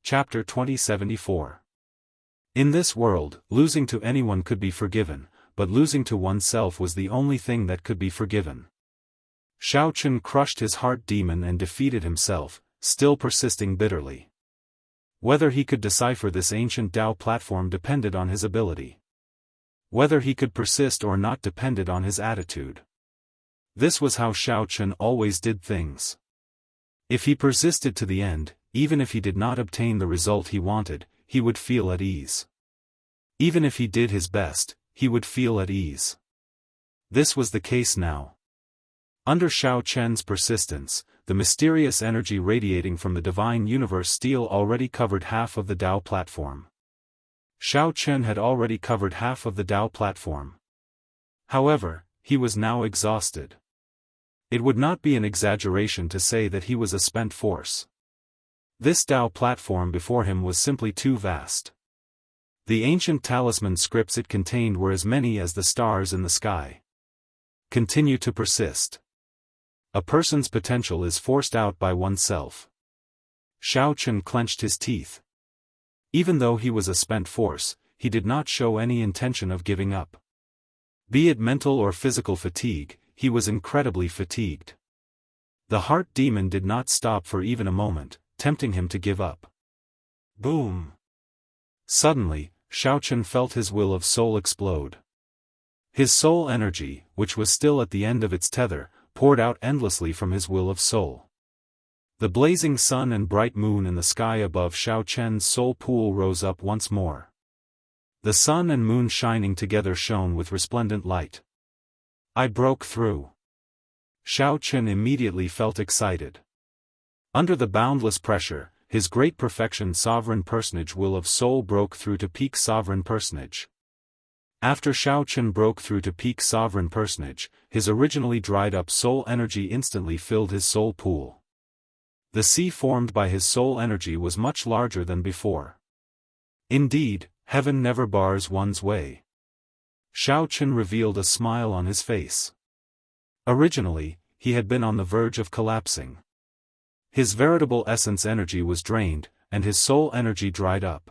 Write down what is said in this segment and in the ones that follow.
Chapter 2074. In this world, losing to anyone could be forgiven, but losing to oneself was the only thing that could be forgiven. Xiao Chun crushed his heart demon and defeated himself, still persisting bitterly. Whether he could decipher this ancient Tao platform depended on his ability. Whether he could persist or not depended on his attitude. This was how Xiao Chun always did things. If he persisted to the end, even if he did not obtain the result he wanted, he would feel at ease. Even if he did his best, he would feel at ease. This was the case now. Under Xiao Chen's persistence, the mysterious energy radiating from the divine universe steel already covered half of the Tao platform. Xiao Chen had already covered half of the Tao platform. However, he was now exhausted. It would not be an exaggeration to say that he was a spent force. This Tao platform before him was simply too vast. The ancient talisman scripts it contained were as many as the stars in the sky. Continue to persist. A person's potential is forced out by oneself. Xiao Chun clenched his teeth. Even though he was a spent force, he did not show any intention of giving up. Be it mental or physical fatigue, he was incredibly fatigued. The heart demon did not stop for even a moment, tempting him to give up. Boom! Suddenly, Xiao Chun felt his will of soul explode. His soul energy, which was still at the end of its tether, poured out endlessly from his will of soul. The blazing sun and bright moon in the sky above Xiao Chen's soul pool rose up once more. The sun and moon shining together shone with resplendent light. I broke through. Xiao Chen immediately felt excited. Under the boundless pressure, his great perfection sovereign personage will of soul broke through to peak sovereign personage. After Xiao Chen broke through to peak sovereign personage, his originally dried up soul energy instantly filled his soul pool. The sea formed by his soul energy was much larger than before. Indeed, heaven never bars one's way. Xiao Chen revealed a smile on his face. Originally, he had been on the verge of collapsing. His veritable essence energy was drained, and his soul energy dried up.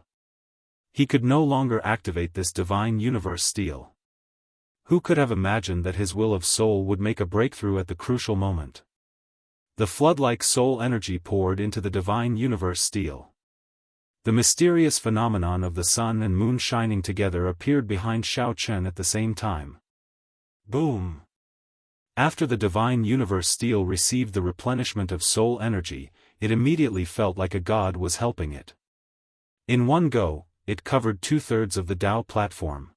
He could no longer activate this divine universe steel. Who could have imagined that his will of soul would make a breakthrough at the crucial moment? The flood-like soul energy poured into the divine universe steel. The mysterious phenomenon of the sun and moon shining together appeared behind Xiao Chen at the same time. Boom! After the divine universe steel received the replenishment of soul energy, it immediately felt like a god was helping it. In one go, it covered 2/3 of the Tao platform.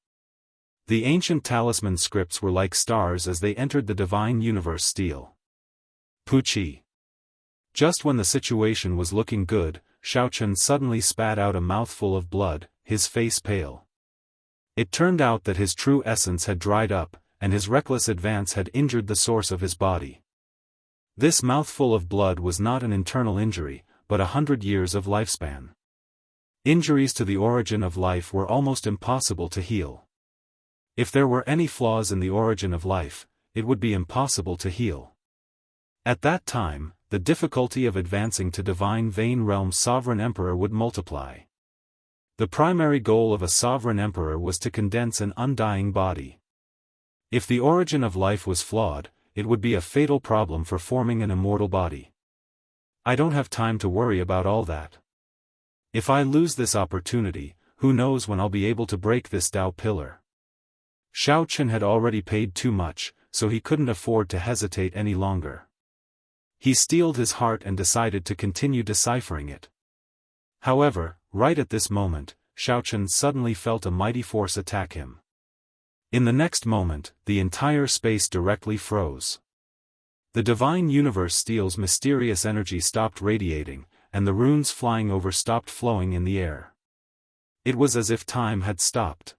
The ancient talisman scripts were like stars as they entered the divine universe steel. Puchi! Just when the situation was looking good, Xiao Chen suddenly spat out a mouthful of blood, his face pale. It turned out that his true essence had dried up, and his reckless advance had injured the source of his body. This mouthful of blood was not an internal injury, but 100 years of lifespan. Injuries to the origin of life were almost impossible to heal. If there were any flaws in the origin of life, it would be impossible to heal. At that time, the difficulty of advancing to divine vein realm sovereign emperor would multiply. The primary goal of a sovereign emperor was to condense an undying body. If the origin of life was flawed, it would be a fatal problem for forming an immortal body. I don't have time to worry about all that. If I lose this opportunity, who knows when I'll be able to break this Tao pillar. Xiao Chen had already paid too much, so he couldn't afford to hesitate any longer. He steeled his heart and decided to continue deciphering it. However, right at this moment, Xiao Chen suddenly felt a mighty force attack him. In the next moment, the entire space directly froze. The divine universe steel's mysterious energy stopped radiating, and the runes flying over stopped flowing in the air. It was as if time had stopped.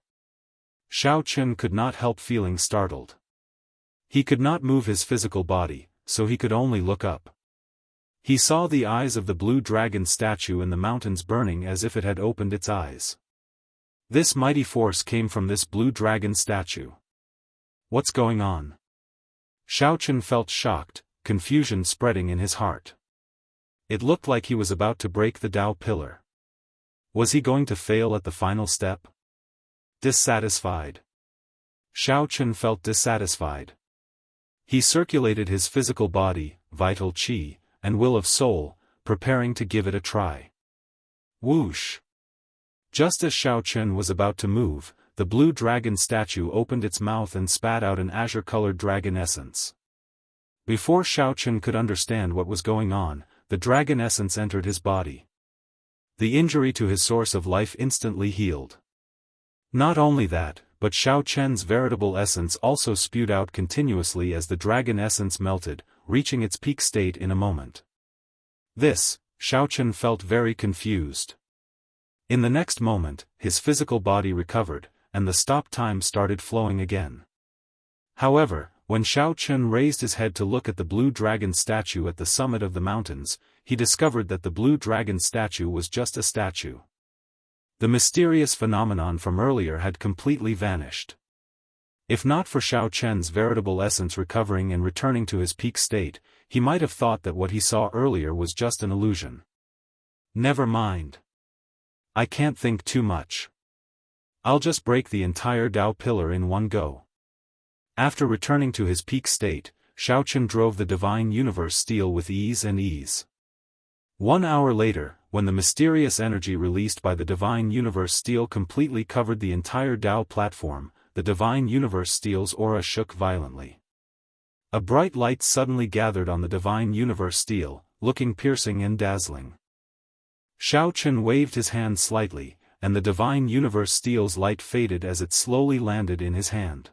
Xiao Chen could not help feeling startled. He could not move his physical body, so he could only look up. He saw the eyes of the blue dragon statue in the mountains burning as if it had opened its eyes. This mighty force came from this blue dragon statue. What's going on? Xiao Chen felt shocked, confusion spreading in his heart. It looked like he was about to break the Tao pillar. Was he going to fail at the final step? Dissatisfied. Xiao Chun felt dissatisfied. He circulated his physical body, vital qi, and will of soul, preparing to give it a try. Whoosh! Just as Xiao Chun was about to move, the blue dragon statue opened its mouth and spat out an azure-colored dragon essence. Before Xiao Chun could understand what was going on, the dragon essence entered his body. The injury to his source of life instantly healed. Not only that, but Xiao Chun's veritable essence also spewed out continuously as the dragon essence melted, reaching its peak state in a moment. This, Xiao Chun felt very confused. In the next moment, his physical body recovered, and the stop time started flowing again. However, when Xiao Chun raised his head to look at the blue dragon statue at the summit of the mountains, he discovered that the blue dragon statue was just a statue. The mysterious phenomenon from earlier had completely vanished. If not for Xiao Chun's veritable essence recovering and returning to his peak state, he might have thought that what he saw earlier was just an illusion. Never mind. I can't think too much. I'll just break the entire Dao pillar in one go. After returning to his peak state, Xiao Chun drove the divine universe steel with ease and ease. 1 hour later, when the mysterious energy released by the divine universe steel completely covered the entire Dao platform, the divine universe steel's aura shook violently. A bright light suddenly gathered on the divine universe steel, looking piercing and dazzling. Xiao Chun waved his hand slightly, and the divine universe steel's light faded as it slowly landed in his hand.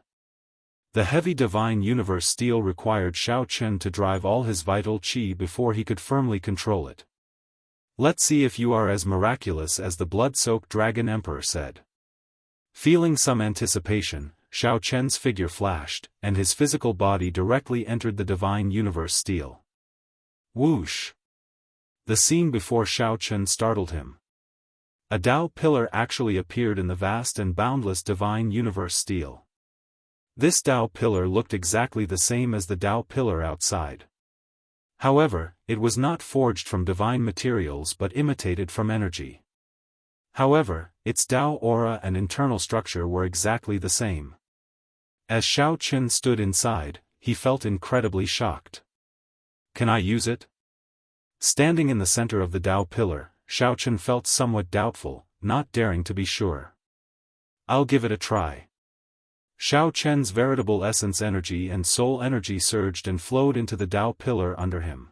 The heavy divine universe steel required Xiao Chun to drive all his vital qi before he could firmly control it. Let's see if you are as miraculous as the blood-soaked Dragon Emperor said. Feeling some anticipation, Xiao Chun's figure flashed, and his physical body directly entered the divine universe steel. Whoosh! The scene before Xiao Chun startled him. A Dao pillar actually appeared in the vast and boundless divine universe steel. This Dao pillar looked exactly the same as the Dao pillar outside. However, it was not forged from divine materials but imitated from energy. However, its Dao aura and internal structure were exactly the same. As Xiao Chun stood inside, he felt incredibly shocked. Can I use it? Standing in the center of the Dao pillar, Xiao Chun felt somewhat doubtful, not daring to be sure. I'll give it a try. Xiao Chun's veritable essence energy and soul energy surged and flowed into the Dao pillar under him.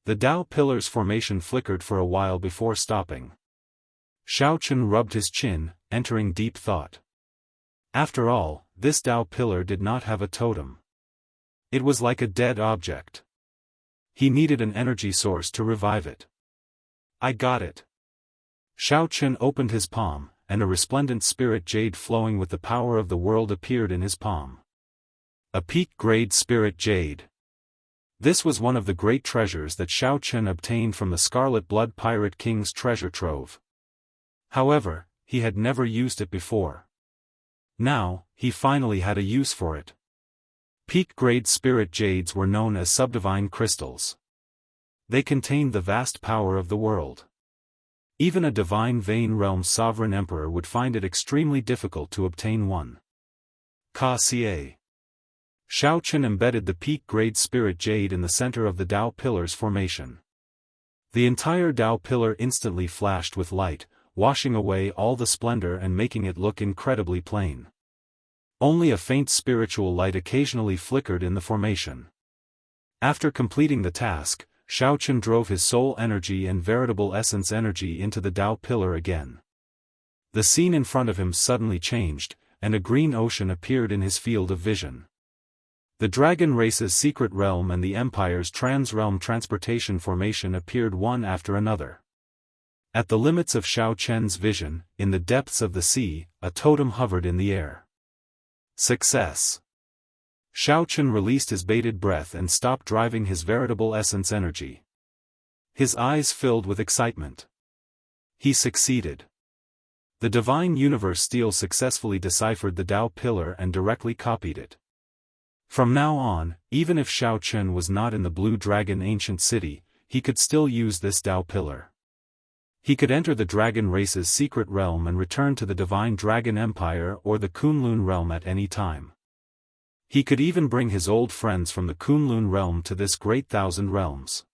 The Dao pillar's formation flickered for a while before stopping. Xiao Chun rubbed his chin, entering deep thought. After all, this Dao pillar did not have a totem. It was like a dead object. He needed an energy source to revive it. I got it. Xiao Chun opened his palm, and a resplendent spirit jade flowing with the power of the world appeared in his palm. A peak-grade spirit jade. This was one of the great treasures that Xiao Chun obtained from the Scarlet Blood Pirate King's treasure trove. However, he had never used it before. Now, he finally had a use for it. Peak-grade spirit jades were known as subdivine crystals. They contained the vast power of the world. Even a divine Vane Realm sovereign emperor would find it extremely difficult to obtain one. Xiao Chun embedded the peak-grade spirit jade in the center of the Dao pillar's formation. The entire Dao pillar instantly flashed with light, washing away all the splendor and making it look incredibly plain. Only a faint spiritual light occasionally flickered in the formation. After completing the task, Xiao Chun drove his soul energy and veritable essence energy into the Dao pillar again. The scene in front of him suddenly changed, and a green ocean appeared in his field of vision. The dragon race's secret realm and the Empire's trans-realm transportation formation appeared one after another. At the limits of Xiao Chun's vision, in the depths of the sea, a totem hovered in the air. Success! Xiao Chun released his bated breath and stopped driving his veritable essence energy. His eyes filled with excitement. He succeeded. The divine universe steel successfully deciphered the Dao pillar and directly copied it. From now on, even if Xiao Chun was not in the Blue Dragon ancient city, he could still use this Dao pillar. He could enter the dragon race's secret realm and return to the divine dragon empire or the Kunlun realm at any time. He could even bring his old friends from the Kunlun realm to this great thousand realms.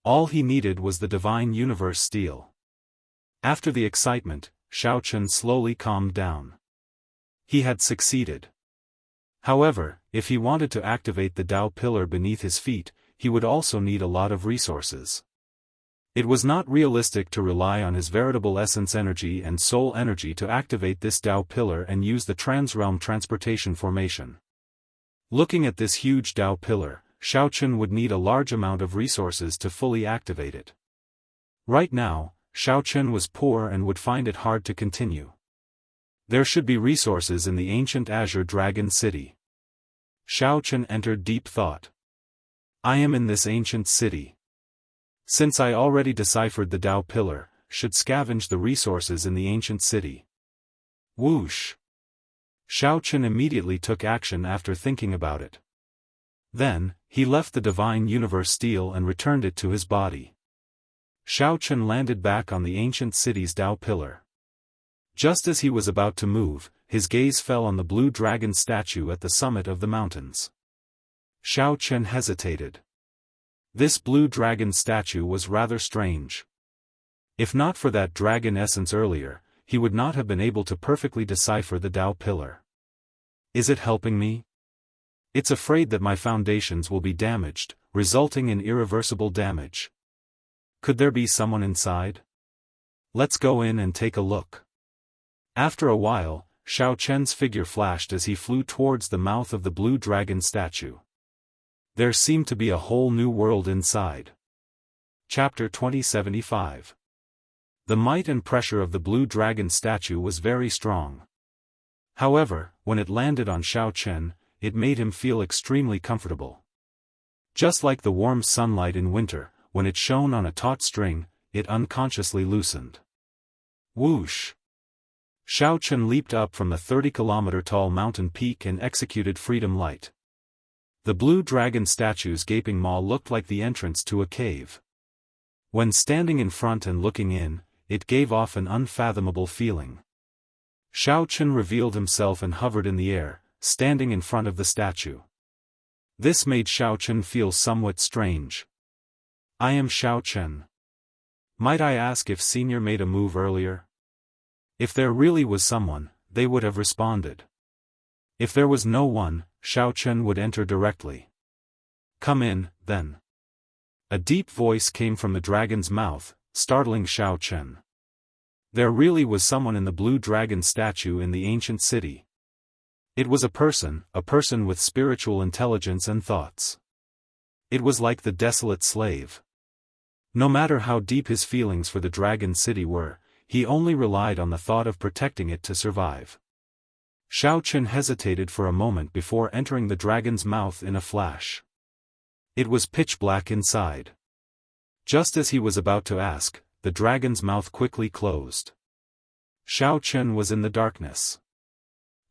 All he needed was the divine universe steel. After the excitement, Shao Chun slowly calmed down. He had succeeded. However, if he wanted to activate the Tao pillar beneath his feet, he would also need a lot of resources. It was not realistic to rely on his veritable essence energy and soul energy to activate this Tao pillar and use the transrealm transportation formation. Looking at this huge Tao pillar, Shao Chun would need a large amount of resources to fully activate it. Right now, Shao Chun was poor and would find it hard to continue. There should be resources in the ancient Azure Dragon City. Shao Chun entered deep thought. I am in this ancient city. Since I already deciphered the Tao pillar, should scavenge the resources in the ancient city. Whoosh! Shao Chun immediately took action after thinking about it. Then, he left the divine universe steel and returned it to his body. Shao Chun landed back on the ancient city's Tao pillar. Just as he was about to move, his gaze fell on the blue dragon statue at the summit of the mountains. Shao Chun hesitated. This blue dragon statue was rather strange. If not for that dragon essence earlier, he would not have been able to perfectly decipher the Tao pillar. Is it helping me? It's afraid that my foundations will be damaged, resulting in irreversible damage. Could there be someone inside? Let's go in and take a look. After a while, Shao Chun's figure flashed as he flew towards the mouth of the blue dragon statue. There seemed to be a whole new world inside. Chapter 2075. The might and pressure of the blue dragon statue was very strong. However, when it landed on Shao Chun, it made him feel extremely comfortable. Just like the warm sunlight in winter, when it shone on a taut string, it unconsciously loosened. Whoosh! Shao Chun leaped up from the 30-kilometer-tall mountain peak and executed Freedom Light. The blue dragon statue's gaping maw looked like the entrance to a cave. When standing in front and looking in, it gave off an unfathomable feeling. Shao Chun revealed himself and hovered in the air, standing in front of the statue. This made Shao Chun feel somewhat strange. I am Shao Chun. Might I ask if Senior made a move earlier? If there really was someone, they would have responded. If there was no one, Shao Chun would enter directly. Come in, then. A deep voice came from the dragon's mouth, startling Shao Chun. There really was someone in the blue dragon statue in the ancient city. It was a person with spiritual intelligence and thoughts. It was like the desolate slave. No matter how deep his feelings for the dragon city were, he only relied on the thought of protecting it to survive. Shao Chun hesitated for a moment before entering the dragon's mouth in a flash. It was pitch black inside. Just as he was about to ask, the dragon's mouth quickly closed. Shao Chun was in the darkness.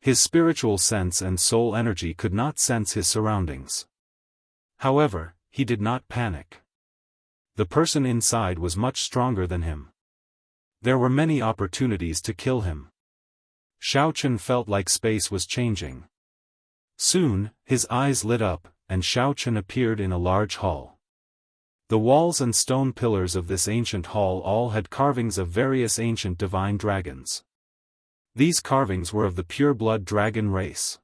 His spiritual sense and soul energy could not sense his surroundings. However, he did not panic. The person inside was much stronger than him. There were many opportunities to kill him. Shao Chun felt like space was changing. Soon, his eyes lit up, and Shao Chun appeared in a large hall. The walls and stone pillars of this ancient hall all had carvings of various ancient divine dragons. These carvings were of the pure-blood dragon race.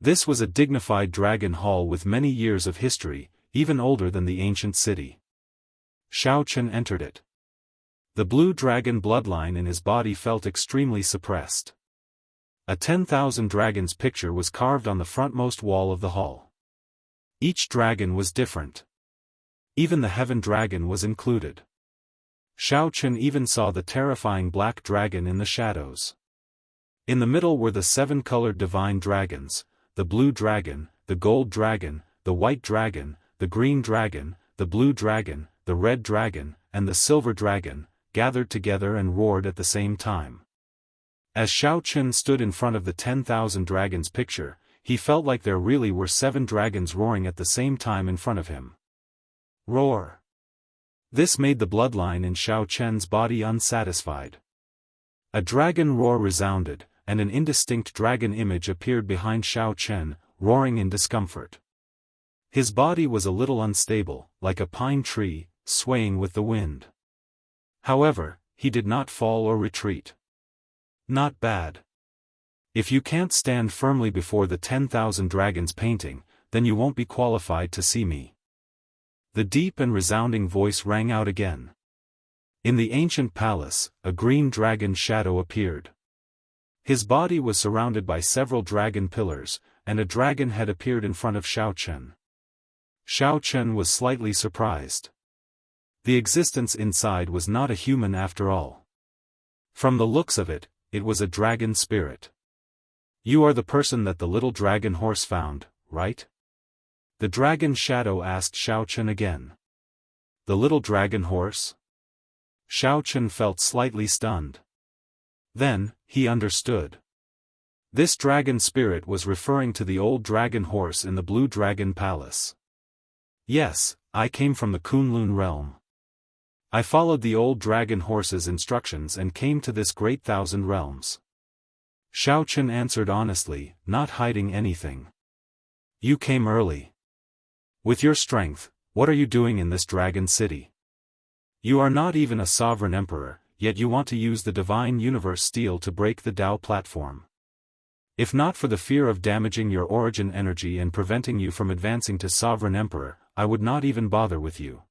This was a dignified dragon hall with many years of history, even older than the ancient city. Shao Chun entered it. The blue dragon bloodline in his body felt extremely suppressed. A 10,000 dragons picture was carved on the frontmost wall of the hall. Each dragon was different. Even the heaven dragon was included. Shao Chun even saw the terrifying black dragon in the shadows. In the middle were the 7-colored divine dragons, the blue dragon, the gold dragon, the white dragon, the green dragon, the blue dragon, the red dragon, and the silver dragon, gathered together and roared at the same time. As Shao Chun stood in front of the 10,000 dragons picture, he felt like there really were 7 dragons roaring at the same time in front of him. Roar! This made the bloodline in Xiao Chen's body unsatisfied. A dragon roar resounded, and an indistinct dragon image appeared behind Xiao Chen, roaring in discomfort. His body was a little unstable, like a pine tree, swaying with the wind. However, he did not fall or retreat. Not bad. If you can't stand firmly before the 10,000 dragons painting, then you won't be qualified to see me. The deep and resounding voice rang out again. In the ancient palace, a green dragon shadow appeared. His body was surrounded by several dragon pillars, and a dragon head appeared in front of Xiao Chen. Xiao Chen was slightly surprised. The existence inside was not a human after all. From the looks of it, it was a dragon spirit. You are the person that the little dragon horse found, right? The dragon shadow asked Xiao Chen again. The little dragon horse? Xiao Chen felt slightly stunned. Then, he understood. This dragon spirit was referring to the old dragon horse in the Blue Dragon Palace. Yes, I came from the Kunlun realm. I followed the old dragon horse's instructions and came to this great thousand realms. Xiao Chen answered honestly, not hiding anything. You came early. With your strength, what are you doing in this dragon city? You are not even a sovereign emperor, yet you want to use the divine universe steel to break the Tao platform. If not for the fear of damaging your origin energy and preventing you from advancing to sovereign emperor, I would not even bother with you.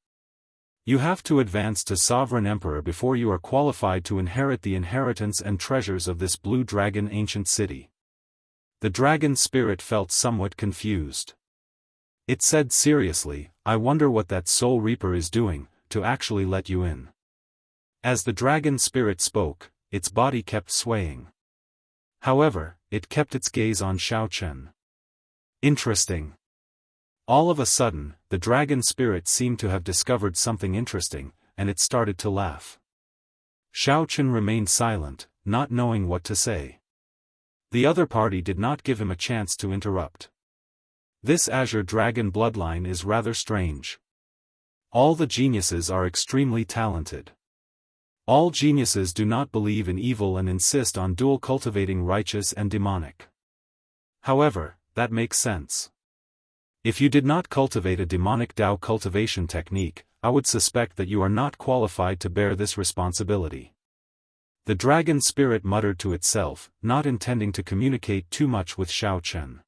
You have to advance to sovereign emperor before you are qualified to inherit the inheritance and treasures of this blue dragon ancient city. The dragon spirit felt somewhat confused. It said seriously, I wonder what that soul reaper is doing, to actually let you in. As the dragon spirit spoke, its body kept swaying. However, it kept its gaze on Xiao Chen. Interesting. All of a sudden, the dragon spirit seemed to have discovered something interesting, and it started to laugh. Xiao Chen remained silent, not knowing what to say. The other party did not give him a chance to interrupt. This azure dragon bloodline is rather strange. All the geniuses are extremely talented. All geniuses do not believe in evil and insist on dual cultivating righteous and demonic. However, that makes sense. If you did not cultivate a demonic Tao cultivation technique, I would suspect that you are not qualified to bear this responsibility. The dragon spirit muttered to itself, not intending to communicate too much with Xiao Chen.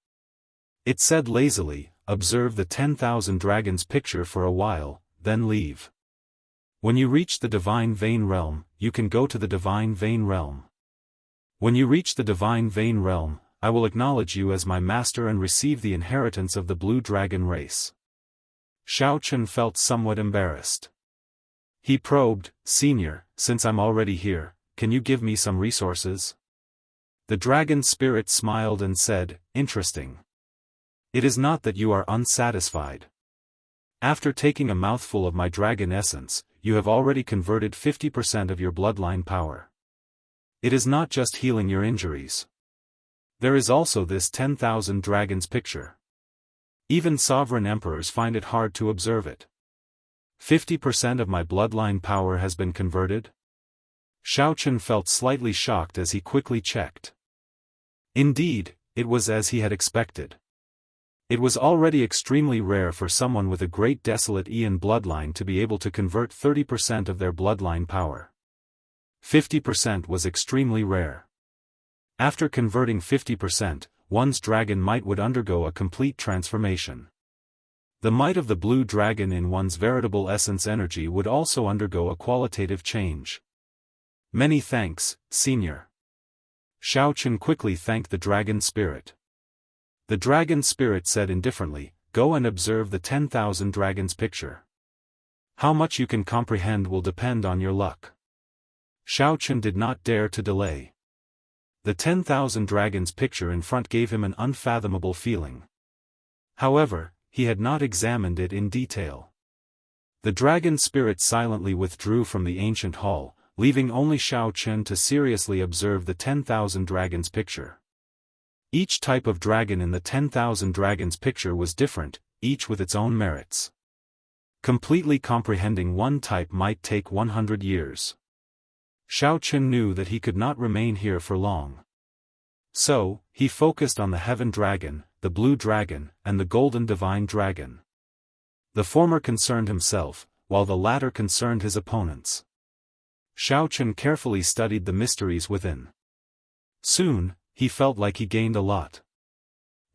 It said lazily, observe the 10,000 dragons picture for a while, then leave. When you reach the divine vein realm, you can go to the divine vein realm. When you reach the divine vein realm, I will acknowledge you as my master and receive the inheritance of the blue dragon race. Xiao Chen felt somewhat embarrassed. He probed, Senior, since I'm already here, can you give me some resources? The dragon spirit smiled and said, interesting. It is not that you are unsatisfied. After taking a mouthful of my dragon essence, you have already converted 50% of your bloodline power. It is not just healing your injuries. There is also this 10,000 dragons picture. Even sovereign emperors find it hard to observe it. 50% of my bloodline power has been converted? Xiao Chen felt slightly shocked as he quickly checked. Indeed, it was as he had expected. It was already extremely rare for someone with a great desolate Ian bloodline to be able to convert 30% of their bloodline power. 50% was extremely rare. After converting 50%, one's dragon might would undergo a complete transformation. The might of the blue dragon in one's veritable essence energy would also undergo a qualitative change. Many thanks, Senior. Xiao Chen quickly thanked the dragon spirit. The dragon spirit said indifferently, go and observe the 10,000 dragons picture. How much you can comprehend will depend on your luck. Xiao Chen did not dare to delay. The 10,000 dragons picture in front gave him an unfathomable feeling. However, he had not examined it in detail. The dragon spirit silently withdrew from the ancient hall, leaving only Xiao Chen to seriously observe the 10,000 dragons picture. Each type of dragon in the 10,000 dragons picture was different, each with its own merits. Completely comprehending one type might take 100 years. Xiaochen knew that he could not remain here for long. So, he focused on the Heaven Dragon, the Blue Dragon, and the Golden Divine Dragon. The former concerned himself, while the latter concerned his opponents. Xiaochen carefully studied the mysteries within. Soon, he felt like he gained a lot.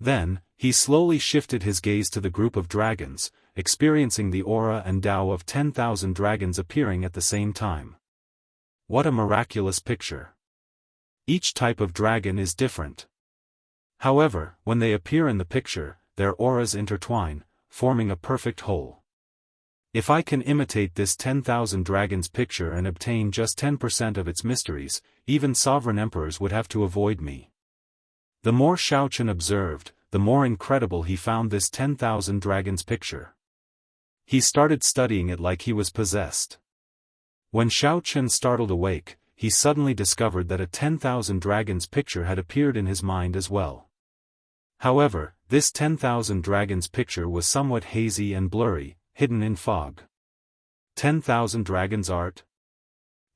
Then, he slowly shifted his gaze to the group of dragons, experiencing the aura and Tao of 10,000 dragons appearing at the same time. What a miraculous picture! Each type of dragon is different. However, when they appear in the picture, their auras intertwine, forming a perfect whole. If I can imitate this 10,000 dragons picture and obtain just 10% of its mysteries, even sovereign emperors would have to avoid me. The more Xiaochen observed, the more incredible he found this 10,000 dragons picture. He started studying it like he was possessed. When Xiaochen startled awake, he suddenly discovered that a 10,000 dragons picture had appeared in his mind as well. However, this 10,000 dragons picture was somewhat hazy and blurry, hidden in fog. 10,000 dragons art?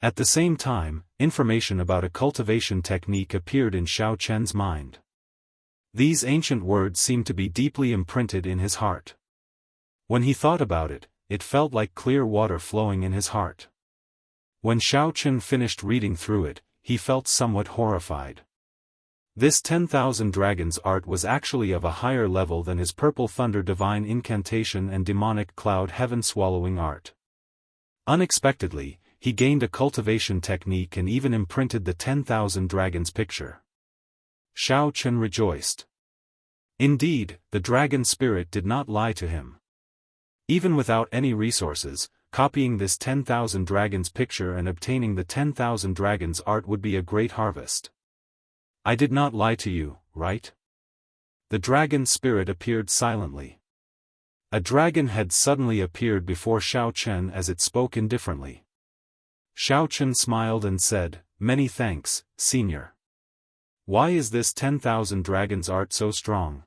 At the same time, information about a cultivation technique appeared in Xiaochen's mind. These ancient words seemed to be deeply imprinted in his heart. When he thought about it, it felt like clear water flowing in his heart. When Xiaochen finished reading through it, he felt somewhat horrified. This 10,000 dragons art was actually of a higher level than his purple thunder divine incantation and demonic cloud heaven swallowing art. Unexpectedly, he gained a cultivation technique and even imprinted the 10,000 dragons picture. Xiaochen rejoiced. Indeed, the dragon spirit did not lie to him. Even without any resources, copying this 10,000 dragons picture and obtaining the 10,000 dragons art would be a great harvest. I did not lie to you, right? The dragon spirit appeared silently. A dragon head suddenly appeared before Xiaochen as it spoke indifferently. Xiaochen smiled and said, "Many thanks, Senior. Why is this 10,000 dragons art so strong?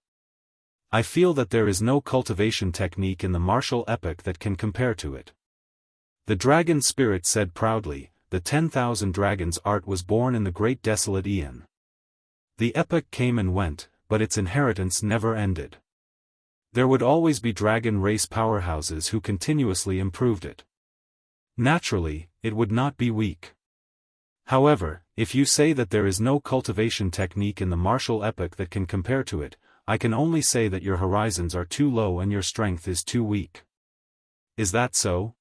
I feel that there is no cultivation technique in the martial epoch that can compare to it." The dragon spirit said proudly, "The 10,000 dragons art was born in the great desolate Aeon. The epoch came and went, but its inheritance never ended. There would always be dragon race powerhouses who continuously improved it. Naturally, it would not be weak. However, if you say that there is no cultivation technique in the martial epoch that can compare to it, I can only say that your horizons are too low and your strength is too weak. Is that so?"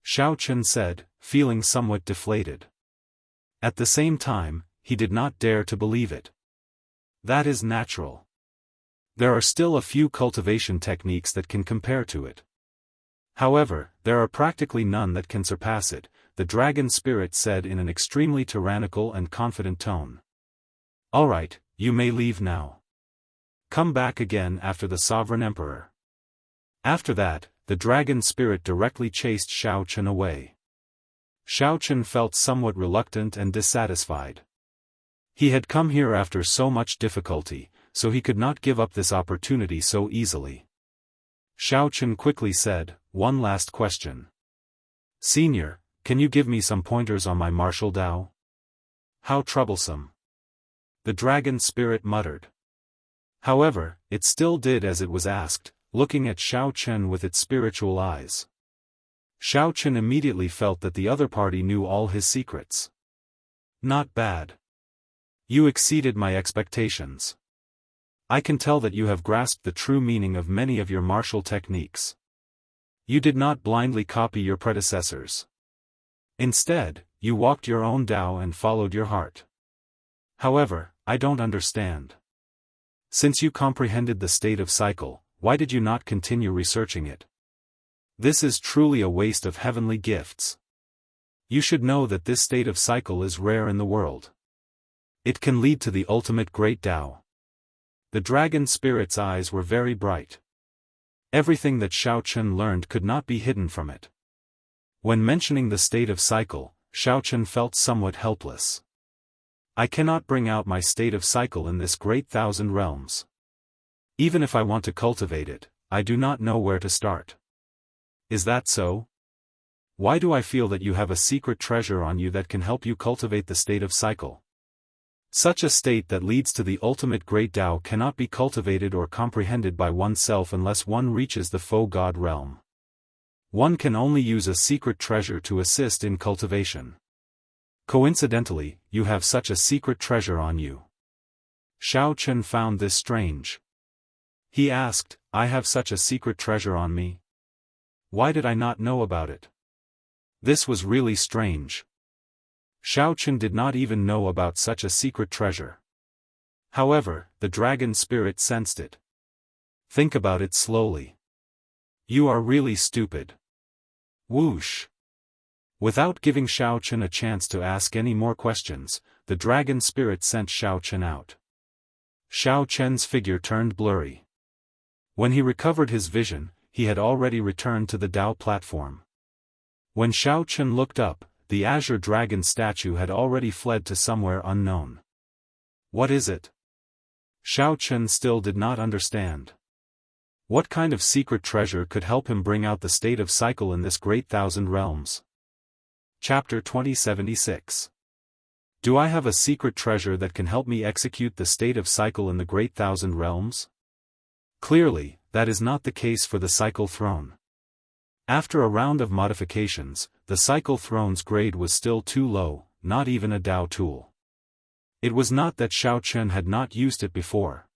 Xiaochen said, feeling somewhat deflated. At the same time, he did not dare to believe it. That is natural. There are still a few cultivation techniques that can compare to it. However, there are practically none that can surpass it, the dragon spirit said in an extremely tyrannical and confident tone. "Alright, you may leave now. Come back again after the sovereign emperor." After that, the dragon spirit directly chased Xiaochen away. Xiaochen felt somewhat reluctant and dissatisfied. He had come here after so much difficulty, so he could not give up this opportunity so easily. Xiaochen quickly said, "One last question. Senior, can you give me some pointers on my martial Tao?" "How troublesome." The dragon spirit muttered. However, it still did as it was asked, looking at Xiaochen with its spiritual eyes. Xiaochen immediately felt that the other party knew all his secrets. "Not bad. You exceeded my expectations. I can tell that you have grasped the true meaning of many of your martial techniques. You did not blindly copy your predecessors. Instead, you walked your own Tao and followed your heart. However, I don't understand. Since you comprehended the state of cycle, why did you not continue researching it? This is truly a waste of heavenly gifts. You should know that this state of cycle is rare in the world. It can lead to the ultimate great Tao." The dragon spirit's eyes were very bright. Everything that Xiaochen learned could not be hidden from it. When mentioning the state of cycle, Xiaochen felt somewhat helpless. "I cannot bring out my state of cycle in this great thousand realms. Even if I want to cultivate it, I do not know where to start. Is that so? Why do I feel that you have a secret treasure on you that can help you cultivate the state of cycle? Such a state that leads to the ultimate great Tao cannot be cultivated or comprehended by oneself unless one reaches the faux God realm. One can only use a secret treasure to assist in cultivation. Coincidentally, you have such a secret treasure on you. Xiao Chen found this strange. He asked, I have such a secret treasure on me? Why did I not know about it? This was really strange. Xiao Chen did not even know about such a secret treasure. However, the dragon spirit sensed it. Think about it slowly. You are really stupid. Whoosh. Without giving Xiao Chen a chance to ask any more questions, the dragon spirit sent Xiao Chen out. Xiao Chen's figure turned blurry. When he recovered his vision, he had already returned to the Tao platform. When Xiao Chen looked up, the azure dragon statue had already fled to somewhere unknown. What is it? Xiao Chen still did not understand. What kind of secret treasure could help him bring out the state of cycle in this great thousand realms? Chapter 2076. Do I have a secret treasure that can help me execute the state of cycle in the great thousand realms? Clearly, that is not the case for the cycle throne. After a round of modifications, the cycle throne's grade was still too low, not even a Tao tool. It was not that Xiao Chen had not used it before.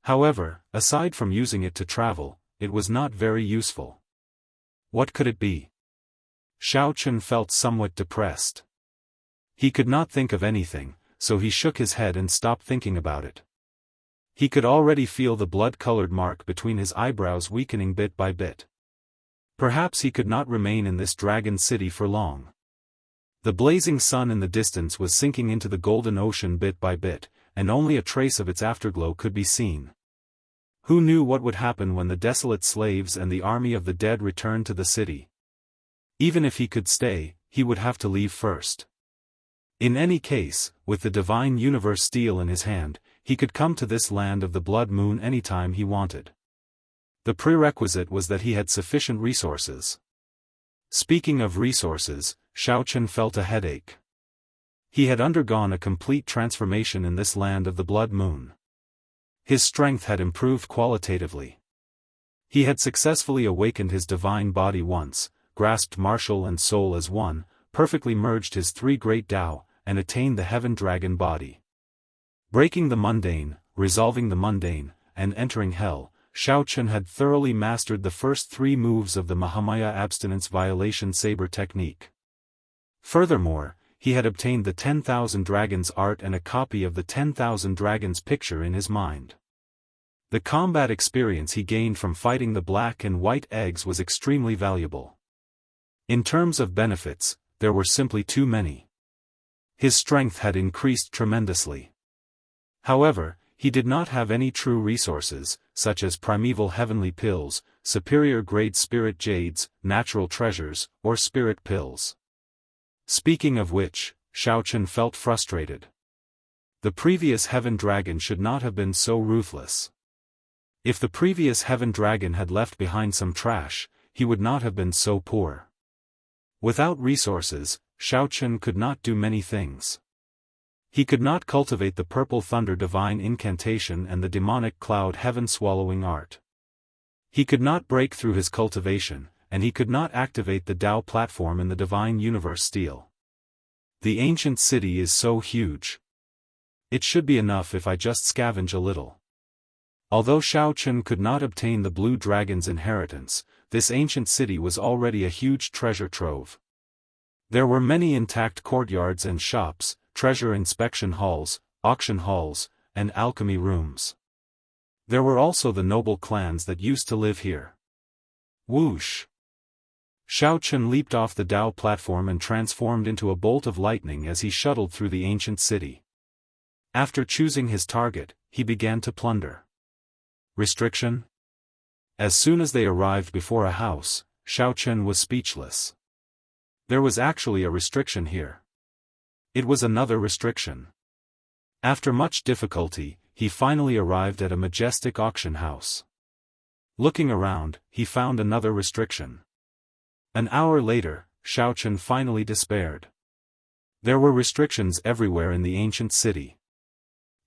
However, aside from using it to travel, it was not very useful. What could it be? Xiao Chen felt somewhat depressed. He could not think of anything, so he shook his head and stopped thinking about it. He could already feel the blood-colored mark between his eyebrows weakening bit by bit. Perhaps he could not remain in this dragon city for long. The blazing sun in the distance was sinking into the golden ocean bit by bit, and only a trace of its afterglow could be seen. Who knew what would happen when the desolate slaves and the army of the dead returned to the city? Even if he could stay, he would have to leave first. In any case, with the divine universe steel in his hand, he could come to this land of the blood moon anytime he wanted. The prerequisite was that he had sufficient resources. Speaking of resources, Xiao Chen felt a headache. He had undergone a complete transformation in this land of the blood moon. His strength had improved qualitatively. He had successfully awakened his divine body once, grasped martial and soul as one, perfectly merged his three great Tao, and attained the heaven dragon body. Breaking the mundane, resolving the mundane, and entering hell, Xiao Chen had thoroughly mastered the first three moves of the Mahamaya abstinence violation saber technique. Furthermore, he had obtained the 10,000 Dragons art and a copy of the 10,000 Dragons picture in his mind. The combat experience he gained from fighting the black and white eggs was extremely valuable. In terms of benefits, there were simply too many. His strength had increased tremendously. However, he did not have any true resources, such as primeval heavenly pills, superior grade spirit jades, natural treasures, or spirit pills. Speaking of which, Xiao Chen felt frustrated. The previous heaven dragon should not have been so ruthless. If the previous heaven dragon had left behind some trash, he would not have been so poor. Without resources, Xiao Chen could not do many things. He could not cultivate the purple thunder divine incantation and the demonic cloud heaven swallowing art. He could not break through his cultivation, and he could not activate the Tao platform in the divine universe steel. The ancient city is so huge. It should be enough if I just scavenge a little. Although Xiao Chen could not obtain the blue dragon's inheritance, this ancient city was already a huge treasure trove. There were many intact courtyards and shops, treasure inspection halls, auction halls, and alchemy rooms. There were also the noble clans that used to live here. Whoosh! Xiao Chen leaped off the Tao platform and transformed into a bolt of lightning as he shuttled through the ancient city. After choosing his target, he began to plunder. Restriction? As soon as they arrived before a house, Xiao Chen was speechless. There was actually a restriction here. It was another restriction. After much difficulty, he finally arrived at a majestic auction house. Looking around, he found another restriction. An hour later, Xiaochen finally despaired. There were restrictions everywhere in the ancient city.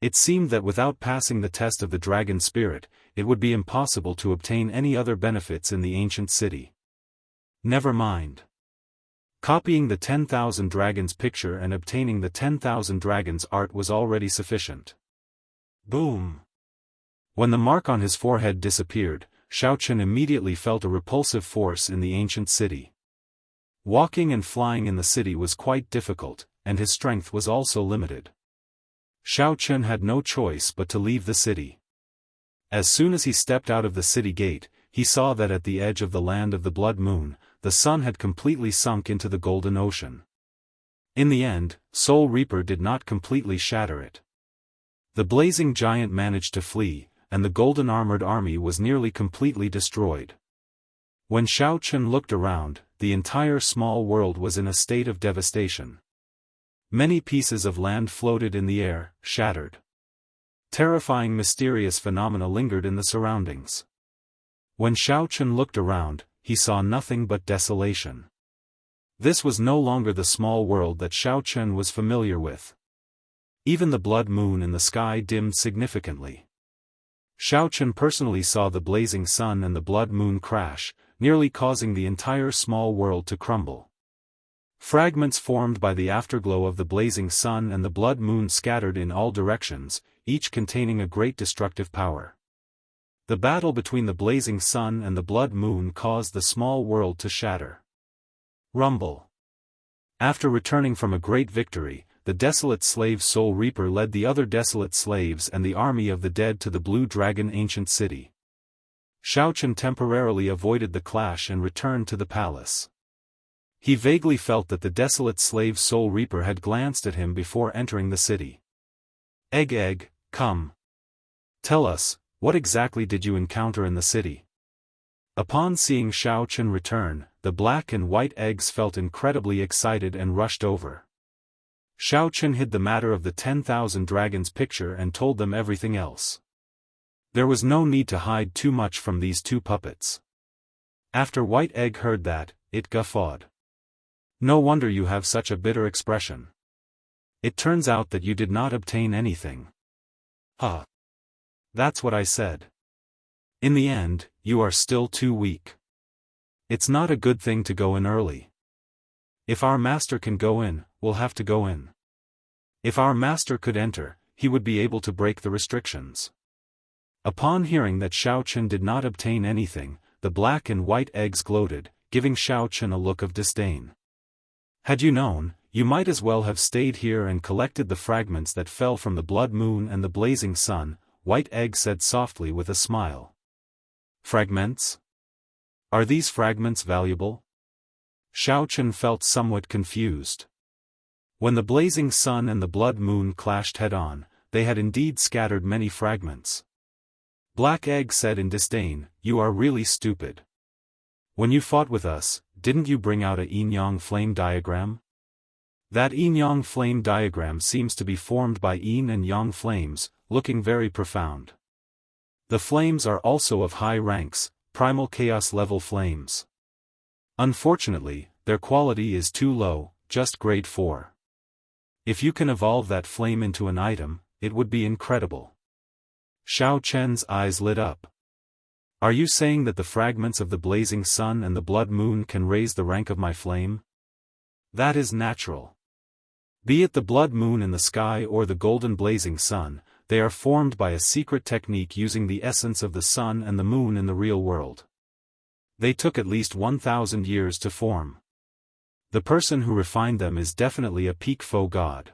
It seemed that without passing the test of the dragon spirit, it would be impossible to obtain any other benefits in the ancient city. Never mind. Copying the 10,000 dragons picture and obtaining the 10,000 dragons art was already sufficient. Boom! When the mark on his forehead disappeared, Xiaochen immediately felt a repulsive force in the ancient city. Walking and flying in the city was quite difficult, and his strength was also limited. Xiaochen had no choice but to leave the city. As soon as he stepped out of the city gate, he saw that at the edge of the land of the blood moon, the sun had completely sunk into the golden ocean. In the end, Soul Reaper did not completely shatter it. The blazing giant managed to flee, and the golden armored army was nearly completely destroyed. When Xiaochen looked around, the entire small world was in a state of devastation. Many pieces of land floated in the air, shattered. Terrifying mysterious phenomena lingered in the surroundings. When Xiaochen looked around, he saw nothing but desolation. This was no longer the small world that Xiaochen was familiar with. Even the blood moon in the sky dimmed significantly. Xiaochen personally saw the blazing sun and the blood moon crash, nearly causing the entire small world to crumble. Fragments formed by the afterglow of the blazing sun and the blood moon scattered in all directions, each containing a great destructive power. The battle between the blazing sun and the blood moon caused the small world to shatter. Rumble. After returning from a great victory, the desolate slave Soul Reaper led the other desolate slaves and the army of the dead to the Blue Dragon ancient city. Xiaochen temporarily avoided the clash and returned to the palace. He vaguely felt that the desolate slave Soul Reaper had glanced at him before entering the city. Egg, come. Tell us, what exactly did you encounter in the city? Upon seeing Xiaochen return, the black and white eggs felt incredibly excited and rushed over. Xiaochen hid the matter of the 10,000 dragons picture and told them everything else. There was no need to hide too much from these two puppets. After White Egg heard that, it guffawed. No wonder you have such a bitter expression. It turns out that you did not obtain anything. Huh. That's what I said. In the end, you are still too weak. It's not a good thing to go in early. If our master can go in, we'll have to go in. If our master could enter, he would be able to break the restrictions. Upon hearing that Xiaochen did not obtain anything, the black and white eggs gloated, giving Xiaochen a look of disdain. Had you known, you might as well have stayed here and collected the fragments that fell from the blood moon and the blazing sun, White Egg said softly with a smile. Fragments? Are these fragments valuable? Xiaochen felt somewhat confused. When the blazing sun and the blood moon clashed head-on, they had indeed scattered many fragments. Black Egg said in disdain, you are really stupid. When you fought with us, didn't you bring out a yin-yang flame diagram? That yin-yang flame diagram seems to be formed by yin and yang flames, looking very profound. The flames are also of high ranks, primal chaos level flames. Unfortunately, their quality is too low, just grade 4. If you can evolve that flame into an item, it would be incredible. Xiaochen's eyes lit up. Are you saying that the fragments of the blazing sun and the blood moon can raise the rank of my flame? That is natural. Be it the blood moon in the sky or the golden blazing sun, they are formed by a secret technique using the essence of the sun and the moon in the real world. They took at least 1,000 years to form. The person who refined them is definitely a peak faux god.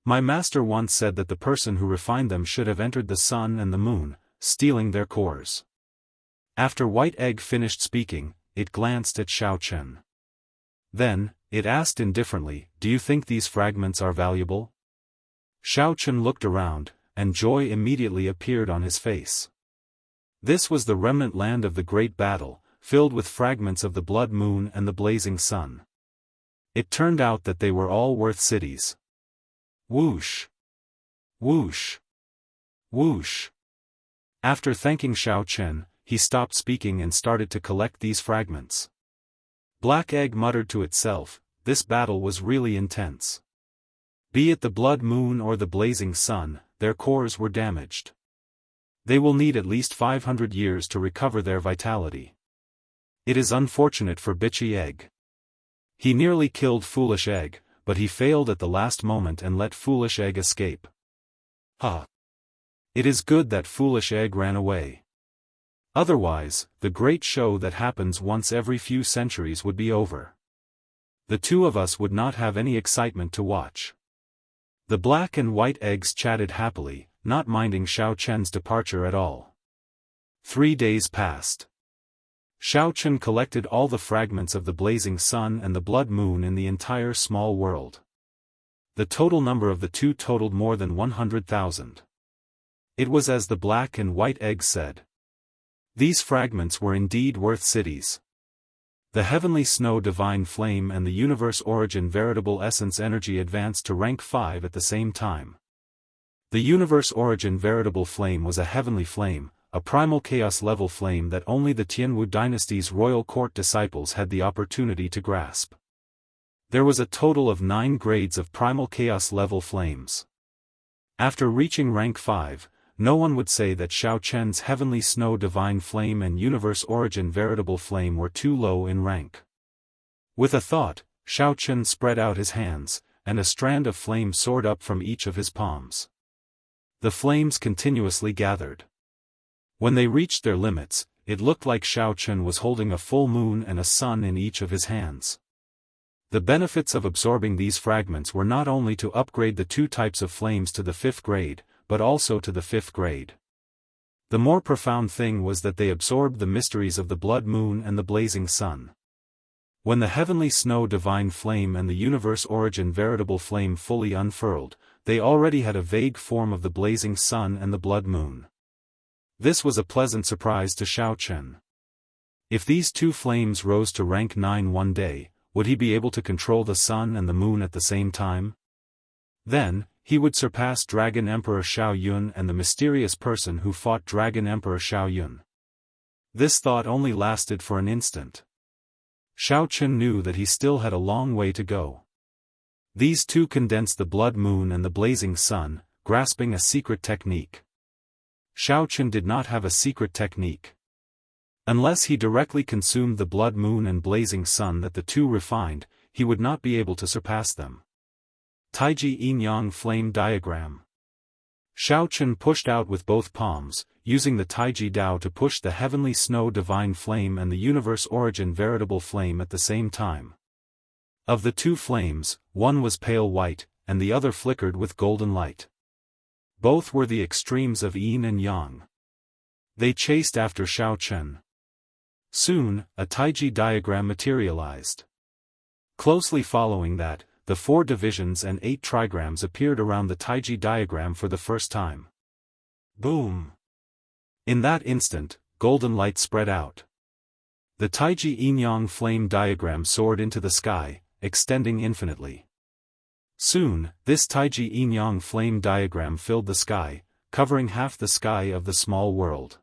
My master once said that the person who refined them should have entered the sun and the moon, stealing their cores. After White Egg finished speaking, it glanced at Xiaochen. Then, it asked indifferently, do you think these fragments are valuable? Xiaochen looked around, and joy immediately appeared on his face. This was the remnant land of the great battle, filled with fragments of the blood moon and the blazing sun. It turned out that they were all worth cities. Whoosh! Whoosh! Whoosh! After thanking Xiaochen, he stopped speaking and started to collect these fragments. Black Egg muttered to itself, this battle was really intense. Be it the blood moon or the blazing sun, their cores were damaged. They will need at least 500 years to recover their vitality. It is unfortunate for Bitchy Egg. He nearly killed Foolish Egg, but he failed at the last moment and let Foolish Egg escape. It is good that Foolish Egg ran away. Otherwise, the great show that happens once every few centuries would be over. The two of us would not have any excitement to watch. The black and white eggs chatted happily, not minding Xiao Chen's departure at all. 3 days passed. Xiao Chen collected all the fragments of the blazing sun and the blood moon in the entire small world. The total number of the two totaled more than 100,000. It was as the black and white eggs said. These fragments were indeed worth cities. The heavenly snow divine flame and the universe origin veritable essence energy advanced to rank 5 at the same time. The universe origin veritable flame was a heavenly flame, a primal chaos level flame that only the Tianwu dynasty's royal court disciples had the opportunity to grasp. There was a total of 9 grades of primal chaos level flames. After reaching rank 5, no one would say that Xiao Chen's heavenly snow divine flame and universe origin veritable flame were too low in rank. With a thought, Xiao Chen spread out his hands, and a strand of flame soared up from each of his palms. The flames continuously gathered. When they reached their limits, it looked like Xiao Chen was holding a full moon and a sun in each of his hands. The benefits of absorbing these fragments were not only to upgrade the 2 types of flames to the 5th grade, but also to the 5th grade. The more profound thing was that they absorbed the mysteries of the blood moon and the blazing sun. When the heavenly snow divine flame and the universe origin veritable flame fully unfurled, they already had a vague form of the blazing sun and the blood moon. This was a pleasant surprise to Xiao Chen. If these 2 flames rose to rank 9 one day, would he be able to control the sun and the moon at the same time? Then, he would surpass Dragon Emperor Xiao Yun and the mysterious person who fought Dragon Emperor Xiao Yun. This thought only lasted for an instant. Xiao Chen knew that he still had a long way to go. These 2 condensed the blood moon and the blazing sun, grasping a secret technique. Xiao Chen did not have a secret technique. Unless he directly consumed the blood moon and blazing sun that the 2 refined, he would not be able to surpass them. Taiji Yin-Yang Flame Diagram. Xiao Chen pushed out with both palms, using the Taiji Dao to push the heavenly snow divine flame and the universe origin veritable flame at the same time. Of the 2 flames, one was pale white, and the other flickered with golden light. Both were the extremes of yin and yang. They chased after Xiao Chen. Soon, a Taiji diagram materialized. Closely following that, the 4 divisions and 8 trigrams appeared around the Taiji diagram for the first time. Boom! In that instant, golden light spread out. The Taiji Yin-Yang flame diagram soared into the sky, extending infinitely. Soon, this Taiji Yin-Yang flame diagram filled the sky, covering half the sky of the small world.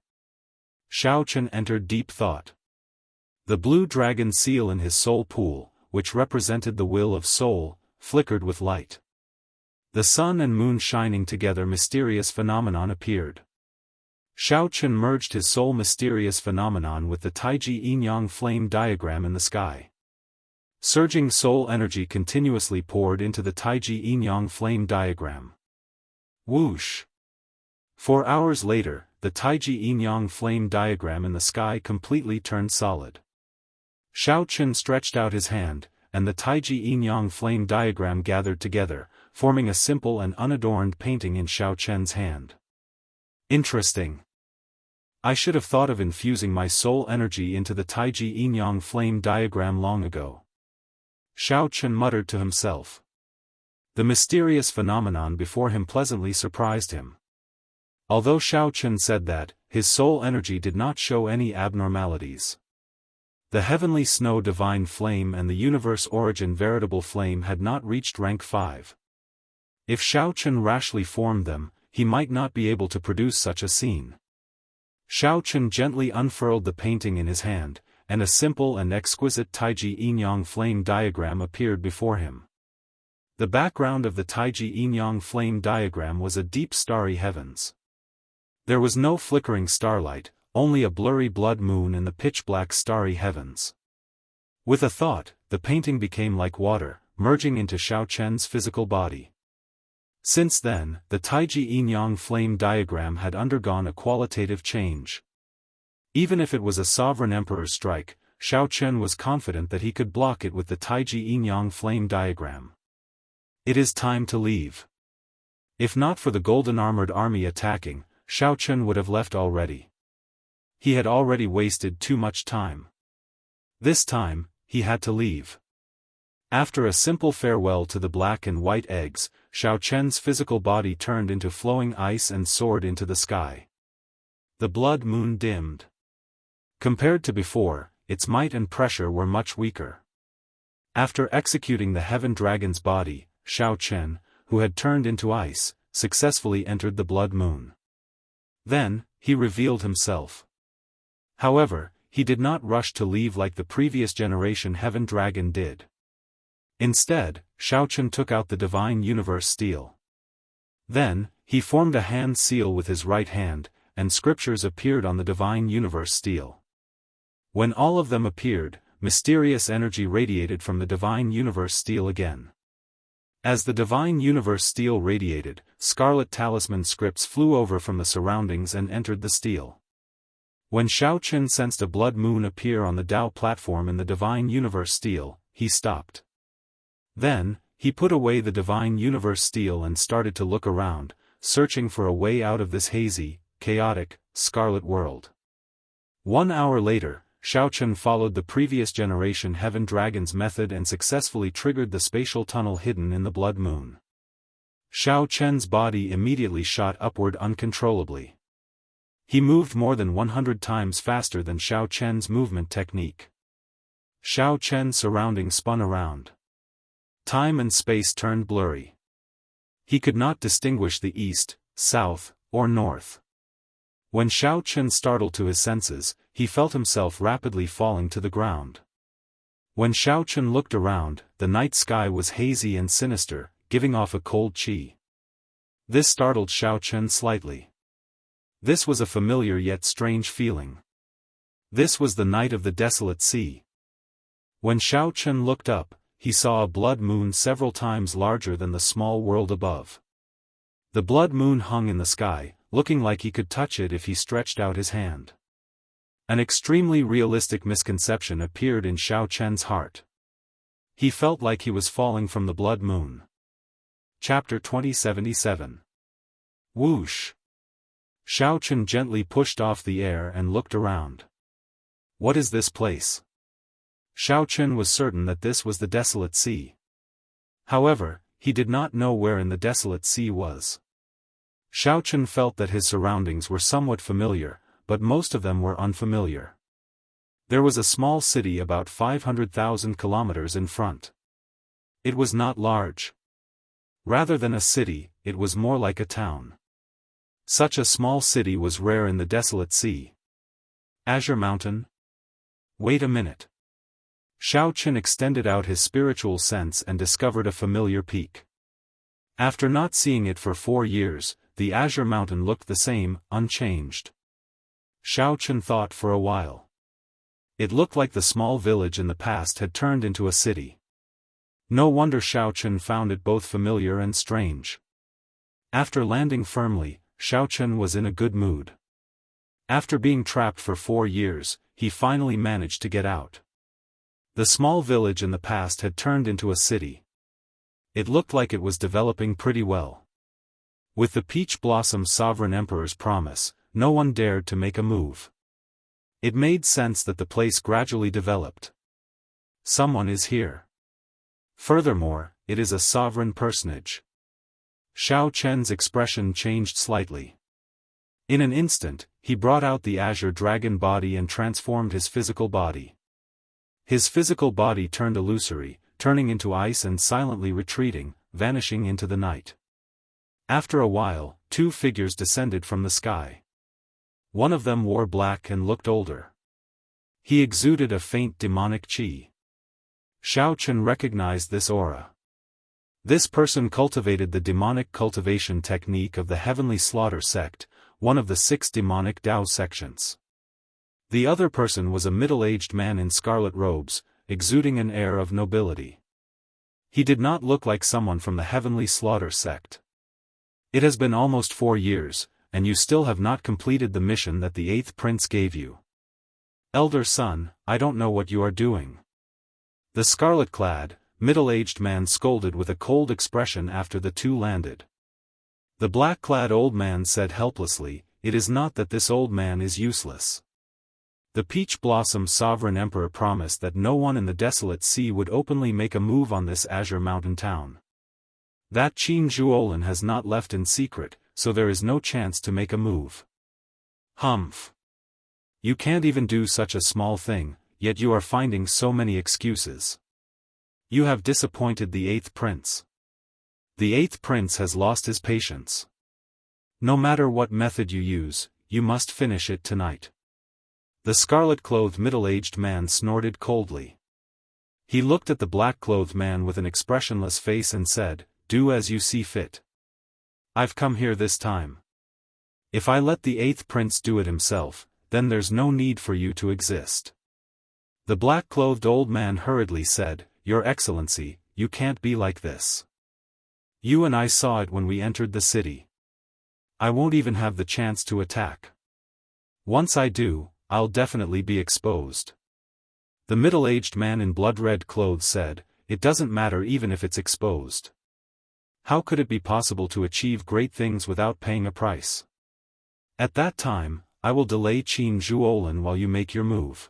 Xiao Chen entered deep thought. The blue dragon seal in his soul pool, which represented the will of soul, flickered with light. The sun and moon shining together mysterious phenomenon appeared. Xiao Chen merged his soul mysterious phenomenon with the Taiji Yin-Yang flame diagram in the sky. Surging soul energy continuously poured into the Taiji Yin-Yang flame diagram. Whoosh! 4 hours later, the Taiji Yin-Yang flame diagram in the sky completely turned solid. Xiao Chen stretched out his hand, and the Taiji Yin-Yang flame diagram gathered together, forming a simple and unadorned painting in Xiao Chen's hand. Interesting. I should have thought of infusing my soul energy into the Taiji Yin-Yang flame diagram long ago. Xiao Chen muttered to himself. The mysterious phenomenon before him pleasantly surprised him. Although Xiao Chen said that, his soul energy did not show any abnormalities. The heavenly snow divine flame and the universe origin veritable flame had not reached rank 5. If Xiao Chen rashly formed them, he might not be able to produce such a scene. Xiao Chen gently unfurled the painting in his hand, and a simple and exquisite Taiji Yin-Yang flame diagram appeared before him. The background of the Taiji Yin-Yang flame diagram was a deep starry heavens. There was no flickering starlight, only a blurry blood moon in the pitch-black starry heavens. With a thought, the painting became like water, merging into Xiao Chen's physical body. Since then, the Taiji Yin-Yang flame diagram had undergone a qualitative change. Even if it was a sovereign emperor's strike, Xiao Chen was confident that he could block it with the Taiji Yin-Yang flame diagram. It is time to leave. If not for the golden armored army attacking, Xiao Chen would have left already. He had already wasted too much time. This time, he had to leave. After a simple farewell to the black and white eggs, Xiao Chen's physical body turned into flowing ice and soared into the sky. The blood moon dimmed. Compared to before, its might and pressure were much weaker. After executing the heaven dragon's body, Xiao Chen, who had turned into ice, successfully entered the blood moon. Then, he revealed himself. However, he did not rush to leave like the previous generation heaven dragon did. Instead, Xiao Chen took out the divine universe steel. Then, he formed a hand seal with his right hand, and scriptures appeared on the divine universe steel. When all of them appeared, mysterious energy radiated from the divine universe steel again. As the divine universe steel radiated, scarlet talisman scripts flew over from the surroundings and entered the steel. When Xiao Chen sensed a blood moon appear on the Dao platform in the divine universe steel, he stopped. Then, he put away the divine universe steel and started to look around, searching for a way out of this hazy, chaotic, scarlet world. 1 hour later, Xiao Chen followed the previous generation heaven dragon's method and successfully triggered the spatial tunnel hidden in the blood moon. Xiao Chen's body immediately shot upward uncontrollably. He moved more than 100 times faster than Xiao Chen's movement technique. Xiao Chen's surroundings spun around. Time and space turned blurry. He could not distinguish the east, south, or north. When Xiao Chen startled to his senses, he felt himself rapidly falling to the ground. When Xiao Chen looked around, the night sky was hazy and sinister, giving off a cold qi. This startled Xiao Chen slightly. This was a familiar yet strange feeling. This was the night of the desolate sea. When Xiao Chen looked up, he saw a blood moon several times larger than the small world above. The blood moon hung in the sky, looking like he could touch it if he stretched out his hand. An extremely realistic misconception appeared in Xiao Chen's heart. He felt like he was falling from the blood moon. Chapter 2077. Whoosh! Xiao Chen gently pushed off the air and looked around. What is this place? Xiao Chen was certain that this was the desolate sea. However, he did not know where in the desolate sea was. Xiao Chen felt that his surroundings were somewhat familiar, but most of them were unfamiliar. There was a small city about 500,000 kilometers in front. It was not large. Rather than a city, it was more like a town. Such a small city was rare in the desolate sea. Azure Mountain? Wait a minute. Xiao Chen extended out his spiritual sense and discovered a familiar peak. After not seeing it for 4 years, the Azure Mountain looked the same, unchanged. Xiao Chen thought for a while. It looked like the small village in the past had turned into a city. No wonder Xiao Chen found it both familiar and strange. After landing firmly, Xiao Chen was in a good mood. After being trapped for 4 years, he finally managed to get out. The small village in the past had turned into a city. It looked like it was developing pretty well. With the Peach Blossom Sovereign Emperor's promise, no one dared to make a move. It made sense that the place gradually developed. Someone is here. Furthermore, it is a sovereign personage. Xiao Chen's expression changed slightly. In an instant, he brought out the azure dragon body and transformed his physical body. His physical body turned illusory, turning into ice and silently retreating, vanishing into the night. After a while, 2 figures descended from the sky. One of them wore black and looked older. He exuded a faint demonic qi. Xiao Chen recognized this aura. This person cultivated the demonic cultivation technique of the Heavenly Slaughter sect, one of the 6 demonic Dao sections. The other person was a middle-aged man in scarlet robes, exuding an air of nobility. He did not look like someone from the Heavenly Slaughter sect. It has been almost 4 years, and you still have not completed the mission that the 8th prince gave you. Elder son, I don't know what you are doing. The scarlet-clad, middle-aged man scolded with a cold expression after the two landed. The black-clad old man said helplessly, "It is not that this old man is useless. The Peach Blossom Sovereign Emperor promised that no one in the desolate sea would openly make a move on this azure mountain town. That Qin Zhuolin has not left in secret, so there is no chance to make a move." Humph. You can't even do such a small thing, yet you are finding so many excuses. You have disappointed the 8th prince. The 8th prince has lost his patience. No matter what method you use, you must finish it tonight. The scarlet-clothed middle-aged man snorted coldly. He looked at the black-clothed man with an expressionless face and said, "Do as you see fit. I've come here this time. If I let the 8th prince do it himself, then there's no need for you to exist." The black-clothed old man hurriedly said, "Your Excellency, you can't be like this. You and I saw it when we entered the city. I won't even have the chance to attack. Once I do, I'll definitely be exposed." The middle-aged man in blood-red clothes said, "It doesn't matter even if it's exposed. How could it be possible to achieve great things without paying a price? At that time, I will delay Qin Zhuolin while you make your move.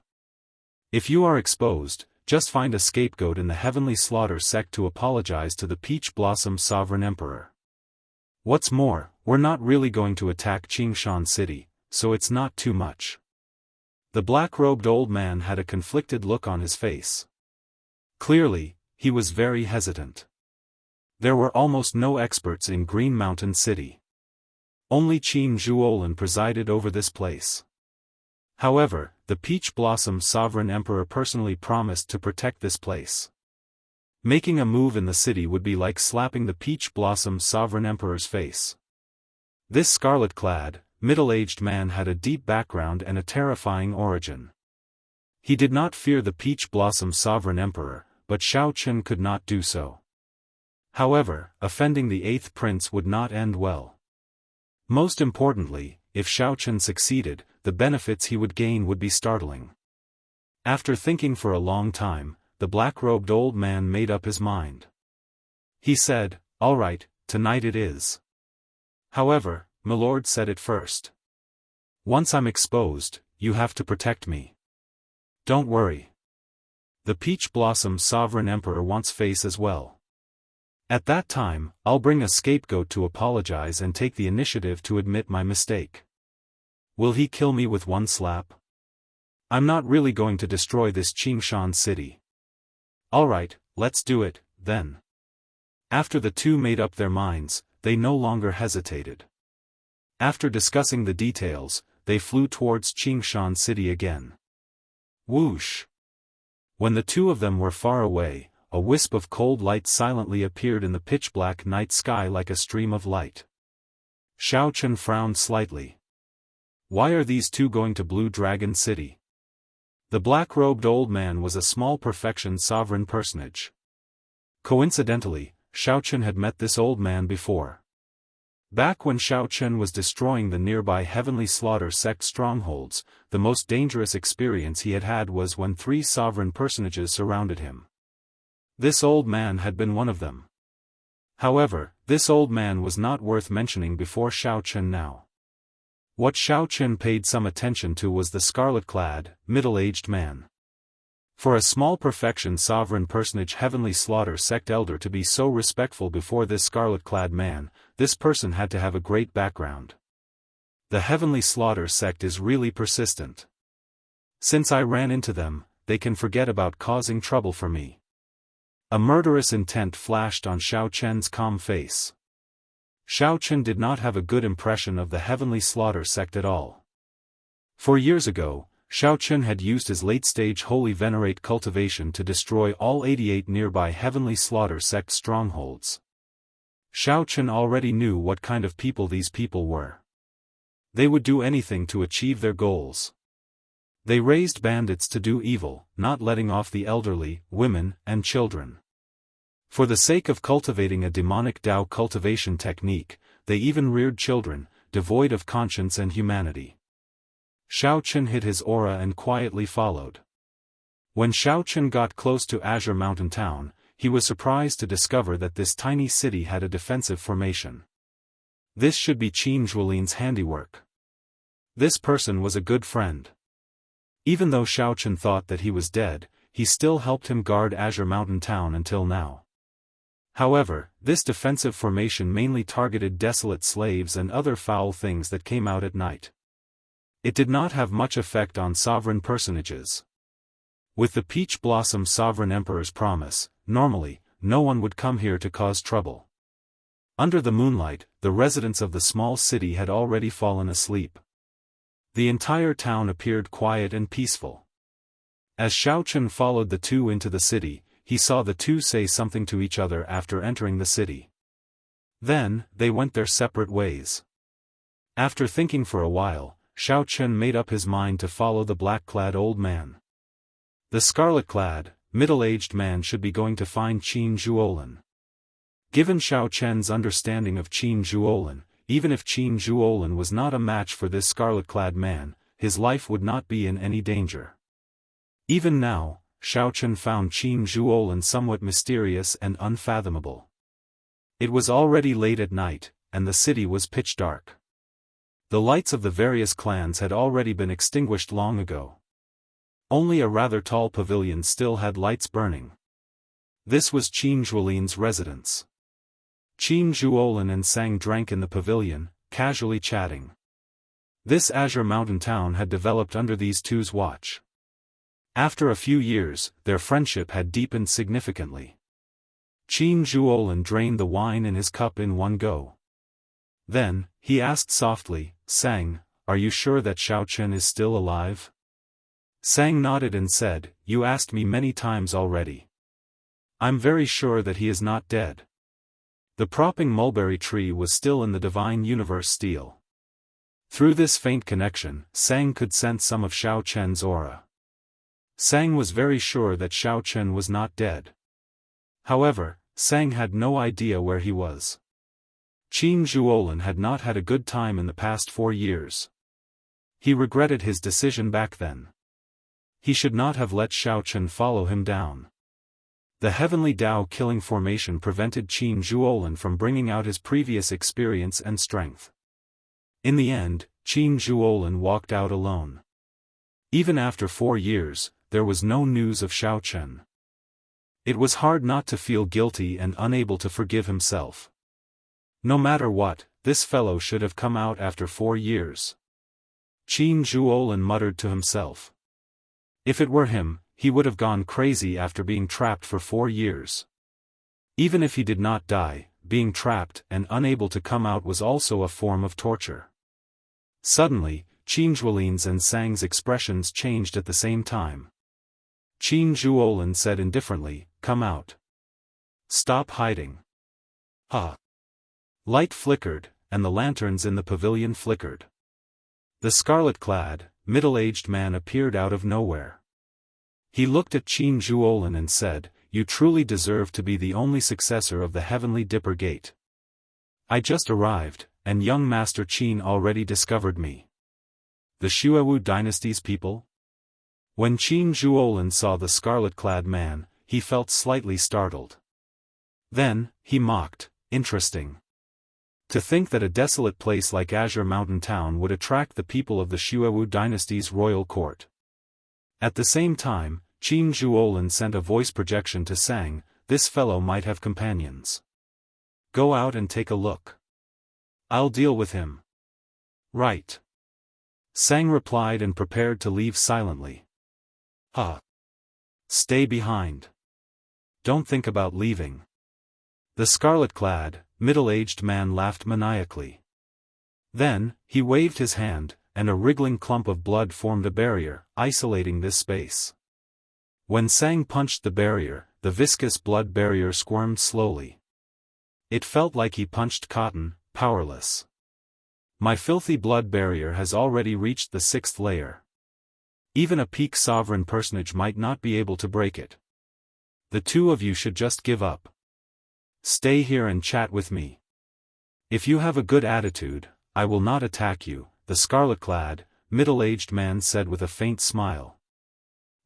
If you are exposed, just find a scapegoat in the Heavenly Slaughter sect to apologize to the Peach Blossom Sovereign Emperor. What's more, we're not really going to attack Qingshan City, so it's not too much." The black-robed old man had a conflicted look on his face. Clearly, he was very hesitant. There were almost no experts in Green Mountain City. Only Qin Zhuolin presided over this place. However, the Peach Blossom Sovereign Emperor personally promised to protect this place. Making a move in the city would be like slapping the Peach Blossom Sovereign Emperor's face. This scarlet-clad, middle-aged man had a deep background and a terrifying origin. He did not fear the Peach Blossom Sovereign Emperor, but Xiao Chen could not do so. However, offending the 8th prince would not end well. Most importantly, if Xiao Chen succeeded, the benefits he would gain would be startling. After thinking for a long time, the black-robed old man made up his mind. He said, "All right, tonight it is. However, Milord said it first. Once I'm exposed, you have to protect me. Don't worry. The Peach Blossom Sovereign Emperor wants face as well. At that time, I'll bring a scapegoat to apologize and take the initiative to admit my mistake. Will he kill me with one slap? I'm not really going to destroy this Qingshan city. Alright, let's do it, then." After the two made up their minds, they no longer hesitated. After discussing the details, they flew towards Qingshan city again. Whoosh! When the two of them were far away, a wisp of cold light silently appeared in the pitch-black night sky like a stream of light. Xiao Chen frowned slightly. Why are these two going to Blue Dragon City? The black-robed old man was a small perfection sovereign personage. Coincidentally, Xiao Chen had met this old man before. Back when Xiao Chen was destroying the nearby Heavenly Slaughter sect strongholds, the most dangerous experience he had had was when 3 sovereign personages surrounded him. This old man had been one of them. However, this old man was not worth mentioning before Xiao Chen now. What Xiao Chen paid some attention to was the scarlet-clad, middle-aged man. For a small perfection sovereign personage Heavenly Slaughter sect elder to be so respectful before this scarlet-clad man, this person had to have a great background. The Heavenly Slaughter sect is really persistent. Since I ran into them, they can forget about causing trouble for me. A murderous intent flashed on Xiao Chen's calm face. Xiao Chen did not have a good impression of the Heavenly Slaughter sect at all. 4 years ago, Xiaochun had used his late-stage holy venerate cultivation to destroy all 88 nearby heavenly slaughter sect strongholds. Xiaochun already knew what kind of people these people were. They would do anything to achieve their goals. They raised bandits to do evil, not letting off the elderly, women, and children. For the sake of cultivating a demonic Dao cultivation technique, they even reared children, devoid of conscience and humanity. Xiaochun hid his aura and quietly followed. When Xiaochun got close to Azure Mountain Town, he was surprised to discover that this tiny city had a defensive formation. This should be Qin Zhuolin's handiwork. This person was a good friend. Even though Xiaochun thought that he was dead, he still helped him guard Azure Mountain Town until now. However, this defensive formation mainly targeted desolate slaves and other foul things that came out at night. It did not have much effect on sovereign personages. With the Peach Blossom Sovereign Emperor's promise, normally, no one would come here to cause trouble. Under the moonlight, the residents of the small city had already fallen asleep. The entire town appeared quiet and peaceful. As Xiaochun followed the two into the city, he saw the two say something to each other after entering the city. Then, they went their separate ways. After thinking for a while, Xiaochun made up his mind to follow the black-clad old man. The scarlet-clad, middle-aged man should be going to find Qin Zhuolin. Given Xiaochun's understanding of Qin Zhuolin, even if Qin Zhuolin was not a match for this scarlet-clad man, his life would not be in any danger. Even now, Xiaochun found Qin Zhuolin somewhat mysterious and unfathomable. It was already late at night, and the city was pitch dark. The lights of the various clans had already been extinguished long ago. Only a rather tall pavilion still had lights burning. This was Qin Zhuolin's residence. Qin Zhuolin and Sang drank in the pavilion, casually chatting. This Azure Mountain Town had developed under these two's watch. After a few years, their friendship had deepened significantly. Qin Zhuolin drained the wine in his cup in one go. Then, he asked softly, "Sang, are you sure that Xiaochun is still alive?" Sang nodded and said, "You asked me many times already. I'm very sure that he is not dead." The propping mulberry tree was still in the divine universe steel. Through this faint connection, Sang could sense some of Xiaochun's aura. Sang was very sure that Xiaochun was not dead. However, Sang had no idea where he was. Qin Zhuolin had not had a good time in the past 4 years. He regretted his decision back then. He should not have let Xiaochun follow him down. The heavenly Dao killing formation prevented Qin Zhuolin from bringing out his previous experience and strength. In the end, Qin Zhuolin walked out alone. Even after 4 years, there was no news of Xiaochun. It was hard not to feel guilty and unable to forgive himself. No matter what, this fellow should have come out after 4 years. Qin Zhuolin muttered to himself. If it were him, he would have gone crazy after being trapped for 4 years. Even if he did not die, being trapped and unable to come out was also a form of torture. Suddenly, Qin Zhuolin's and Sang's expressions changed at the same time. Qin Zhuolin said indifferently, "Come out. Stop hiding." Ha! Light flickered, and the lanterns in the pavilion flickered. The scarlet-clad, middle-aged man appeared out of nowhere. He looked at Qin Zhuolin and said, "You truly deserve to be the only successor of the heavenly Dipper Gate. I just arrived, and young Master Qin already discovered me." The Xuewu dynasty's people? When Qin Zhuolin saw the scarlet-clad man, he felt slightly startled. Then, he mocked, "Interesting. To think that a desolate place like Azure Mountain Town would attract the people of the Xuewu dynasty's royal court." At the same time, Qin Zhuolin sent a voice projection to Sang, "This fellow might have companions. Go out and take a look. I'll deal with him." "Right." Sang replied and prepared to leave silently. "Ha! Stay behind. Don't think about leaving." The scarlet-clad, middle-aged man laughed maniacally. Then, he waved his hand, and a wriggling clump of blood formed a barrier, isolating this space. When Sang punched the barrier, the viscous blood barrier squirmed slowly. It felt like he punched cotton, powerless. My filthy blood barrier has already reached the 6th layer. Even a peak sovereign personage might not be able to break it. The two of you should just give up. Stay here and chat with me. If you have a good attitude, I will not attack you, the scarlet-clad, middle-aged man said with a faint smile.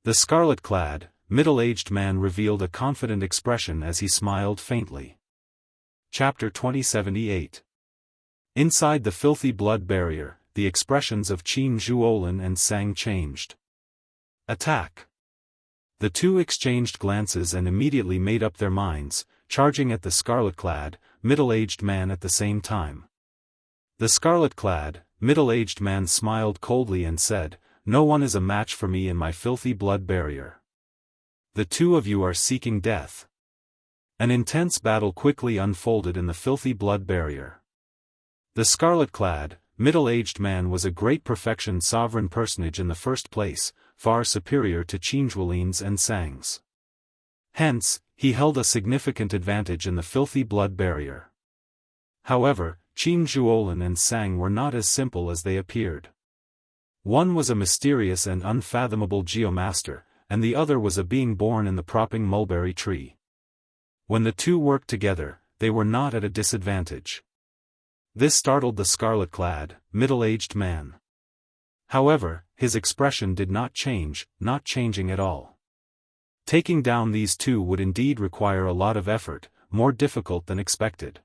The scarlet-clad, middle-aged man revealed a confident expression as he smiled faintly. Chapter 2078. Inside the filthy blood barrier, the expressions of Qin Zhuolin and Sang changed. Attack! The two exchanged glances and immediately made up their minds, charging at the scarlet-clad, middle-aged man at the same time. The scarlet-clad, middle-aged man smiled coldly and said, "No one is a match for me in my filthy blood barrier. The two of you are seeking death." An intense battle quickly unfolded in the filthy blood barrier. The scarlet-clad, middle-aged man was a great perfection sovereign personage in the first place, far superior to Qin Zhuolin's and Sang's. Hence, he held a significant advantage in the filthy blood barrier. However, Qin Zhuolin and Sang were not as simple as they appeared. One was a mysterious and unfathomable geomaster, and the other was a being born in the propping mulberry tree. When the two worked together, they were not at a disadvantage. This startled the scarlet-clad, middle-aged man. However, his expression did not change, not changing at all. Taking down these two would indeed require a lot of effort, more difficult than expected.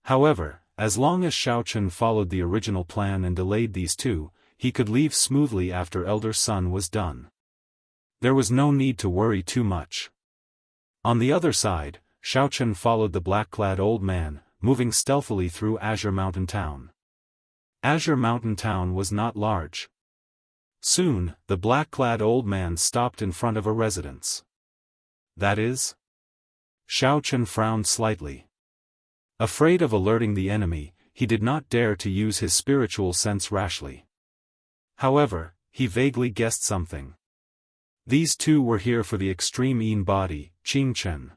However, as long as Shao Chun followed the original plan and delayed these two, he could leave smoothly after Elder Sun was done. There was no need to worry too much. On the other side, Shao Chun followed the black-clad old man, moving stealthily through Azure Mountain Town. Azure Mountain Town was not large. Soon, the black-clad old man stopped in front of a residence. That is? Shao Chun frowned slightly. Afraid of alerting the enemy, he did not dare to use his spiritual sense rashly. However, he vaguely guessed something. These two were here for the extreme Yin body, Qing Chen.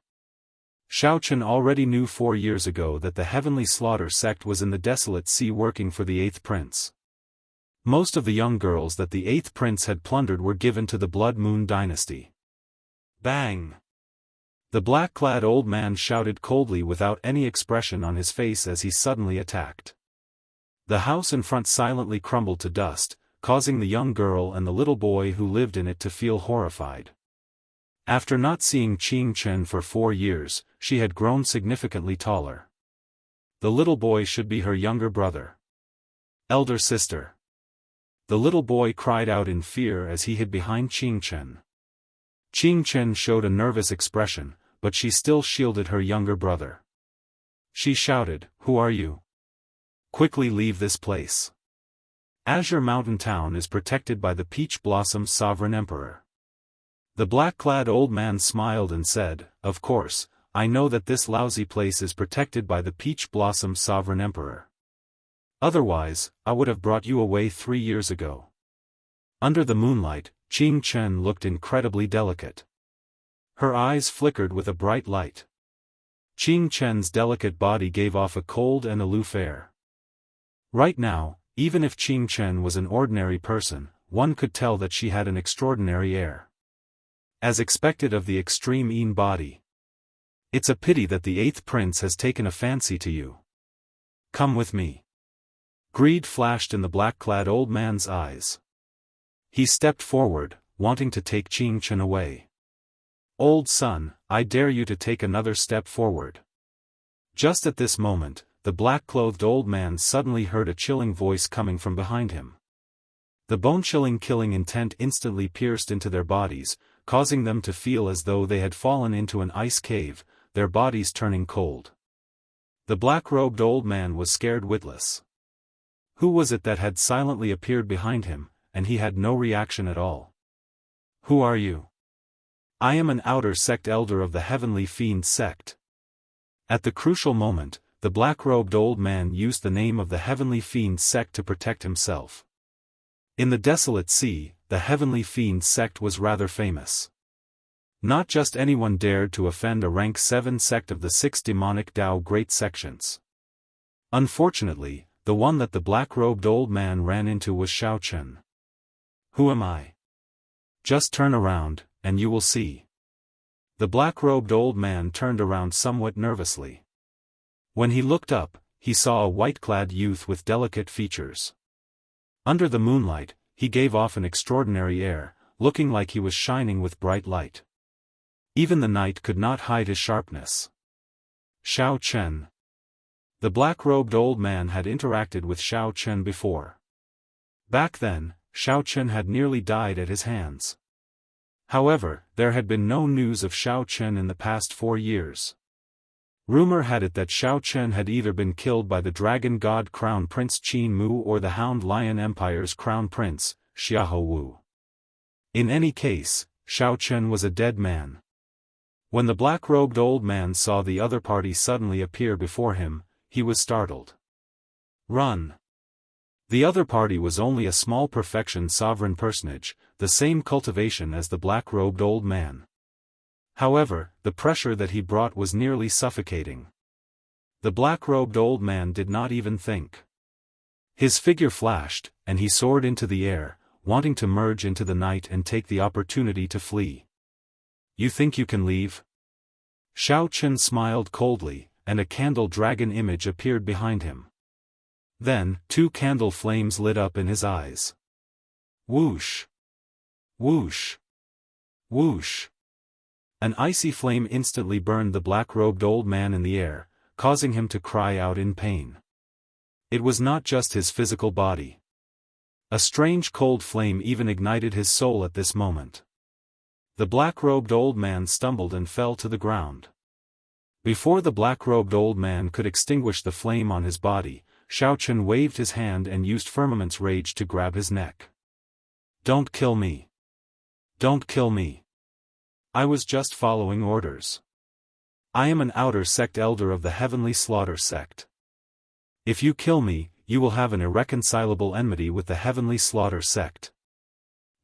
Shao Chun already knew 4 years ago that the Heavenly Slaughter sect was in the Desolate Sea working for the 8th Prince. Most of the young girls that the 8th Prince had plundered were given to the Blood Moon dynasty. Bang! The black-clad old man shouted coldly without any expression on his face as he suddenly attacked. The house in front silently crumbled to dust, causing the young girl and the little boy who lived in it to feel horrified. After not seeing Qing Chen for 4 years, she had grown significantly taller. The little boy should be her younger brother. Elder sister. The little boy cried out in fear as he hid behind Qing Chen. Qing Chen showed a nervous expression, but she still shielded her younger brother. She shouted, "Who are you? Quickly leave this place. Azure Mountain Town is protected by the Peach Blossom Sovereign Emperor." The black-clad old man smiled and said, "Of course, I know that this lousy place is protected by the Peach Blossom Sovereign Emperor. Otherwise, I would have brought you away 3 years ago." Under the moonlight, Qing Chen looked incredibly delicate. Her eyes flickered with a bright light. Qing Chen's delicate body gave off a cold and aloof air. Right now, even if Qing Chen was an ordinary person, one could tell that she had an extraordinary air. As expected of the extreme Yin body. It's a pity that the 8th Prince has taken a fancy to you. Come with me. Greed flashed in the black-clad old man's eyes. He stepped forward, wanting to take Qing Chen away. "Old son, I dare you to take another step forward." Just at this moment, the black-clothed old man suddenly heard a chilling voice coming from behind him. The bone-chilling killing intent instantly pierced into their bodies, causing them to feel as though they had fallen into an ice cave, their bodies turning cold. The black-robed old man was scared witless. Who was it that had silently appeared behind him, and he had no reaction at all? "Who are you?" "I am an outer sect elder of the Heavenly Fiend sect." At the crucial moment, the black-robed old man used the name of the Heavenly Fiend sect to protect himself. In the desolate sea, the Heavenly Fiend sect was rather famous. Not just anyone dared to offend a rank 7 sect of the 6 demonic Dao great sections. Unfortunately, the one that the black-robed old man ran into was Xiaochen. "Who am I?" "Just turn around, and you will see." The black-robed old man turned around somewhat nervously. When he looked up, he saw a white-clad youth with delicate features. Under the moonlight, he gave off an extraordinary air, looking like he was shining with bright light. Even the night could not hide his sharpness. Xiao Chen. The black-robed old man had interacted with Xiao Chen before. Back then, Xiao Chen had nearly died at his hands. However, there had been no news of Xiao Chen in the past 4 years. Rumor had it that Xiao Chen had either been killed by the Dragon God Crown Prince Qin Mu or the Hound Lion Empire's Crown Prince, Xiahou Wu. In any case, Xiao Chen was a dead man. When the black-robed old man saw the other party suddenly appear before him, he was startled. "Run!" The other party was only a small perfection sovereign personage, the same cultivation as the black-robed old man. However, the pressure that he brought was nearly suffocating. The black-robed old man did not even think. His figure flashed, and he soared into the air, wanting to merge into the night and take the opportunity to flee. "You think you can leave?" Xiao Chen smiled coldly, and a candle dragon image appeared behind him. Then, 2 candle flames lit up in his eyes. Whoosh! Whoosh! Whoosh! An icy flame instantly burned the black-robed old man in the air, causing him to cry out in pain. It was not just his physical body. A strange cold flame even ignited his soul at this moment. The black-robed old man stumbled and fell to the ground. Before the black-robed old man could extinguish the flame on his body, Xiao Chen waved his hand and used Firmament's rage to grab his neck. "Don't kill me. Don't kill me. I was just following orders. I am an outer sect elder of the Heavenly Slaughter sect. If you kill me, you will have an irreconcilable enmity with the Heavenly Slaughter sect."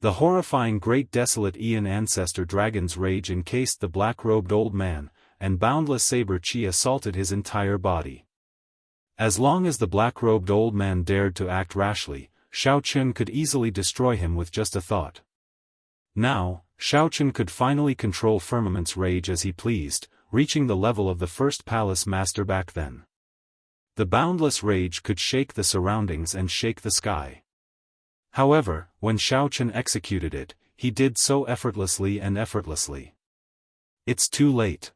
The horrifying great desolate Aeon ancestor dragon's rage encased the black-robed old man, and boundless saber chi assaulted his entire body. As long as the black-robed old man dared to act rashly, Xiao Chen could easily destroy him with just a thought. Now, Xiao Chen could finally control Firmament's rage as he pleased, reaching the level of the first palace master back then. The boundless rage could shake the surroundings and shake the sky. However, when Xiao Chen executed it, he did so effortlessly and effortlessly. It's too late.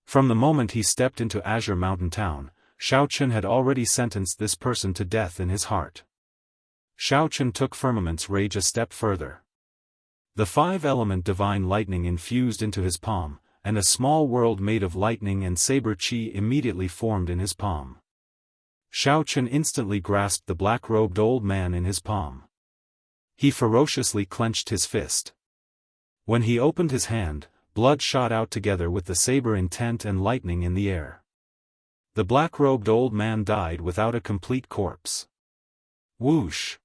From the moment he stepped into Azure Mountain Town, Xiao Chen had already sentenced this person to death in his heart. Xiao Chen took Firmament's rage a step further. The 5-element divine lightning infused into his palm, and a small world made of lightning and saber chi immediately formed in his palm. Xiao Chen instantly grasped the black-robed old man in his palm. He ferociously clenched his fist. When he opened his hand, blood shot out together with the saber intent and lightning in the air. The black-robed old man died without a complete corpse. Whoosh!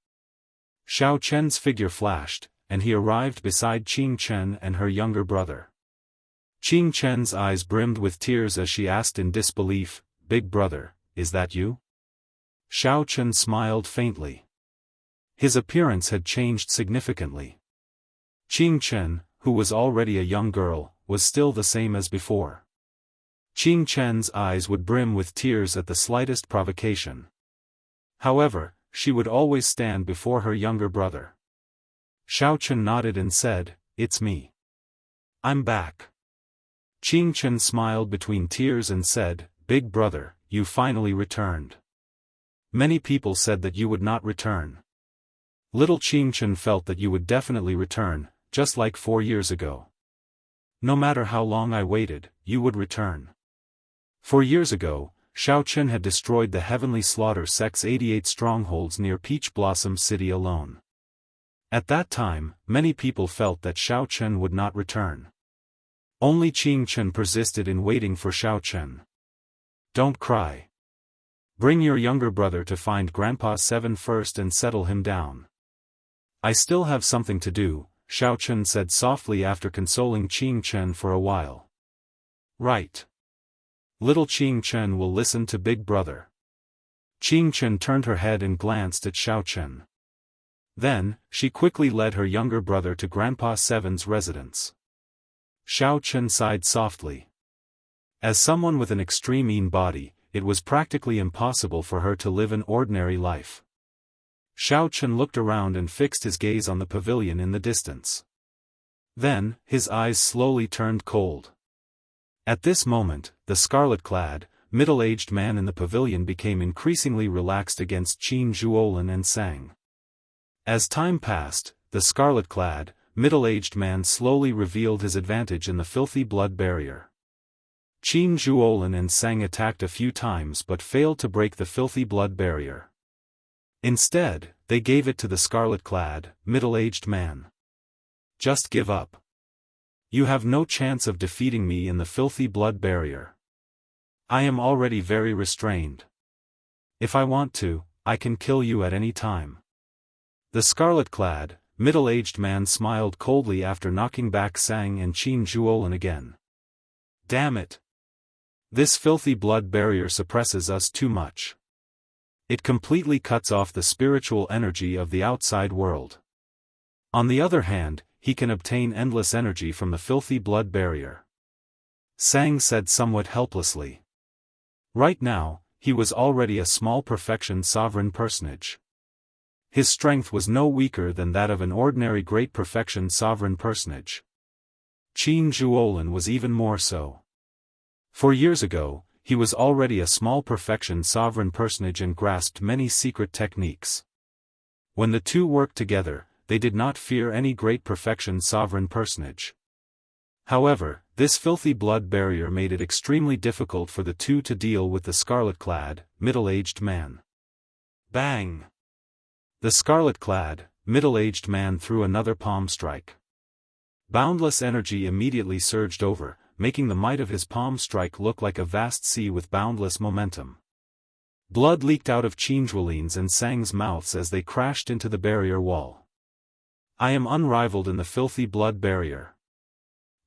Xiao Chen's figure flashed, and he arrived beside Qing Chen and her younger brother. Qing Chen's eyes brimmed with tears as she asked in disbelief, "Big brother, is that you?" Xiao Chen smiled faintly. His appearance had changed significantly. Qing Chen, who was already a young girl, was still the same as before. Qing Chen's eyes would brim with tears at the slightest provocation. However, she would always stand before her younger brother. Xiao Chen nodded and said, "It's me. I'm back." Qing Chen smiled between tears and said, "Big brother, you finally returned. Many people said that you would not return. Little Qing Chen felt that you would definitely return, just like 4 years ago. No matter how long I waited, you would return." 4 years ago, Xiao Chen had destroyed the Heavenly Slaughter sect's 88 strongholds near Peach Blossom City alone. At that time, many people felt that Xiao Chen would not return. Only Qing Chen persisted in waiting for Xiao Chen. "Don't cry. Bring your younger brother to find Grandpa 7 first and settle him down." I still have something to do, Xiao Chen said softly after consoling Qing Chen for a while. Right. Little Qing Chen will listen to Big Brother. Qing Chen turned her head and glanced at Xiao Chen. Then, she quickly led her younger brother to Grandpa Seven's residence. Xiao Chen sighed softly. As someone with an extreme body, it was practically impossible for her to live an ordinary life. Xiao Chen looked around and fixed his gaze on the pavilion in the distance. Then, his eyes slowly turned cold. At this moment, the scarlet-clad, middle-aged man in the pavilion became increasingly relaxed against Qin Zhuolin and Sang. As time passed, the scarlet-clad, middle-aged man slowly revealed his advantage in the filthy blood barrier. Qin Zhuolin and Sang attacked a few times but failed to break the filthy blood barrier. Instead, they gave it to the scarlet-clad, middle-aged man. Just give up. You have no chance of defeating me in the filthy blood barrier. I am already very restrained. If I want to, I can kill you at any time. The scarlet-clad, middle-aged man smiled coldly after knocking back Sang and Qin Zhuolin again. Damn it! This filthy blood barrier suppresses us too much. It completely cuts off the spiritual energy of the outside world. On the other hand, he can obtain endless energy from the filthy blood barrier. Sang said somewhat helplessly. Right now, he was already a small perfection sovereign personage. His strength was no weaker than that of an ordinary great perfection sovereign personage. Qin Zhuolin was even more so. 4 years ago, he was already a small perfection sovereign personage and grasped many secret techniques. When the two worked together, they did not fear any great perfection sovereign personage. However, this filthy blood barrier made it extremely difficult for the two to deal with the scarlet-clad, middle-aged man. Bang! The scarlet-clad, middle-aged man threw another palm strike. Boundless energy immediately surged over, making the might of his palm strike look like a vast sea with boundless momentum. Blood leaked out of Qin Zhuolin's and Sang's mouths as they crashed into the barrier wall. I am unrivaled in the filthy blood barrier.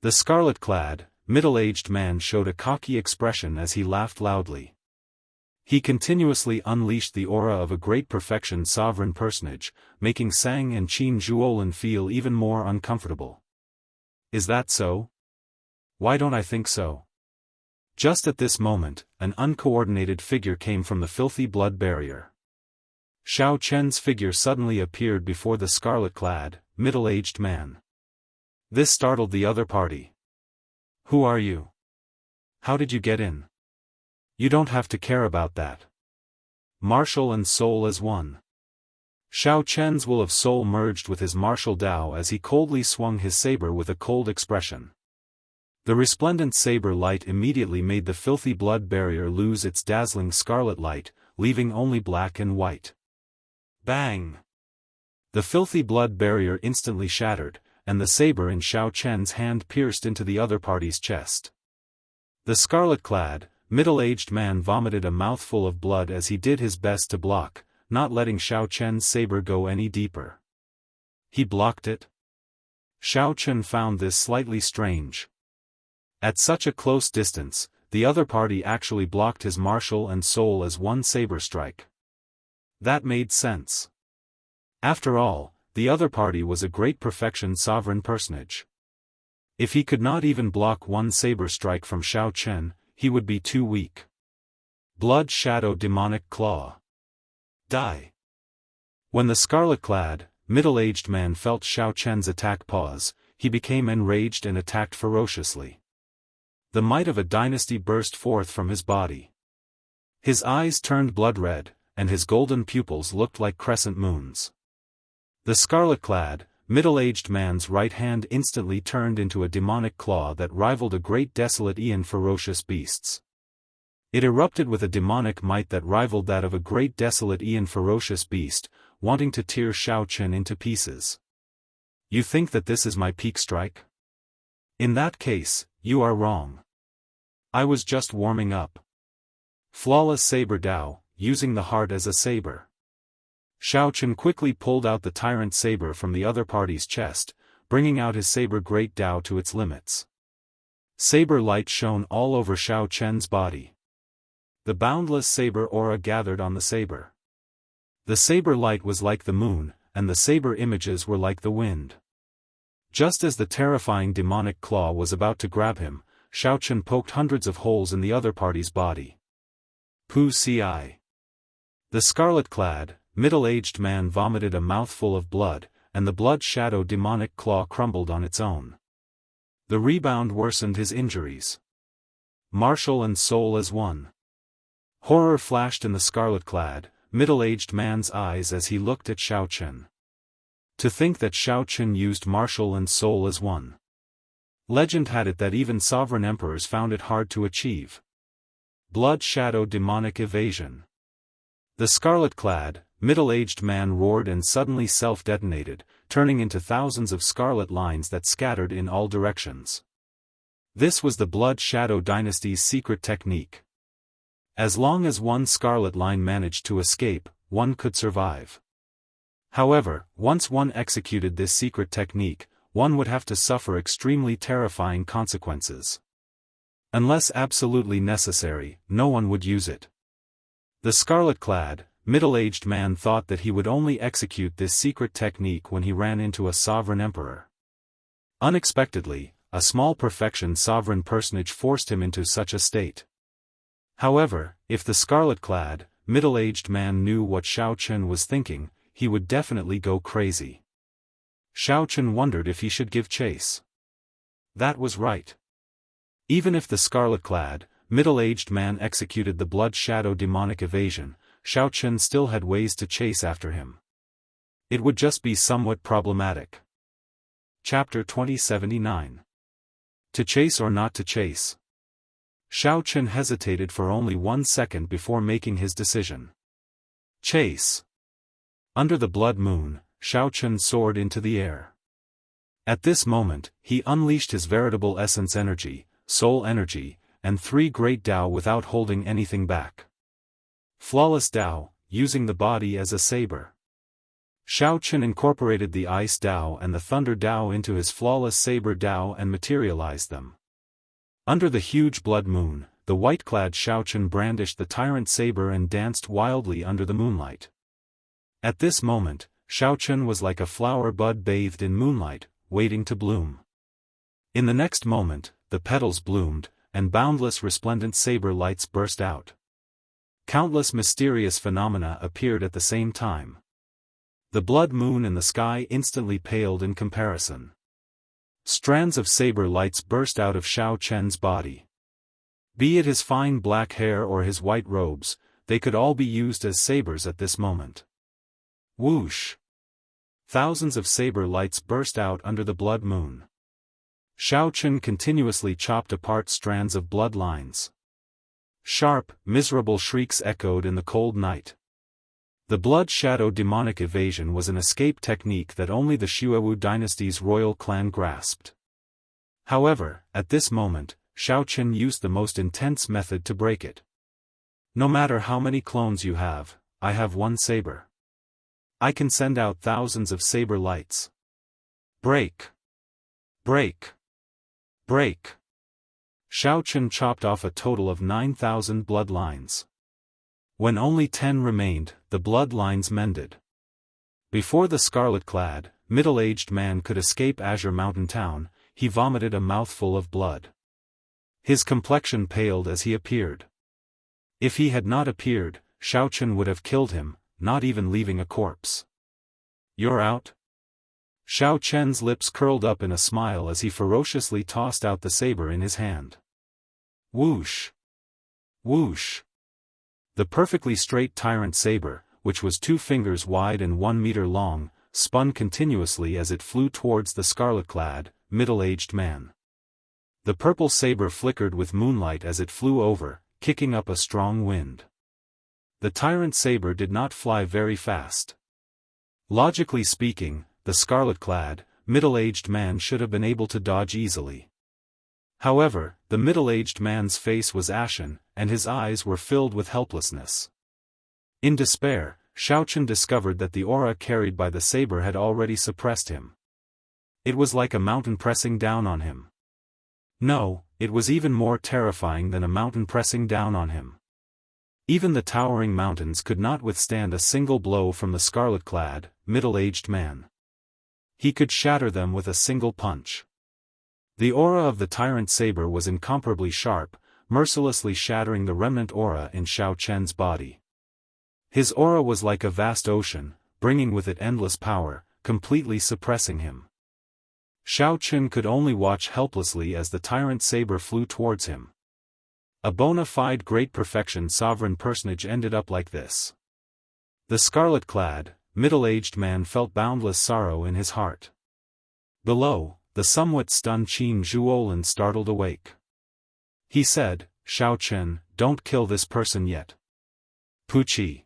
The scarlet-clad, middle-aged man showed a cocky expression as he laughed loudly. He continuously unleashed the aura of a great perfection sovereign personage, making Sang and Qin Zhuolin feel even more uncomfortable. Is that so? Why don't I think so? Just at this moment, an uncoordinated figure came from the filthy blood barrier. Xiao Chen's figure suddenly appeared before the scarlet-clad, middle-aged man. This startled the other party. Who are you? How did you get in? You don't have to care about that. Martial and soul as one. Xiao Chen's will of soul merged with his martial Dao as he coldly swung his saber with a cold expression. The resplendent saber light immediately made the filthy blood barrier lose its dazzling scarlet light, leaving only black and white. Bang! The filthy blood barrier instantly shattered, and the saber in Xiao Chen's hand pierced into the other party's chest. The scarlet-clad, middle-aged man vomited a mouthful of blood as he did his best to block, not letting Xiao Chen's saber go any deeper. He blocked it? Xiao Chen found this slightly strange. At such a close distance, the other party actually blocked his martial and soul as one saber strike. That made sense. After all, the other party was a great perfection sovereign personage. If he could not even block one saber strike from Xiao Chen, he would be too weak. Blood Shadow Demonic Claw. Die. When the scarlet-clad, middle-aged man felt Xiao Chen's attack pause, he became enraged and attacked ferociously. The might of a dynasty burst forth from his body. His eyes turned blood-red, and his golden pupils looked like crescent moons. The scarlet-clad, middle-aged man's right hand instantly turned into a demonic claw that rivaled a great desolate aeon ferocious beasts. It erupted with a demonic might that rivaled that of a great desolate aeon ferocious beast, wanting to tear Xiao Chen into pieces. You think that this is my peak strike? In that case, you are wrong. I was just warming up. Flawless saber Dao, using the heart as a saber. Xiao Chen quickly pulled out the tyrant saber from the other party's chest, bringing out his saber great Dao to its limits. Saber light shone all over Xiao Chen's body. The boundless saber aura gathered on the saber. The saber light was like the moon, and the saber images were like the wind. Just as the terrifying demonic claw was about to grab him, Xiao Chen poked hundreds of holes in the other party's body. Pu Ci. The scarlet-clad, middle-aged man vomited a mouthful of blood, and the blood-shadow demonic claw crumbled on its own. The rebound worsened his injuries. Martial and soul as one. Horror flashed in the scarlet-clad, middle-aged man's eyes as he looked at Xiao Chen. To think that Xiao Chen used martial and soul as one. Legend had it that even sovereign emperors found it hard to achieve. Blood-shadow demonic evasion. The scarlet-clad, middle-aged man roared and suddenly self-detonated, turning into thousands of scarlet lines that scattered in all directions. This was the Blood Shadow Dynasty's secret technique. As long as one scarlet line managed to escape, one could survive. However, once one executed this secret technique, one would have to suffer extremely terrifying consequences. Unless absolutely necessary, no one would use it. The scarlet-clad, middle-aged man thought that he would only execute this secret technique when he ran into a sovereign emperor. Unexpectedly, a small perfection sovereign personage forced him into such a state. However, if the scarlet-clad, middle-aged man knew what Xiao Chen was thinking, he would definitely go crazy. Xiao Chen wondered if he should give chase. That was right. Even if the scarlet-clad, middle-aged man executed the blood shadow demonic evasion, Xiao Chen still had ways to chase after him. It would just be somewhat problematic. Chapter 2079. To chase or not to chase? Xiao Chen hesitated for only 1 second before making his decision. Chase. Under the blood moon, Xiao Chen soared into the air. At this moment, he unleashed his veritable essence energy, soul energy, and 3 great Dao without holding anything back. Flawless Dao, using the body as a saber. Xiao Chen incorporated the Ice Dao and the Thunder Dao into his flawless saber Dao and materialized them. Under the huge blood moon, the white-clad Xiao Chen brandished the tyrant saber and danced wildly under the moonlight. At this moment, Xiao Chen was like a flower bud bathed in moonlight, waiting to bloom. In the next moment, the petals bloomed, and boundless resplendent saber lights burst out. Countless mysterious phenomena appeared at the same time. The blood moon in the sky instantly paled in comparison. Strands of saber lights burst out of Xiao Chen's body. Be it his fine black hair or his white robes, they could all be used as sabers at this moment. Whoosh! Thousands of saber lights burst out under the blood moon. Xiao Chen continuously chopped apart strands of blood lines. Sharp, miserable shrieks echoed in the cold night. The blood shadow demonic evasion was an escape technique that only the Xuewu dynasty's royal clan grasped. However, at this moment, Xiao Chen used the most intense method to break it. No matter how many clones you have, I have one saber. I can send out thousands of saber lights. Break! Break! Break! Xiao Chen chopped off a total of 9,000 blood lines. When only 10 remained, the blood lines mended. Before the scarlet-clad, middle-aged man could escape Azure Mountain Town, he vomited a mouthful of blood. His complexion paled as he appeared. If he had not appeared, Xiao Chen would have killed him, not even leaving a corpse. You're out? Xiao Chen's lips curled up in a smile as he ferociously tossed out the saber in his hand. Whoosh! Whoosh! The perfectly straight tyrant saber, which was 2 fingers wide and 1 meter long, spun continuously as it flew towards the scarlet-clad, middle-aged man. The purple saber flickered with moonlight as it flew over, kicking up a strong wind. The tyrant saber did not fly very fast. Logically speaking, the scarlet-clad, middle-aged man should have been able to dodge easily. However, the middle-aged man's face was ashen, and his eyes were filled with helplessness. In despair, Xiaochen discovered that the aura carried by the saber had already suppressed him. It was like a mountain pressing down on him. No, it was even more terrifying than a mountain pressing down on him. Even the towering mountains could not withstand a single blow from the scarlet-clad, middle-aged man. He could shatter them with a single punch. The aura of the tyrant saber was incomparably sharp, mercilessly shattering the remnant aura in Xiaochen's body. His aura was like a vast ocean, bringing with it endless power, completely suppressing him. Xiaochen could only watch helplessly as the tyrant saber flew towards him. A bona fide great perfection sovereign personage ended up like this. The scarlet-clad, middle-aged man felt boundless sorrow in his heart. Below, the somewhat stunned Qin Zhuolin startled awake. He said, "Xiaochen, don't kill this person yet." Puchi.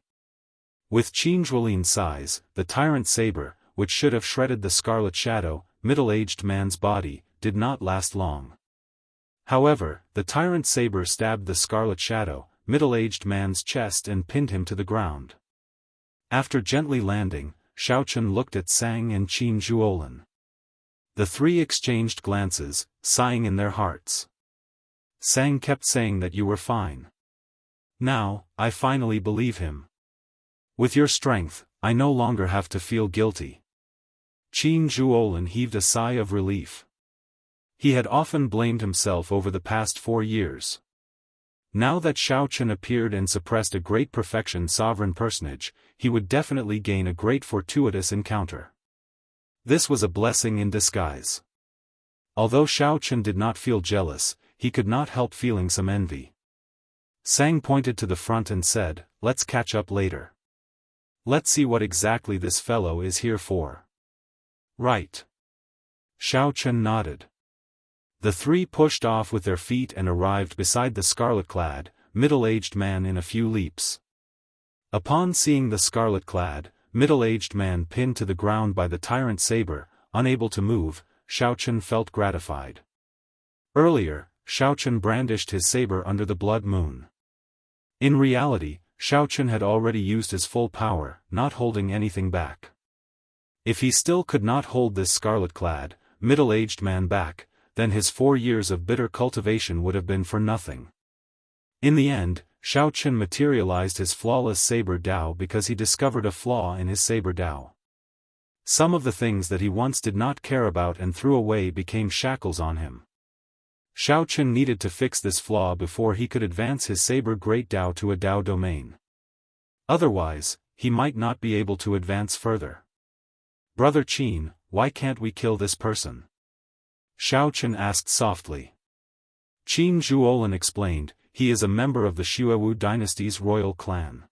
With Qin Zhuolin's size, the tyrant saber, which should have shredded the scarlet shadow, middle-aged man's body, did not last long. However, the tyrant saber stabbed the scarlet shadow, middle-aged man's chest and pinned him to the ground. After gently landing, Xiaochen looked at Sang and Qin Zhuolin. The three exchanged glances, sighing in their hearts. Sang kept saying that you were fine. Now, I finally believe him. With your strength, I no longer have to feel guilty. Qin Zhuolin heaved a sigh of relief. He had often blamed himself over the past 4 years. Now that Xiaochen appeared and suppressed a great perfection sovereign personage, he would definitely gain a great fortuitous encounter. This was a blessing in disguise. Although Xiaochen did not feel jealous, he could not help feeling some envy. Sang pointed to the front and said, "Let's catch up later. Let's see what exactly this fellow is here for." "Right." Xiaochen nodded. The three pushed off with their feet and arrived beside the scarlet-clad, middle-aged man in a few leaps. Upon seeing the scarlet-clad, middle-aged man pinned to the ground by the tyrant saber, unable to move, Xiaochen felt gratified. Earlier, Xiaochen brandished his saber under the blood moon. In reality, Xiaochen had already used his full power, not holding anything back. If he still could not hold this scarlet-clad, middle-aged man back, then his 4 years of bitter cultivation would have been for nothing. In the end, Xiaochen materialized his flawless saber Dao because he discovered a flaw in his saber Dao. Some of the things that he once did not care about and threw away became shackles on him. Xiaochen needed to fix this flaw before he could advance his saber great Dao to a Dao domain. Otherwise, he might not be able to advance further. "Brother Qin, why can't we kill this person?" Xiaochen asked softly. Qin Zhuolin explained, "He is a member of the Xuewu dynasty's royal clan.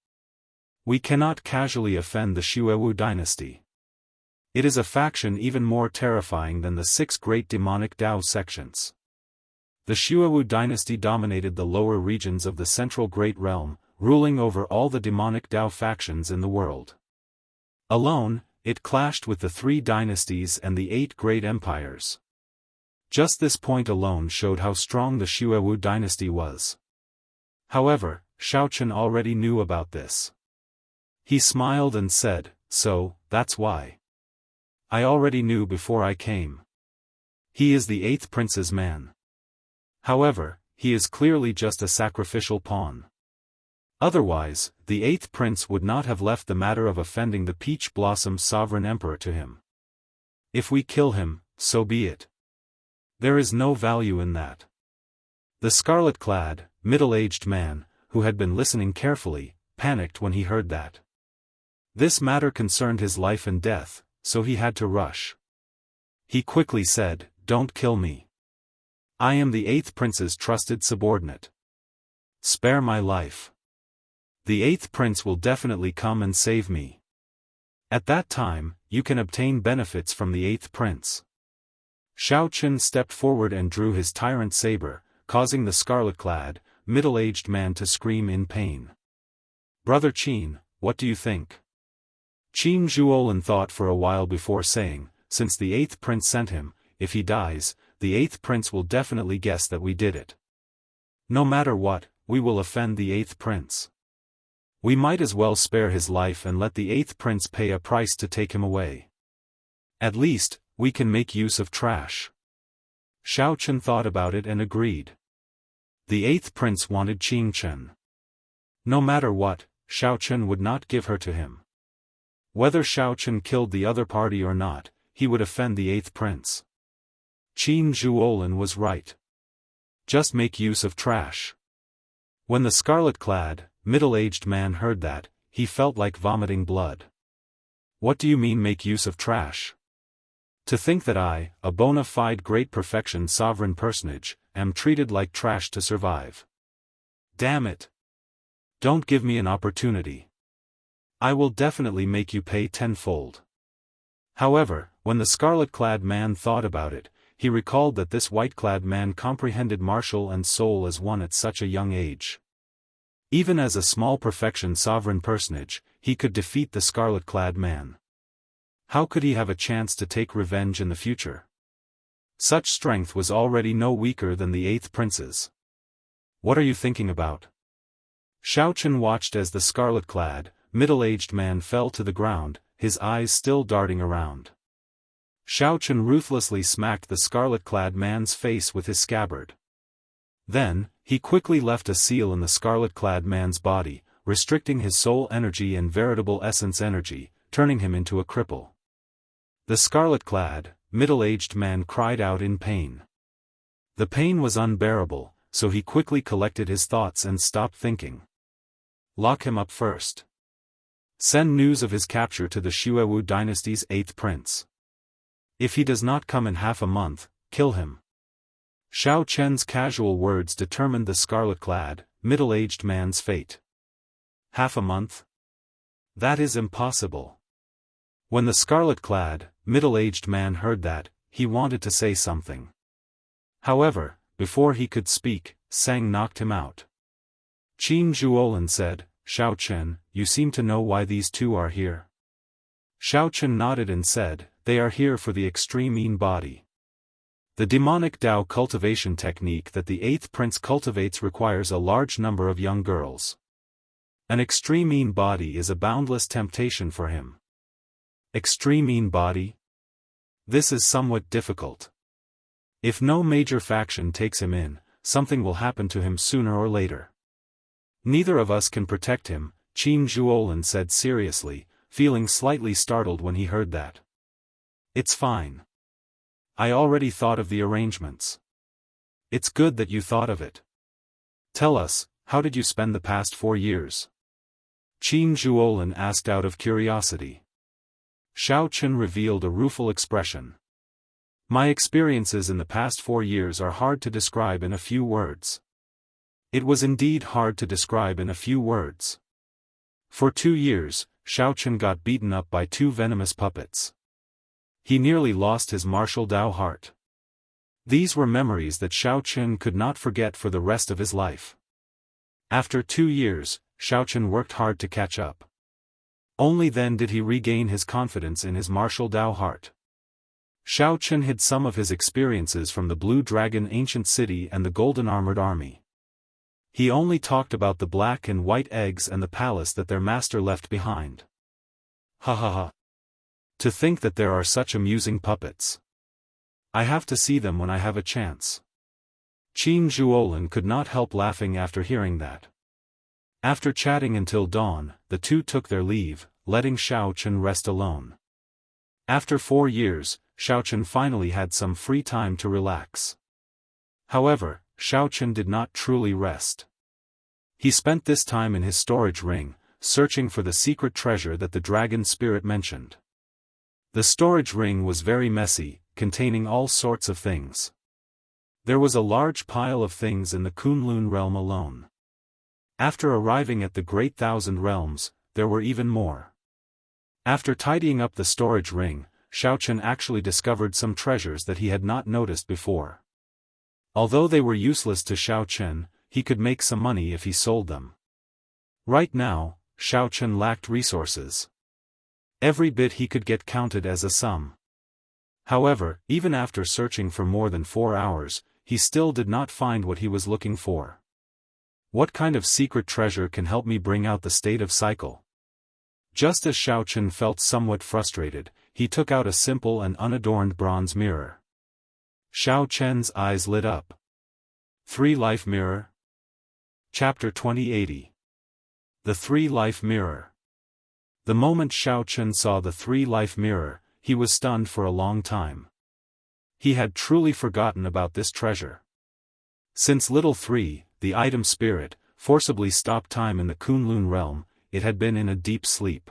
We cannot casually offend the Xuewu dynasty. It is a faction even more terrifying than the 6 great demonic Dao sections. The Xuewu dynasty dominated the lower regions of the central Great Realm, ruling over all the demonic Dao factions in the world. Alone, it clashed with the 3 dynasties and the 8 great empires. Just this point alone showed how strong the Xuewu dynasty was. However, Xiaochen already knew about this. He smiled and said, "So, that's why. I already knew before I came. He is the 8th prince's man. However, he is clearly just a sacrificial pawn. Otherwise, the 8th prince would not have left the matter of offending the Peach Blossom sovereign emperor to him. If we kill him, so be it. There is no value in that." The scarlet-clad, middle-aged man, who had been listening carefully, panicked when he heard that. This matter concerned his life and death, so he had to rush. He quickly said, "Don't kill me. I am the 8th prince's trusted subordinate. Spare my life. The 8th prince will definitely come and save me. At that time, you can obtain benefits from the 8th prince." Xiaochen stepped forward and drew his tyrant saber, causing the scarlet-clad, middle-aged man to scream in pain. "Brother Qin, what do you think?" Qin Zhuolin thought for a while before saying, "Since the 8th prince sent him, if he dies, the 8th prince will definitely guess that we did it. No matter what, we will offend the 8th prince." We might as well spare his life and let the 8th prince pay a price to take him away. At least, we can make use of trash. Xiao Chen thought about it and agreed. The 8th prince wanted Qing Chen. No matter what, Xiao Chen would not give her to him. Whether Xiao Chen killed the other party or not, he would offend the 8th prince. Qin Zhuolin was right. Just make use of trash. When the scarlet-clad, middle-aged man heard that, he felt like vomiting blood. What do you mean make use of trash? To think that I, a bona fide great perfection sovereign personage, am treated like trash to survive. Damn it. Don't give me an opportunity. I will definitely make you pay tenfold. However, when the scarlet-clad man thought about it, he recalled that this white-clad man comprehended martial and soul as one at such a young age. Even as a small perfection sovereign personage, he could defeat the scarlet-clad man. How could he have a chance to take revenge in the future? Such strength was already no weaker than the 8th prince's. What are you thinking about? Xiao Chen watched as the scarlet-clad, middle-aged man fell to the ground, his eyes still darting around. Xiao Chen ruthlessly smacked the scarlet-clad man's face with his scabbard. Then, he quickly left a seal in the scarlet-clad man's body, restricting his soul energy and veritable essence energy, turning him into a cripple. The scarlet-clad, middle-aged man cried out in pain. The pain was unbearable, so he quickly collected his thoughts and stopped thinking. Lock him up first. Send news of his capture to the Xuewu dynasty's 8th prince. If he does not come in half a month, kill him. Xiao Chen's casual words determined the scarlet-clad, middle-aged man's fate. Half a month? That is impossible. When the scarlet-clad, middle-aged man heard that, he wanted to say something. However, before he could speak, Sang knocked him out. Qin Zhuolin said, Xiao Chen, you seem to know why these two are here. Xiao Chen nodded and said, they are here for the extreme mean body. The demonic Dao cultivation technique that the 8th prince cultivates requires a large number of young girls. An extreme mean body is a boundless temptation for him. Extreme mean body? This is somewhat difficult. If no major faction takes him in, something will happen to him sooner or later. Neither of us can protect him, Qin Zhuolin said seriously, feeling slightly startled when he heard that. It's fine. I already thought of the arrangements. It's good that you thought of it. Tell us, how did you spend the past 4 years? Qin Zhuolin asked out of curiosity. Xiao Chen revealed a rueful expression. My experiences in the past 4 years are hard to describe in a few words. It was indeed hard to describe in a few words. For 2 years, Xiao Chen got beaten up by 2 venomous puppets. He nearly lost his martial Dao heart. These were memories that Xiao Chen could not forget for the rest of his life. After 2 years, Xiao Chen worked hard to catch up. Only then did he regain his confidence in his martial Dao heart. Xiao Chen hid some of his experiences from the Blue Dragon Ancient City and the Golden Armored Army. He only talked about the black and white eggs and the palace that their master left behind. Ha ha ha. To think that there are such amusing puppets. I have to see them when I have a chance. Qin Zhuolin could not help laughing after hearing that. After chatting until dawn, the two took their leave, letting Xiao Chen rest alone. After 4 years, Xiao Chen finally had some free time to relax. However, Xiao Chen did not truly rest. He spent this time in his storage ring, searching for the secret treasure that the dragon spirit mentioned. The storage ring was very messy, containing all sorts of things. There was a large pile of things in the Kunlun realm alone. After arriving at the Great Thousand Realms, there were even more. After tidying up the storage ring, Xiao Chen actually discovered some treasures that he had not noticed before. Although they were useless to Xiao Chen, he could make some money if he sold them. Right now, Xiao Chen lacked resources. Every bit he could get counted as a sum. However, even after searching for more than 4 hours, he still did not find what he was looking for. What kind of secret treasure can help me bring out the state of cycle? Just as Xiaochen felt somewhat frustrated, he took out a simple and unadorned bronze mirror. Xiaochen's eyes lit up. 3-Life Mirror? Chapter 2080. The 3-Life Mirror. The moment Xiaochen saw the 3-Life Mirror, he was stunned for a long time. He had truly forgotten about this treasure. Since Little 3, the item spirit, forcibly stopped time in the Kunlun realm, it had been in a deep sleep.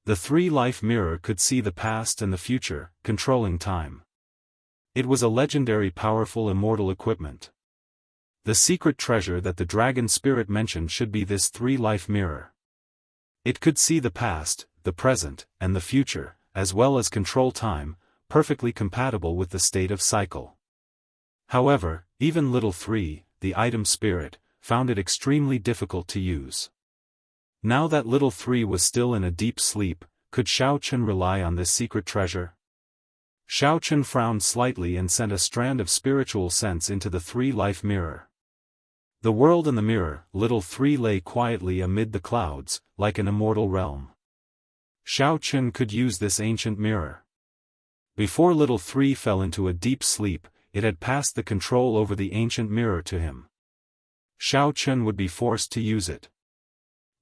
The 3-Life Mirror could see the past and the future, controlling time. It was a legendary powerful immortal equipment. The secret treasure that the dragon spirit mentioned should be this 3-Life Mirror. It could see the past, the present, and the future, as well as control time, perfectly compatible with the state of cycle. However, even Little 3, the item spirit, found it extremely difficult to use. Now that Little 3 was still in a deep sleep, could Xiaochen rely on this secret treasure? Xiaochen frowned slightly and sent a strand of spiritual sense into the 3-Life Mirror. The world in the mirror, Little 3 lay quietly amid the clouds, like an immortal realm. Xiaochen could use this ancient mirror. Before Little 3 fell into a deep sleep, it had passed the control over the ancient mirror to him. Xiaochen would be forced to use it.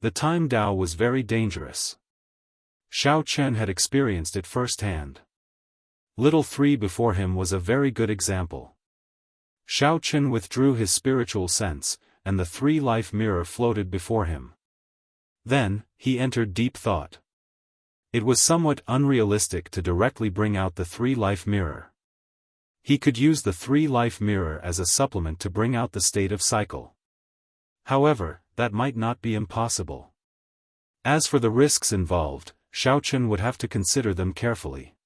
The time Dao was very dangerous. Xiaochen had experienced it firsthand. Little 3 before him was a very good example. Xiaochen withdrew his spiritual sense, and the 3-Life Mirror floated before him. Then, he entered deep thought. It was somewhat unrealistic to directly bring out the 3-Life Mirror. He could use the 3-Life Mirror as a supplement to bring out the state of cycle. However, that might not be impossible. As for the risks involved, Xiaochen would have to consider them carefully.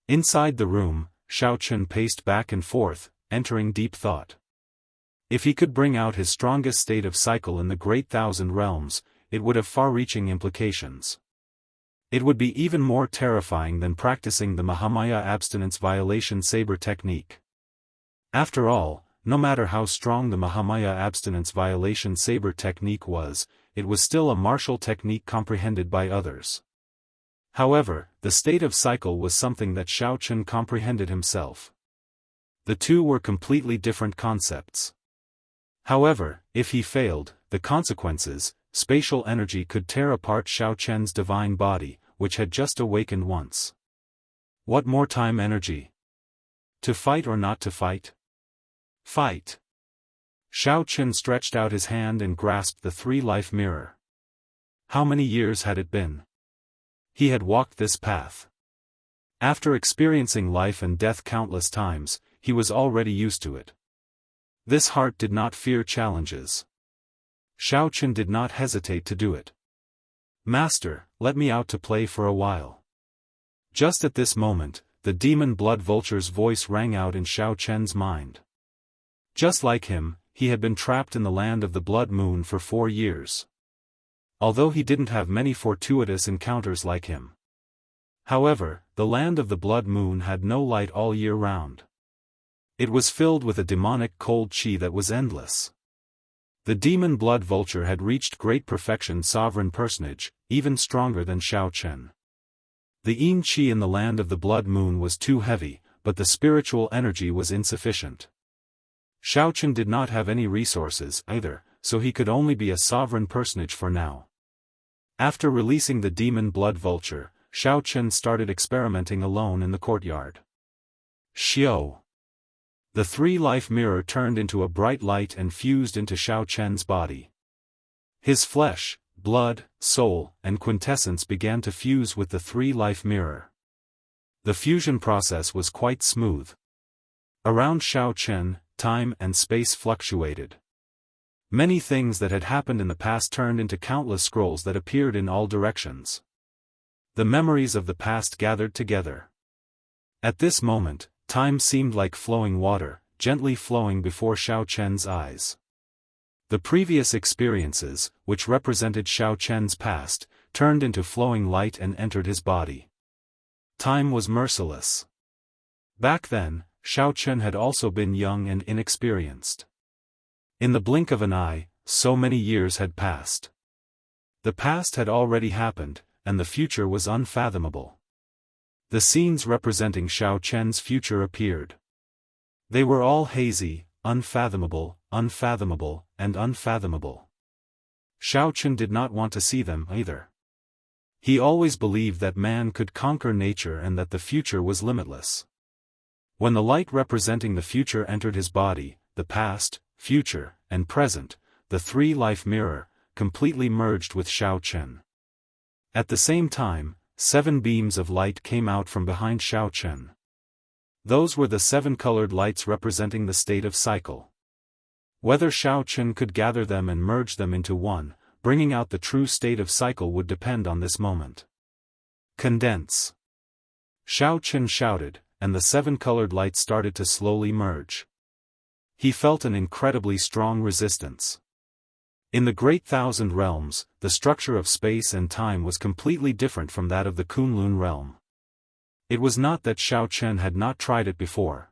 Inside the room, Xiaochen paced back and forth, entering deep thought. If he could bring out his strongest state of cycle in the Great Thousand Realms, it would have far-reaching implications. It would be even more terrifying than practicing the Mahamaya abstinence violation saber technique. After all, no matter how strong the Mahamaya abstinence violation saber technique was, it was still a martial technique comprehended by others. However, the state of cycle was something that Xiaochen comprehended himself. The two were completely different concepts. However, if he failed, the consequences, spatial energy could tear apart Xiaochen's divine body, which had just awakened once. What more time energy? To fight or not to fight? Fight! Xiaochen stretched out his hand and grasped the 3-Life Mirror. How many years had it been? He had walked this path. After experiencing life and death countless times, he was already used to it. This heart did not fear challenges. Xiaochen did not hesitate to do it. Master, let me out to play for a while. Just at this moment, the demon blood vulture's voice rang out in Xiaochen's mind. Just like him, he had been trapped in the land of the Blood Moon for 4 years. Although he didn't have many fortuitous encounters like him. However, the land of the Blood Moon had no light all year round. It was filled with a demonic cold qi that was endless. The demon blood vulture had reached great perfection sovereign personage, even stronger than Xiaochen. The yin qi in the land of the Blood Moon was too heavy, but the spiritual energy was insufficient. Xiaochen did not have any resources either, so he could only be a sovereign personage for now. After releasing the demon blood vulture, Xiaochen started experimenting alone in the courtyard. Xiao. The 3-Life Mirror turned into a bright light and fused into Xiaochen's body. His flesh, blood, soul, and quintessence began to fuse with the 3-Life Mirror. The fusion process was quite smooth. Around Xiaochen, time and space fluctuated. Many things that had happened in the past turned into countless scrolls that appeared in all directions. The memories of the past gathered together. At this moment, time seemed like flowing water, gently flowing before Xiaochen's eyes. The previous experiences, which represented Xiaochen's past, turned into flowing light and entered his body. Time was merciless. Back then, Xiaochen had also been young and inexperienced. In the blink of an eye, so many years had passed. The past had already happened, and the future was unfathomable. The scenes representing Xiao Chen's future appeared. They were all hazy, unfathomable, unfathomable, and unfathomable. Xiao Chen did not want to see them either. He always believed that man could conquer nature and that the future was limitless. When the light representing the future entered his body, the past, future, and present, the three-life mirror, completely merged with Xiao Chen. At the same time, 7 beams of light came out from behind Xiao Chen. Those were the 7 colored lights representing the state of cycle. Whether Xiao Chen could gather them and merge them into one, bringing out the true state of cycle would depend on this moment. Condense. Xiao Chen shouted, and the 7 colored lights started to slowly merge. He felt an incredibly strong resistance. In the Great Thousand Realms, the structure of space and time was completely different from that of the Kunlun realm. It was not that Xiao Chen had not tried it before.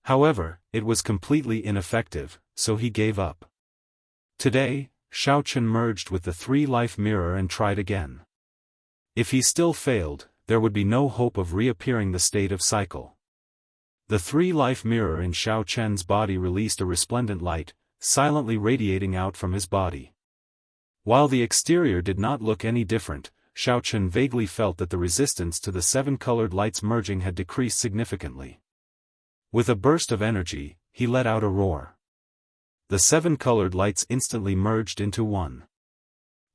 However, it was completely ineffective, so he gave up. Today, Xiao Chen merged with the three-life mirror and tried again. If he still failed, there would be no hope of reappearing the state of cycle. The three-life mirror in Xiao Chen's body released a resplendent light, silently radiating out from his body. While the exterior did not look any different, Xiao Chen vaguely felt that the resistance to the 7 colored lights merging had decreased significantly. With a burst of energy, he let out a roar. The 7 colored lights instantly merged into one.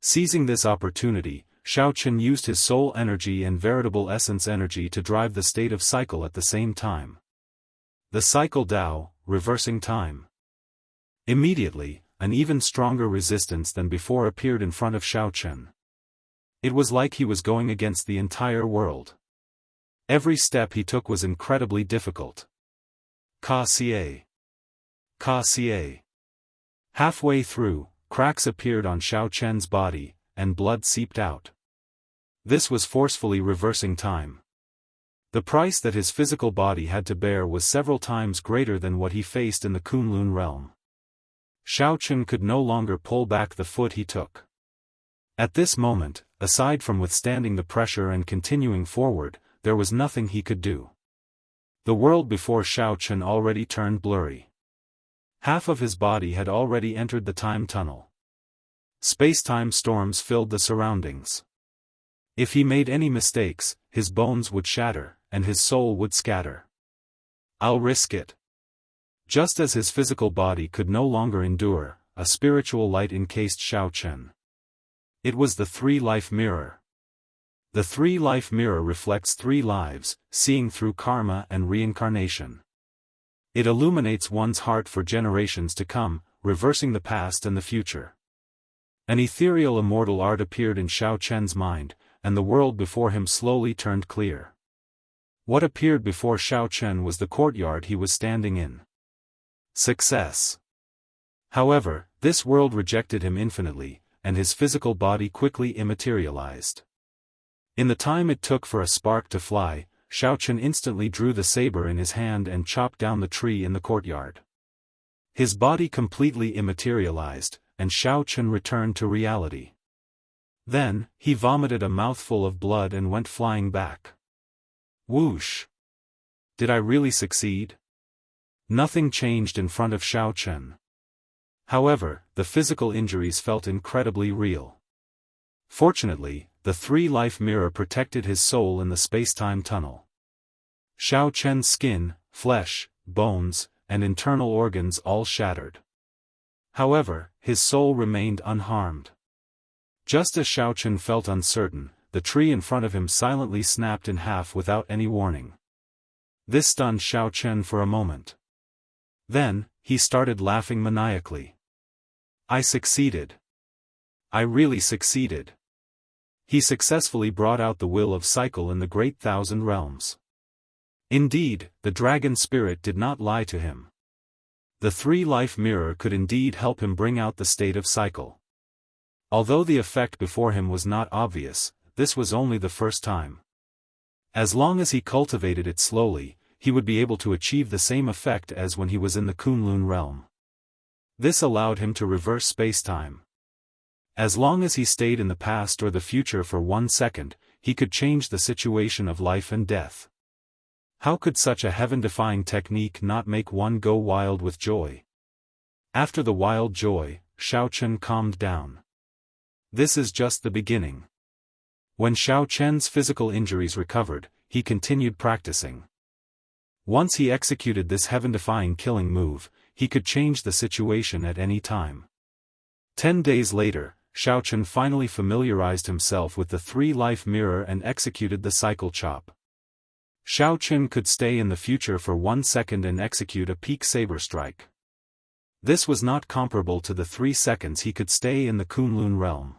Seizing this opportunity, Xiao Chen used his soul energy and veritable essence energy to drive the state of cycle at the same time. The cycle Dao, reversing time. Immediately, an even stronger resistance than before appeared in front of Xiao Chen. It was like he was going against the entire world. Every step he took was incredibly difficult. Ka Xie. Ka Xie. Halfway through, cracks appeared on Xiao Chen's body, and blood seeped out. This was forcefully reversing time. The price that his physical body had to bear was several times greater than what he faced in the Kunlun realm. Xiao Chen could no longer pull back the foot he took. At this moment, aside from withstanding the pressure and continuing forward, there was nothing he could do. The world before Xiao Chen already turned blurry. Half of his body had already entered the time tunnel. Space-time storms filled the surroundings. If he made any mistakes, his bones would shatter, and his soul would scatter. I'll risk it. Just as his physical body could no longer endure, a spiritual light encased Xiao Chen. It was the three-life mirror. The three-life mirror reflects 3 lives, seeing through karma and reincarnation. It illuminates one's heart for generations to come, reversing the past and the future. An ethereal immortal art appeared in Xiao Chen's mind, and the world before him slowly turned clear. What appeared before Xiao Chen was the courtyard he was standing in. Success. However, this world rejected him infinitely, and his physical body quickly immaterialized. In the time it took for a spark to fly, Xiao Chen instantly drew the saber in his hand and chopped down the tree in the courtyard. His body completely immaterialized, and Xiao Chen returned to reality. Then, he vomited a mouthful of blood and went flying back. Whoosh! Did I really succeed? Nothing changed in front of Xiao Chen. However, the physical injuries felt incredibly real. Fortunately, the three-life mirror protected his soul in the space-time tunnel. Xiao Chen's skin, flesh, bones, and internal organs all shattered. However, his soul remained unharmed. Just as Xiao Chen felt uncertain, the tree in front of him silently snapped in half without any warning. This stunned Xiao Chen for a moment. Then, he started laughing maniacally. I succeeded. I really succeeded. He successfully brought out the will of cycle in the Great Thousand Realms. Indeed, the dragon spirit did not lie to him. The three-life mirror could indeed help him bring out the state of cycle. Although the effect before him was not obvious, this was only the first time. As long as he cultivated it slowly, he would be able to achieve the same effect as when he was in the Kunlun realm. This allowed him to reverse space-time. As long as he stayed in the past or the future for 1 second, he could change the situation of life and death. How could such a heaven-defying technique not make one go wild with joy? After the wild joy, Xiao Chen calmed down. This is just the beginning. When Xiao Chen's physical injuries recovered, he continued practicing. Once he executed this heaven-defying killing move, he could change the situation at any time. 10 days later, Xiao Chen finally familiarized himself with the 3-life mirror and executed the cycle chop. Xiao Chen could stay in the future for 1 second and execute a peak saber strike. This was not comparable to the 3 seconds he could stay in the Kunlun realm.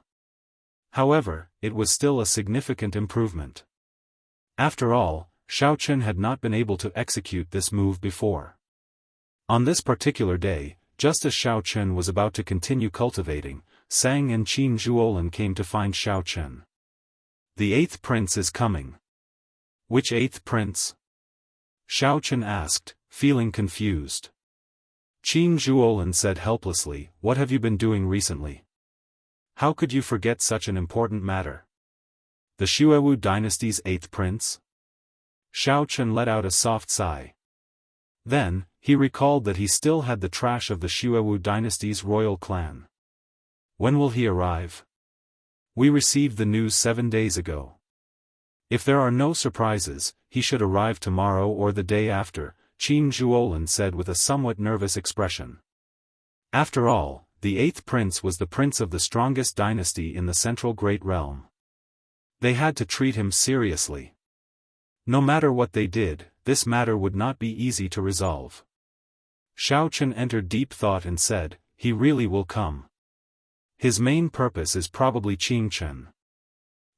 However, it was still a significant improvement. After all, Xiao Chen had not been able to execute this move before. On this particular day, just as Xiao Chen was about to continue cultivating, Sang and Qin Zhuolin came to find Xiao Chen. The 8th prince is coming. Which 8th prince? Xiao Chen asked, feeling confused. Qin Zhuolin said helplessly, "What have you been doing recently? How could you forget such an important matter? The Xuewu dynasty's 8th prince?" Xiao Chen let out a soft sigh. Then, he recalled that he still had the trash of the Xuewu dynasty's royal clan. When will he arrive? We received the news 7 days ago. If there are no surprises, he should arrive tomorrow or the day after, Qin Zhuolin said with a somewhat nervous expression. After all, the 8th prince was the prince of the strongest dynasty in the Central Great Realm. They had to treat him seriously. No matter what they did, this matter would not be easy to resolve. Xiao Chen entered deep thought and said, "He really will come. His main purpose is probably Qing Chen."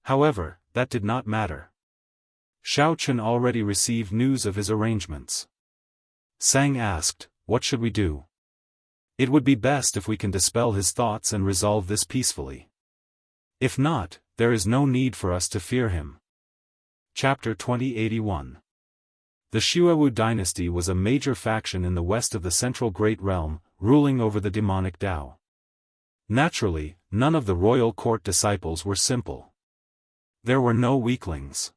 However, that did not matter. Xiao Chen already received news of his arrangements. Sang asked, "What should we do? It would be best if we can dispel his thoughts and resolve this peacefully. If not, there is no need for us to fear him." Chapter 2081. The Xuewu dynasty was a major faction in the west of the Central Great Realm, ruling over the demonic Dao. Naturally, none of the royal court disciples were simple. There were no weaklings.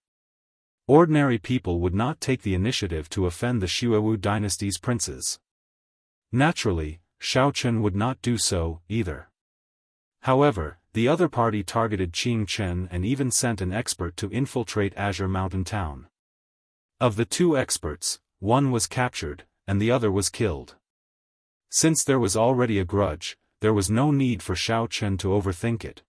Ordinary people would not take the initiative to offend the Xuewu dynasty's princes. Naturally, Xiao Chen would not do so, either. However, the other party targeted Qing Chen and even sent an expert to infiltrate Azure Mountain Town. Of the 2 experts, one was captured, and the other was killed. Since there was already a grudge, there was no need for Xiao Chen to overthink it.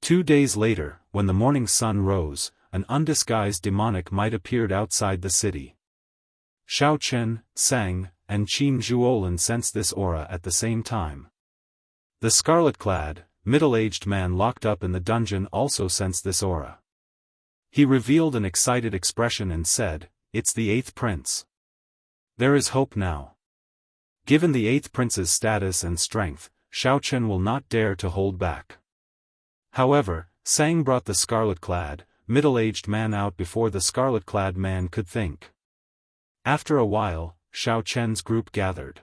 2 days later, when the morning sun rose, an undisguised demonic might appeared outside the city. Xiao Chen, Sang, and Qin Zhuolin sensed this aura at the same time. The scarlet-clad, middle-aged man locked up in the dungeon also sensed this aura. He revealed an excited expression and said, "It's the 8th prince. There is hope now." Given the 8th prince's status and strength, Xiao Chen will not dare to hold back. However, Sang brought the scarlet-clad, middle-aged man out before the scarlet-clad man could think. After a while, Xiao Chen's group gathered.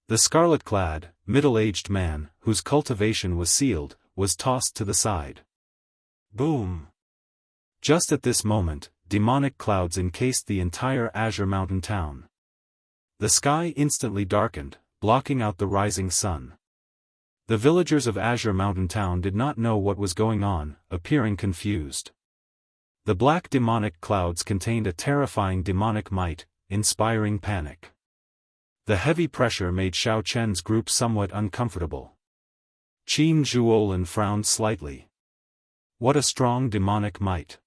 The scarlet-clad, middle-aged man, whose cultivation was sealed, was tossed to the side. Boom! Just at this moment, demonic clouds encased the entire Azure Mountain Town. The sky instantly darkened, blocking out the rising sun. The villagers of Azure Mountain Town did not know what was going on, appearing confused. The black demonic clouds contained a terrifying demonic might, inspiring panic. The heavy pressure made Xiao Chen's group somewhat uncomfortable. Qin Zhuolin frowned slightly. What a strong demonic might.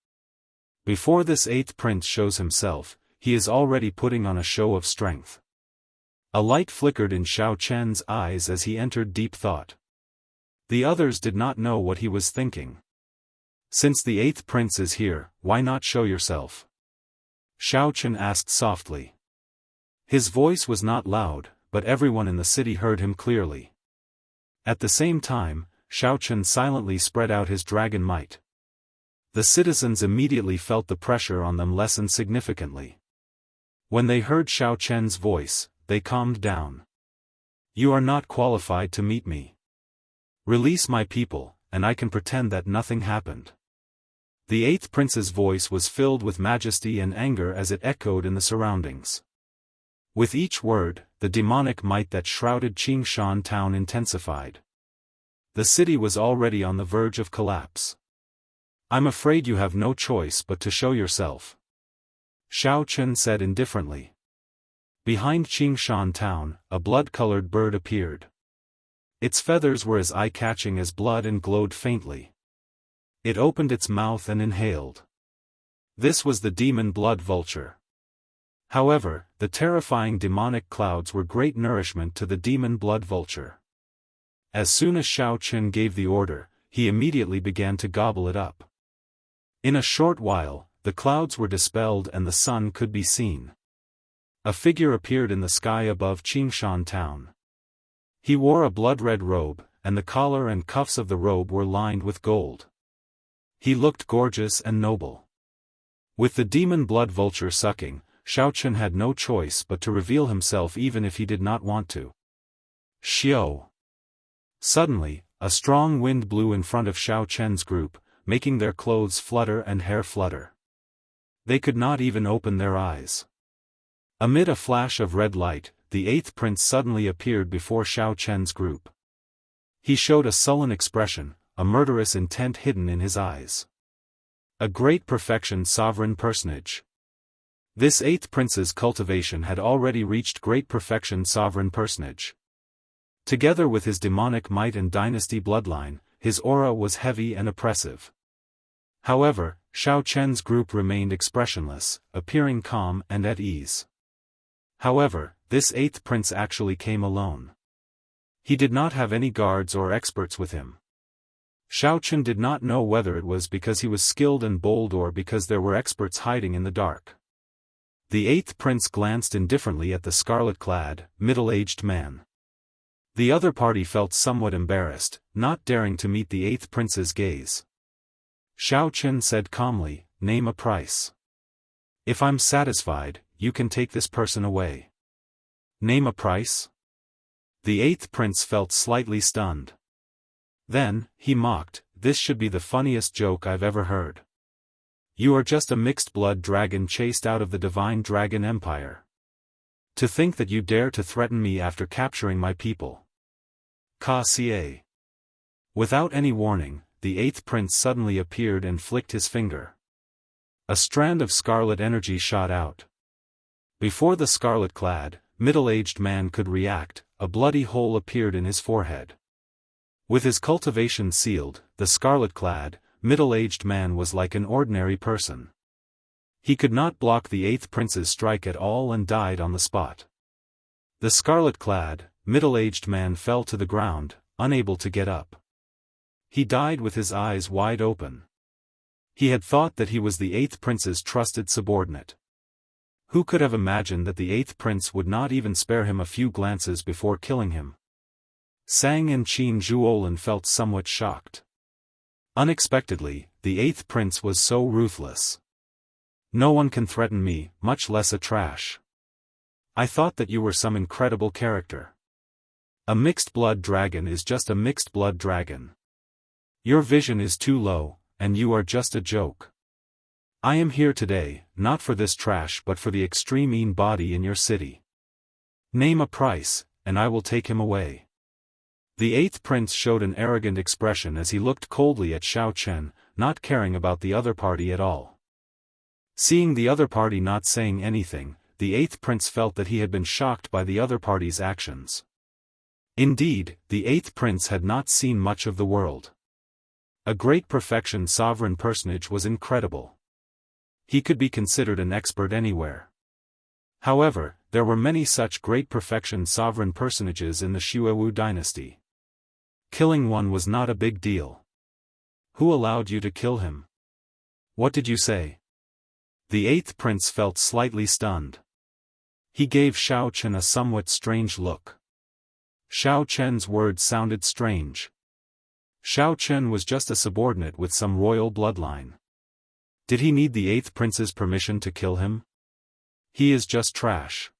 Before this 8th prince shows himself, he is already putting on a show of strength. A light flickered in Xiao Chen's eyes as he entered deep thought. The others did not know what he was thinking. Since the 8th prince is here, why not show yourself? Xiao Chen asked softly. His voice was not loud, but everyone in the city heard him clearly. At the same time, Xiao Chen silently spread out his dragon might. The citizens immediately felt the pressure on them lessen significantly. When they heard Xiao Chen's voice, they calmed down. You are not qualified to meet me. Release my people, and I can pretend that nothing happened. The eighth prince's voice was filled with majesty and anger as it echoed in the surroundings. With each word, the demonic might that shrouded Qingshan town intensified. The city was already on the verge of collapse. I'm afraid you have no choice but to show yourself, Xiao Chen said indifferently. Behind Qingshan town, a blood-colored bird appeared. Its feathers were as eye-catching as blood and glowed faintly. It opened its mouth and inhaled. This was the demon blood vulture. However, the terrifying demonic clouds were great nourishment to the demon blood vulture. As soon as Xiao Chen gave the order, he immediately began to gobble it up. In a short while, the clouds were dispelled and the sun could be seen. A figure appeared in the sky above Qingshan town. He wore a blood-red robe, and the collar and cuffs of the robe were lined with gold. He looked gorgeous and noble. With the demon blood vulture sucking, Xiao Chen had no choice but to reveal himself even if he did not want to. Xiao. Suddenly, a strong wind blew in front of Xiao Chen's group, making their clothes flutter and hair flutter. They could not even open their eyes. Amid a flash of red light, the eighth prince suddenly appeared before Xiao Chen's group. He showed a sullen expression, a murderous intent hidden in his eyes. A great perfection sovereign personage. This eighth prince's cultivation had already reached great perfection sovereign personage. Together with his demonic might and dynasty bloodline, his aura was heavy and oppressive. However, Xiao Chen's group remained expressionless, appearing calm and at ease. However, this eighth prince actually came alone. He did not have any guards or experts with him. Xiao Chen did not know whether it was because he was skilled and bold or because there were experts hiding in the dark. The eighth prince glanced indifferently at the scarlet-clad, middle-aged man. The other party felt somewhat embarrassed, not daring to meet the eighth prince's gaze. Xiao Chen said calmly, "Name a price. If I'm satisfied, you can take this person away." Name a price? The eighth prince felt slightly stunned. Then, he mocked, "This should be the funniest joke I've ever heard. You are just a mixed-blood dragon chased out of the divine dragon empire. To think that you dare to threaten me after capturing my people." Ka-ca. Without any warning, the eighth prince suddenly appeared and flicked his finger. A strand of scarlet energy shot out. Before the scarlet-clad, middle-aged man could react, a bloody hole appeared in his forehead. With his cultivation sealed, the scarlet-clad, middle-aged man was like an ordinary person. He could not block the eighth prince's strike at all and died on the spot. The scarlet-clad, middle-aged man fell to the ground, unable to get up. He died with his eyes wide open. He had thought that he was the eighth prince's trusted subordinate. Who could have imagined that the eighth prince would not even spare him a few glances before killing him? Sang and Qin Zhuolin felt somewhat shocked. Unexpectedly, the eighth prince was so ruthless. No one can threaten me, much less a trash. I thought that you were some incredible character. A mixed-blood dragon is just a mixed-blood dragon. Your vision is too low, and you are just a joke. I am here today, not for this trash but for the extreme mean body in your city. Name a price, and I will take him away. The eighth prince showed an arrogant expression as he looked coldly at Xiao Chen, not caring about the other party at all. Seeing the other party not saying anything, the eighth prince felt that he had been shocked by the other party's actions. Indeed, the eighth prince had not seen much of the world. A great perfection sovereign personage was incredible. He could be considered an expert anywhere. However, there were many such great perfection sovereign personages in the Xuewu dynasty. Killing one was not a big deal. Who allowed you to kill him? What did you say? The eighth prince felt slightly stunned. He gave Xiao Chen a somewhat strange look. Xiao Chen's words sounded strange. Xiao Chen was just a subordinate with some royal bloodline. Did he need the eighth prince's permission to kill him? He is just trash.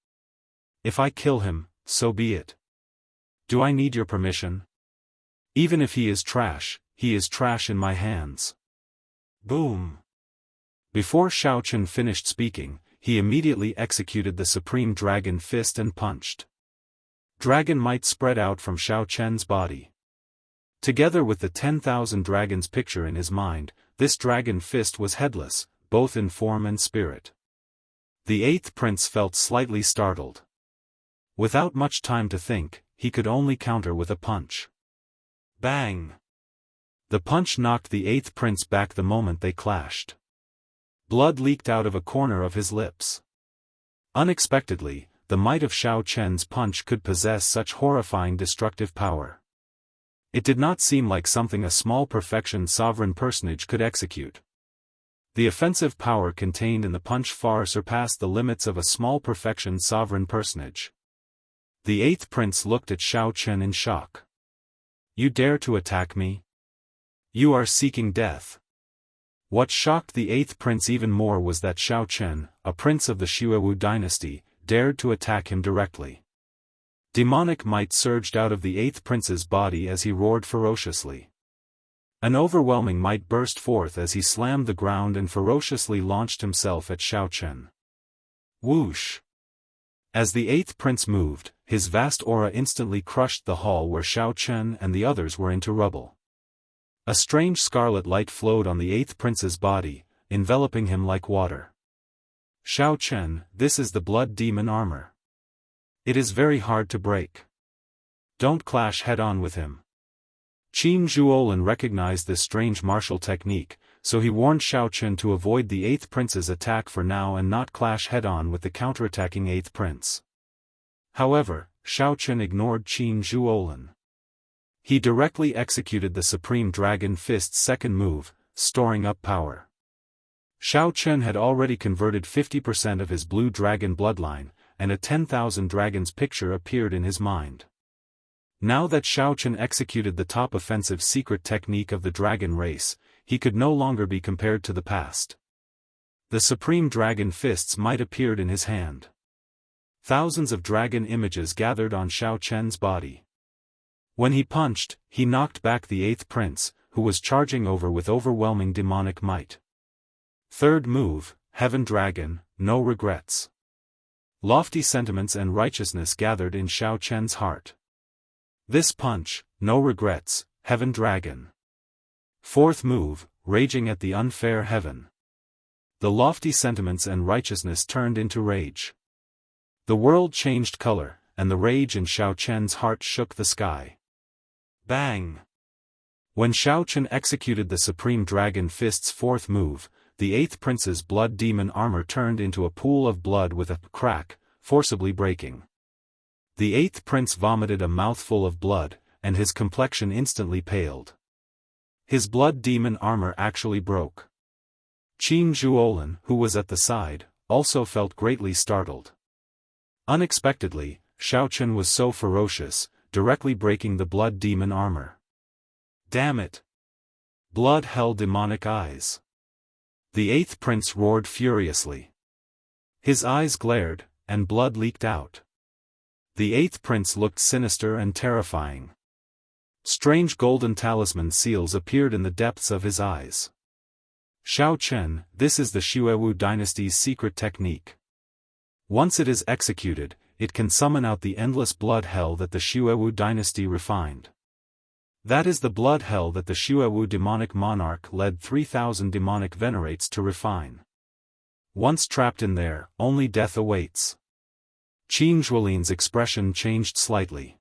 If I kill him, so be it. Do I need your permission? Even if he is trash in my hands. Boom. Before Shao Chen finished speaking, he immediately executed the Supreme Dragon Fist and punched. Dragon might spread out from Shao Chen's body. Together with the 10,000 dragons picture in his mind, this dragon fist was headless, both in form and spirit. The eighth prince felt slightly startled. Without much time to think, he could only counter with a punch. Bang! The punch knocked the eighth prince back the moment they clashed. Blood leaked out of a corner of his lips. Unexpectedly, the might of Shao Chen's punch could possess such horrifying destructive power. It did not seem like something a small perfection sovereign personage could execute. The offensive power contained in the punch far surpassed the limits of a small perfection sovereign personage. The eighth prince looked at Shao Chen in shock. You dare to attack me? You are seeking death. What shocked the eighth prince even more was that Shao Chen, a prince of the Xuewu dynasty, dared to attack him directly. Demonic might surged out of the eighth prince's body as he roared ferociously. An overwhelming might burst forth as he slammed the ground and ferociously launched himself at Shao Chen. Whoosh! As the eighth prince moved, his vast aura instantly crushed the hall where Shao Chen and the others were into rubble. A strange scarlet light flowed on the eighth prince's body, enveloping him like water. Shao Chen, this is the blood demon armor. It is very hard to break. Don't clash head-on with him. Qin Zhuolin recognized this strange martial technique, so he warned Shao Chen to avoid the eighth prince's attack for now and not clash head-on with the counterattacking eighth prince. However, Shao Chen ignored Qin Zhuolin. He directly executed the Supreme Dragon Fist's second move, storing up power. Shao Chen had already converted 50% of his blue dragon bloodline, and a 10,000 dragons picture appeared in his mind. Now that Shao Chen executed the top offensive secret technique of the dragon race, he could no longer be compared to the past. The Supreme Dragon Fists might appeared in his hand. Thousands of dragon images gathered on Shao Chen's body. When he punched, he knocked back the eighth prince, who was charging over with overwhelming demonic might. Third move, Heaven Dragon, no regrets. Lofty sentiments and righteousness gathered in Shao Chen's heart. This punch, no regrets, Heaven Dragon. Fourth move, Raging at the unfair heaven. The lofty sentiments and righteousness turned into rage. The world changed color, and the rage in Shao Chen's heart shook the sky. Bang! When Shao Chen executed the Supreme Dragon Fist's fourth move, the eighth prince's blood demon armor turned into a pool of blood with a crack, forcibly breaking. The eighth prince vomited a mouthful of blood, and his complexion instantly paled. His blood demon armor actually broke. Qin Zhuolin, who was at the side, also felt greatly startled. Unexpectedly, Shao Chen was so ferocious, directly breaking the blood demon armor. Damn it! Blood hell demonic eyes. The eighth prince roared furiously. His eyes glared, and blood leaked out. The eighth prince looked sinister and terrifying. Strange golden talisman seals appeared in the depths of his eyes. Shao Chen, this is the Xuewu dynasty's secret technique. Once it is executed, it can summon out the endless blood hell that the Xuewu dynasty refined. That is the blood hell that the Xuewu demonic monarch led 3,000 demonic venerates to refine. Once trapped in there, only death awaits. Qin Zhuolin's expression changed slightly.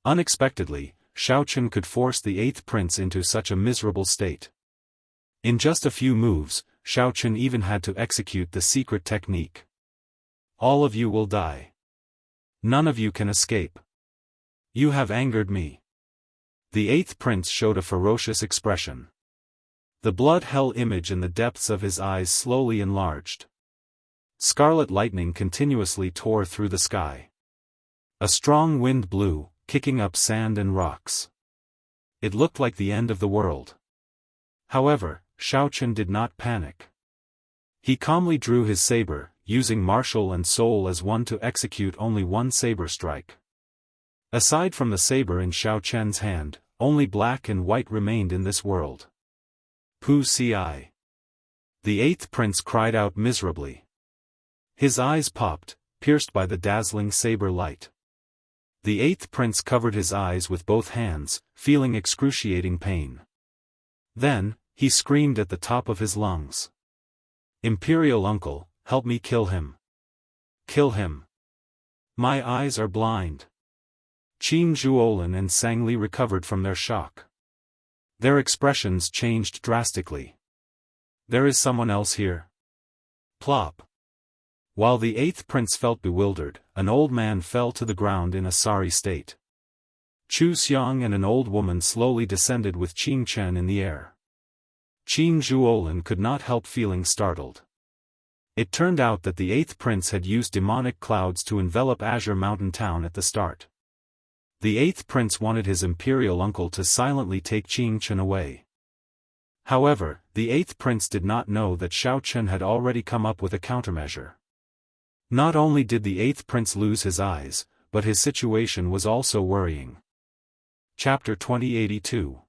Unexpectedly, Shao Chen could force the eighth prince into such a miserable state. In just a few moves, Shao Chen even had to execute the secret technique. All of you will die. None of you can escape. You have angered me. The eighth prince showed a ferocious expression. The blood hell image in the depths of his eyes slowly enlarged. Scarlet lightning continuously tore through the sky. A strong wind blew, kicking up sand and rocks. It looked like the end of the world. However, Shao Chen did not panic. He calmly drew his saber, using martial and soul as one to execute only one saber strike. Aside from the saber in Xiao Chen's hand, only black and white remained in this world. Pu ci. The eighth prince cried out miserably. His eyes popped, pierced by the dazzling saber light. The eighth prince covered his eyes with both hands, feeling excruciating pain. Then, he screamed at the top of his lungs. Imperial uncle, help me kill him. Kill him. My eyes are blind. Qin Zhuolin and Sang Li recovered from their shock. Their expressions changed drastically. There is someone else here. Plop. While the eighth prince felt bewildered, an old man fell to the ground in a sorry state. Chu Xiang and an old woman slowly descended with Qin Chen in the air. Qin Zhuolin could not help feeling startled. It turned out that the eighth prince had used demonic clouds to envelop Azure Mountain Town at the start. The eighth prince wanted his imperial uncle to silently take Qin Chen away. However, the eighth prince did not know that Xiao Chen had already come up with a countermeasure. Not only did the eighth prince lose his eyes, but his situation was also worrying. Chapter 2082.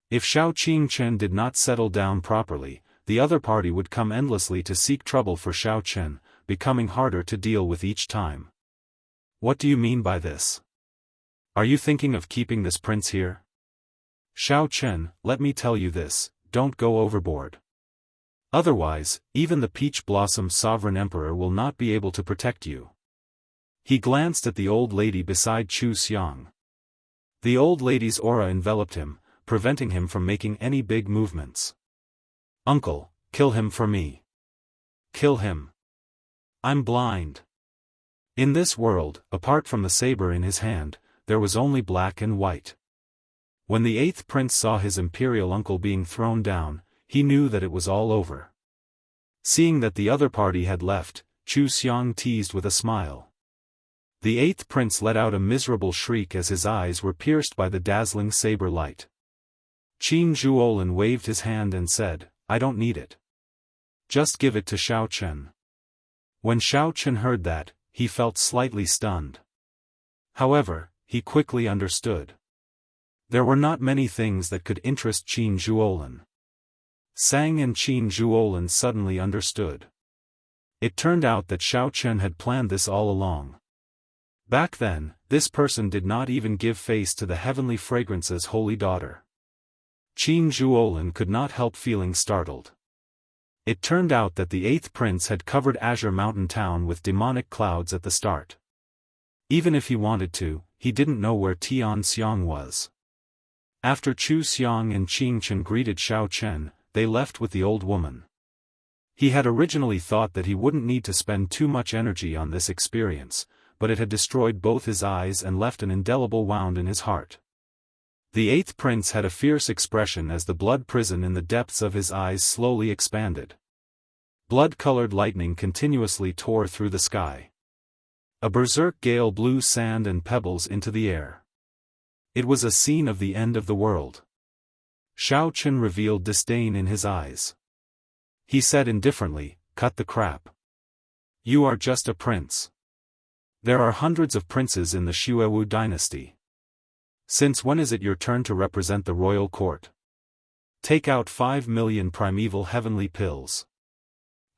If Xiao Qin Chen did not settle down properly, the other party would come endlessly to seek trouble for Xiao Chen, becoming harder to deal with each time. What do you mean by this? Are you thinking of keeping this prince here? Xiao Chen, let me tell you this, don't go overboard. Otherwise, even the Peach Blossom Sovereign Emperor will not be able to protect you. He glanced at the old lady beside Chu Xiang. The old lady's aura enveloped him, preventing him from making any big movements. Uncle, kill him for me. Kill him. I'm blind. In this world, apart from the saber in his hand, there was only black and white. When the eighth prince saw his imperial uncle being thrown down, he knew that it was all over. Seeing that the other party had left, Chu Xiang teased with a smile. The eighth prince let out a miserable shriek as his eyes were pierced by the dazzling saber light. Qin Zhuolin waved his hand and said, I don't need it. Just give it to Xiao Chen. When Xiao Chen heard that, he felt slightly stunned. However, he quickly understood. There were not many things that could interest Qin Zhuolin. Sang and Qin Zhuolin suddenly understood. It turned out that Xiao Chen had planned this all along. Back then, this person did not even give face to the heavenly fragrance's holy daughter. Qin Zhuolin could not help feeling startled. It turned out that the eighth prince had covered Azure Mountain Town with demonic clouds at the start. Even if he wanted to, he didn't know where Tian Xiang was. After Chu Xiang and Qin Chen greeted Xiao Chen, they left with the old woman. He had originally thought that he wouldn't need to spend too much energy on this experience, but it had destroyed both his eyes and left an indelible wound in his heart. The eighth prince had a fierce expression as the blood prison in the depths of his eyes slowly expanded. Blood-colored lightning continuously tore through the sky. A berserk gale blew sand and pebbles into the air. It was a scene of the end of the world. Xiao Chen revealed disdain in his eyes. He said indifferently, cut the crap. You are just a prince. There are hundreds of princes in the Xuewu dynasty. Since when is it your turn to represent the royal court? Take out 5 million primeval heavenly pills.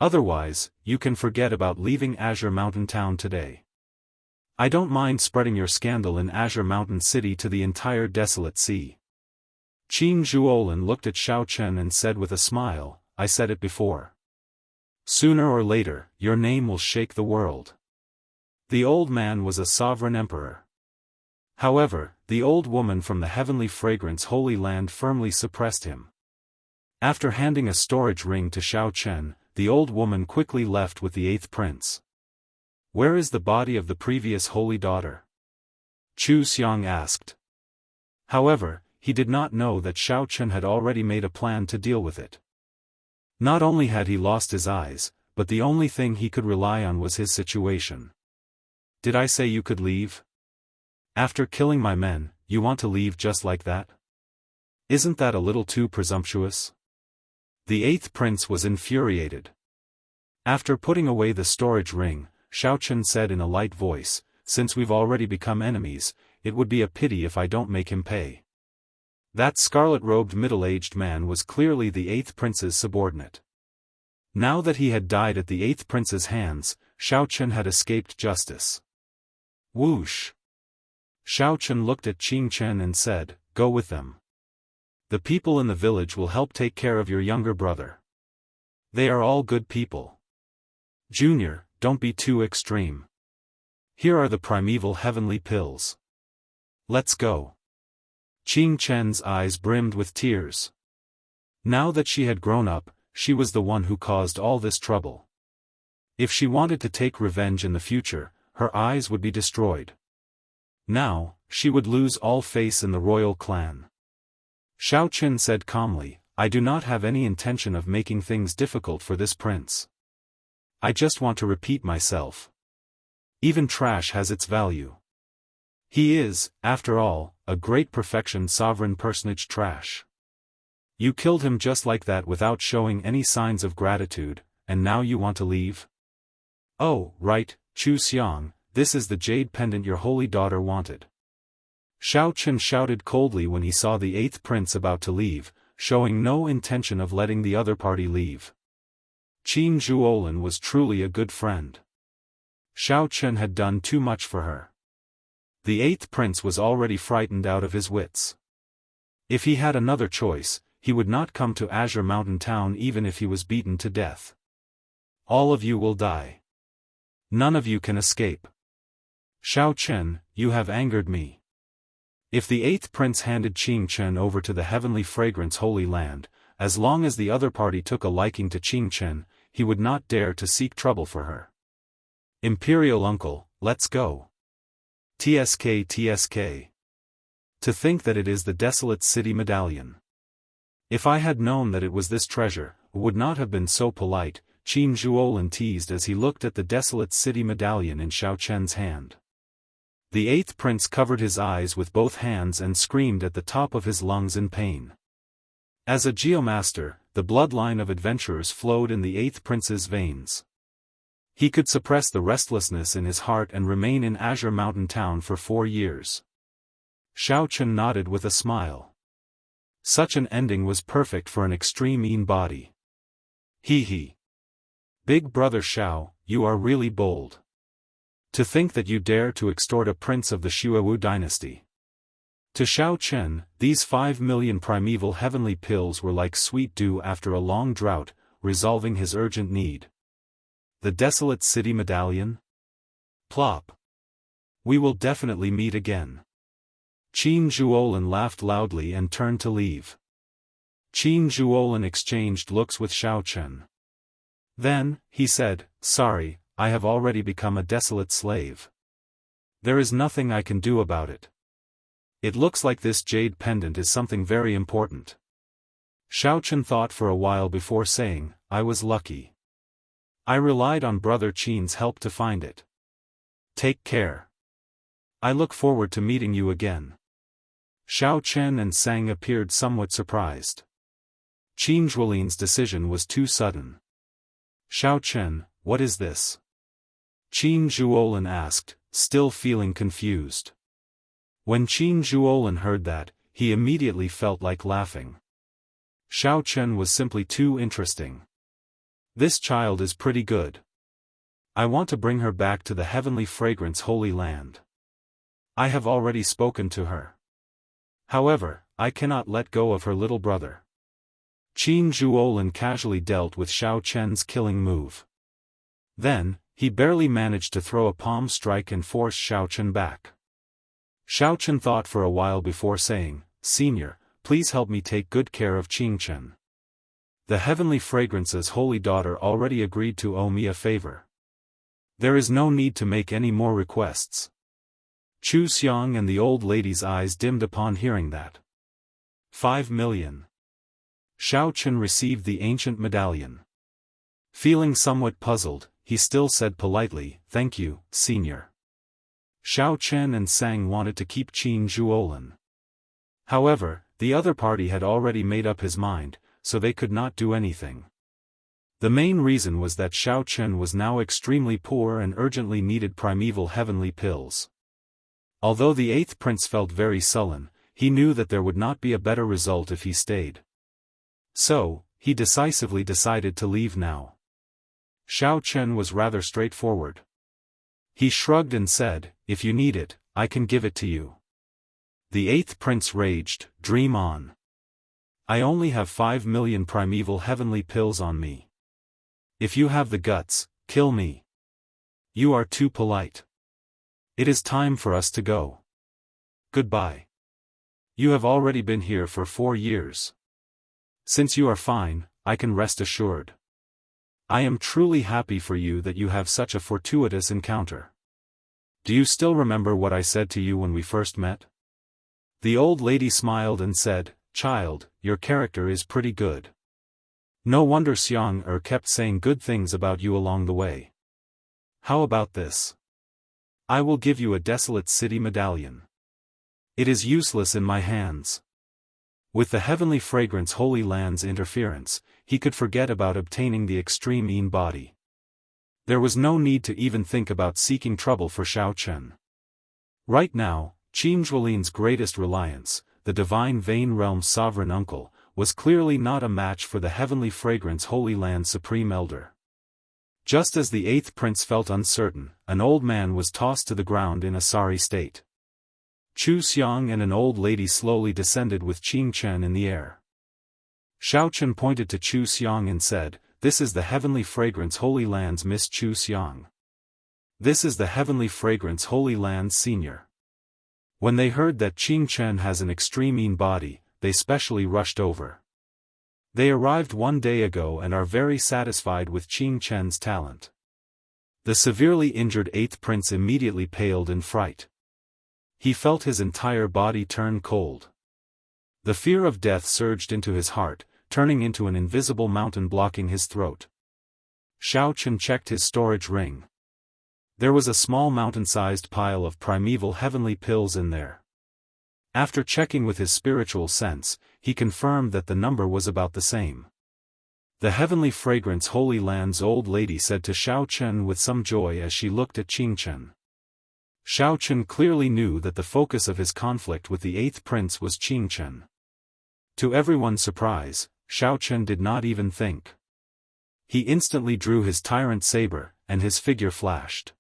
Otherwise, you can forget about leaving Azure Mountain Town today. I don't mind spreading your scandal in Azure Mountain City to the entire desolate sea. Qin Zhuolin looked at Xiao Chen and said with a smile, I said it before. Sooner or later, your name will shake the world. The old man was a sovereign emperor. However, the old woman from the heavenly fragrance holy land firmly suppressed him. After handing a storage ring to Xiao Chen, the old woman quickly left with the eighth prince. Where is the body of the previous holy daughter? Chu Xiang asked. However, he did not know that Xiao Chen had already made a plan to deal with it. Not only had he lost his eyes, but the only thing he could rely on was his situation. Did I say you could leave? After killing my men, you want to leave just like that? Isn't that a little too presumptuous? The eighth prince was infuriated. After putting away the storage ring, Xiao Chen said in a light voice, since we've already become enemies, it would be a pity if I don't make him pay. That scarlet-robed middle-aged man was clearly the 8th prince's subordinate. Now that he had died at the 8th prince's hands, Xiao Chen had escaped justice. Whoosh! Xiao Chen looked at Qing Chen and said, "Go with them. The people in the village will help take care of your younger brother. They are all good people. Junior, don't be too extreme. Here are the primeval heavenly pills. Let's go." Qing Chen's eyes brimmed with tears. Now that she had grown up, she was the one who caused all this trouble. If she wanted to take revenge in the future, her eyes would be destroyed. Now, she would lose all face in the royal clan. Xiao Chen said calmly, "I do not have any intention of making things difficult for this prince. I just want to repeat myself. Even trash has its value. He is, after all, a great perfection sovereign personage trash. You killed him just like that without showing any signs of gratitude, and now you want to leave? Oh, right, Chu Xiang, this is the jade pendant your holy daughter wanted." Xiao Chen shouted coldly when he saw the 8th prince about to leave, showing no intention of letting the other party leave. Qin Zhuolin was truly a good friend. Xiao Chen had done too much for her. The 8th prince was already frightened out of his wits. If he had another choice, he would not come to Azure Mountain Town even if he was beaten to death. All of you will die. None of you can escape. Xiao Chen, you have angered me. If the 8th prince handed Qing Chen over to the Heavenly Fragrance Holy Land, as long as the other party took a liking to Qing Chen, he would not dare to seek trouble for her. Imperial uncle, let's go. TSK TSK. To think that it is the desolate city medallion. If I had known that it was this treasure, would not have been so polite, Qin Zhuolin teased as he looked at the desolate city medallion in Xiao Chen's hand. The 8th prince covered his eyes with both hands and screamed at the top of his lungs in pain. As a geomaster, the bloodline of adventurers flowed in the 8th prince's veins. He could suppress the restlessness in his heart and remain in Azure Mountain Town for 4 years. Xiao Chen nodded with a smile. Such an ending was perfect for an extreme Yin body. He. Big brother Xiao, you are really bold. To think that you dare to extort a prince of the Xuewu dynasty. To Xiao Chen, these 5 million primeval heavenly pills were like sweet dew after a long drought, resolving his urgent need. The desolate city medallion? Plop. We will definitely meet again. Qin Zhuolin laughed loudly and turned to leave. Qin Zhuolin exchanged looks with Xiao Chen. Then, he said, "Sorry, I have already become a desolate slave. There is nothing I can do about it. It looks like this jade pendant is something very important." Xiao Chen thought for a while before saying, "I was lucky. I relied on Brother Qin's help to find it. Take care. I look forward to meeting you again." Xiao Chen and Sang appeared somewhat surprised. Qin Zhuolin's decision was too sudden. "Xiao Chen, what is this?" Qin Zhuolin asked, still feeling confused. When Qin Zhuolin heard that, he immediately felt like laughing. Xiao Chen was simply too interesting. This child is pretty good. I want to bring her back to the Heavenly Fragrance Holy Land. I have already spoken to her. However, I cannot let go of her little brother. Qin Zhuolin casually dealt with Xiao Chen's killing move. Then, he barely managed to throw a palm strike and force Xiao Chen back. Xiao Chen thought for a while before saying, "Senior, please help me take good care of Qing Chen. The Heavenly Fragrance's holy daughter already agreed to owe me a favor. There is no need to make any more requests." Chu Xiang and the old lady's eyes dimmed upon hearing that. 5 million. Xiao Chen received the ancient medallion. Feeling somewhat puzzled, he still said politely, "Thank you, senior." Xiao Chen and Sang wanted to keep Qin Zhuolin. However, the other party had already made up his mind, so they could not do anything. The main reason was that Xiao Chen was now extremely poor and urgently needed primeval heavenly pills. Although the eighth prince felt very sullen, he knew that there would not be a better result if he stayed. So, he decisively decided to leave now. Xiao Chen was rather straightforward. He shrugged and said, "If you need it, I can give it to you." The eighth prince raged, "Dream on. I only have 5 million primeval heavenly pills on me. If you have the guts, kill me. You are too polite. It is time for us to go. Goodbye. You have already been here for 4 years. Since you are fine, I can rest assured. I am truly happy for you that you have such a fortuitous encounter. Do you still remember what I said to you when we first met?" The old lady smiled and said, "Child, your character is pretty good. No wonder Xiang kept saying good things about you along the way. How about this? I will give you a desolate city medallion. It is useless in my hands." With the heavenly fragrance Holy Land's interference, he could forget about obtaining the extreme Yin body. There was no need to even think about seeking trouble for Xiao Chen. Right now, Qin Zhuolin's greatest reliance, the divine Vein Realm's sovereign uncle, was clearly not a match for the heavenly fragrance Holy Land's supreme elder. Just as the eighth prince felt uncertain, an old man was tossed to the ground in a sorry state. Chu Xiang and an old lady slowly descended with Qing Chen in the air. Xiao Chen pointed to Chu Xiang and said, "This is the heavenly fragrance Holy Land's Miss Chu Xiang. This is the heavenly fragrance Holy Land's senior." When they heard that Qing Chen has an extreme Yin body, they specially rushed over. They arrived 1 day ago and are very satisfied with Qing Chen's talent. The severely injured eighth prince immediately paled in fright. He felt his entire body turn cold. The fear of death surged into his heart, turning into an invisible mountain blocking his throat. Xiao Chen checked his storage ring. There was a small mountain-sized pile of primeval heavenly pills in there. After checking with his spiritual sense, he confirmed that the number was about the same. The heavenly fragrance Holy Land's old lady said to Xiao Chen with some joy as she looked at Qing Chen. Xiao Chen clearly knew that the focus of his conflict with the eighth prince was Qing Chen. To everyone's surprise, Xiao Chen did not even think. He instantly drew his tyrant saber, and his figure flashed.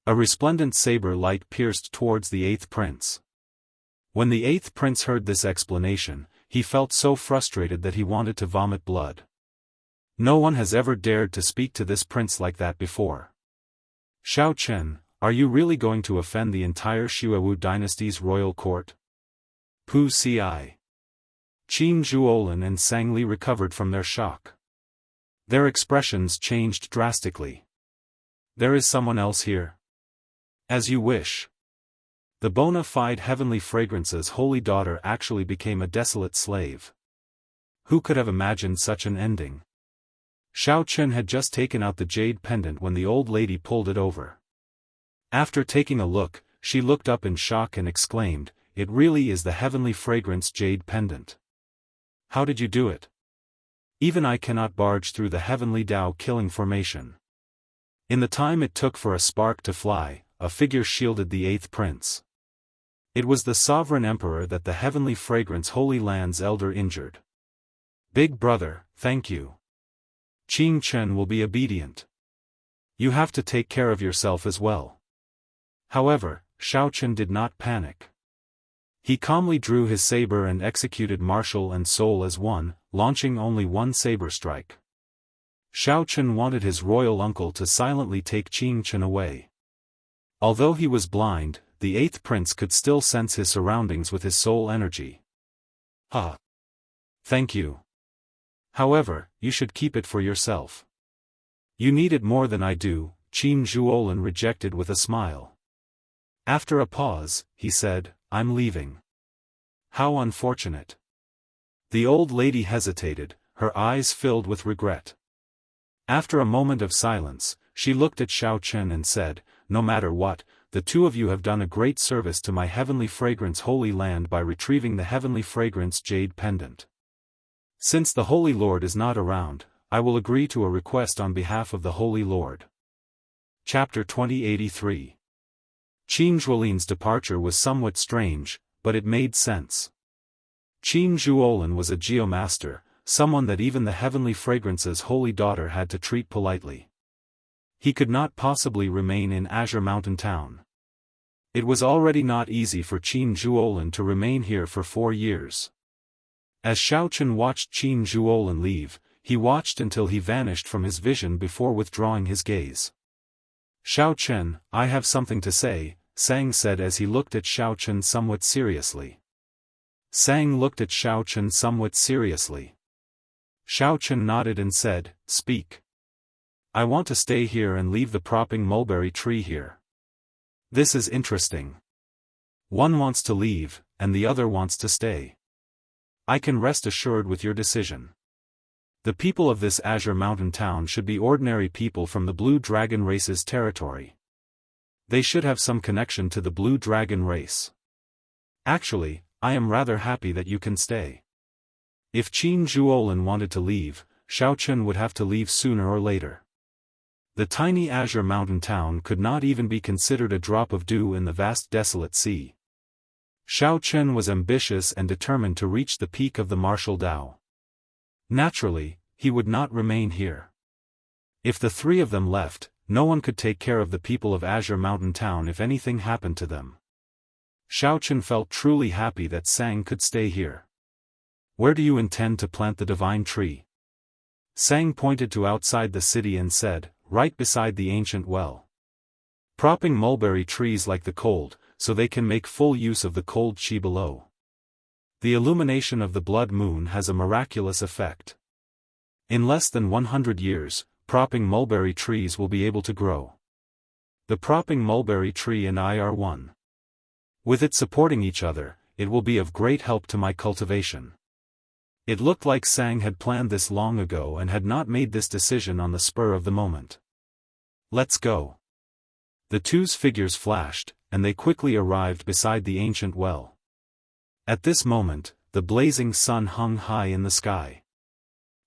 A resplendent saber light pierced towards the eighth prince. When the eighth prince heard this explanation, he felt so frustrated that he wanted to vomit blood. No one has ever dared to speak to this prince like that before. "Xiao Chen, are you really going to offend the entire Xuewu dynasty's royal court?" Pu Ci. Qin Zhuolin and Sang Li recovered from their shock. Their expressions changed drastically. "There is someone else here?" "As you wish." The bona fide heavenly fragrance's holy daughter actually became a desolate slave. Who could have imagined such an ending? Xiao Chen had just taken out the jade pendant when the old lady pulled it over. After taking a look, she looked up in shock and exclaimed, "It really is the heavenly fragrance jade pendant. How did you do it? Even I cannot barge through the heavenly Dao killing formation." In the time it took for a spark to fly, a figure shielded the eighth prince. It was the sovereign emperor that the heavenly fragrance Holy Land's elder injured. "Big brother, thank you. Qing Chen will be obedient. You have to take care of yourself as well." However, Xiao Chen did not panic. He calmly drew his saber and executed martial and soul as one, launching only one saber strike. Xiao Chen wanted his royal uncle to silently take Qing Chen away. Although he was blind, the eighth prince could still sense his surroundings with his soul energy. "Ah. Thank you. However, you should keep it for yourself. You need it more than I do," Qin Zhuolin rejected with a smile. After a pause, he said, "I'm leaving." "How unfortunate." The old lady hesitated, her eyes filled with regret. After a moment of silence, she looked at Xiao Chen and said, "No matter what, the two of you have done a great service to my heavenly fragrance Holy Land by retrieving the heavenly fragrance jade pendant. Since the Holy Lord is not around, I will agree to a request on behalf of the Holy Lord." Chapter 2083. Qin Zhuolin's departure was somewhat strange, but it made sense. Qin Zhuolin was a geomaster, someone that even the heavenly fragrance's holy daughter had to treat politely. He could not possibly remain in Azure Mountain Town. It was already not easy for Qin Zhuolin to remain here for 4 years. As Xiaochen watched Qin Zhuolin leave, he watched until he vanished from his vision before withdrawing his gaze. "Xiaochen, I have something to say," Sang said as he looked at Xiaochen somewhat seriously. Sang looked at Xiaochen somewhat seriously. Xiaochen nodded and said, "Speak." "I want to stay here and leave the propping mulberry tree here. This is interesting. One wants to leave, and the other wants to stay. I can rest assured with your decision. The people of this Azure Mountain town should be ordinary people from the Blue Dragon race's territory. They should have some connection to the Blue Dragon race. Actually, I am rather happy that you can stay." If Qin Zhuolin wanted to leave, Xiaochen would have to leave sooner or later. The tiny Azure Mountain town could not even be considered a drop of dew in the vast desolate sea. Xiaochen was ambitious and determined to reach the peak of the martial Dao. Naturally, he would not remain here. If the three of them left, no one could take care of the people of Azure Mountain Town if anything happened to them. Xiaochen felt truly happy that Sang could stay here. "Where do you intend to plant the divine tree?" Sang pointed to outside the city and said, "Right beside the ancient well. Propping mulberry trees like the cold, so they can make full use of the cold qi below. The illumination of the blood moon has a miraculous effect. In less than 100 years, propping mulberry trees will be able to grow. The propping mulberry tree and I are one. With it supporting each other, it will be of great help to my cultivation." It looked like Sang had planned this long ago and had not made this decision on the spur of the moment. "Let's go." The two's figures flashed, and they quickly arrived beside the ancient well. At this moment, the blazing sun hung high in the sky.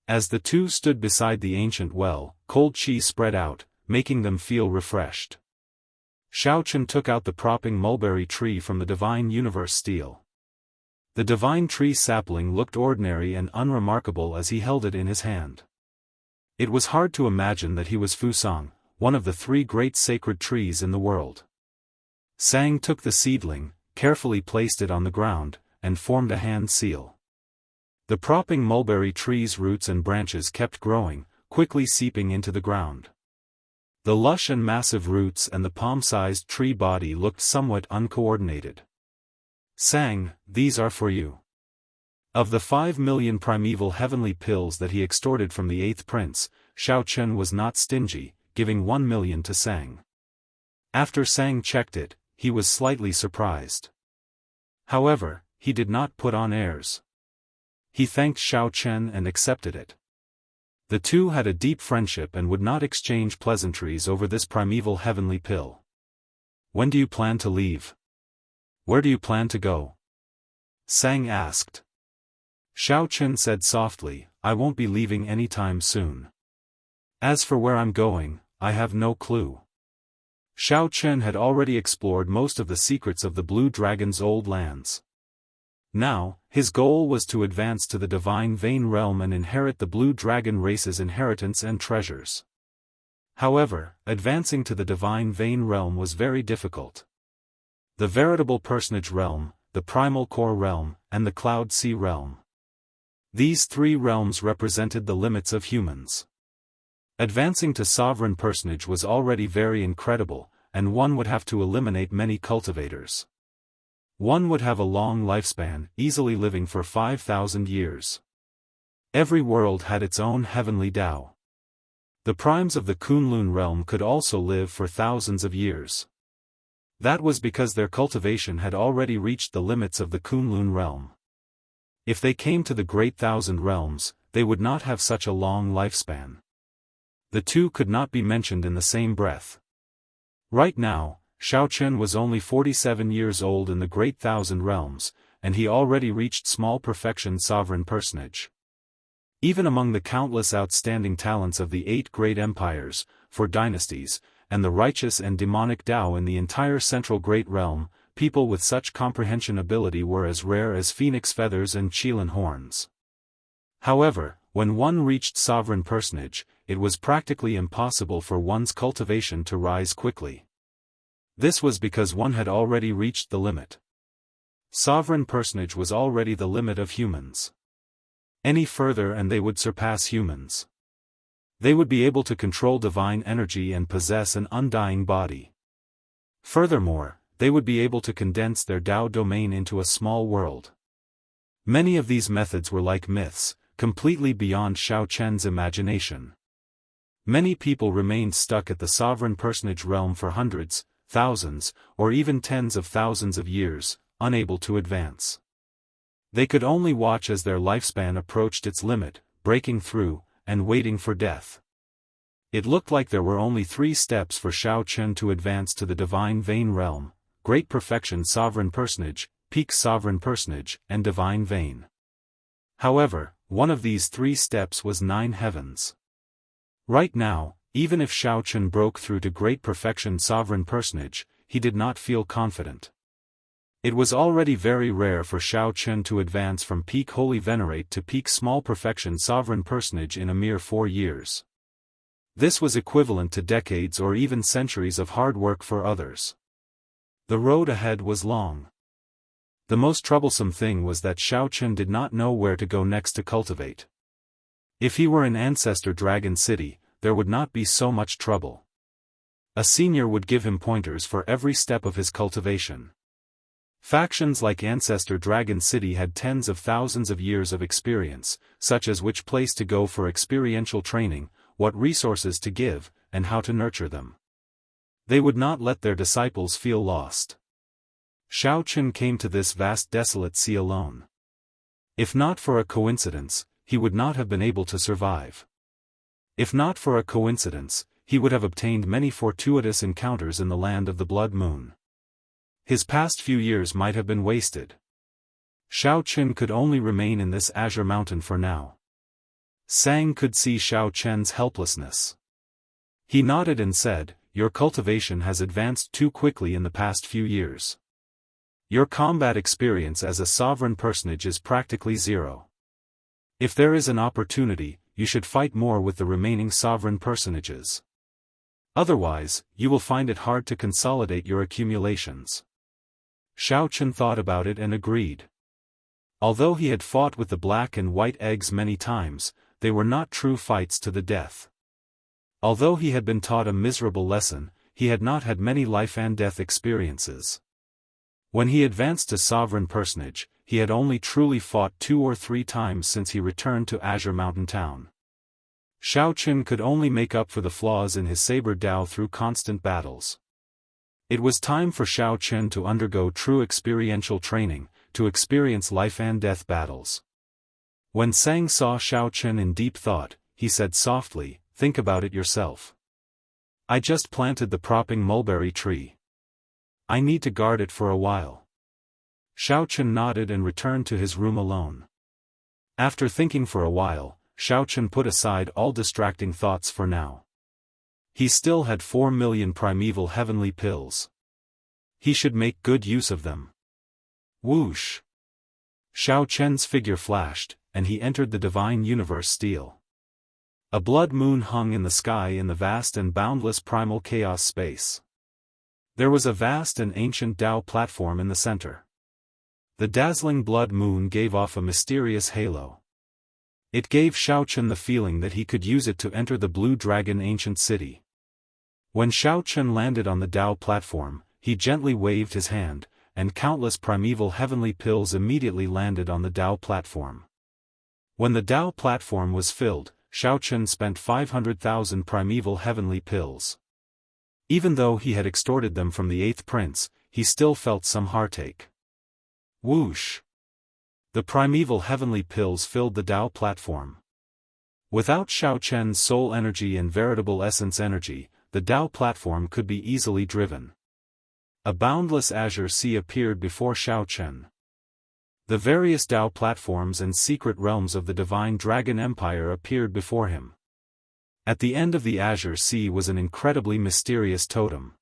As the two stood beside the ancient well, cold qi spread out, making them feel refreshed. Xiaochen took out the propping mulberry tree from the divine universe steel. The divine tree sapling looked ordinary and unremarkable as he held it in his hand. It was hard to imagine that he was Fusang, one of the 3 great sacred trees in the world. Sang took the seedling, carefully placed it on the ground, and formed a hand seal. The propping mulberry tree's roots and branches kept growing, quickly seeping into the ground. The lush and massive roots and the palm-sized tree body looked somewhat uncoordinated. "Sang, these are for you." Of the 5 million primeval heavenly pills that he extorted from the 8th prince, Xiaochen was not stingy, giving 1 million to Sang. After Sang checked it, he was slightly surprised. However, he did not put on airs. He thanked Xiaochen and accepted it. The two had a deep friendship and would not exchange pleasantries over this primeval heavenly pill. "When do you plan to leave? Where do you plan to go?" Sang asked. Xiaochen said softly, "I won't be leaving any time soon. As for where I'm going, I have no clue." Xiaochen had already explored most of the secrets of the Blue Dragon's old lands. Now, his goal was to advance to the Divine Vein realm and inherit the Blue Dragon race's inheritance and treasures. However, advancing to the Divine Vein realm was very difficult. The Veritable Personage realm, the Primal Core realm, and the Cloud Sea realm. These 3 realms represented the limits of humans. Advancing to Sovereign Personage was already very incredible, and one would have to eliminate many cultivators. One would have a long lifespan, easily living for 5,000 years. Every world had its own heavenly Tao. The primes of the Kunlun realm could also live for thousands of years. That was because their cultivation had already reached the limits of the Kunlun realm. If they came to the Great Thousand Realms, they would not have such a long lifespan. The two could not be mentioned in the same breath. Right now, Xiaochen was only 47 years old in the Great Thousand Realms, and he already reached small perfection sovereign personage. Even among the countless outstanding talents of the 8 great empires, 4 dynasties, and the righteous and demonic Tao in the entire central Great Realm. People with such comprehension ability were as rare as phoenix feathers and qilin horns. However, when one reached sovereign personage, it was practically impossible for one's cultivation to rise quickly. This was because one had already reached the limit. Sovereign personage was already the limit of humans. Any further and they would surpass humans. They would be able to control divine energy and possess an undying body. Furthermore, they would be able to condense their Tao domain into a small world. Many of these methods were like myths, completely beyond Xiao Chen's imagination. Many people remained stuck at the sovereign personage realm for hundreds, thousands, or even tens of thousands of years, unable to advance. They could only watch as their lifespan approached its limit, breaking through, and waiting for death. It looked like there were only 3 steps for Xiao Chen to advance to the divine vein realm: Great Perfection Sovereign Personage, Peak Sovereign Personage, and Divine Vein. However, one of these 3 steps was 9 heavens. Right now, even if Xiao Chen broke through to Great Perfection Sovereign Personage, he did not feel confident. It was already very rare for Xiao Chen to advance from Peak Holy Venerate to Peak Small Perfection Sovereign Personage in a mere 4 years. This was equivalent to decades or even centuries of hard work for others. The road ahead was long. The most troublesome thing was that Xiao Chen did not know where to go next to cultivate. If he were in Ancestor Dragon City, there would not be so much trouble. A senior would give him pointers for every step of his cultivation. Factions like Ancestor Dragon City had tens of thousands of years of experience, such as which place to go for experiential training, what resources to give, and how to nurture them. They would not let their disciples feel lost. Xiao Chen came to this vast desolate sea alone. If not for a coincidence, he would not have been able to survive. If not for a coincidence, he would have obtained many fortuitous encounters in the land of the Blood Moon. His past few years might have been wasted. Xiao Chen could only remain in this azure mountain for now. Sang could see Xiao Chen's helplessness. He nodded and said, "Your cultivation has advanced too quickly in the past few years. Your combat experience as a sovereign personage is practically zero. If there is an opportunity, you should fight more with the remaining sovereign personages. Otherwise, you will find it hard to consolidate your accumulations." Xiao Chen thought about it and agreed. Although he had fought with the black and white eggs many times, they were not true fights to the death. Although he had been taught a miserable lesson, he had not had many life and death experiences. When he advanced to sovereign personage, he had only truly fought 2 or 3 times since he returned to Azure Mountain Town. Xiao Chen could only make up for the flaws in his saber Dao through constant battles. It was time for Xiao Chen to undergo true experiential training, to experience life and death battles. When Sang saw Xiao Chen in deep thought, he said softly, "Think about it yourself. I just planted the propping mulberry tree. I need to guard it for a while." Xiao Chen nodded and returned to his room alone. After thinking for a while, Xiao Chen put aside all distracting thoughts for now. He still had 4 million primeval heavenly pills. He should make good use of them. Whoosh! Xiao Chen's figure flashed, and he entered the divine universe steel. A blood moon hung in the sky in the vast and boundless primal chaos space. There was a vast and ancient Tao platform in the center. The dazzling blood moon gave off a mysterious halo. It gave Xiao Chen the feeling that he could use it to enter the Blue Dragon ancient city. When Xiao Chen landed on the Tao platform, he gently waved his hand, and countless primeval heavenly pills immediately landed on the Tao platform. When the Tao platform was filled, Xiao Chen spent 500,000 primeval heavenly pills. Even though he had extorted them from the 8th prince, he still felt some heartache. Whoosh! The primeval heavenly pills filled the Tao platform. Without Xiao Chen's soul energy and veritable essence energy, the Tao platform could be easily driven. A boundless azure sea appeared before Xiao Chen. The various Tao platforms and secret realms of the divine Dragon Empire appeared before him. At the end of the azure sea was an incredibly mysterious totem.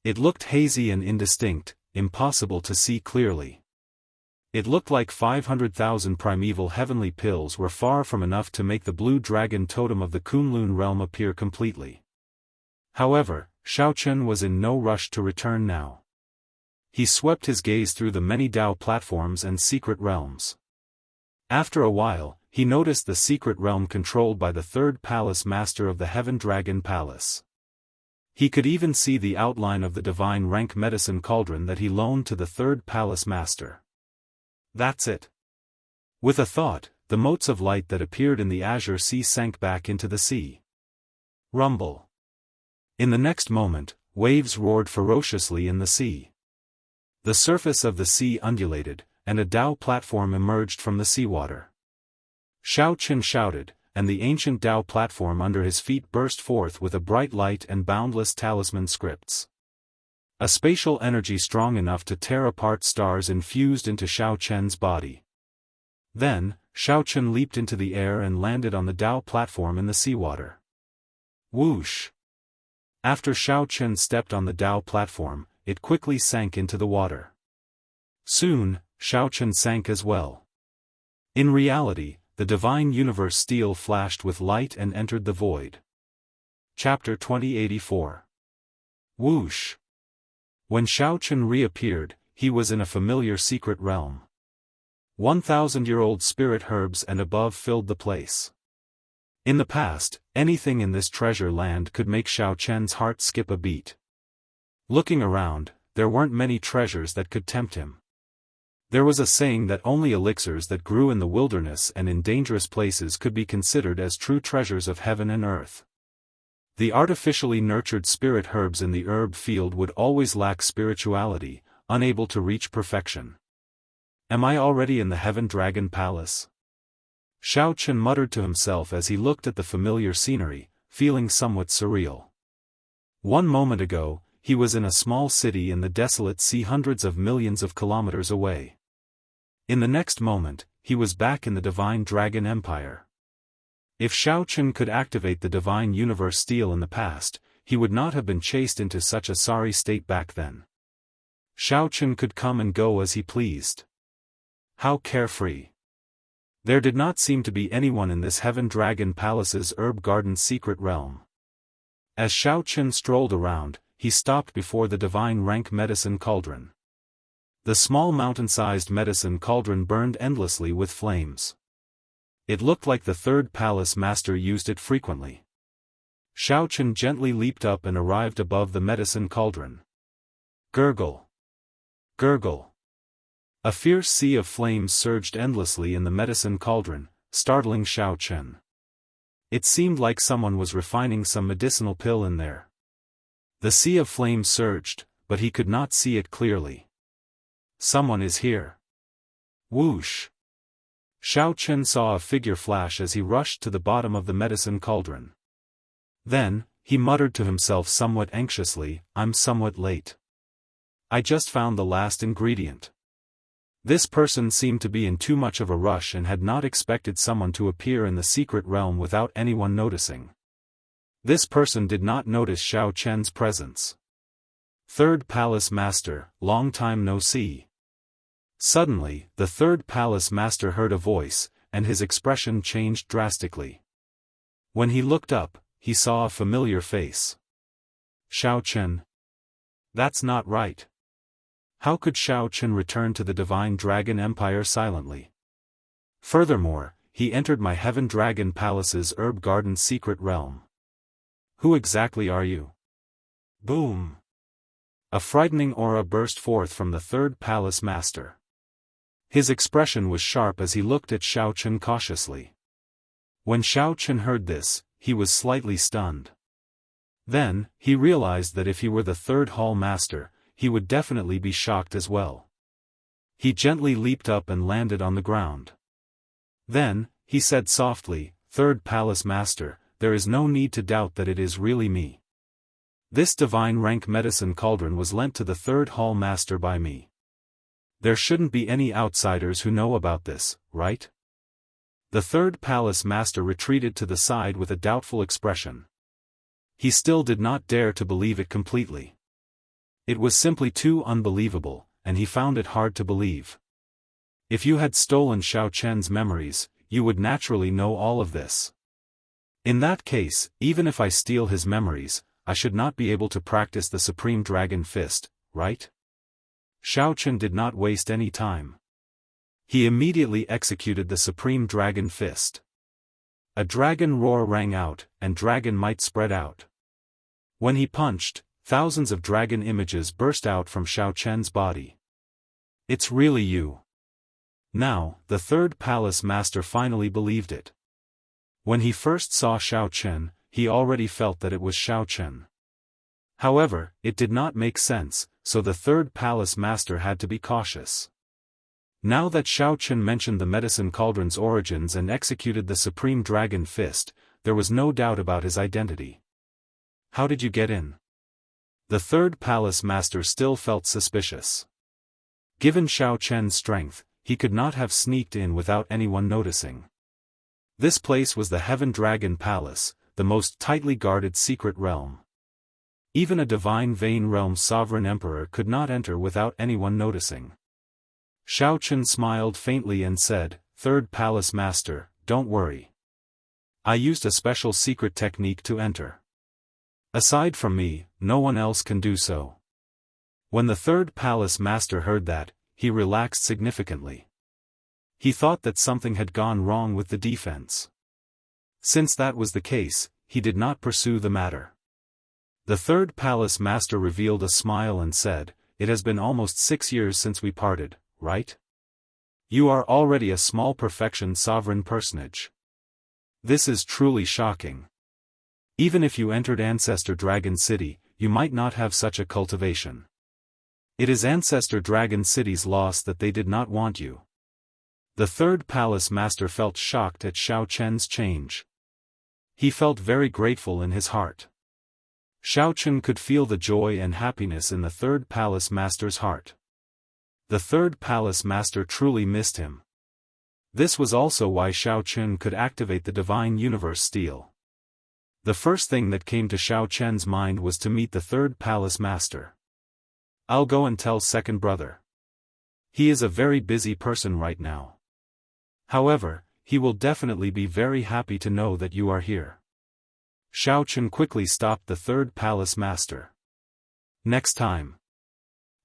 It looked hazy and indistinct, impossible to see clearly. It looked like 500,000 primeval heavenly pills were far from enough to make the blue dragon totem of the Kunlun realm appear completely. However, Xiaochen was in no rush to return now. He swept his gaze through the many Dao platforms and secret realms. After a while, he noticed the secret realm controlled by the third palace master of the Heaven Dragon Palace. He could even see the outline of the divine rank medicine cauldron that he loaned to the third palace master. That's it. With a thought, the motes of light that appeared in the azure sea sank back into the sea. Rumble. In the next moment, waves roared ferociously in the sea. The surface of the sea undulated, and a Dao platform emerged from the seawater. Xiaochen shouted, and the ancient Dao platform under his feet burst forth with a bright light and boundless talisman scripts. A spatial energy strong enough to tear apart stars infused into Xiaochen's body. Then, Xiaochen leaped into the air and landed on the Dao platform in the seawater. Whoosh! After Xiaochen stepped on the Dao platform, it quickly sank into the water. Soon, Xiaochen sank as well. In reality, the divine universe steel flashed with light and entered the void. Chapter 2084. Whoosh! When Xiaochen reappeared, he was in a familiar secret realm. 1,000-year-old spirit herbs and above filled the place. In the past, anything in this treasure land could make Xiaochen's heart skip a beat. Looking around, there weren't many treasures that could tempt him. There was a saying that only elixirs that grew in the wilderness and in dangerous places could be considered as true treasures of heaven and earth. The artificially nurtured spirit herbs in the herb field would always lack spirituality, unable to reach perfection. Am I already in the Heaven Dragon Palace? Xiaochen muttered to himself as he looked at the familiar scenery, feeling somewhat surreal. One moment ago, he was in a small city in the desolate sea hundreds of millions of kilometers away. In the next moment, he was back in the Divine Dragon Empire. If Xiaochen could activate the Divine Universe Steel in the past, he would not have been chased into such a sorry state back then. Xiaochen could come and go as he pleased. How carefree. There did not seem to be anyone in this Heaven Dragon Palace's herb garden's secret realm. As Xiaochen strolled around, he stopped before the divine rank medicine cauldron. The small mountain-sized medicine cauldron burned endlessly with flames. It looked like the third palace master used it frequently. Xiaochen gently leaped up and arrived above the medicine cauldron. Gurgle! Gurgle! A fierce sea of flames surged endlessly in the medicine cauldron, startling Xiaochen. It seemed like someone was refining some medicinal pill in there. The sea of flames surged, but he could not see it clearly. Someone is here. Whoosh! Xiaochen saw a figure flash as he rushed to the bottom of the medicine cauldron. Then, he muttered to himself somewhat anxiously, I'm somewhat late. I just found the last ingredient. This person seemed to be in too much of a rush and had not expected someone to appear in the secret realm without anyone noticing. This person did not notice Xiaochen's presence. Third Palace Master, long time no see. Suddenly, the third palace master heard a voice, and his expression changed drastically. When he looked up, he saw a familiar face. Xiaochen. That's not right. How could Xiaochen return to the Divine Dragon Empire silently? Furthermore, he entered my Heaven Dragon Palace's herb garden's secret realm. Who exactly are you? Boom! A frightening aura burst forth from the third palace master. His expression was sharp as he looked at Xiaochen cautiously. When Xiaochen heard this, he was slightly stunned. Then, he realized that if he were the third hall master, he would definitely be shocked as well. He gently leaped up and landed on the ground. Then, he said softly, Third Palace Master, there is no need to doubt that it is really me. This divine rank medicine cauldron was lent to the third hall master by me. There shouldn't be any outsiders who know about this, right? The third palace master retreated to the side with a doubtful expression. He still did not dare to believe it completely. It was simply too unbelievable, and he found it hard to believe. If you had stolen Xiao Chen's memories, you would naturally know all of this. In that case, even if I steal his memories, I should not be able to practice the Supreme Dragon Fist, right? Xiao Chen did not waste any time. He immediately executed the Supreme Dragon Fist. A dragon roar rang out, and dragon might spread out. When he punched, thousands of dragon images burst out from Xiao Chen's body. It's really you. Now, the third palace master finally believed it. When he first saw Xiao Chen, he already felt that it was Xiao Chen. However, it did not make sense, so the third palace master had to be cautious. Now that Xiao Chen mentioned the medicine cauldron's origins and executed the Supreme Dragon Fist, there was no doubt about his identity. How did you get in? The third palace master still felt suspicious. Given Xiao Chen's strength, he could not have sneaked in without anyone noticing. This place was the Heaven Dragon Palace, the most tightly guarded secret realm. Even a divine Vein Realm sovereign emperor could not enter without anyone noticing. Xiao Chen smiled faintly and said, "Third Palace Master, don't worry. I used a special secret technique to enter. Aside from me, no one else can do so." When the third Palace Master heard that, he relaxed significantly. He thought that something had gone wrong with the defense. Since that was the case, he did not pursue the matter. The third Palace Master revealed a smile and said, "It has been almost 6 years since we parted, right? You are already a small perfection sovereign personage. This is truly shocking. Even if you entered Ancestor Dragon City, you might not have such a cultivation. It is Ancestor Dragon City's loss that they did not want you." The third palace master felt shocked at Xiao Chen's change. He felt very grateful in his heart. Xiao Chen could feel the joy and happiness in the third palace master's heart. The third palace master truly missed him. This was also why Xiao Chen could activate the Divine Universe Steel. The first thing that came to Xiao Chen's mind was to meet the third palace master. "I'll go and tell second brother. He is a very busy person right now. However, he will definitely be very happy to know that you are here." Xiao Chen quickly stopped the third palace master. "Next time.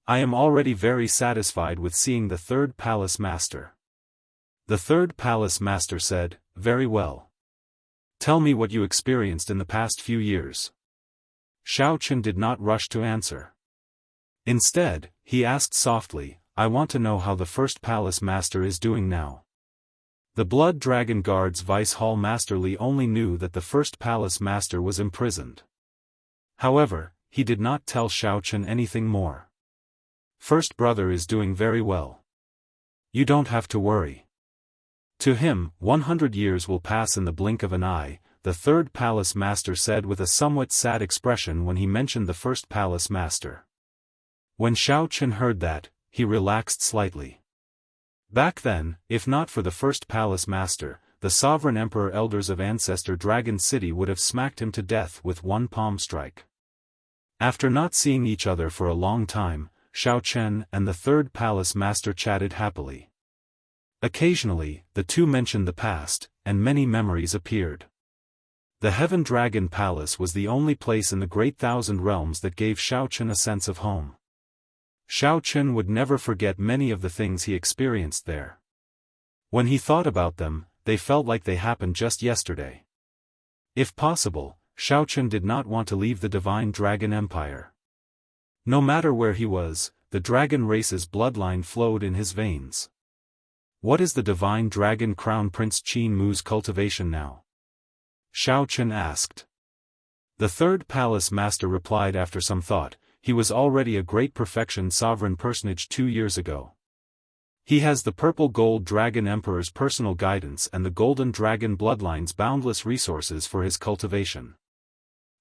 I am already very satisfied with seeing the third palace master." The third palace master said, "Very well. Tell me what you experienced in the past few years." Xiao Chen did not rush to answer. Instead, he asked softly, "I want to know how the first palace master is doing now." The Blood Dragon Guard's Vice Hall Master Li only knew that the first palace master was imprisoned. However, he did not tell Xiao Chen anything more. "First brother is doing very well. You don't have to worry." To him, 100 years will pass in the blink of an eye, the third palace master said with a somewhat sad expression when he mentioned the first palace master. When Xiao Chen heard that, he relaxed slightly. Back then, if not for the first palace master, the sovereign emperor elders of Ancestor Dragon City would have smacked him to death with one palm strike. After not seeing each other for a long time, Xiao Chen and the third palace master chatted happily. Occasionally, the two mentioned the past, and many memories appeared. The Heaven Dragon Palace was the only place in the Great Thousand Realms that gave Xiao Chen a sense of home. Xiao Chen would never forget many of the things he experienced there. When he thought about them, they felt like they happened just yesterday. If possible, Xiao Chen did not want to leave the Divine Dragon Empire. No matter where he was, the dragon race's bloodline flowed in his veins. What is the Divine Dragon Crown Prince Qin Mu's cultivation now? Xiao Chen asked. The third palace master replied after some thought, "He was already a great perfection sovereign personage 2 years ago. He has the Purple Gold Dragon Emperor's personal guidance and the Golden Dragon Bloodline's boundless resources for his cultivation.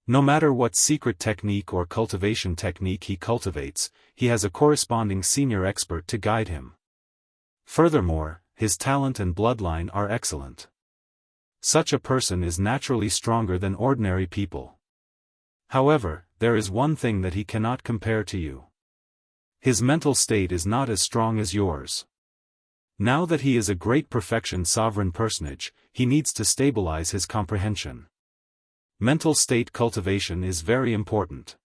No matter what secret technique or cultivation technique he cultivates, he has a corresponding senior expert to guide him. Furthermore, his talent and bloodline are excellent. Such a person is naturally stronger than ordinary people. However, there is one thing that he cannot compare to you. His mental state is not as strong as yours. Now that he is a great perfection sovereign personage, he needs to stabilize his comprehension. Mental state cultivation is very important.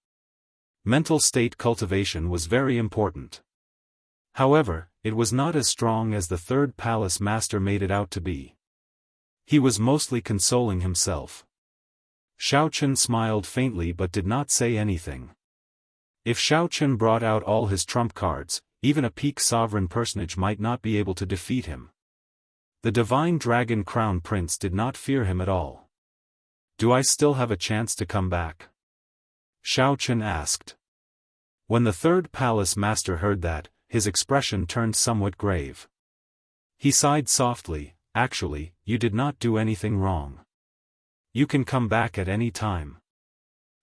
Mental state cultivation was very important. However, it was not as strong as the third palace master made it out to be. He was mostly consoling himself. Xiaochen smiled faintly but did not say anything. If Xiaochen brought out all his trump cards, even a peak sovereign personage might not be able to defeat him. The divine dragon crown prince did not fear him at all. Do I still have a chance to come back? Xiaochen asked. When the third palace master heard that, his expression turned somewhat grave. He sighed softly. Actually, you did not do anything wrong. You can come back at any time.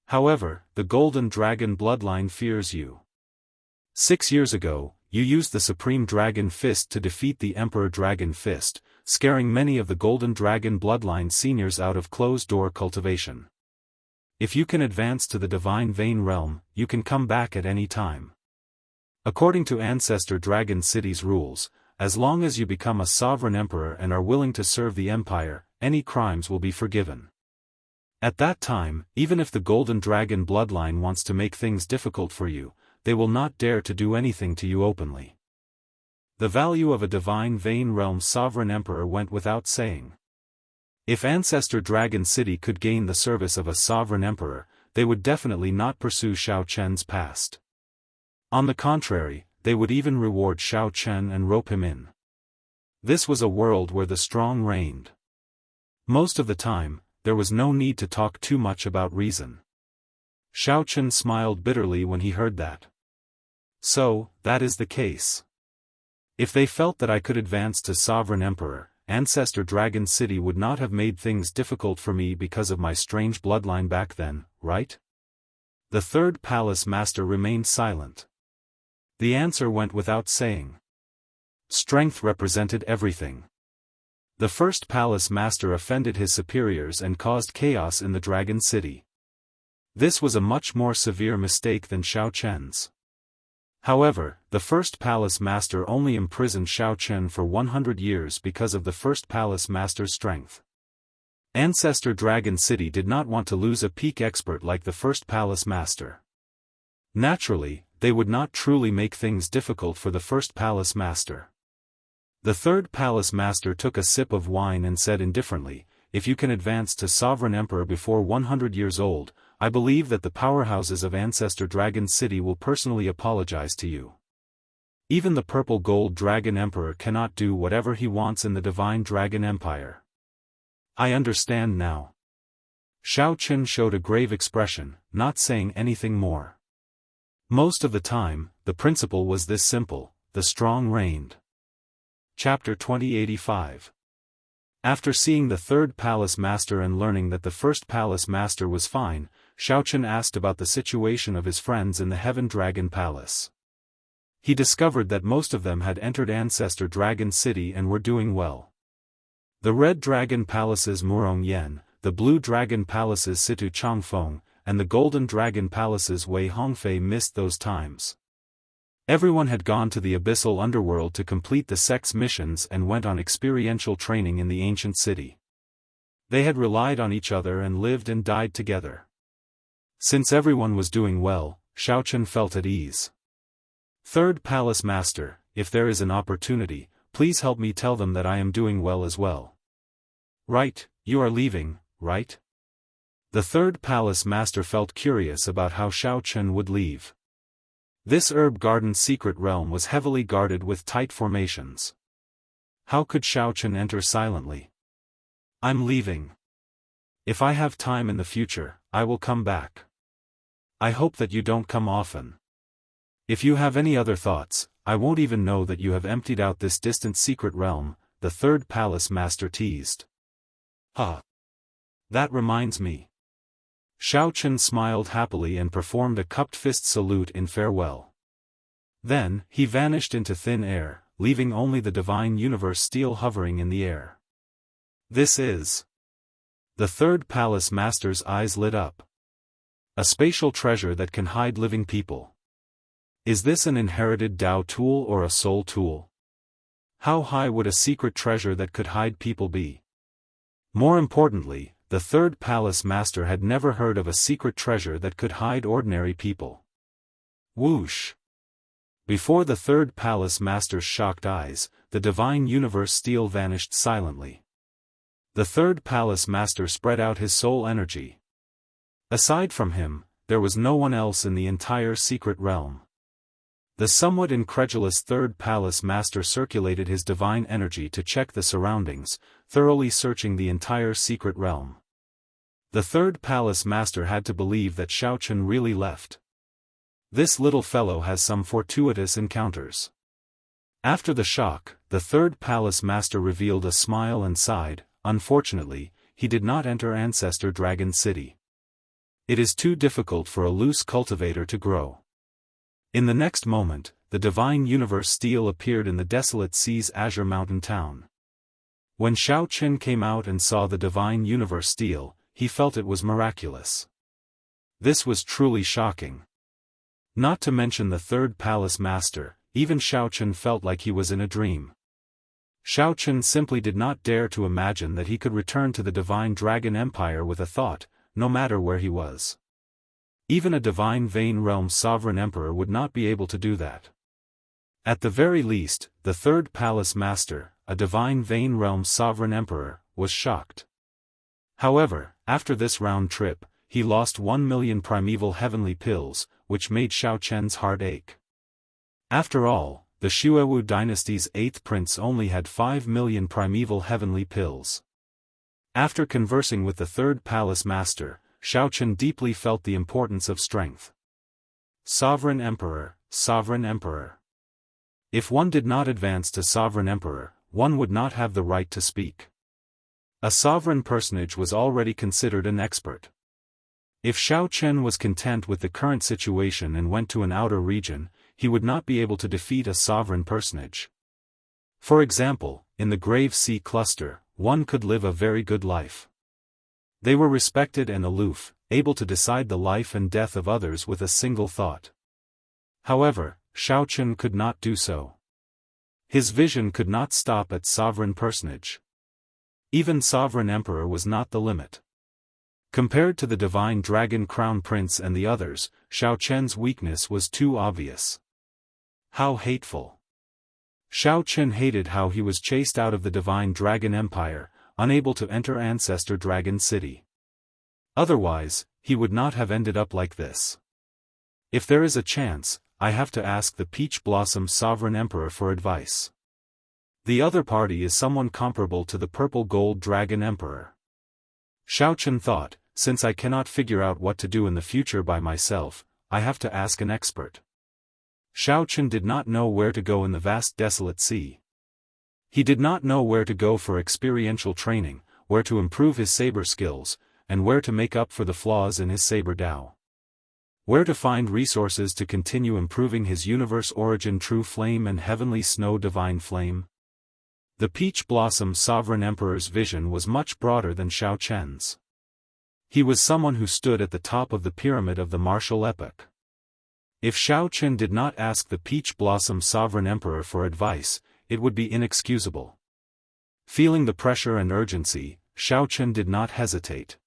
However, the golden dragon bloodline fears you. 6 years ago, you used the supreme dragon fist to defeat the emperor dragon fist, scaring many of the golden dragon bloodline seniors out of closed-door cultivation. If you can advance to the divine vein realm, you can come back at any time. According to Ancestor Dragon City's rules, as long as you become a sovereign emperor and are willing to serve the empire, any crimes will be forgiven. At that time, even if the golden dragon bloodline wants to make things difficult for you, they will not dare to do anything to you openly. The value of a divine vein realm sovereign emperor went without saying. If Ancestor Dragon City could gain the service of a sovereign emperor, they would definitely not pursue Xiaochen's past. On the contrary, they would even reward Xiaochen and rope him in. This was a world where the strong reigned. Most of the time, there was no need to talk too much about reason. Xiaochen smiled bitterly when he heard that. So, that is the case. If they felt that I could advance to Sovereign Emperor, Ancestor Dragon City would not have made things difficult for me because of my strange bloodline back then, right? The third palace master remained silent. The answer went without saying. Strength represented everything. The first palace master offended his superiors and caused chaos in the Dragon City. This was a much more severe mistake than Xiaochen's. However, the first palace master only imprisoned Xiaochen for 100 years because of the first palace master's strength. Ancestor Dragon City did not want to lose a peak expert like the first palace master. Naturally, they would not truly make things difficult for the first palace master. The third palace master took a sip of wine and said indifferently, "If you can advance to Sovereign Emperor before 100 years old, I believe that the powerhouses of Ancestor Dragon City will personally apologize to you. Even the Purple Gold Dragon Emperor cannot do whatever he wants in the Divine Dragon Empire." I understand now. Xiaochen showed a grave expression, not saying anything more. Most of the time, the principle was this simple: the strong reigned. Chapter 2085. After seeing the third palace master and learning that the first palace master was fine, Xiaochen asked about the situation of his friends in the Heaven Dragon Palace. He discovered that most of them had entered Ancestor Dragon City and were doing well. The Red Dragon Palace's Murong Yan, the Blue Dragon Palace's Situ Changfeng, and the Golden Dragon Palace's Wei Hongfei missed those times. Everyone had gone to the abyssal underworld to complete the sect's missions and went on experiential training in the ancient city. They had relied on each other and lived and died together. Since everyone was doing well, Xiaochen felt at ease. Third Palace Master, if there is an opportunity, please help me tell them that I am doing well as well. Right, you are leaving, right? The third Palace Master felt curious about how Xiaochen would leave. This herb garden's secret realm was heavily guarded with tight formations. How could Xiaochen enter silently? I'm leaving. If I have time in the future, I will come back. I hope that you don't come often. If you have any other thoughts, I won't even know that you have emptied out this distant secret realm, the third palace master teased. Huh. That reminds me. Xiaochen smiled happily and performed a cupped fist salute in farewell. Then, he vanished into thin air, leaving only the divine universe still hovering in the air. This is The third palace master's eyes lit up. A spatial treasure that can hide living people. Is this an inherited Dao tool or a soul tool? How high would a secret treasure that could hide people be? More importantly, the third palace master had never heard of a secret treasure that could hide ordinary people. Whoosh! Before the third palace master's shocked eyes, the divine universe steel vanished silently. The third palace master spread out his soul energy. Aside from him, there was no one else in the entire secret realm. The somewhat incredulous third palace master circulated his divine energy to check the surroundings, thoroughly searching the entire secret realm. The third palace master had to believe that Xiaochen really left. This little fellow has some fortuitous encounters. After the shock, the third palace master revealed a smile and sighed. Unfortunately, he did not enter Ancestor Dragon City. It is too difficult for a loose cultivator to grow. In the next moment, the divine universe steel appeared in the desolate sea's azure mountain town. When Xiaochen came out and saw the divine universe steel, he felt it was miraculous. This was truly shocking. Not to mention the third palace master, even Xiaochen felt like he was in a dream. Xiaochen simply did not dare to imagine that he could return to the divine dragon empire with a thought, no matter where he was. Even a divine Vein Realm sovereign emperor would not be able to do that. At the very least, the third palace master, a divine Vein Realm sovereign emperor, was shocked. However, after this round trip, he lost 1 million primeval heavenly pills, which made Xiaochen's heart ache. After all, the Xuewu dynasty's 8th prince only had 5 million primeval heavenly pills. After conversing with the third palace master, Xiaochen deeply felt the importance of strength. Sovereign Emperor, Sovereign Emperor. If one did not advance to Sovereign Emperor, one would not have the right to speak. A sovereign personage was already considered an expert. If Xiaochen was content with the current situation and went to an outer region, he would not be able to defeat a sovereign personage. For example, in the Grave Sea Cluster, one could live a very good life. They were respected and aloof, able to decide the life and death of others with a single thought. However, Xiaochen could not do so. His vision could not stop at sovereign personage. Even Sovereign Emperor was not the limit. Compared to the divine dragon crown prince and the others, Xiaochen's weakness was too obvious. How hateful! Xiaochen hated how he was chased out of the divine dragon empire, unable to enter Ancestor Dragon City. Otherwise, he would not have ended up like this. If there is a chance, I have to ask the Peach Blossom Sovereign Emperor for advice. The other party is someone comparable to the Purple Gold Dragon Emperor. Xiaochen thought, since I cannot figure out what to do in the future by myself, I have to ask an expert. Xiaochen did not know where to go in the vast desolate sea. He did not know where to go for experiential training, where to improve his saber skills, and where to make up for the flaws in his saber Dao. Where to find resources to continue improving his universe origin True Flame and Heavenly Snow Divine Flame. The Peach Blossom Sovereign Emperor's vision was much broader than Xiaochen's. He was someone who stood at the top of the pyramid of the martial epoch. If Xiaochen did not ask the Peach Blossom Sovereign Emperor for advice, it would be inexcusable. Feeling the pressure and urgency, Xiaochen did not hesitate.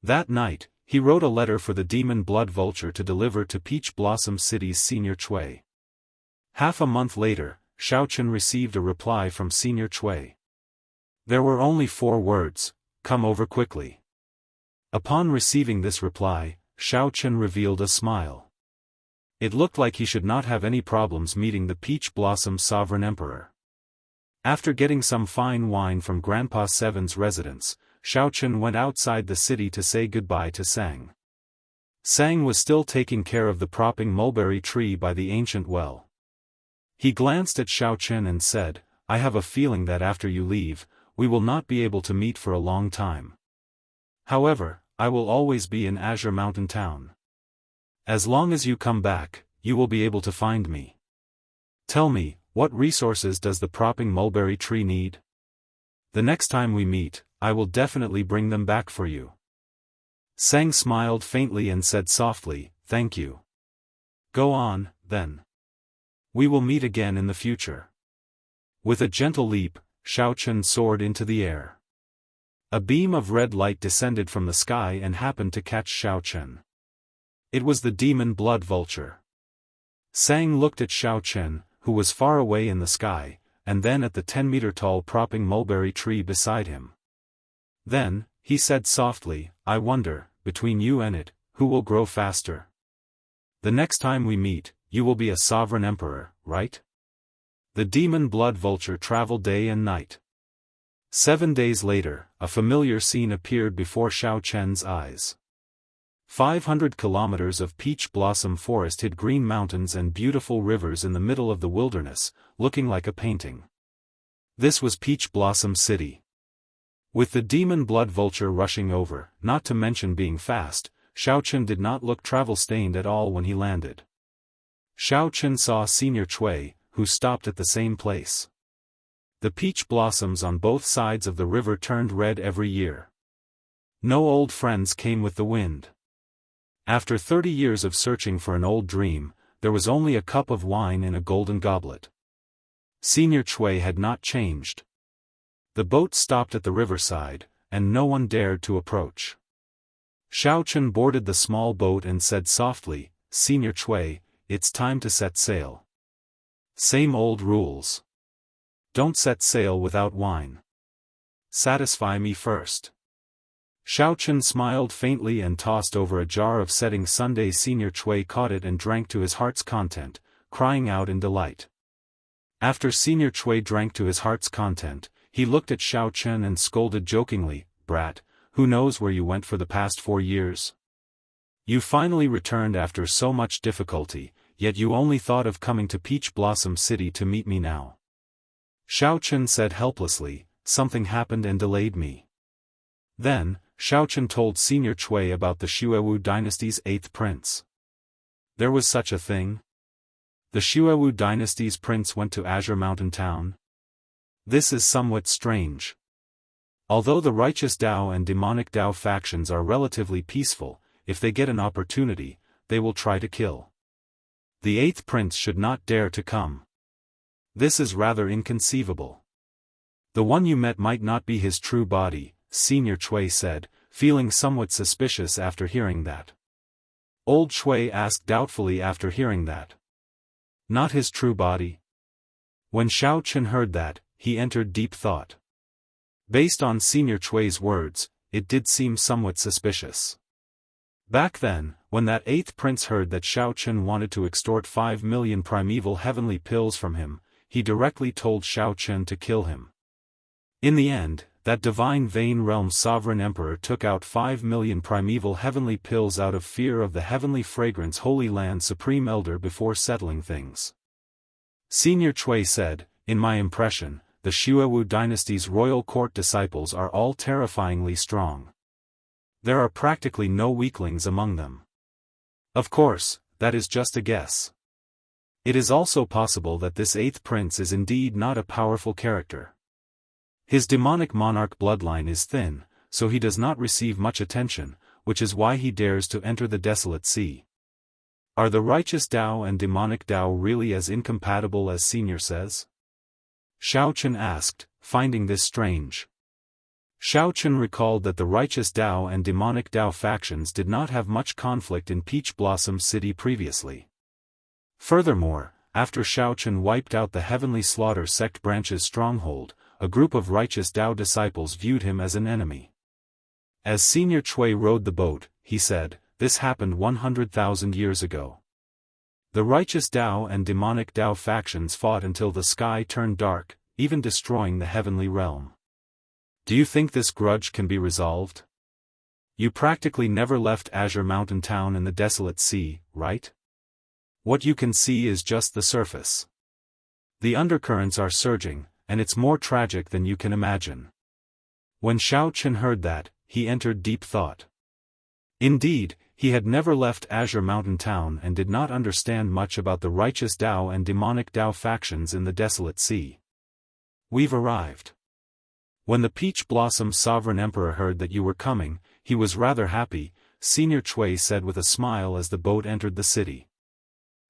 That night, he wrote a letter for the Demon Blood Vulture to deliver to Peach Blossom City's Senior Chui. Half a month later, Xiaochen received a reply from Senior Chui. There were only 4 words, "Come over quickly." Upon receiving this reply, Xiaochen revealed a smile. It looked like he should not have any problems meeting the Peach Blossom Sovereign Emperor. After getting some fine wine from Grandpa Seven's residence, Xiaochen went outside the city to say goodbye to Sang. Sang was still taking care of the propping mulberry tree by the ancient well. He glanced at Xiaochen and said, "I have a feeling that after you leave, we will not be able to meet for a long time. However, I will always be in Azure Mountain Town. As long as you come back, you will be able to find me. Tell me, what resources does the propping mulberry tree need? The next time we meet, I will definitely bring them back for you. Sang smiled faintly and said softly, thank you. Go on, then. We will meet again in the future. With a gentle leap, Xiaochen soared into the air. A beam of red light descended from the sky and happened to catch Xiaochen. It was the demon blood vulture. Sang looked at Xiaochen, who was far away in the sky, and then at the 10-meter-tall propping mulberry tree beside him. Then, he said softly, I wonder, between you and it, who will grow faster? The next time we meet, you will be a sovereign emperor, right? The demon blood vulture traveled day and night. 7 days later, a familiar scene appeared before Xiaochen's eyes. 500 kilometers of peach blossom forest hid green mountains and beautiful rivers in the middle of the wilderness, looking like a painting. This was Peach Blossom City. With the demon blood vulture rushing over, not to mention being fast, Xiaochen did not look travel-stained at all when he landed. Xiaochen saw Senior Chui, who stopped at the same place. The peach blossoms on both sides of the river turned red every year. No old friends came with the wind. After 30 years of searching for an old dream, there was only a cup of wine in a golden goblet. Senior Chui had not changed. The boat stopped at the riverside, and no one dared to approach. Xiaochen boarded the small boat and said softly, Senior Chui, it's time to set sail. Same old rules. Don't set sail without wine. Satisfy me first. Xiaochen smiled faintly and tossed over a jar of setting sundae. Senior Chui caught it and drank to his heart's content, crying out in delight. After Senior Chui drank to his heart's content, he looked at Xiaochen and scolded jokingly, Brat, who knows where you went for the past 4 years? You finally returned after so much difficulty, yet you only thought of coming to Peach Blossom City to meet me now. Xiaochen said helplessly, something happened and delayed me. Then, Xiaochen told Senior Chui about the Xuewu dynasty's 8th prince. There was such a thing? The Xuewu dynasty's prince went to Azure Mountain Town? This is somewhat strange. Although the righteous Dao and demonic Dao factions are relatively peaceful, if they get an opportunity, they will try to kill. The 8th prince should not dare to come. This is rather inconceivable. The one you met might not be his true body, Senior Chui said, feeling somewhat suspicious after hearing that. Old Chui asked doubtfully after hearing that. Not his true body? When Xiaochen heard that, he entered deep thought. Based on Senior Chui's words, it did seem somewhat suspicious. Back then, when that 8th prince heard that Xiaochen wanted to extort 5 million primeval heavenly pills from him, he directly told Xiaochen to kill him. In the end, that divine Vane Realm's sovereign emperor took out 5 million primeval heavenly pills out of fear of the heavenly fragrance Holy Land Supreme Elder before settling things. Senior Chui said, in my impression, the Xuewu dynasty's royal court disciples are all terrifyingly strong. There are practically no weaklings among them. Of course, that is just a guess. It is also possible that this 8th prince is indeed not a powerful character. His demonic monarch bloodline is thin, so he does not receive much attention, which is why he dares to enter the desolate sea. Are the righteous Dao and demonic Dao really as incompatible as Senior says? Xiaochen asked, finding this strange. Xiaochen recalled that the righteous Dao and demonic Dao factions did not have much conflict in Peach Blossom City previously. Furthermore, after Xiaochen wiped out the Heavenly Slaughter sect branch's stronghold, a group of righteous Dao disciples viewed him as an enemy. As Senior Chui rowed the boat, he said, this happened 100,000 years ago. The righteous Dao and demonic Dao factions fought until the sky turned dark, even destroying the heavenly realm. Do you think this grudge can be resolved? You practically never left Azure Mountain Town in the desolate sea, right? What you can see is just the surface. The undercurrents are surging, and it's more tragic than you can imagine. When Xiaochen heard that, he entered deep thought. Indeed, he had never left Azure Mountain Town and did not understand much about the righteous Dao and demonic Dao factions in the desolate sea. We've arrived. When the Peach Blossom Sovereign Emperor heard that you were coming, he was rather happy, Senior Chui said with a smile as the boat entered the city.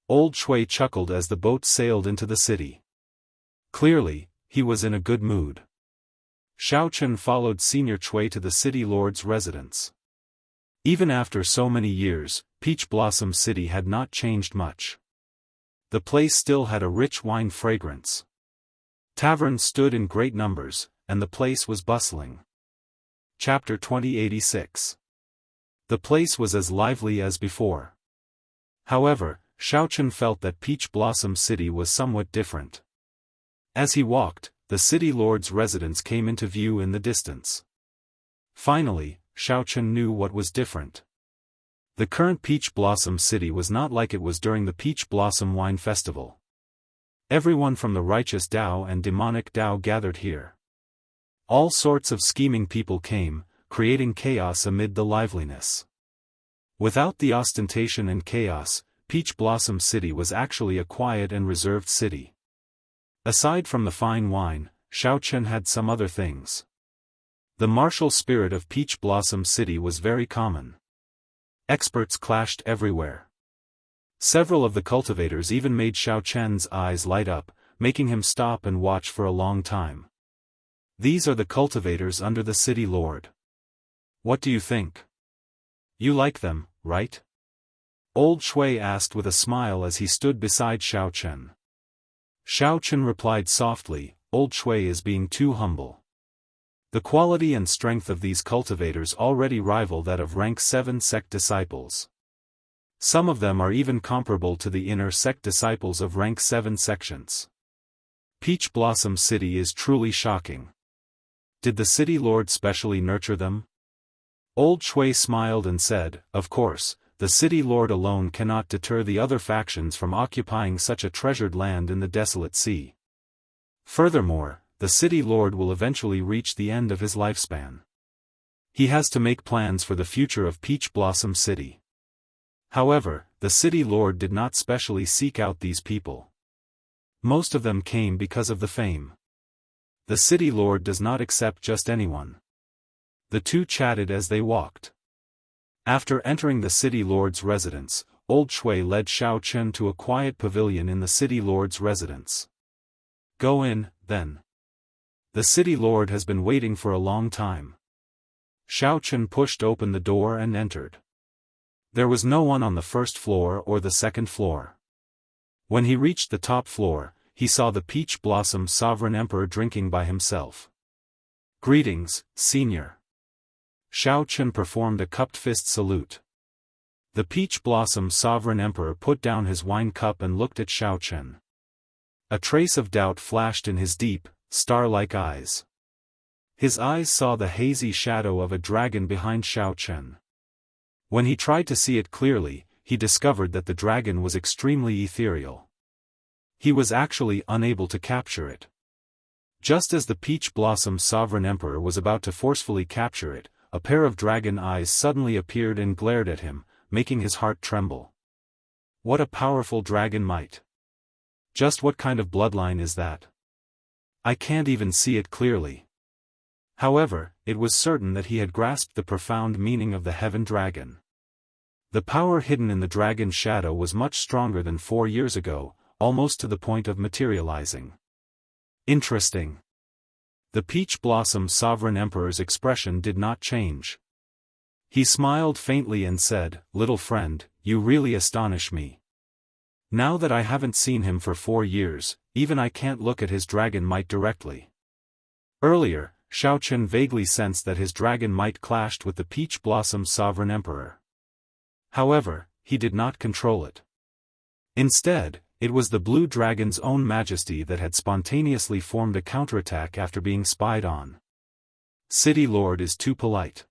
Old Chui chuckled as the boat sailed into the city. Clearly, he was in a good mood. Xiaochen followed Senior Chui to the city lord's residence. Even after so many years, Peach Blossom City had not changed much. The place still had a rich wine fragrance. Taverns stood in great numbers, and the place was bustling. Chapter 2086. The place was as lively as before. However, Xiaochen felt that Peach Blossom City was somewhat different. As he walked, the city lord's residence came into view in the distance. Finally, Xiaochen knew what was different. The current Peach Blossom City was not like it was during the Peach Blossom Wine Festival. Everyone from the righteous Dao and demonic Dao gathered here. All sorts of scheming people came, creating chaos amid the liveliness. Without the ostentation and chaos, Peach Blossom City was actually a quiet and reserved city. Aside from the fine wine, Xiaochen had some other things. The martial spirit of Peach Blossom City was very common. Experts clashed everywhere. Several of the cultivators even made Xiaochen's eyes light up, making him stop and watch for a long time. These are the cultivators under the city lord. What do you think? You like them, right? Old Shui asked with a smile as he stood beside Xiaochen. Xiaochen replied softly, Old Shui is being too humble. The quality and strength of these cultivators already rival that of rank 7 sect disciples. Some of them are even comparable to the inner sect disciples of rank 7 sections. Peach Blossom City is truly shocking. Did the city lord specially nurture them? Old Shui smiled and said, Of course, the city lord alone cannot deter the other factions from occupying such a treasured land in the desolate sea. Furthermore, the city lord will eventually reach the end of his lifespan. He has to make plans for the future of Peach Blossom City. However, the city lord did not specially seek out these people. Most of them came because of the fame. The city lord does not accept just anyone. The two chatted as they walked. After entering the city lord's residence, Old Shui led Xiaochen to a quiet pavilion in the city lord's residence. Go in, then. The city lord has been waiting for a long time. Xiaochen pushed open the door and entered. There was no one on the first floor or the second floor. When he reached the top floor, he saw the Peach Blossom Sovereign Emperor drinking by himself. Greetings, Senior. Xiaochen performed a cupped fist salute. The Peach Blossom Sovereign Emperor put down his wine cup and looked at Xiaochen. A trace of doubt flashed in his deep, star-like eyes. His eyes saw the hazy shadow of a dragon behind Xiaochen. When he tried to see it clearly, he discovered that the dragon was extremely ethereal. He was actually unable to capture it. Just as the Peach Blossom Sovereign Emperor was about to forcefully capture it, a pair of dragon eyes suddenly appeared and glared at him, making his heart tremble. What a powerful dragon might! Just what kind of bloodline is that? I can't even see it clearly. However, it was certain that he had grasped the profound meaning of the heaven dragon. The power hidden in the dragon's shadow was much stronger than 4 years ago, almost to the point of materializing. Interesting. The Peach Blossom Sovereign Emperor's expression did not change. He smiled faintly and said, Little friend, you really astonish me. Now that I haven't seen him for 4 years, even I can't look at his dragon might directly. Earlier, Xiaochen vaguely sensed that his dragon might clashed with the Peach Blossom Sovereign Emperor. However, he did not control it. Instead, it was the blue dragon's own majesty that had spontaneously formed a counterattack after being spied on. City Lord is too polite.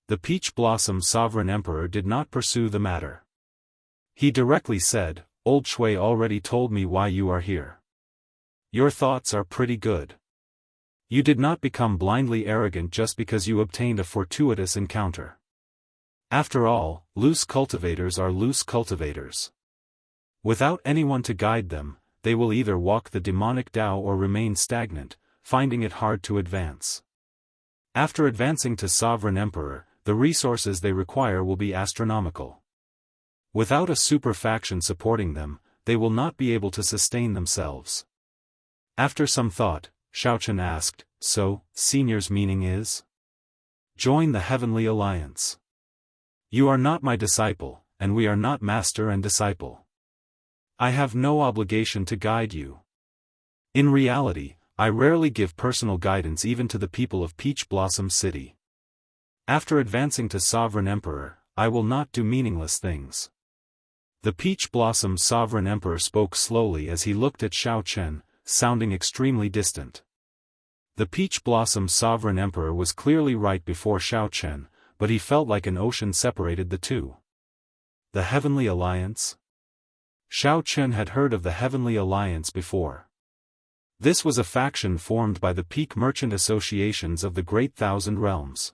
The Peach Blossom Sovereign Emperor did not pursue the matter. He directly said, Old Shui already told me why you are here. Your thoughts are pretty good. You did not become blindly arrogant just because you obtained a fortuitous encounter. After all, loose cultivators are loose cultivators. Without anyone to guide them, they will either walk the demonic Dao or remain stagnant, finding it hard to advance. After advancing to Sovereign Emperor, the resources they require will be astronomical. Without a super faction supporting them, they will not be able to sustain themselves. After some thought, Xiaochen asked, "So, Senior's meaning is? Join the Heavenly Alliance. You are not my disciple, and we are not master and disciple. I have no obligation to guide you. In reality, I rarely give personal guidance even to the people of Peach Blossom City. After advancing to Sovereign Emperor, I will not do meaningless things." The Peach Blossom Sovereign Emperor spoke slowly as he looked at Xiaochen, sounding extremely distant. The Peach Blossom Sovereign Emperor was clearly right before Xiaochen, but he felt like an ocean separated the two. The Heavenly Alliance? Xiaochen had heard of the Heavenly Alliance before. This was a faction formed by the peak merchant associations of the Great Thousand Realms.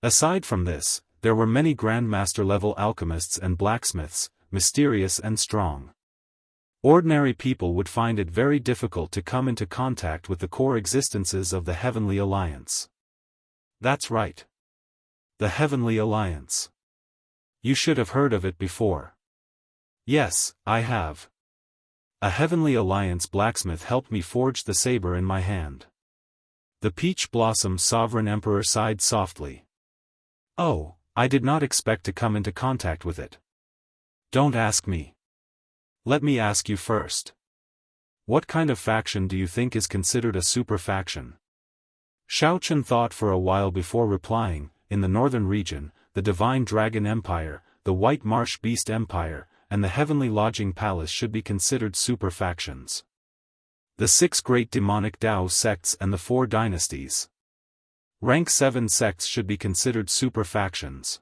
Aside from this, there were many Grandmaster-level alchemists and blacksmiths, mysterious and strong. Ordinary people would find it very difficult to come into contact with the core existences of the Heavenly Alliance. That's right. The Heavenly Alliance. You should have heard of it before. Yes, I have. A Heavenly Alliance blacksmith helped me forge the saber in my hand. The Peach Blossom Sovereign Emperor sighed softly. Oh, I did not expect to come into contact with it. Don't ask me. Let me ask you first. What kind of faction do you think is considered a super faction? Xiaochen thought for a while before replying. In the northern region, the Divine Dragon Empire, the White Marsh Beast Empire, and the Heavenly Lodging Palace should be considered super factions. The 6 great demonic Dao sects and the 4 dynasties. Rank 7 sects should be considered super factions.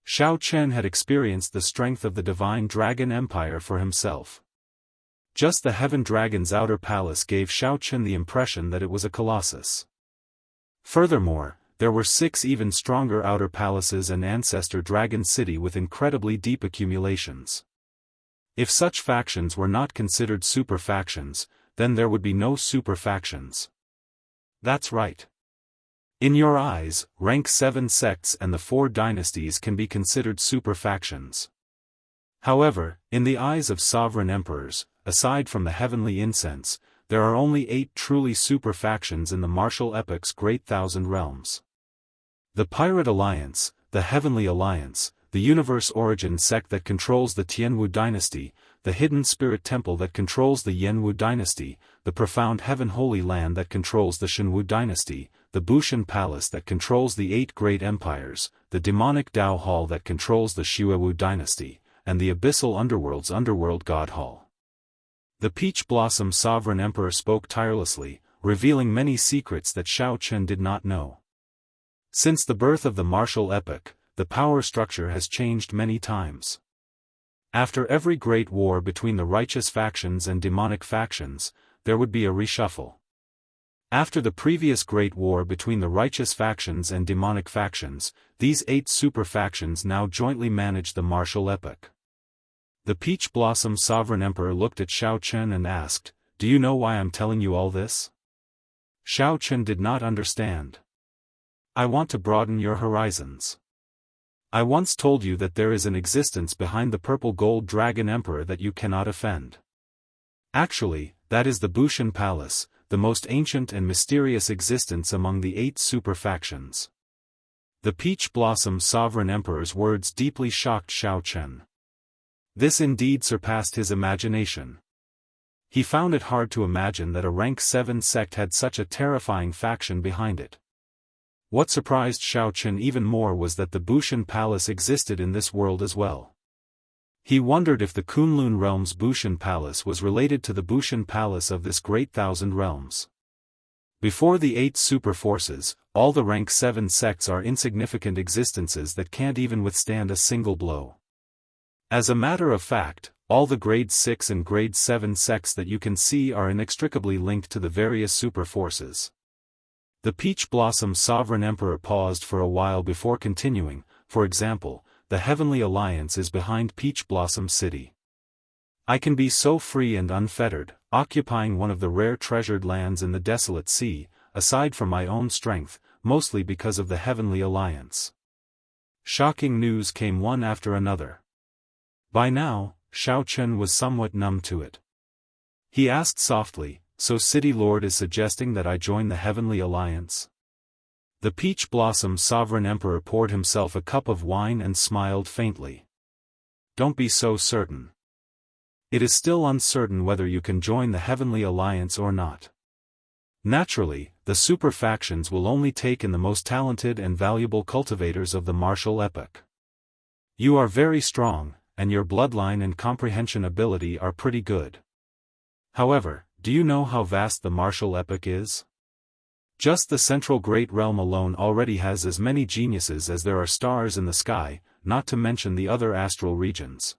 Xiaochen had experienced the strength of the Divine Dragon Empire for himself. Just the Heaven Dragon's outer palace gave Xiaochen the impression that it was a colossus. Furthermore, there were 6 even stronger outer palaces and Ancestor Dragon City with incredibly deep accumulations. If such factions were not considered super factions, then there would be no super factions. That's right. In your eyes, rank 7 sects and the 4 dynasties can be considered super factions. However, in the eyes of sovereign emperors, aside from the heavenly incense, there are only 8 truly super factions in the martial epoch's Great Thousand Realms. The Pirate Alliance, the Heavenly Alliance, the Universe Origin sect that controls the Tianwu dynasty, the Hidden Spirit Temple that controls the Yanwu dynasty, the Profound Heaven Holy Land that controls the Shenwu dynasty, the Bushan Palace that controls the 8 Great Empires, the Demonic Dao Hall that controls the Xuewu dynasty, and the Abyssal Underworld's Underworld God Hall. The Peach Blossom Sovereign Emperor spoke tirelessly, revealing many secrets that Xiaochen did not know. Since the birth of the martial epoch, the power structure has changed many times. After every great war between the righteous factions and demonic factions, there would be a reshuffle. After the previous great war between the righteous factions and demonic factions, these 8 super factions now jointly manage the martial epoch. The Peach Blossom Sovereign Emperor looked at Xiaochen and asked, "Do you know why I'm telling you all this?" Xiaochen did not understand. "I want to broaden your horizons. I once told you that there is an existence behind the purple gold dragon emperor that you cannot offend. Actually, that is the Bushan Palace, the most ancient and mysterious existence among the 8 super factions." The Peach Blossom Sovereign Emperor's words deeply shocked Xiaochen. This indeed surpassed his imagination. He found it hard to imagine that a rank 7 sect had such a terrifying faction behind it. What surprised Xiaochen even more was that the Bushan Palace existed in this world as well. He wondered if the Kunlun Realm's Bushan Palace was related to the Bushan Palace of this Great Thousand Realms. Before the 8 super forces, all the rank 7 sects are insignificant existences that can't even withstand a single blow. As a matter of fact, all the grade 6 and grade 7 sects that you can see are inextricably linked to the various super forces. The Peach Blossom Sovereign Emperor paused for a while before continuing. For example, the Heavenly Alliance is behind Peach Blossom City. I can be so free and unfettered, occupying one of the rare treasured lands in the desolate sea, aside from my own strength, mostly because of the Heavenly Alliance. Shocking news came one after another. By now, Xiao Chen was somewhat numb to it. He asked softly, "So City Lord is suggesting that I join the Heavenly Alliance?" The Peach Blossom Sovereign Emperor poured himself a cup of wine and smiled faintly. "Don't be so certain. It is still uncertain whether you can join the Heavenly Alliance or not. Naturally, the super factions will only take in the most talented and valuable cultivators of the martial epoch. You are very strong, and your bloodline and comprehension ability are pretty good. However, do you know how vast the martial epoch is? Just the central great realm alone already has as many geniuses as there are stars in the sky, not to mention the other astral regions.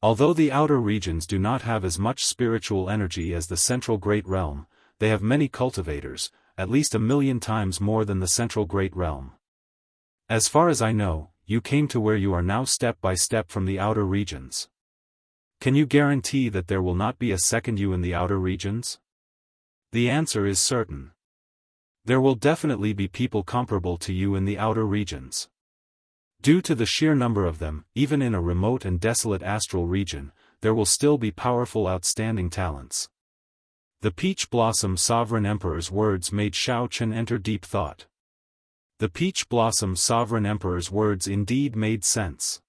Although the outer regions do not have as much spiritual energy as the central great realm, they have many cultivators, at least 1,000,000 times more than the central great realm. As far as I know, you came to where you are now step by step from the outer regions. Can you guarantee that there will not be a second you in the outer regions? The answer is certain. There will definitely be people comparable to you in the outer regions. Due to the sheer number of them, even in a remote and desolate astral region, there will still be powerful outstanding talents. The Peach Blossom Sovereign Emperor's words made Xiao Chen enter deep thought. The Peach Blossom Sovereign Emperor's words indeed made sense.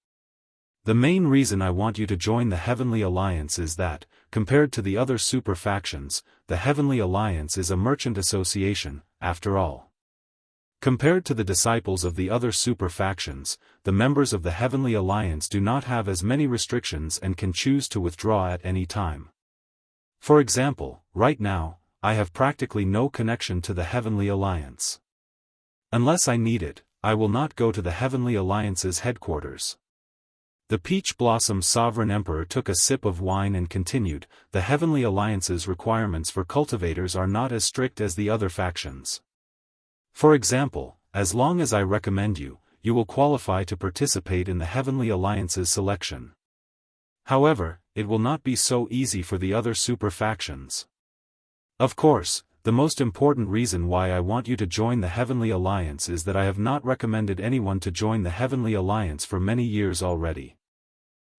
The main reason I want you to join the Heavenly Alliance is that, compared to the other super factions, the Heavenly Alliance is a merchant association, after all. Compared to the disciples of the other super factions, the members of the Heavenly Alliance do not have as many restrictions and can choose to withdraw at any time. For example, right now, I have practically no connection to the Heavenly Alliance. Unless I need it, I will not go to the Heavenly Alliance's headquarters. The Peach Blossom Sovereign Emperor took a sip of wine and continued, "The Heavenly Alliance's requirements for cultivators are not as strict as the other factions. For example, as long as I recommend you, you will qualify to participate in the Heavenly Alliance's selection. However, it will not be so easy for the other super factions. Of course, the most important reason why I want you to join the Heavenly Alliance is that I have not recommended anyone to join the Heavenly Alliance for many years already.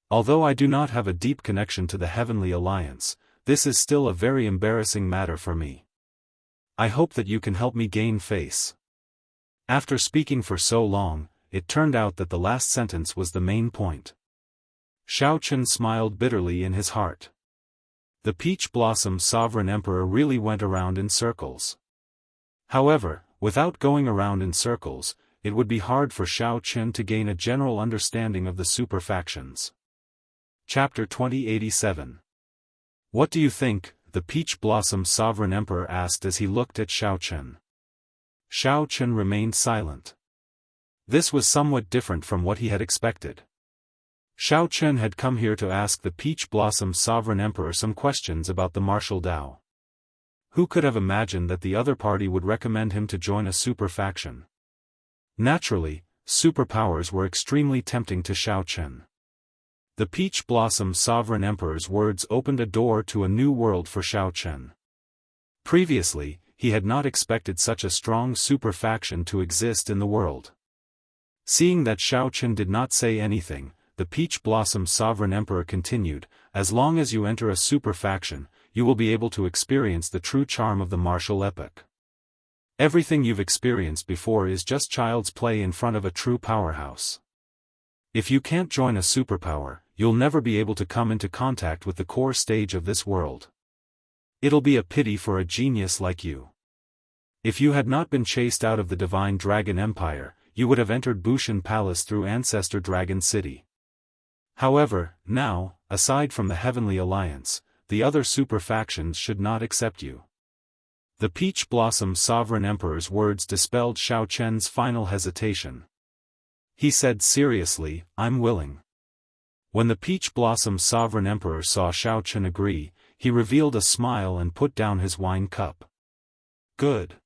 Although I do not have a deep connection to the Heavenly Alliance, this is still a very embarrassing matter for me. I hope that you can help me gain face." After speaking for so long, it turned out that the last sentence was the main point. Xiao Chen smiled bitterly in his heart. The Peach Blossom Sovereign Emperor really went around in circles. However, without going around in circles, it would be hard for Xiao Chen to gain a general understanding of the super factions. Chapter 2087. "What do you think?" the Peach Blossom Sovereign Emperor asked as he looked at Xiao Chen. Xiao Chen remained silent. This was somewhat different from what he had expected. Xiao Chen had come here to ask the Peach Blossom Sovereign Emperor some questions about the martial Dao. Who could have imagined that the other party would recommend him to join a super faction? Naturally, superpowers were extremely tempting to Xiao Chen. The Peach Blossom Sovereign Emperor's words opened a door to a new world for Xiao Chen. Previously, he had not expected such a strong super faction to exist in the world. Seeing that Xiao Chen did not say anything, the Peach Blossom Sovereign Emperor continued, "As long as you enter a super faction, you will be able to experience the true charm of the martial epoch. Everything you've experienced before is just child's play in front of a true powerhouse. If you can't join a superpower, you'll never be able to come into contact with the core stage of this world. It'll be a pity for a genius like you. If you had not been chased out of the Divine Dragon Empire, you would have entered Bushan Palace through Ancestor Dragon City. However, now, aside from the Heavenly Alliance, the other super factions should not accept you." The Peach Blossom Sovereign Emperor's words dispelled Xiao Chen's final hesitation. He said seriously, "I'm willing." When the Peach Blossom Sovereign Emperor saw Xiao Chen agree, he revealed a smile and put down his wine cup. "Good.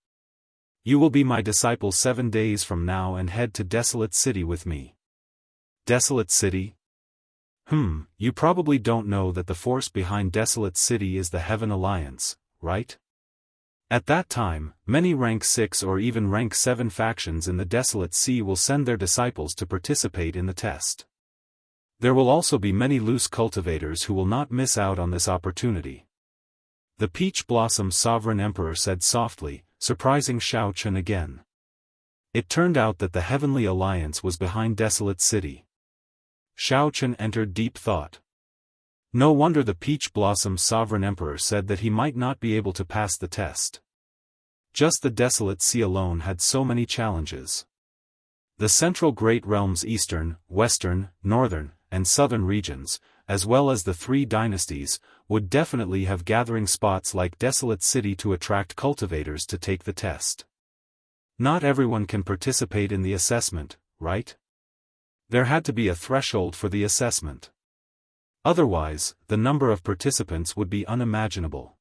You will be my disciple 7 days from now and head to Desolate City with me." Desolate City? You probably don't know that the force behind Desolate City is the Heaven Alliance, right? At that time, many rank 6 or even rank 7 factions in the Desolate Sea will send their disciples to participate in the test. There will also be many loose cultivators who will not miss out on this opportunity. The Peach Blossom Sovereign Emperor said softly, surprising Xiao Chen again. It turned out that the Heavenly Alliance was behind Desolate City. Xiao Chen entered deep thought. No wonder the Peach Blossom Sovereign Emperor said that he might not be able to pass the test. Just the Desolate Sea alone had so many challenges. The central Great Realms Eastern, Western, Northern, and Southern regions, as well as the 3 dynasties, would definitely have gathering spots like Desolate City to attract cultivators to take the test. Not everyone can participate in the assessment, right? There had to be a threshold for the assessment. Otherwise, the number of participants would be unimaginable.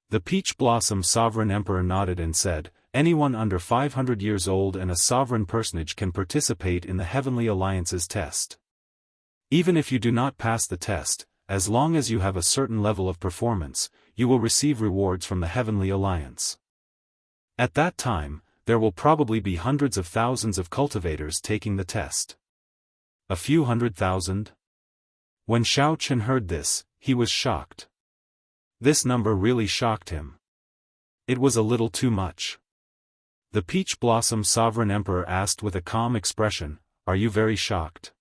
The Peach Blossom Sovereign Emperor nodded and said, anyone under 500 years old and a sovereign personage can participate in the Heavenly Alliance's test. Even if you do not pass the test, as long as you have a certain level of performance, you will receive rewards from the Heavenly Alliance. At that time, there will probably be hundreds of thousands of cultivators taking the test. A few 100,000? When Xiao Chen heard this, he was shocked. This number really shocked him. It was a little too much. The Peach Blossom Sovereign Emperor asked with a calm expression, "Are you very shocked?"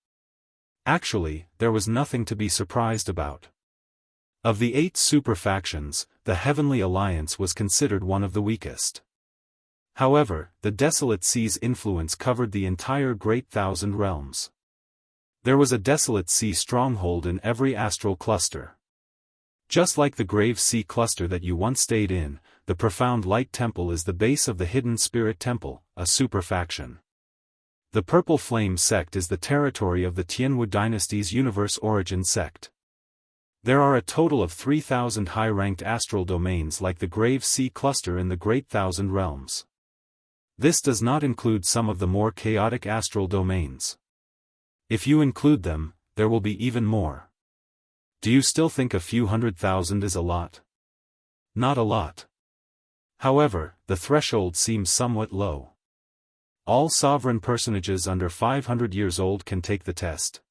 Actually, there was nothing to be surprised about. Of the 8 super factions, the Heavenly Alliance was considered one of the weakest. However, the Desolate Sea's influence covered the entire Great Thousand Realms. There was a Desolate Sea stronghold in every astral cluster. Just like the Grave Sea cluster that you once stayed in, the Profound Light Temple is the base of the Hidden Spirit Temple, a super faction. The Purple Flame sect is the territory of the Tianwu dynasty's Universe Origin sect. There are a total of 3,000 high-ranked astral domains like the Grave Sea cluster in the Great Thousand Realms. This does not include some of the more chaotic astral domains. If you include them, there will be even more. Do you still think a few 100,000 is a lot? Not a lot. However, the threshold seems somewhat low. All sovereign personages under 500 years old can take the test.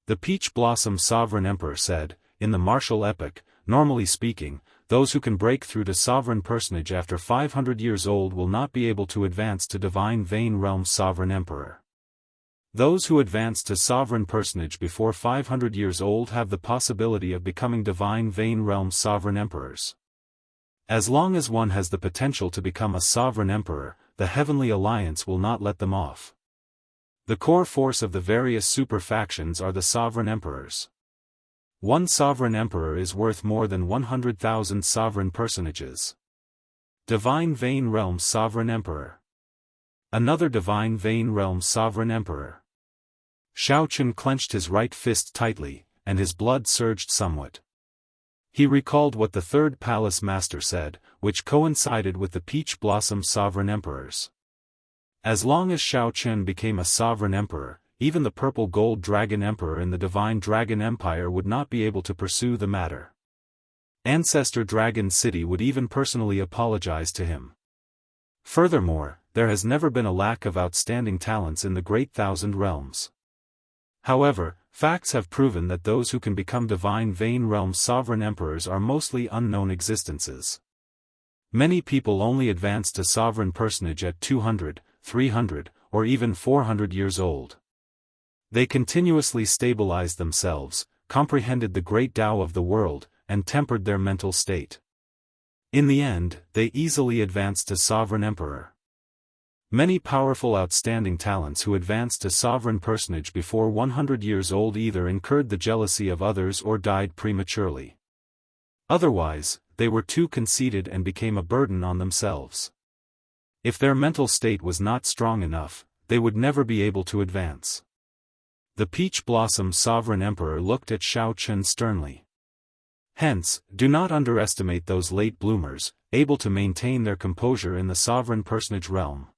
The Peach Blossom Sovereign Emperor said, in the martial epoch, normally speaking, those who can break through to sovereign personage after 500 years old will not be able to advance to Divine Vein Realm Sovereign Emperor. Those who advance to sovereign personage before 500 years old have the possibility of becoming Divine Vein Realm Sovereign Emperors. As long as one has the potential to become a Sovereign Emperor, the Heavenly Alliance will not let them off. The core force of the various super factions are the Sovereign Emperors. One Sovereign Emperor is worth more than 100,000 sovereign personages. Divine Vein Realm Sovereign Emperor. Another Divine Vein Realm Sovereign Emperor. Xiao Chen clenched his right fist tightly, and his blood surged somewhat. He recalled what the Third Palace Master said, which coincided with the Peach Blossom Sovereign Emperors. As long as Xiao Chen became a Sovereign Emperor, even the Purple Gold Dragon Emperor in the Divine Dragon Empire would not be able to pursue the matter. Ancestor Dragon City would even personally apologize to him. Furthermore, there has never been a lack of outstanding talents in the Great Thousand Realms. However, facts have proven that those who can become Divine Vein Realm Sovereign Emperors are mostly unknown existences. Many people only advance to sovereign personage at 200, 300, or even 400 years old. They continuously stabilized themselves, comprehended the great Tao of the world, and tempered their mental state. In the end, they easily advanced to Sovereign Emperor. Many powerful outstanding talents who advanced to sovereign personage before 100 years old either incurred the jealousy of others or died prematurely. Otherwise, they were too conceited and became a burden on themselves. If their mental state was not strong enough, they would never be able to advance. The Peach Blossom Sovereign Emperor looked at Xiao Chen sternly. Hence, do not underestimate those late bloomers, able to maintain their composure in the sovereign personage realm.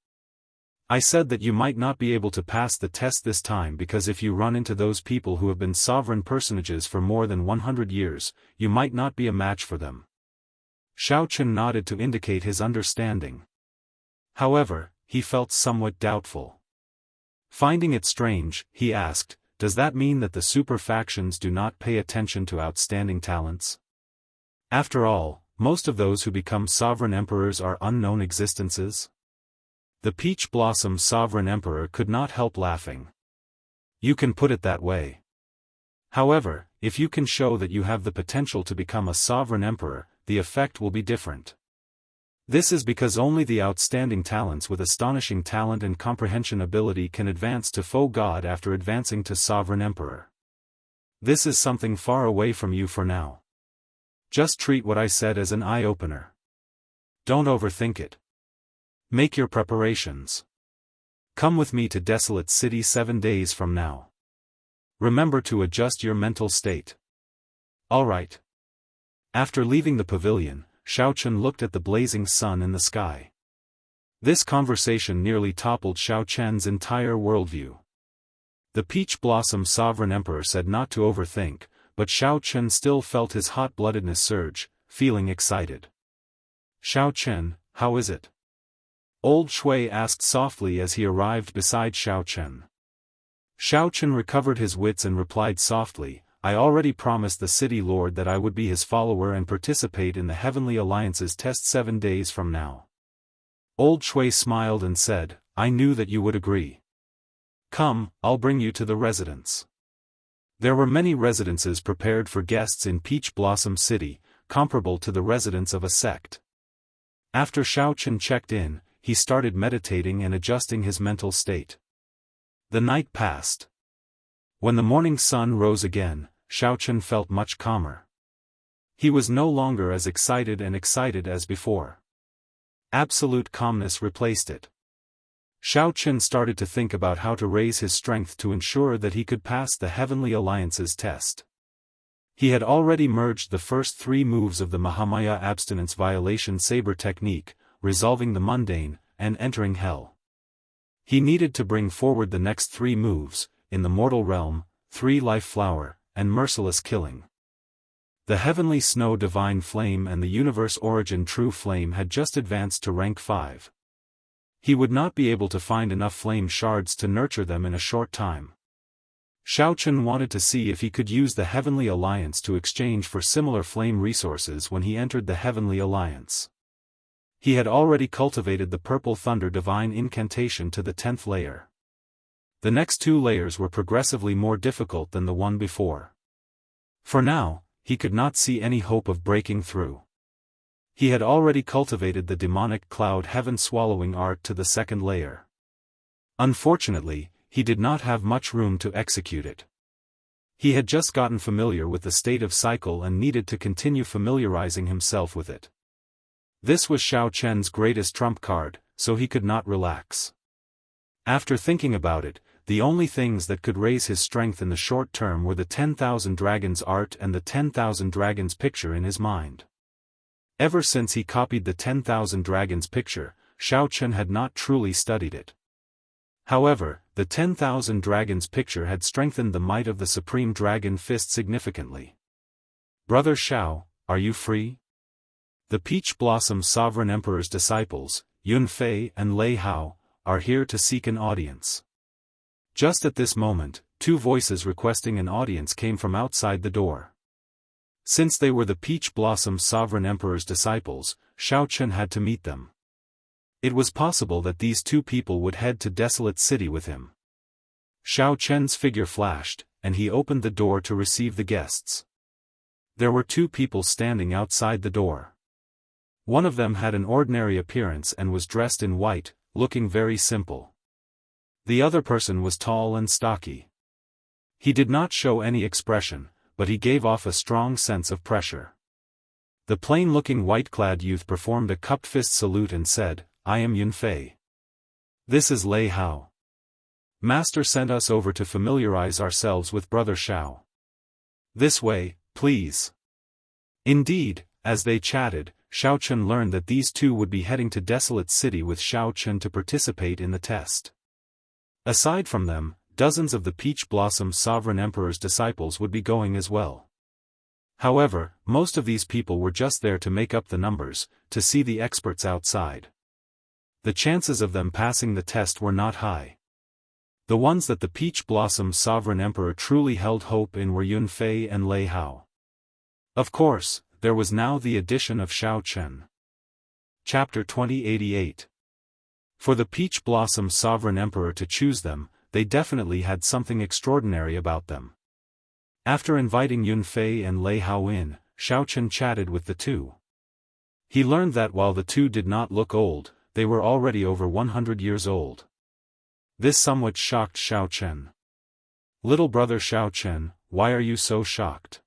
I said that you might not be able to pass the test this time because if you run into those people who have been sovereign personages for more than 100 years, you might not be a match for them. Xiao Chen nodded to indicate his understanding. However, he felt somewhat doubtful. Finding it strange, he asked, does that mean that the super factions do not pay attention to outstanding talents? After all, most of those who become sovereign emperors are unknown existences. The Peach Blossom Sovereign Emperor could not help laughing. You can put it that way. However, if you can show that you have the potential to become a sovereign emperor, the effect will be different. This is because only the outstanding talents with astonishing talent and comprehension ability can advance to Foe God after advancing to Sovereign Emperor. This is something far away from you for now. Just treat what I said as an eye-opener. Don't overthink it. Make your preparations. Come with me to Desolate City 7 days from now. Remember to adjust your mental state. All right. After leaving the pavilion, Xiao Chen looked at the blazing sun in the sky. This conversation nearly toppled Xiao Chen's entire worldview. The Peach Blossom Sovereign Emperor said not to overthink, but Xiao Chen still felt his hot-bloodedness surge, feeling excited. Xiao Chen, how is it? Old Shui asked softly as he arrived beside Xiao Chen. Xiao Chen recovered his wits and replied softly, I already promised the city lord that I would be his follower and participate in the Heavenly Alliance's test 7 days from now. Old Shui smiled and said, I knew that you would agree. Come, I'll bring you to the residence. There were many residences prepared for guests in Peach Blossom City, comparable to the residence of a sect. After Xiao Chen checked in, he started meditating and adjusting his mental state. The night passed. When the morning sun rose again, Xiao Chen felt much calmer. He was no longer as excited as before. Absolute calmness replaced it. Xiao Chen started to think about how to raise his strength to ensure that he could pass the Heavenly Alliance's test. He had already merged the first 3 moves of the Mahamaya Abstinence Violation Saber technique, resolving the mundane, and entering hell. He needed to bring forward the next 3 moves, in the mortal realm, 3 life flower, and merciless killing. The Heavenly Snow Divine Flame and the Universe Origin True Flame had just advanced to rank 5. He would not be able to find enough flame shards to nurture them in a short time. Xiao Chen wanted to see if he could use the Heavenly Alliance to exchange for similar flame resources when he entered the Heavenly Alliance. He had already cultivated the Purple Thunder Divine Incantation to the 10th layer. The next 2 layers were progressively more difficult than the one before. For now, he could not see any hope of breaking through. He had already cultivated the Demonic Cloud Heaven Swallowing Art to the 2nd layer. Unfortunately, he did not have much room to execute it. He had just gotten familiar with the state of cycle and needed to continue familiarizing himself with it. This was Xiao Chen's greatest trump card, so he could not relax. After thinking about it, the only things that could raise his strength in the short term were the 10,000 Dragons art and the 10,000 Dragons picture in his mind. Ever since he copied the 10,000 Dragons picture, Xiao Chen had not truly studied it. However, the 10,000 Dragons picture had strengthened the might of the Supreme Dragon Fist significantly. Brother Xiao, are you free? The Peach Blossom Sovereign Emperor's disciples, Yun Fei and Lei Hao, are here to seek an audience. Just at this moment, 2 voices requesting an audience came from outside the door. Since they were the Peach Blossom Sovereign Emperor's disciples, Xiao Chen had to meet them. It was possible that these 2 people would head to Desolate City with him. Xiao Chen's figure flashed, and he opened the door to receive the guests. There were 2 people standing outside the door. One of them had an ordinary appearance and was dressed in white, looking very simple. The other person was tall and stocky. He did not show any expression, but he gave off a strong sense of pressure. The plain-looking white-clad youth performed a cupped fist salute and said, I am Yun Fei. This is Lei Hao. Master sent us over to familiarize ourselves with Brother Xiao. This way, please. Indeed, as they chatted, Xiao Chen learned that these two would be heading to Desolate City with Xiao Chen to participate in the test. Aside from them, dozens of the Peach Blossom Sovereign Emperor's disciples would be going as well. However, most of these people were just there to make up the numbers, to see the experts outside. The chances of them passing the test were not high. The ones that the Peach Blossom Sovereign Emperor truly held hope in were Yun Fei and Lei Hao. Of course, there was now the addition of Xiao Chen. Chapter 2088. For the Peach Blossom Sovereign Emperor to choose them, they definitely had something extraordinary about them. After inviting Yun Fei and Lei Hao in, Xiao Chen chatted with the two. He learned that while the two did not look old, they were already over 100 years old. This somewhat shocked Xiao Chen. "Little brother Xiao Chen, why are you so shocked?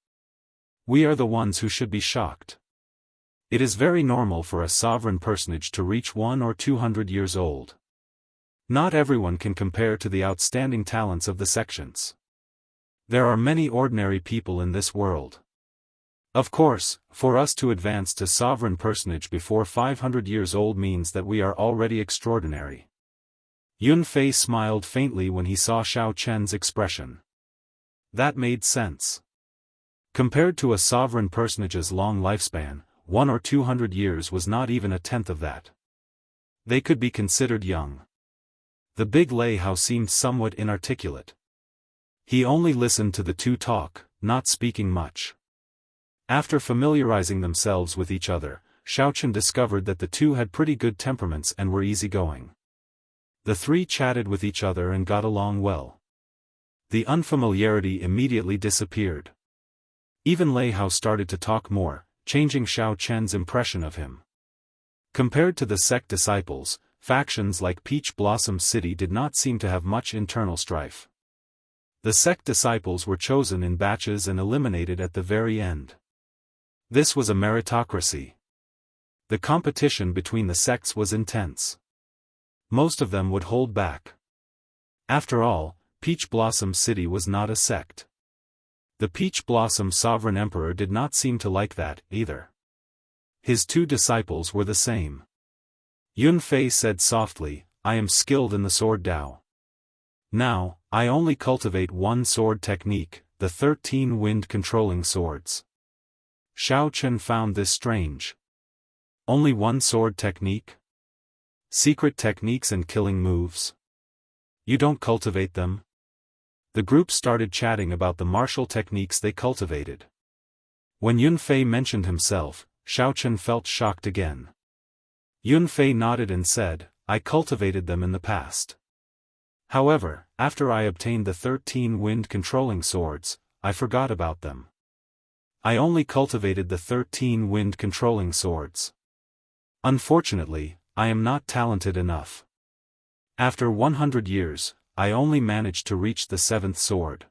We are the ones who should be shocked. It is very normal for a sovereign personage to reach 100 or 200 years old. Not everyone can compare to the outstanding talents of the sections. There are many ordinary people in this world. Of course, for us to advance to sovereign personage before 500 years old means that we are already extraordinary." Yun Fei smiled faintly when he saw Xiao Chen's expression. That made sense. Compared to a sovereign personage's long lifespan, 100 or 200 years was not even a tenth of that. They could be considered young. The big Lei Hao seemed somewhat inarticulate. He only listened to the two talk, not speaking much. After familiarizing themselves with each other, Xiao Chen discovered that the two had pretty good temperaments and were easygoing. The three chatted with each other and got along well. The unfamiliarity immediately disappeared. Even Lei Hao started to talk more, changing Xiao Chen's impression of him. Compared to the sect disciples, factions like Peach Blossom City did not seem to have much internal strife. The sect disciples were chosen in batches and eliminated at the very end. This was a meritocracy. The competition between the sects was intense. Most of them would hold back. After all, Peach Blossom City was not a sect. The Peach Blossom Sovereign Emperor did not seem to like that, either. His two disciples were the same. Yun Fei said softly, "I am skilled in the sword Dao. Now, I only cultivate one sword technique, the 13 wind-controlling swords." Xiao Chen found this strange. Only one sword technique? Secret techniques and killing moves? You don't cultivate them? The group started chatting about the martial techniques they cultivated. When Yun Fei mentioned himself, Xiao Chen felt shocked again. Yun Fei nodded and said, "I cultivated them in the past. However, after I obtained the 13 wind-controlling swords, I forgot about them. I only cultivated the 13 wind-controlling swords. Unfortunately, I am not talented enough. After 100 years, I only managed to reach the 7th sword."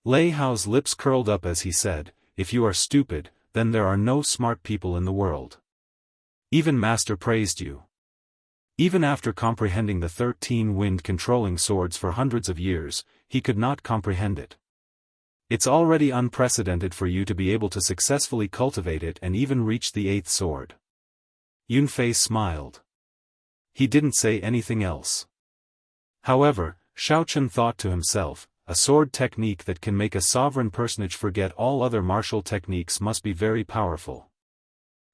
Lei Hao's lips curled up as he said, "If you are stupid, then there are no smart people in the world. Even Master praised you. Even after comprehending the 13 wind-controlling swords for hundreds of years, he could not comprehend it. It's already unprecedented for you to be able to successfully cultivate it and even reach the 8th sword." Yun Fei smiled. He didn't say anything else. However, Xiao Chen thought to himself, a sword technique that can make a sovereign personage forget all other martial techniques must be very powerful.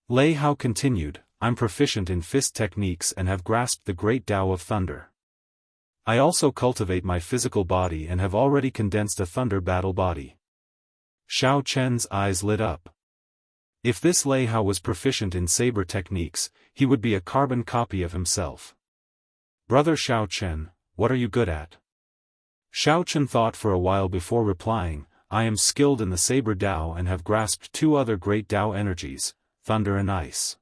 Lei Hao continued, "I'm proficient in fist techniques and have grasped the great Tao of thunder. I also cultivate my physical body and have already condensed a thunder battle body." Xiao Chen's eyes lit up. If this Lei Hao was proficient in saber techniques, he would be a carbon copy of himself. "Brother Xiao Chen, what are you good at?" Xiao Chen thought for a while before replying, "I am skilled in the saber Dao and have grasped two other great Dao energies, thunder and ice.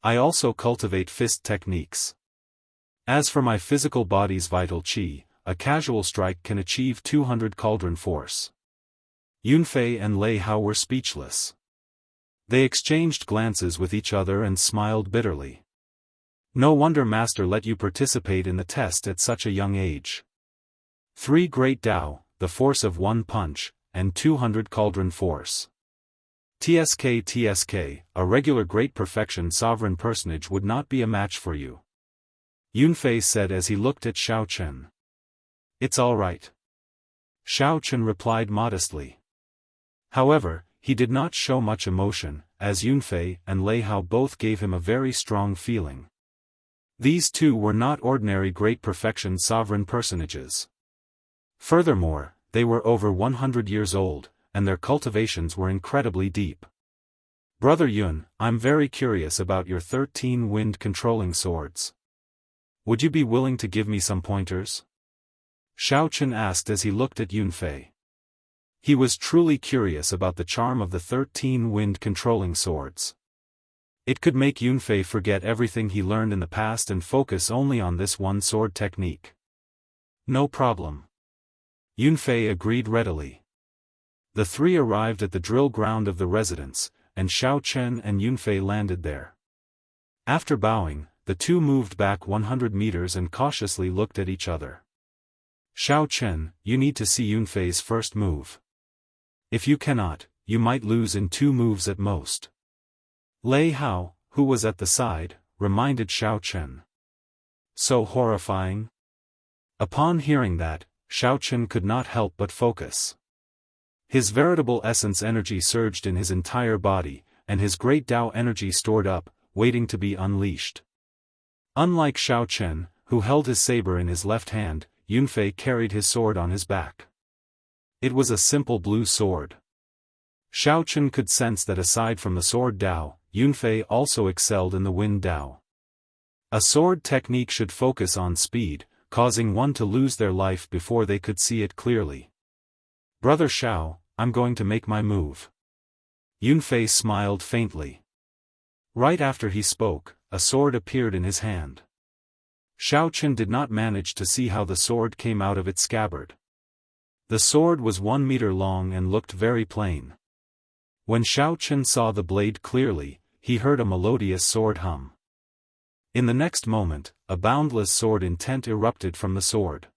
I also cultivate fist techniques. As for my physical body's vital qi, a casual strike can achieve 200 cauldron force." Yun Fei and Lei Hao were speechless. They exchanged glances with each other and smiled bitterly. No wonder Master let you participate in the test at such a young age. 3 great Dao, the force of 1 punch, and 200 cauldron force. TSK, a regular great perfection sovereign personage would not be a match for you," Yunfei said as he looked at Xiao Chen. "It's all right," Xiao Chen replied modestly. However, he did not show much emotion, as Yunfei and Lei Hao both gave him a very strong feeling. These two were not ordinary great perfection sovereign personages. Furthermore, they were over 100 years old, and their cultivations were incredibly deep. "Brother Yun, I'm very curious about your 13 wind controlling swords. Would you be willing to give me some pointers?" Xiao Chen asked as he looked at Yunfei. He was truly curious about the charm of the 13 wind controlling swords. It could make Yunfei forget everything he learned in the past and focus only on this one sword technique. "No problem," Yunfei agreed readily. The three arrived at the drill ground of the residence, and Xiao Chen and Yunfei landed there. After bowing, the two moved back 100 meters and cautiously looked at each other. "Xiao Chen, you need to see Yunfei's first move. If you cannot, you might lose in 2 moves at most." Lei Hao, who was at the side, reminded Xiao Chen. "So horrifying?" Upon hearing that, Xiao Chen could not help but focus. His veritable essence energy surged in his entire body, and his great Tao energy stored up, waiting to be unleashed. Unlike Xiao Chen, who held his saber in his left hand, Yunfei carried his sword on his back. It was a simple blue sword. Xiao Chen could sense that aside from the sword Tao, Yunfei also excelled in the wind Tao. A sword technique should focus on speed, causing one to lose their life before they could see it clearly. "Brother Xiao, I'm going to make my move." Yunfei smiled faintly. Right after he spoke, a sword appeared in his hand. Xiao Chen did not manage to see how the sword came out of its scabbard. The sword was 1 meter long and looked very plain. When Xiao Chen saw the blade clearly, he heard a melodious sword hum. In the next moment, a boundless sword intent erupted from the sword.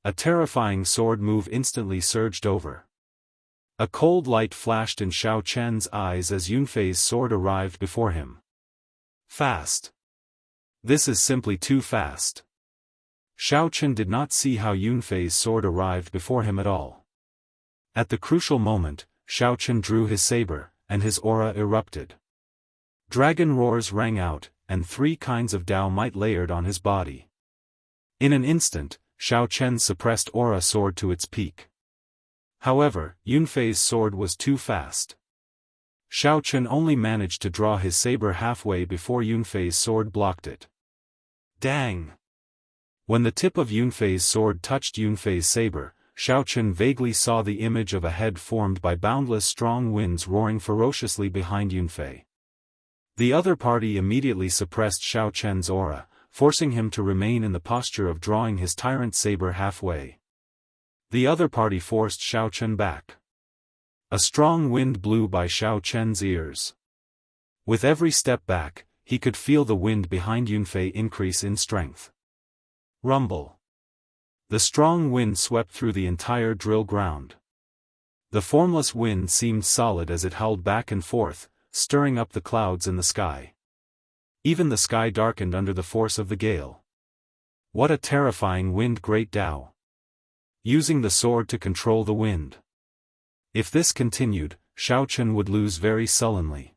A terrifying sword move instantly surged over. A cold light flashed in Xiao Chen's eyes as Yunfei's sword arrived before him. "Fast. This is simply too fast." Xiao Chen did not see how Yunfei's sword arrived before him at all. At the crucial moment, Xiao Chen drew his saber, and his aura erupted. Dragon roars rang out, and 3 kinds of Tao might layered on his body. In an instant, Xiao Chen's suppressed aura soared to its peak. However, Yunfei's sword was too fast. Xiao Chen only managed to draw his saber halfway before Yunfei's sword blocked it. Dang! When the tip of Yunfei's sword touched Yunfei's saber, Xiao Chen vaguely saw the image of a head formed by boundless strong winds roaring ferociously behind Yunfei. The other party immediately suppressed Xiao Chen's aura, forcing him to remain in the posture of drawing his tyrant saber halfway. The other party forced Xiao Chen back. A strong wind blew by Xiao Chen's ears. With every step back, he could feel the wind behind Yunfei increase in strength. Rumble. The strong wind swept through the entire drill ground. The formless wind seemed solid as it howled back and forth, stirring up the clouds in the sky. Even the sky darkened under the force of the gale. What a terrifying wind, great Tao! Using the sword to control the wind. If this continued, Xiao Chen would lose very sullenly.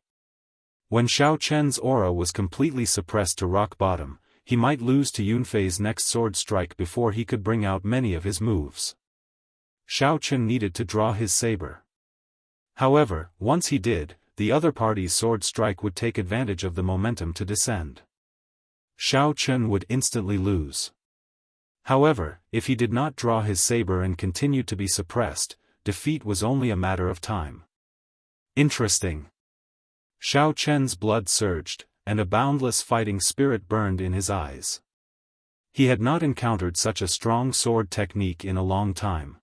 When Xiao Chen's aura was completely suppressed to rock bottom, he might lose to Yunfei's next sword strike before he could bring out many of his moves. Xiao Chen needed to draw his saber. However, once he did, the other party's sword strike would take advantage of the momentum to descend. Xiao Chen would instantly lose. However, if he did not draw his saber and continued to be suppressed, defeat was only a matter of time. Interesting. Xiao Chen's blood surged, and a boundless fighting spirit burned in his eyes. He had not encountered such a strong sword technique in a long time.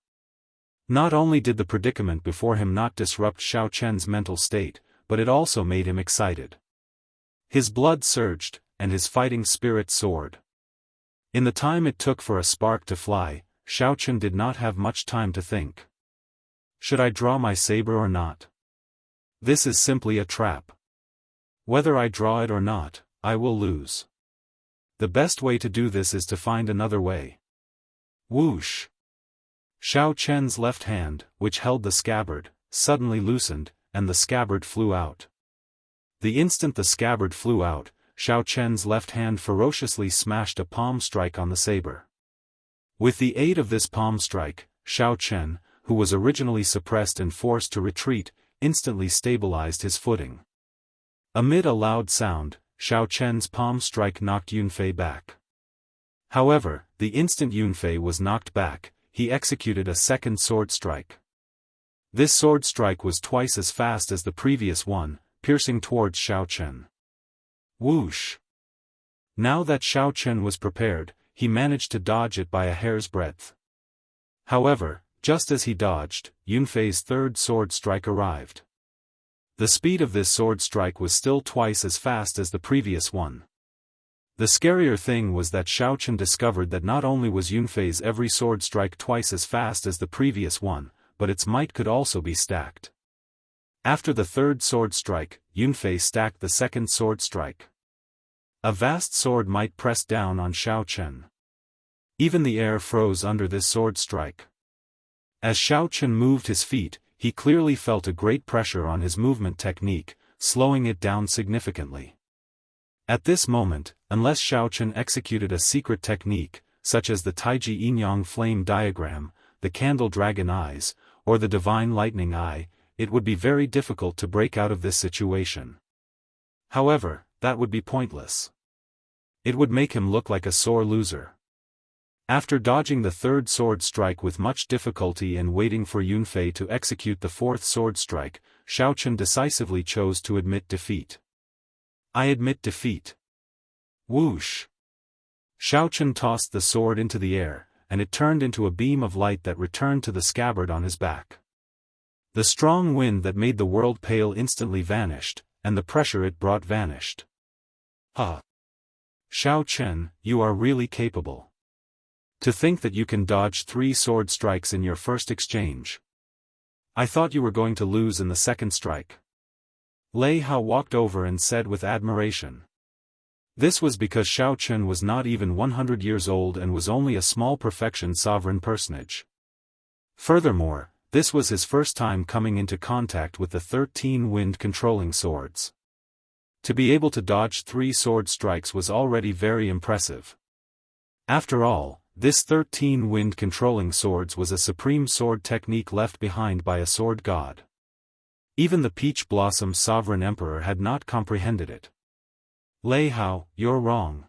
Not only did the predicament before him not disrupt Xiao Chen's mental state, but it also made him excited. His blood surged, and his fighting spirit soared. In the time it took for a spark to fly, Xiao Chen did not have much time to think. Should I draw my saber or not? This is simply a trap. Whether I draw it or not, I will lose. The best way to do this is to find another way. Whoosh! Xiao Chen's left hand, which held the scabbard, suddenly loosened, and the scabbard flew out. The instant the scabbard flew out, Xiao Chen's left hand ferociously smashed a palm strike on the saber. With the aid of this palm strike, Xiao Chen, who was originally suppressed and forced to retreat, instantly stabilized his footing. Amid a loud sound, Xiao Chen's palm strike knocked Yunfei back. However, the instant Yunfei was knocked back, he executed a second sword strike. This sword strike was twice as fast as the previous one, piercing towards Xiao Chen. Whoosh! Now that Xiao Chen was prepared, he managed to dodge it by a hair's breadth. However, just as he dodged, Yunfei's third sword strike arrived. The speed of this sword strike was still twice as fast as the previous one. The scarier thing was that Xiao Chen discovered that not only was Yunfei's every sword strike twice as fast as the previous one, but its might could also be stacked. After the third sword strike, Yunfei stacked the second sword strike. A vast sword might pressed down on Xiao Chen. Even the air froze under this sword strike. As Xiao Chen moved his feet, he clearly felt a great pressure on his movement technique, slowing it down significantly. At this moment, unless Xiao Chen executed a secret technique, such as the Taiji Yin-Yang flame diagram, the candle dragon eyes, or the divine lightning eye, it would be very difficult to break out of this situation. However, that would be pointless. It would make him look like a sore loser. After dodging the third sword strike with much difficulty and waiting for Yunfei to execute the fourth sword strike, Xiao Chen decisively chose to admit defeat. I admit defeat. Whoosh! Xiao Chen tossed the sword into the air, and it turned into a beam of light that returned to the scabbard on his back. The strong wind that made the world pale instantly vanished, and the pressure it brought vanished. Ha! Xiao Chen, you are really capable. To think that you can dodge 3 sword strikes in your first exchange. I thought you were going to lose in the second strike. Lei Hao walked over and said with admiration. This was because Xiao Chen was not even 100 years old and was only a small perfection sovereign personage. Furthermore, this was his first time coming into contact with the 13 wind-controlling swords. To be able to dodge 3 sword strikes was already very impressive. After all, this 13 wind-controlling swords was a supreme sword technique left behind by a sword god. Even the Peach Blossom Sovereign Emperor had not comprehended it. Lei Hao, you're wrong.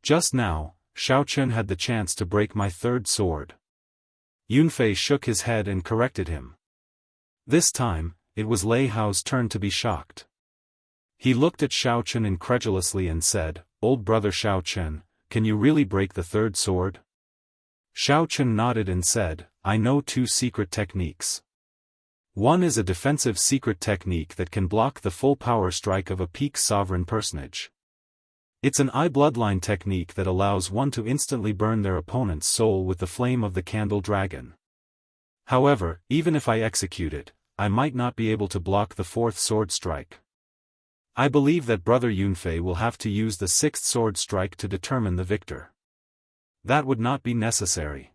Just now, Xiao Chen had the chance to break my third sword. Yunfei shook his head and corrected him. This time, it was Lei Hao's turn to be shocked. He looked at Xiao Chen incredulously and said, "Old brother Xiao Chen, can you really break the third sword?" Xiao Chen nodded and said, "I know 2 secret techniques. One is a defensive secret technique that can block the full power strike of a peak sovereign personage. It's an eye bloodline technique that allows one to instantly burn their opponent's soul with the flame of the candle dragon. However, even if I execute it, I might not be able to block the 4th sword strike. I believe that Brother Yunfei will have to use the 6th sword strike to determine the victor. That would not be necessary.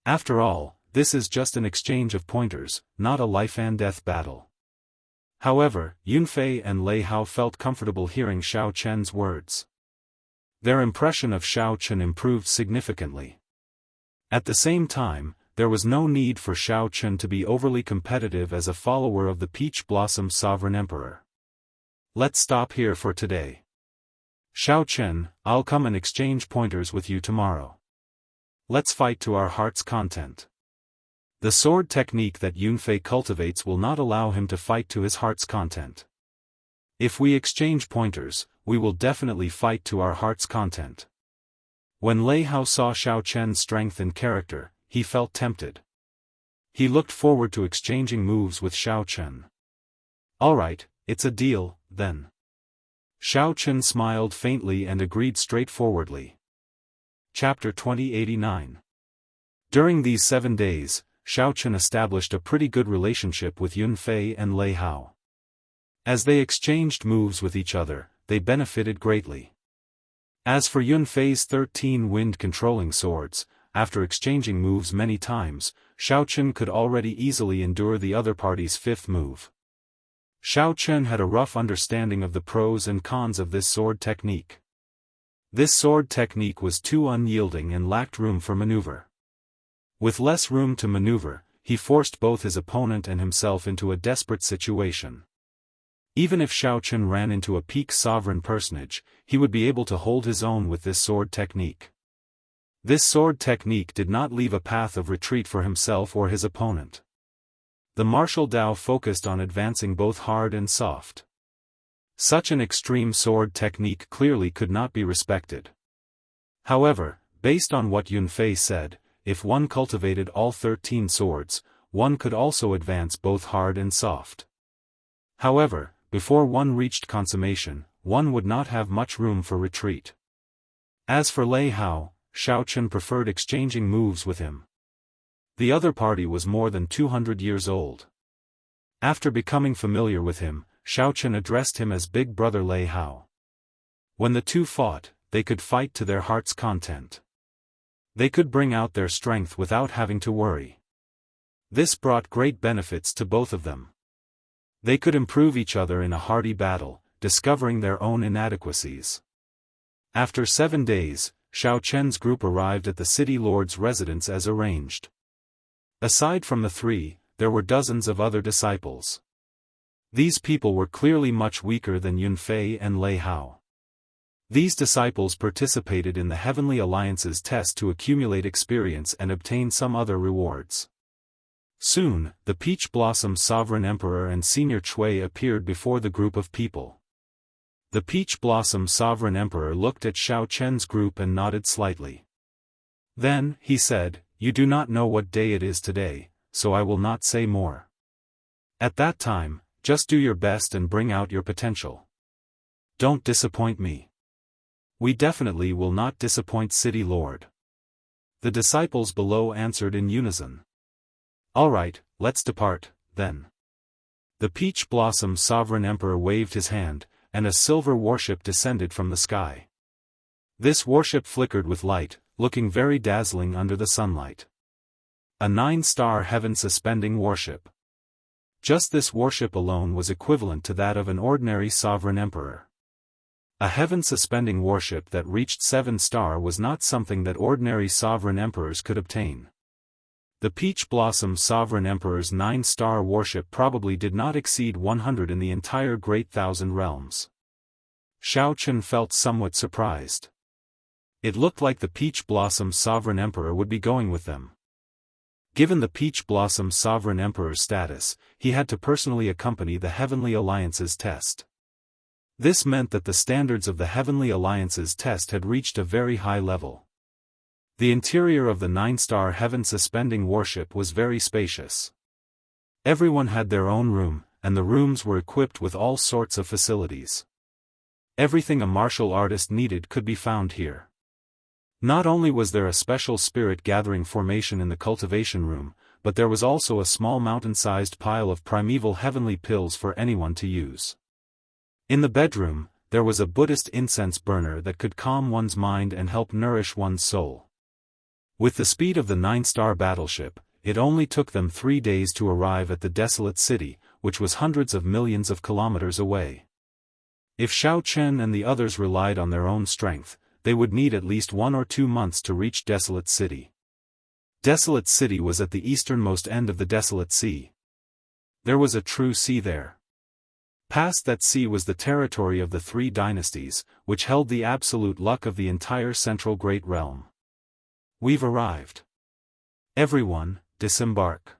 After all, this is just an exchange of pointers, not a life-and-death battle." However, Yunfei and Lei Hao felt comfortable hearing Xiao Chen's words. Their impression of Xiao Chen improved significantly. At the same time, there was no need for Xiao Chen to be overly competitive as a follower of the Peach Blossom Sovereign Emperor. Let's stop here for today. Xiao Chen, I'll come and exchange pointers with you tomorrow. Let's fight to our heart's content. The sword technique that Yunfei cultivates will not allow him to fight to his heart's content. If we exchange pointers, we will definitely fight to our heart's content. When Lei Hao saw Xiao Chen's strength and character, he felt tempted. He looked forward to exchanging moves with Xiao Chen. Alright, it's a deal, then. Xiao Chen smiled faintly and agreed straightforwardly. Chapter 2089. During these 7 days, Xiao Chen established a pretty good relationship with Yunfei and Lei Hao. As they exchanged moves with each other, they benefited greatly. As for Yunfei's 13 wind-controlling swords, after exchanging moves many times, Xiaochen could already easily endure the other party's fifth move. Xiaochen had a rough understanding of the pros and cons of this sword technique. This sword technique was too unyielding and lacked room for maneuver. With less room to maneuver, he forced both his opponent and himself into a desperate situation. Even if Xiaochen ran into a peak sovereign personage, he would be able to hold his own with this sword technique. This sword technique did not leave a path of retreat for himself or his opponent. The martial Dao focused on advancing both hard and soft. Such an extreme sword technique clearly could not be respected. However, based on what Yunfei said, if one cultivated all 13 swords, one could also advance both hard and soft. However, before one reached consummation, one would not have much room for retreat. As for Lei Hao, Xiaochen preferred exchanging moves with him. The other party was more than 200 years old. After becoming familiar with him, Xiaochen addressed him as Big Brother Lei Hao. When the two fought, they could fight to their heart's content. They could bring out their strength without having to worry. This brought great benefits to both of them. They could improve each other in a hearty battle, discovering their own inadequacies. After 7 days, Xiaochen's group arrived at the city lord's residence as arranged. Aside from the three, there were dozens of other disciples. These people were clearly much weaker than Yunfei and Lei Hao. These disciples participated in the Heavenly Alliance's test to accumulate experience and obtain some other rewards. Soon, the Peach Blossom Sovereign Emperor and Senior Chui appeared before the group of people. The Peach Blossom Sovereign Emperor looked at Xiaochen's group and nodded slightly. Then, he said, "You do not know what day it is today, so I will not say more. At that time, just do your best and bring out your potential. Don't disappoint me." "We definitely will not disappoint City Lord." The disciples below answered in unison. "All right, let's depart, then." The Peach Blossom Sovereign Emperor waved his hand, and a silver warship descended from the sky. This warship flickered with light, looking very dazzling under the sunlight. A 9-star heaven-suspending warship. Just this warship alone was equivalent to that of an ordinary sovereign emperor. A heaven-suspending warship that reached 7-star was not something that ordinary sovereign emperors could obtain. The Peach Blossom Sovereign Emperor's 9-star warship probably did not exceed 100 in the entire Great Thousand Realms. Xiaochen felt somewhat surprised. It looked like the Peach Blossom Sovereign Emperor would be going with them. Given the Peach Blossom Sovereign Emperor's status, he had to personally accompany the Heavenly Alliance's test. This meant that the standards of the Heavenly Alliance's test had reached a very high level. The interior of the 9-star heaven-suspending warship was very spacious. Everyone had their own room, and the rooms were equipped with all sorts of facilities. Everything a martial artist needed could be found here. Not only was there a special spirit-gathering formation in the cultivation room, but there was also a small mountain-sized pile of primeval heavenly pills for anyone to use. In the bedroom, there was a Buddhist incense burner that could calm one's mind and help nourish one's soul. With the speed of the 9-star battleship, it only took them 3 days to arrive at the desolate city, which was hundreds of millions of kilometers away. If Xiaochen and the others relied on their own strength, they would need at least 1 or 2 months to reach Desolate City. Desolate City was at the easternmost end of the Desolate Sea. There was a true sea there. Past that sea was the territory of the 3 dynasties, which held the absolute luck of the entire Central Great Realm. "We've arrived. Everyone, disembark."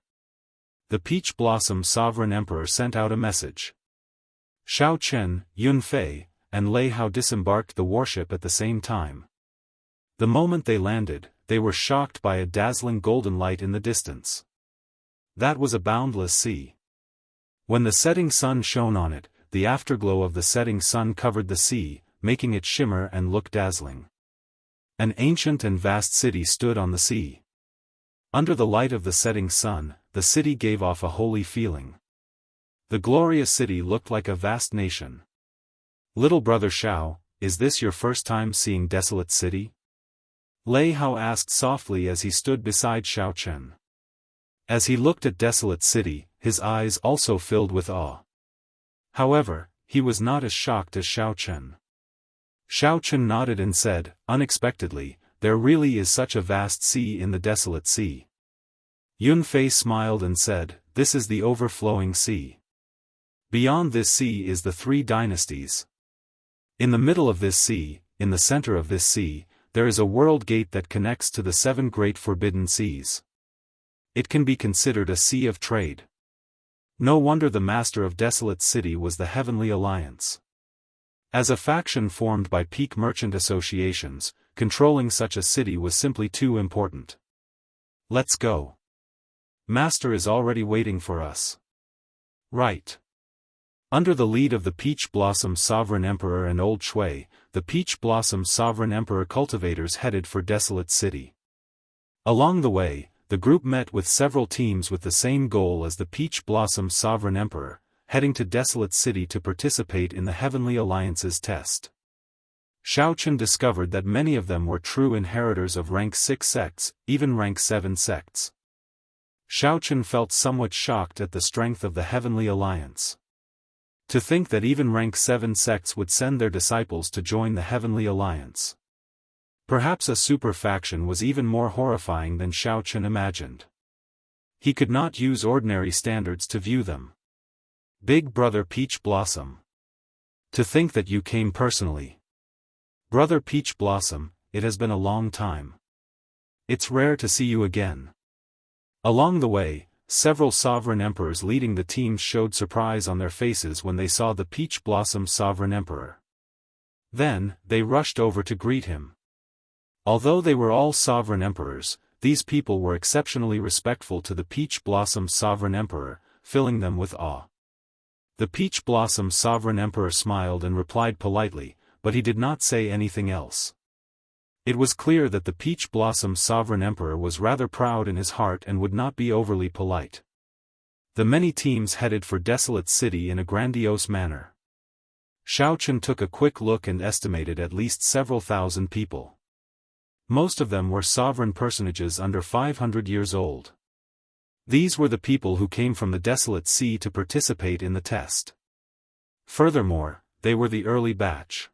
The Peach Blossom Sovereign Emperor sent out a message. Xiaochen, Yunfei, and Lei Hao disembarked the warship at the same time. The moment they landed, they were shocked by a dazzling golden light in the distance. That was a boundless sea. When the setting sun shone on it, the afterglow of the setting sun covered the sea, making it shimmer and look dazzling. An ancient and vast city stood on the sea. Under the light of the setting sun, the city gave off a holy feeling. The glorious city looked like a vast nation. "Little brother Xiao, is this your first time seeing Desolate City?" Lei Hao asked softly as he stood beside Xiao Chen. As he looked at Desolate City, his eyes also filled with awe. However, he was not as shocked as Xiao Chen. Xiao Chen nodded and said, unexpectedly, "There really is such a vast sea in the Desolate Sea." Yun Fei smiled and said, "This is the overflowing sea. Beyond this sea is the three dynasties. In the middle of this sea, in the center of this sea, there is a world gate that connects to the seven great forbidden seas. It can be considered a sea of trade. No wonder the master of Desolate City was the Heavenly Alliance. As a faction formed by peak merchant associations, controlling such a city was simply too important. Let's go. Master is already waiting for us." Right. Under the lead of the Peach Blossom Sovereign Emperor and Old Shui, the Peach Blossom Sovereign Emperor cultivators headed for Desolate City. Along the way, the group met with several teams with the same goal as the Peach Blossom Sovereign Emperor, heading to Desolate City to participate in the Heavenly Alliance's test. Xiao Chen discovered that many of them were true inheritors of rank 6 sects, even rank 7 sects. Xiao Chen felt somewhat shocked at the strength of the Heavenly Alliance. To think that even rank 7 sects would send their disciples to join the Heavenly Alliance. Perhaps a super faction was even more horrifying than Xiao Chen imagined. He could not use ordinary standards to view them. "Big brother Peach Blossom. To think that you came personally. Brother Peach Blossom, it has been a long time. It's rare to see you again." Along the way, several sovereign emperors leading the teams showed surprise on their faces when they saw the Peach Blossom Sovereign Emperor. Then, they rushed over to greet him. Although they were all sovereign emperors, these people were exceptionally respectful to the Peach Blossom Sovereign Emperor, filling them with awe. The Peach Blossom Sovereign Emperor smiled and replied politely, but he did not say anything else. It was clear that the Peach Blossom Sovereign Emperor was rather proud in his heart and would not be overly polite. The many teams headed for Desolate City in a grandiose manner. Xiao Chen took a quick look and estimated at least several thousand people. Most of them were sovereign personages under 500 years old. These were the people who came from the Desolate Sea to participate in the test. Furthermore, they were the early batch.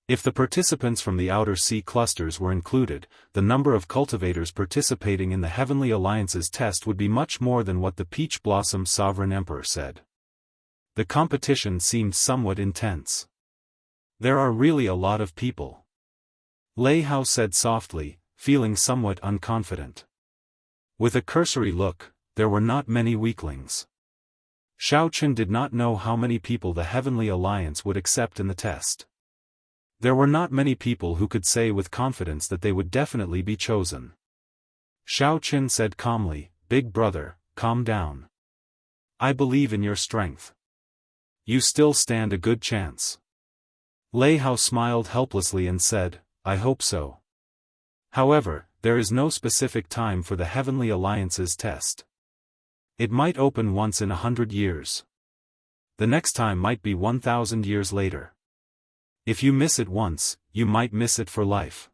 If the participants from the outer sea clusters were included, the number of cultivators participating in the Heavenly Alliance's test would be much more than what the Peach Blossom Sovereign Emperor said. The competition seemed somewhat intense. "There are really a lot of people," Lei Hao said softly, feeling somewhat unconfident. With a cursory look, there were not many weaklings. Xiao Chen did not know how many people the Heavenly Alliance would accept in the test. There were not many people who could say with confidence that they would definitely be chosen. Xiao Chen said calmly, "Big brother, calm down. I believe in your strength. You still stand a good chance." Lei Hao smiled helplessly and said, "I hope so. However, there is no specific time for the Heavenly Alliance's test. It might open once in 100 years. The next time might be 1,000 years later. If you miss it once, you might miss it for life."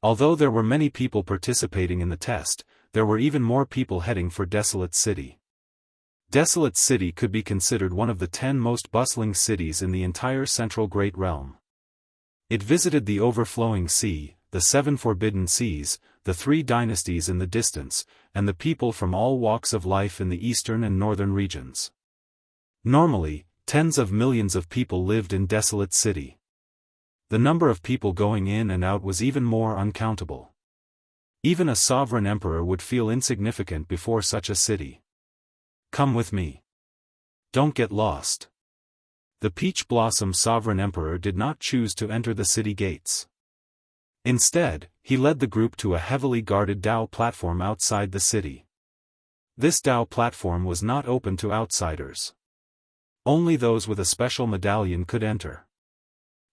Although there were many people participating in the test, there were even more people heading for Desolate City. Desolate City could be considered one of the 10 most bustling cities in the entire Central Great Realm. It visited the overflowing sea, the 7 forbidden seas, the 3 dynasties in the distance, and the people from all walks of life in the eastern and northern regions. Normally, tens of millions of people lived in Desolate City. The number of people going in and out was even more uncountable. Even a sovereign emperor would feel insignificant before such a city. "Come with me. Don't get lost." The Peach Blossom Sovereign Emperor did not choose to enter the city gates. Instead, he led the group to a heavily guarded Dao platform outside the city. This Dao platform was not open to outsiders. Only those with a special medallion could enter.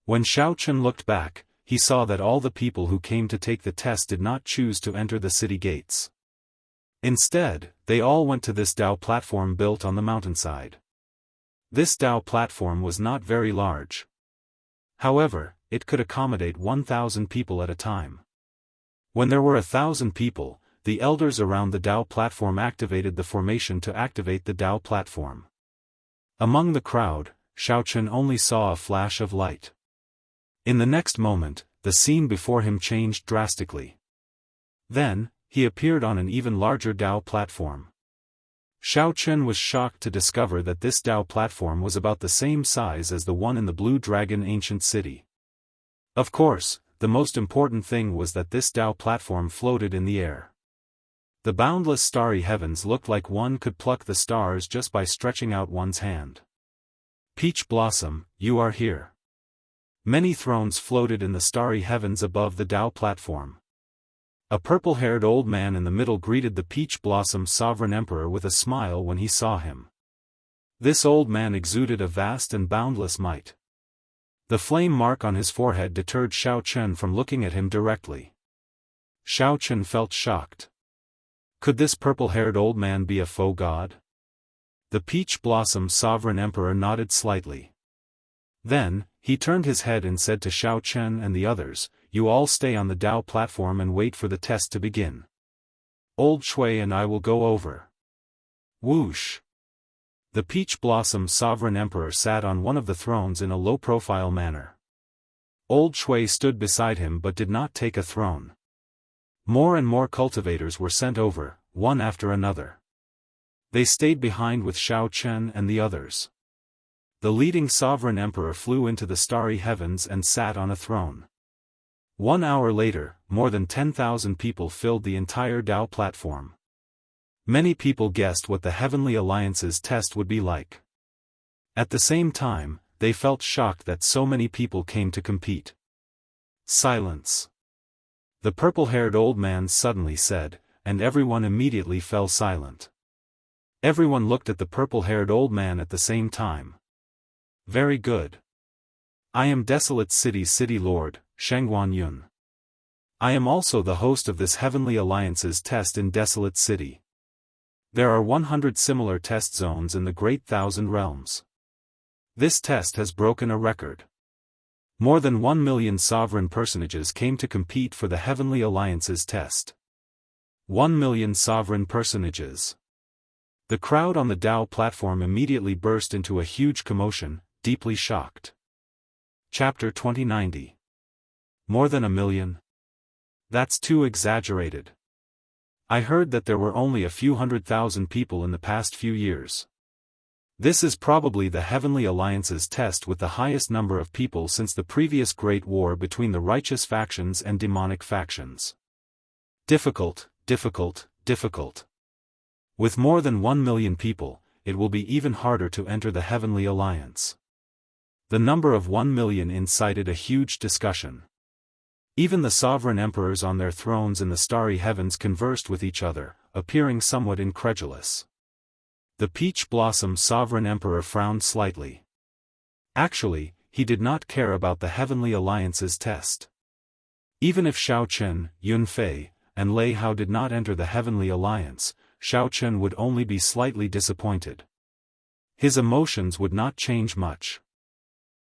When Xiao Chen looked back, he saw that all the people who came to take the test did not choose to enter the city gates. Instead, they all went to this Dao platform built on the mountainside. This Dao platform was not very large. However, it could accommodate 1,000 people at a time. When there were 1,000 people, the elders around the Dao platform activated the formation to activate the Dao platform. Among the crowd, Xiaochen only saw a flash of light. In the next moment, the scene before him changed drastically. Then, he appeared on an even larger Dao platform. Xiaochen was shocked to discover that this Dao platform was about the same size as the one in the Blue Dragon ancient city. Of course, the most important thing was that this Dao platform floated in the air. The boundless starry heavens looked like one could pluck the stars just by stretching out one's hand. Peach Blossom, you are here. Many thrones floated in the starry heavens above the Dao platform. A purple-haired old man in the middle greeted the Peach Blossom Sovereign Emperor with a smile when he saw him. This old man exuded a vast and boundless might. The flame mark on his forehead deterred Xiaochen from looking at him directly. Xiaochen felt shocked. Could this purple-haired old man be a faux god? The Peach Blossom Sovereign Emperor nodded slightly. Then, he turned his head and said to Xiaochen and the others, "You all stay on the Dao platform and wait for the test to begin. Old Shui and I will go over." Whoosh! The Peach Blossom Sovereign Emperor sat on one of the thrones in a low-profile manner. Old Shui stood beside him but did not take a throne. More and more cultivators were sent over, one after another. They stayed behind with Xiaochen and the others. The leading sovereign emperor flew into the starry heavens and sat on a throne. 1 hour later, more than 10,000 people filled the entire Dao platform. Many people guessed what the Heavenly Alliance's test would be like. At the same time, they felt shocked that so many people came to compete. Silence. The purple-haired old man suddenly said, and everyone immediately fell silent. Everyone looked at the purple-haired old man at the same time. Very good. I am Desolate City's City Lord, Shengguan Yun. I am also the host of this Heavenly Alliance's test in Desolate City. There are 100 similar test zones in the Great Thousand Realms. This test has broken a record. More than 1 million sovereign personages came to compete for the Heavenly Alliance's test. 1 million sovereign personages. The crowd on the Dao platform immediately burst into a huge commotion, deeply shocked. Chapter 2090. More than 1 million? That's too exaggerated. I heard that there were only a few 100,000 people in the past few years. This is probably the Heavenly Alliance's test with the highest number of people since the previous Great War between the righteous factions and demonic factions. Difficult, difficult, difficult. With more than 1 million people, it will be even harder to enter the Heavenly Alliance. The number of 1 million incited a huge discussion. Even the sovereign emperors on their thrones in the starry heavens conversed with each other, appearing somewhat incredulous. The Peach Blossom Sovereign Emperor frowned slightly. Actually, he did not care about the Heavenly Alliance's test. Even if Xiaochen, Yunfei, and Lei Hao did not enter the Heavenly Alliance, Xiaochen would only be slightly disappointed. His emotions would not change much.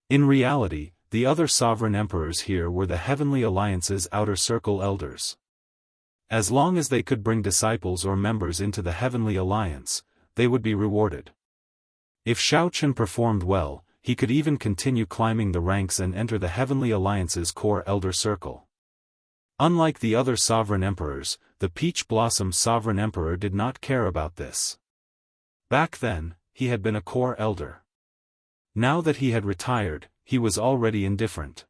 In reality, the other sovereign emperors here were the Heavenly Alliance's outer circle elders. As long as they could bring disciples or members into the Heavenly Alliance, they would be rewarded. If Xiaochen performed well, he could even continue climbing the ranks and enter the Heavenly Alliance's core elder circle. Unlike the other sovereign emperors, the Peach Blossom Sovereign Emperor did not care about this. Back then, he had been a core elder. Now that he had retired, he was already indifferent.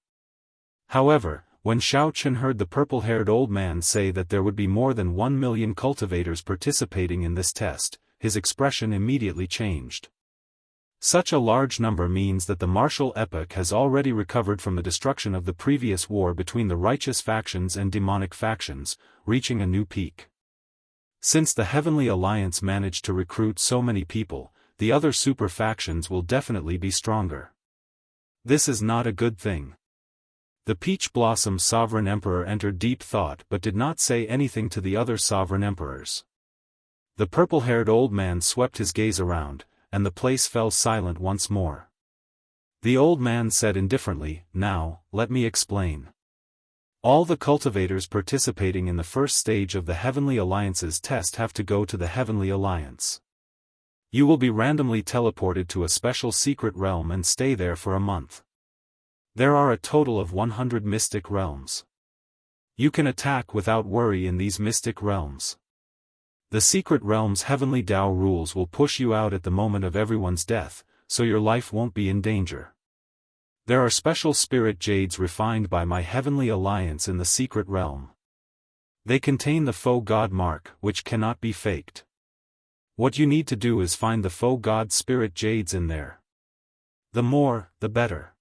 However, when Xiaochen heard the purple-haired old man say that there would be more than 1 million cultivators participating in this test, his expression immediately changed. Such a large number means that the martial epoch has already recovered from the destruction of the previous war between the righteous factions and demonic factions, reaching a new peak. Since the Heavenly Alliance managed to recruit so many people, the other super factions will definitely be stronger. This is not a good thing. The Peach Blossom Sovereign Emperor entered deep thought but did not say anything to the other sovereign emperors. The purple-haired old man swept his gaze around, and the place fell silent once more. The old man said indifferently, "Now, let me explain. All the cultivators participating in the first stage of the Heavenly Alliance's test have to go to the Heavenly Alliance. You will be randomly teleported to a special secret realm and stay there for a month. There are a total of 100 mystic realms. You can attack without worry in these mystic realms. The secret realm's heavenly Tao rules will push you out at the moment of everyone's death, so your life won't be in danger. There are special spirit jades refined by my Heavenly Alliance in the secret realm. They contain the faux god mark, which cannot be faked. What you need to do is find the faux god spirit jades in there. The more, the better.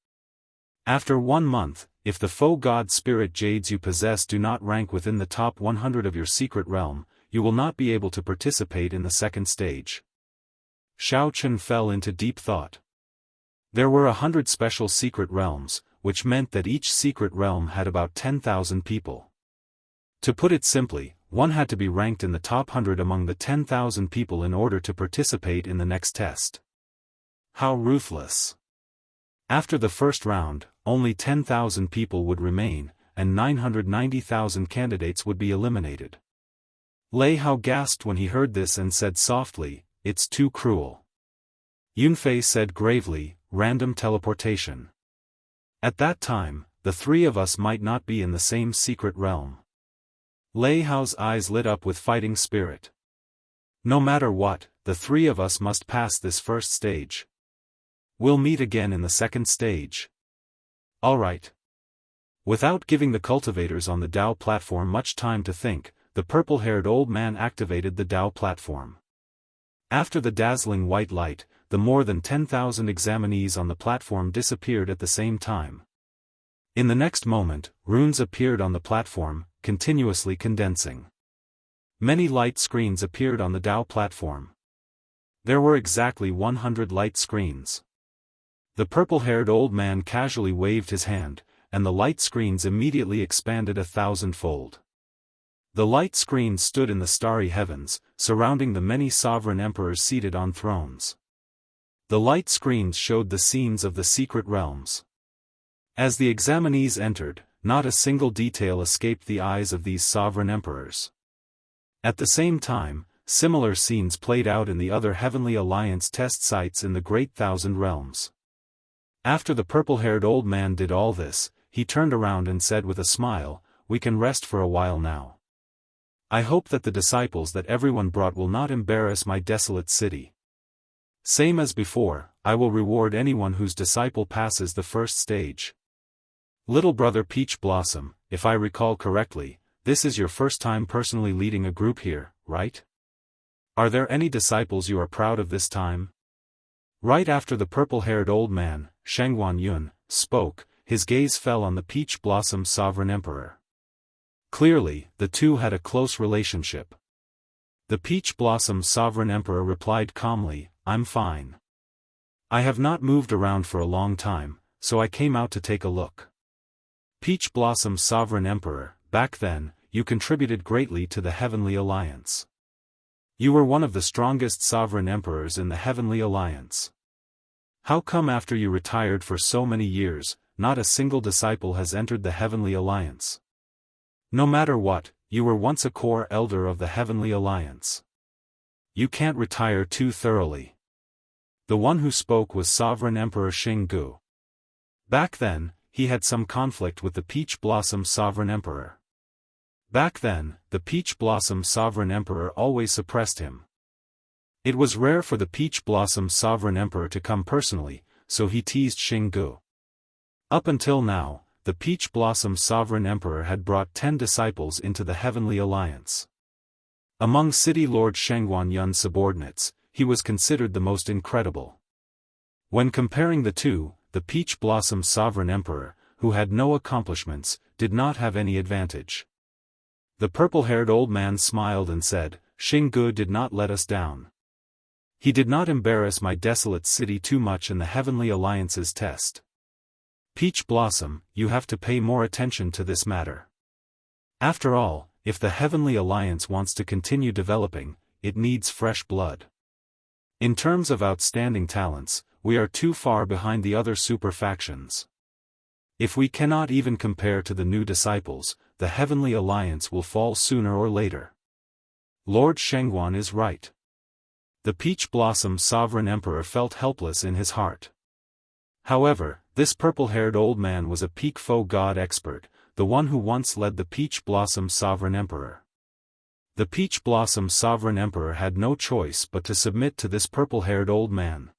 After 1 month, if the faux god spirit jades you possess do not rank within the top 100 of your secret realm, you will not be able to participate in the second stage." Xiao Chun fell into deep thought. There were 100 special secret realms, which meant that each secret realm had about 10,000 people. To put it simply, one had to be ranked in the top 100 among the 10,000 people in order to participate in the next test. How ruthless! After the first round, only 10,000 people would remain, and 990,000 candidates would be eliminated. Lei Hao gasped when he heard this and said softly, "It's too cruel." Yunfei said gravely, "Random teleportation. At that time, the three of us might not be in the same secret realm." Lei Hao's eyes lit up with fighting spirit. "No matter what, the three of us must pass this first stage. We'll meet again in the second stage." "All right." Without giving the cultivators on the Dao platform much time to think, the purple-haired old man activated the Dao platform. After the dazzling white light, the more than 10,000 examinees on the platform disappeared at the same time. In the next moment, runes appeared on the platform, continuously condensing. Many light screens appeared on the Dao platform. There were exactly 100 light screens. The purple-haired old man casually waved his hand, and the light screens immediately expanded 1,000-fold. The light screens stood in the starry heavens, surrounding the many sovereign emperors seated on thrones. The light screens showed the scenes of the secret realms. As the examinees entered, not a single detail escaped the eyes of these sovereign emperors. At the same time, similar scenes played out in the other Heavenly Alliance test sites in the Great Thousand Realms. After the purple-haired old man did all this, he turned around and said with a smile, "We can rest for a while now. I hope that the disciples that everyone brought will not embarrass my desolate city. Same as before, I will reward anyone whose disciple passes the first stage. Little brother Peach Blossom, if I recall correctly, this is your first time personally leading a group here, right? Are there any disciples you are proud of this time?" Right after the purple-haired old man, Shengguan Yun, spoke, his gaze fell on the Peach Blossom Sovereign Emperor. Clearly, the two had a close relationship. The Peach Blossom Sovereign Emperor replied calmly, "I'm fine. I have not moved around for a long time, so I came out to take a look." Peach Blossom Sovereign Emperor, back then, you contributed greatly to the Heavenly Alliance. You were one of the strongest sovereign emperors in the Heavenly Alliance. How come after you retired for so many years, not a single disciple has entered the Heavenly Alliance? No matter what, you were once a core elder of the Heavenly Alliance. You can't retire too thoroughly. The one who spoke was Sovereign Emperor Xinggu. Back then, he had some conflict with the Peach Blossom Sovereign Emperor. Back then, the Peach Blossom Sovereign Emperor always suppressed him. It was rare for the Peach Blossom Sovereign Emperor to come personally, so he teased Xinggu. Up until now, the Peach Blossom Sovereign Emperor had brought 10 disciples into the Heavenly Alliance. Among City Lord Shengguan Yun's subordinates, he was considered the most incredible. When comparing the two, the Peach Blossom Sovereign Emperor, who had no accomplishments, did not have any advantage. The purple-haired old man smiled and said, "Xinggu did not let us down. He did not embarrass my desolate city too much in the Heavenly Alliance's test. Peach Blossom, you have to pay more attention to this matter. After all, if the Heavenly Alliance wants to continue developing, it needs fresh blood. In terms of outstanding talents, we are too far behind the other super factions. If we cannot even compare to the new disciples, the Heavenly Alliance will fall sooner or later. Lord Shengguan is right. The Peach Blossom Sovereign Emperor felt helpless in his heart. However, this purple-haired old man was a peak foe god expert, the one who once led the Peach Blossom Sovereign Emperor. The Peach Blossom Sovereign Emperor had no choice but to submit to this purple-haired old man.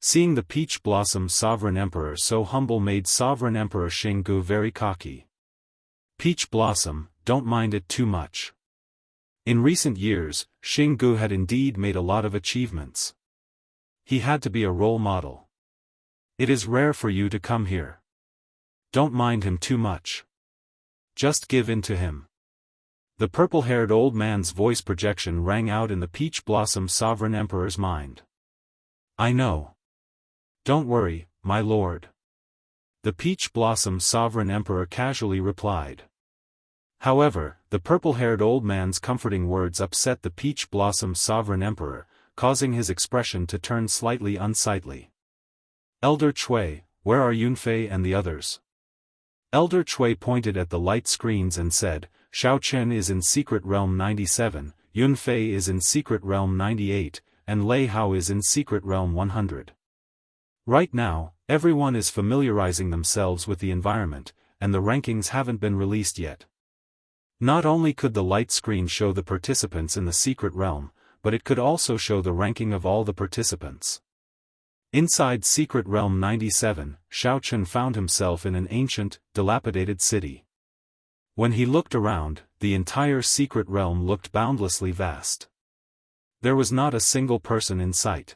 Seeing the Peach Blossom Sovereign Emperor so humble made Sovereign Emperor Jianghu very cocky. Peach Blossom, don't mind it too much. In recent years, Jianghu had indeed made a lot of achievements. He had to be a role model. It is rare for you to come here. Don't mind him too much. Just give in to him. The purple-haired old man's voice projection rang out in the Peach Blossom Sovereign Emperor's mind. I know. Don't worry, my lord. The Peach Blossom Sovereign Emperor casually replied. However, the purple-haired old man's comforting words upset the Peach Blossom Sovereign Emperor, causing his expression to turn slightly unsightly. Elder Cui, where are Yunfei and the others? Elder Cui pointed at the light screens and said, Shao Chen is in Secret Realm 97, Yunfei is in Secret Realm 98, and Lei Hao is in Secret Realm 100. Right now, everyone is familiarizing themselves with the environment, and the rankings haven't been released yet. Not only could the light screen show the participants in the Secret Realm, but it could also show the ranking of all the participants. Inside Secret Realm 97, Shao Chen found himself in an ancient, dilapidated city. When he looked around, the entire Secret Realm looked boundlessly vast. There was not a single person in sight.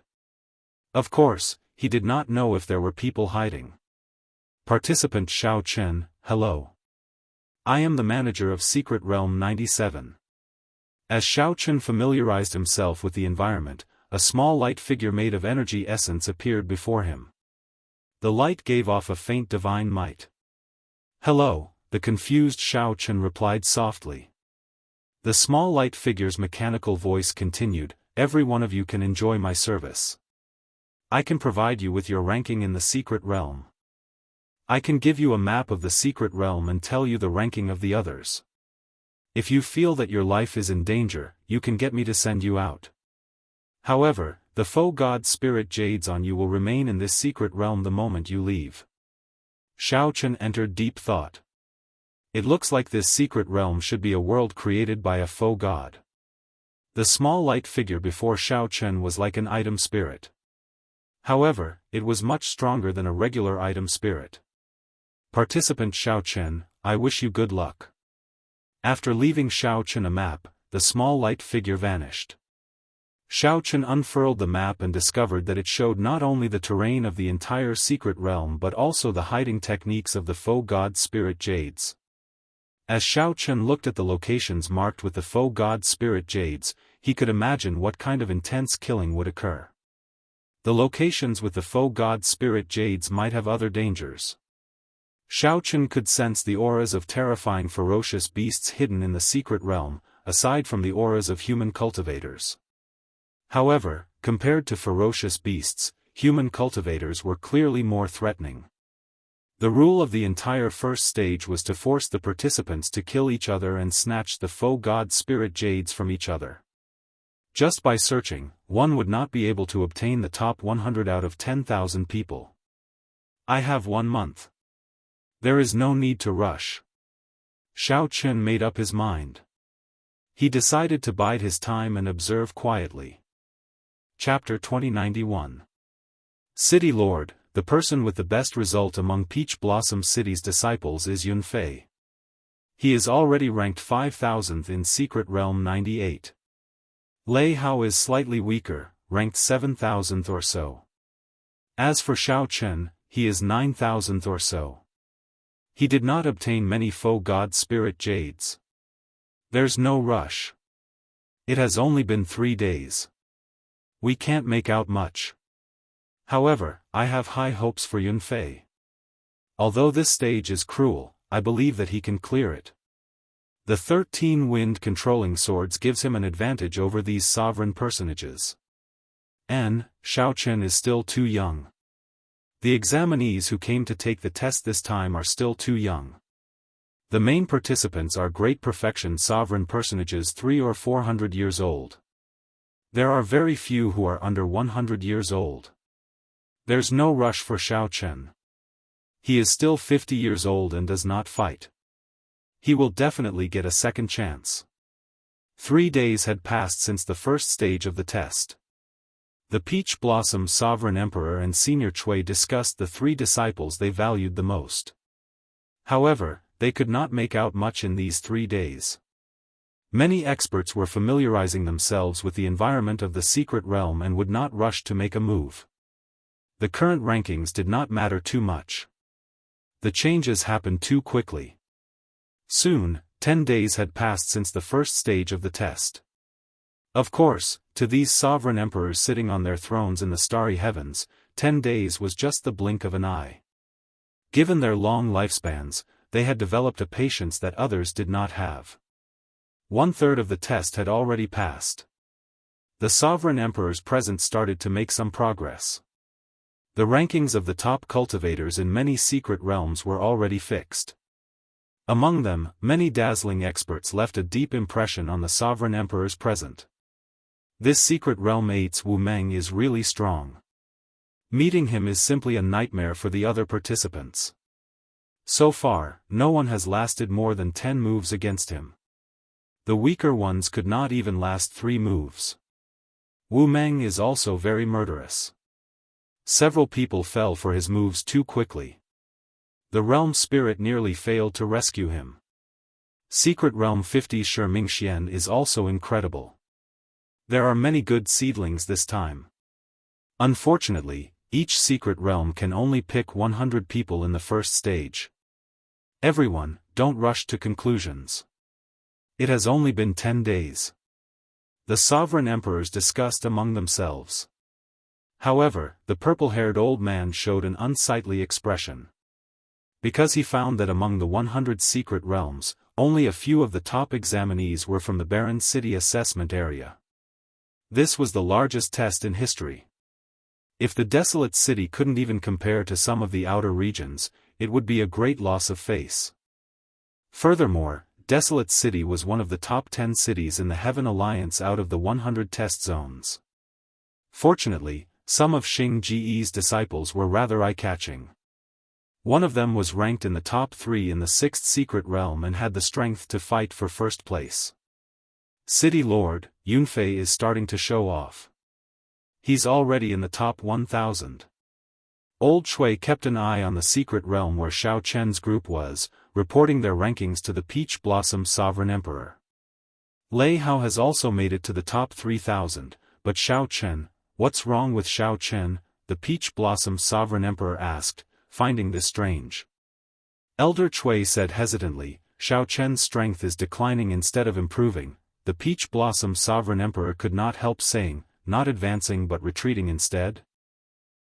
Of course, he did not know if there were people hiding. Participant Shao Chen, hello. I am the manager of Secret Realm 97. As Shao Chen familiarized himself with the environment, a small light figure made of energy essence appeared before him. The light gave off a faint divine might. Hello, the confused Shao Chen replied softly. The small light figure's mechanical voice continued, every one of you can enjoy my service. I can provide you with your ranking in the Secret Realm. I can give you a map of the Secret Realm and tell you the ranking of the others. If you feel that your life is in danger, you can get me to send you out. However, the foe god spirit jades on you will remain in this Secret Realm the moment you leave. Shao Chen entered deep thought. It looks like this Secret Realm should be a world created by a foe god. The small light figure before Shao Chen was like an item spirit. However, it was much stronger than a regular item spirit. Participant Shao Chen, I wish you good luck. After leaving Shao Chen a map, the small light figure vanished. Shao Chen unfurled the map and discovered that it showed not only the terrain of the entire Secret Realm but also the hiding techniques of the foe god spirit jades. As Shao Chen looked at the locations marked with the foe god spirit jades, he could imagine what kind of intense killing would occur. The locations with the foe god spirit jades might have other dangers. Shao Chen could sense the auras of terrifying ferocious beasts hidden in the Secret Realm, aside from the auras of human cultivators. However, compared to ferocious beasts, human cultivators were clearly more threatening. The rule of the entire first stage was to force the participants to kill each other and snatch the foe god spirit jades from each other. Just by searching, one would not be able to obtain the top 100 out of 10,000 people. I have 1 month. There is no need to rush. Shao Chen made up his mind. He decided to bide his time and observe quietly. Chapter 2091. City Lord, the person with the best result among Peach Blossom City's disciples is Yunfei. He is already ranked 5,000th in Secret Realm 98. Lei Hao is slightly weaker, ranked 7,000th or so. As for Shao Chen, he is 9,000th or so. He did not obtain many foe god spirit jades. There's no rush. It has only been 3 days. We can't make out much. However, I have high hopes for Yunfei. Although this stage is cruel, I believe that he can clear it. The 13 wind controlling swords gives him an advantage over these sovereign personages. Xiaochen is still too young. The examinees who came to take the test this time are still too young. The main participants are great perfection sovereign personages 300 or 400 years old. There are very few who are under 100 years old. There's no rush for Xiaochen. He is still 50 years old and does not fight. He will definitely get a second chance. 3 days had passed since the first stage of the test. The Peach Blossom Sovereign Emperor and Senior Chui discussed the 3 disciples they valued the most. However, they could not make out much in these 3 days. Many experts were familiarizing themselves with the environment of the secret realm and would not rush to make a move. The current rankings did not matter too much. The changes happened too quickly. Soon, 10 days had passed since the first stage of the test. Of course, to these sovereign emperors sitting on their thrones in the starry heavens, 10 days was just the blink of an eye. Given their long lifespans, they had developed a patience that others did not have. 1/3 of the test had already passed. The sovereign emperors present started to make some progress. The rankings of the top cultivators in many secret realms were already fixed. Among them, many dazzling experts left a deep impression on the sovereign emperors present. This secret realm mate's Wu Meng is really strong. Meeting him is simply a nightmare for the other participants. So far, no one has lasted more than 10 moves against him. The weaker ones could not even last 3 moves. Wu Meng is also very murderous. Several people fell for his moves too quickly. The realm spirit nearly failed to rescue him. Secret Realm 50 Shi Mingxian is also incredible. There are many good seedlings this time. Unfortunately, each secret realm can only pick 100 people in the first stage. Everyone, don't rush to conclusions. It has only been 10 days. The sovereign emperors discussed among themselves. However, the purple-haired old man showed an unsightly expression. Because he found that among the 100 secret realms, only a few of the top examinees were from the Barren City assessment area. This was the largest test in history. If the desolate city couldn't even compare to some of the outer regions, it would be a great loss of face. Furthermore, Desolate City was one of the top 10 cities in the Heaven Alliance out of the 100 test zones. Fortunately, some of Xing Ji's disciples were rather eye-catching. One of them was ranked in the top 3 in the 6th secret realm and had the strength to fight for first place. City Lord, Yunfei is starting to show off. He's already in the top 1000. Old Shui kept an eye on the secret realm where Xiao Chen's group was, reporting their rankings to the Peach Blossom Sovereign Emperor. Lei Hao has also made it to the top 3000, but Xiao Chen, what's wrong with Xiao Chen? The Peach Blossom Sovereign Emperor asked, finding this strange. Elder Chui said hesitantly, Xiao Chen's strength is declining instead of improving. The Peach Blossom Sovereign Emperor could not help saying, not advancing but retreating instead.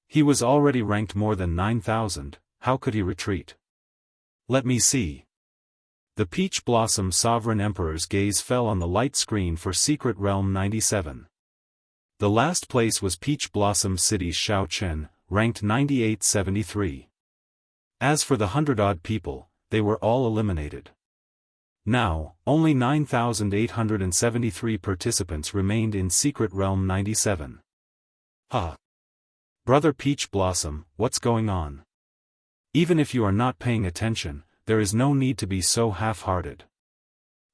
He was already ranked more than 9000, how could he retreat? Let me see. The Peach Blossom Sovereign Emperor's gaze fell on the light screen for Secret Realm 97. The last place was Peach Blossom City's Xiao Chen, ranked 9873. As for the 100-odd people, they were all eliminated. Now, only 9,873 participants remained in Secret Realm 97. Brother Peach Blossom, what's going on? Even if you are not paying attention, there is no need to be so half-hearted.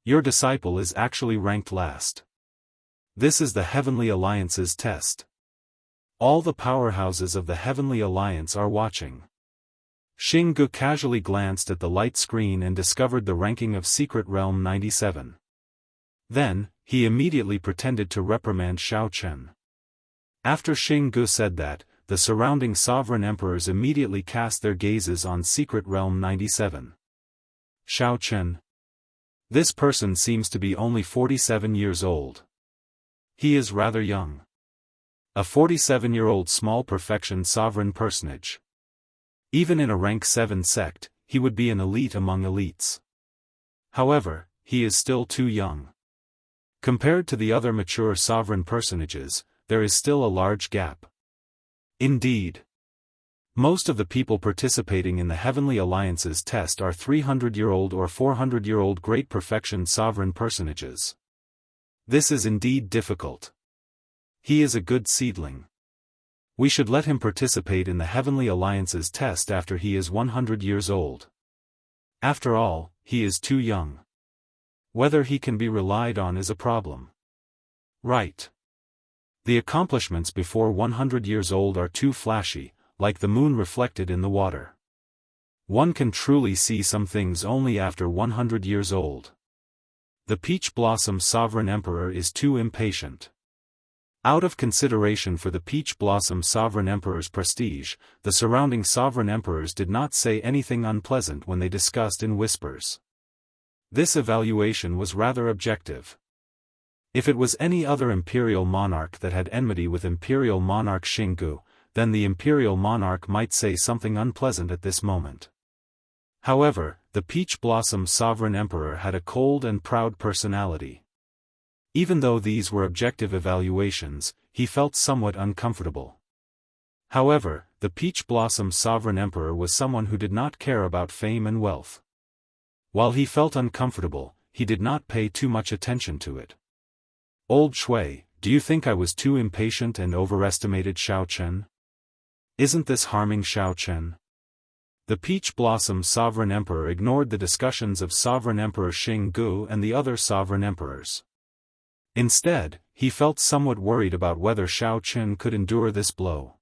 Your disciple is actually ranked last. This is the Heavenly Alliance's test. All the powerhouses of the Heavenly Alliance are watching. Xing Gu casually glanced at the light screen and discovered the ranking of Secret Realm 97. Then, he immediately pretended to reprimand Xiao Chen. After Xing Gu said that, the surrounding sovereign emperors immediately cast their gazes on Secret Realm 97. Xiao Chen. This person seems to be only 47 years old. He is rather young. A 47-year-old small perfection sovereign personage. Even in a rank 7 sect, he would be an elite among elites. However, he is still too young. Compared to the other mature sovereign personages, there is still a large gap. Indeed. Most of the people participating in the Heavenly Alliance's test are 300-year-old or 400-year-old great perfection sovereign personages. This is indeed difficult. He is a good seedling. We should let him participate in the Heavenly Alliance's test after he is 100 years old. After all, he is too young. Whether he can be relied on is a problem. Right. The accomplishments before 100 years old are too flashy, like the moon reflected in the water. One can truly see some things only after 100 years old. The Peach Blossom Sovereign Emperor is too impatient. Out of consideration for the Peach Blossom Sovereign Emperor's prestige, the surrounding Sovereign Emperors did not say anything unpleasant when they discussed in whispers. This evaluation was rather objective. If it was any other imperial monarch that had enmity with Imperial Monarch Jianghu, then the Imperial Monarch might say something unpleasant at this moment. However, the Peach Blossom Sovereign Emperor had a cold and proud personality. Even though these were objective evaluations, he felt somewhat uncomfortable. However, the Peach Blossom Sovereign Emperor was someone who did not care about fame and wealth. While he felt uncomfortable, he did not pay too much attention to it. Old Shui, do you think I was too impatient and overestimated Xiao Chen? Isn't this harming Xiao Chen? The Peach Blossom Sovereign Emperor ignored the discussions of Sovereign Emperor Jianghu and the other Sovereign Emperors. Instead, he felt somewhat worried about whether Xiao Chen could endure this blow.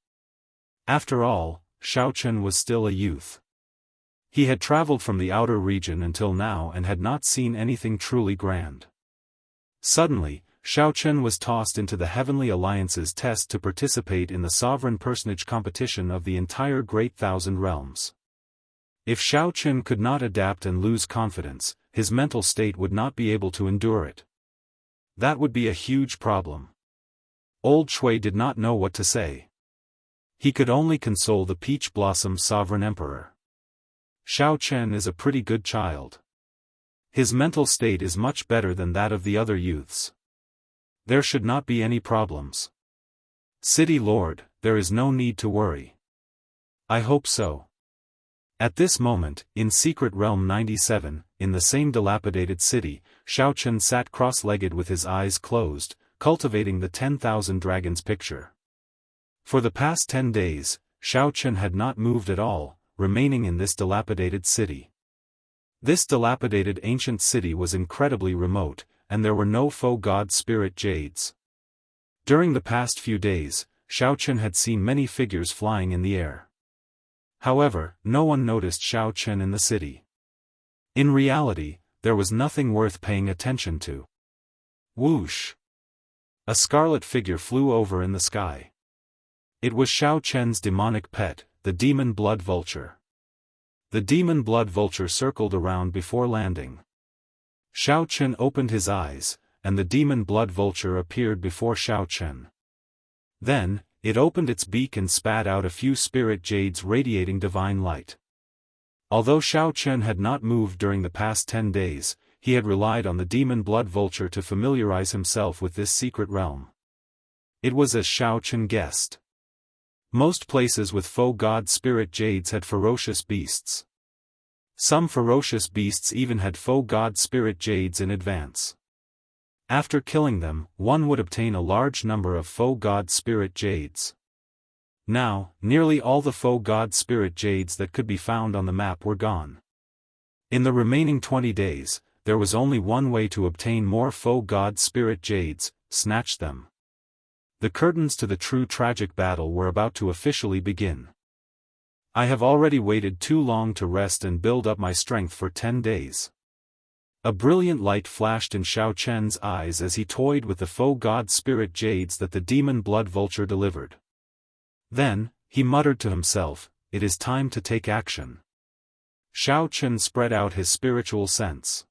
After all, Xiao Chen was still a youth. He had traveled from the outer region until now and had not seen anything truly grand. Suddenly, Xiao Chen was tossed into the Heavenly Alliance's test to participate in the sovereign personage competition of the entire Great Thousand Realms. If Xiao Chen could not adapt and lose confidence, his mental state would not be able to endure it. That would be a huge problem. Old Shui did not know what to say. He could only console the Peach Blossom Sovereign Emperor. Xiao Chen is a pretty good child. His mental state is much better than that of the other youths. There should not be any problems. City Lord, there is no need to worry. I hope so. At this moment, in Secret Realm 97, in the same dilapidated city, Xiao Chen sat cross-legged with his eyes closed, cultivating the 10,000 dragons picture. For the past 10 days, Xiao Chen had not moved at all, remaining in this dilapidated city. This dilapidated ancient city was incredibly remote, and there were no faux god spirit jades. During the past few days, Xiao Chen had seen many figures flying in the air. However, no one noticed Xiao Chen in the city. In reality, there was nothing worth paying attention to. Whoosh! A scarlet figure flew over in the sky. It was Xiao Chen's demonic pet, the demon blood vulture. The demon blood vulture circled around before landing. Xiao Chen opened his eyes, and the demon blood vulture appeared before Xiao Chen. Then, it opened its beak and spat out a few spirit jades radiating divine light. Although Xiao Chen had not moved during the past 10 days, he had relied on the demon blood vulture to familiarize himself with this secret realm. It was as Xiao Chen guessed. Most places with faux god spirit jades had ferocious beasts. Some ferocious beasts even had faux god spirit jades in advance. After killing them, one would obtain a large number of faux god spirit jades. Now, nearly all the faux god spirit jades that could be found on the map were gone. In the remaining 20 days, there was only one way to obtain more faux god spirit jades: snatch them. The curtains to the true tragic battle were about to officially begin. I have already waited too long to rest and build up my strength for 10 days. A brilliant light flashed in Xiao Chen's eyes as he toyed with the faux god spirit jades that the demon blood vulture delivered. Then, he muttered to himself, "It is time to take action." Xiao Chen spread out his spiritual sense.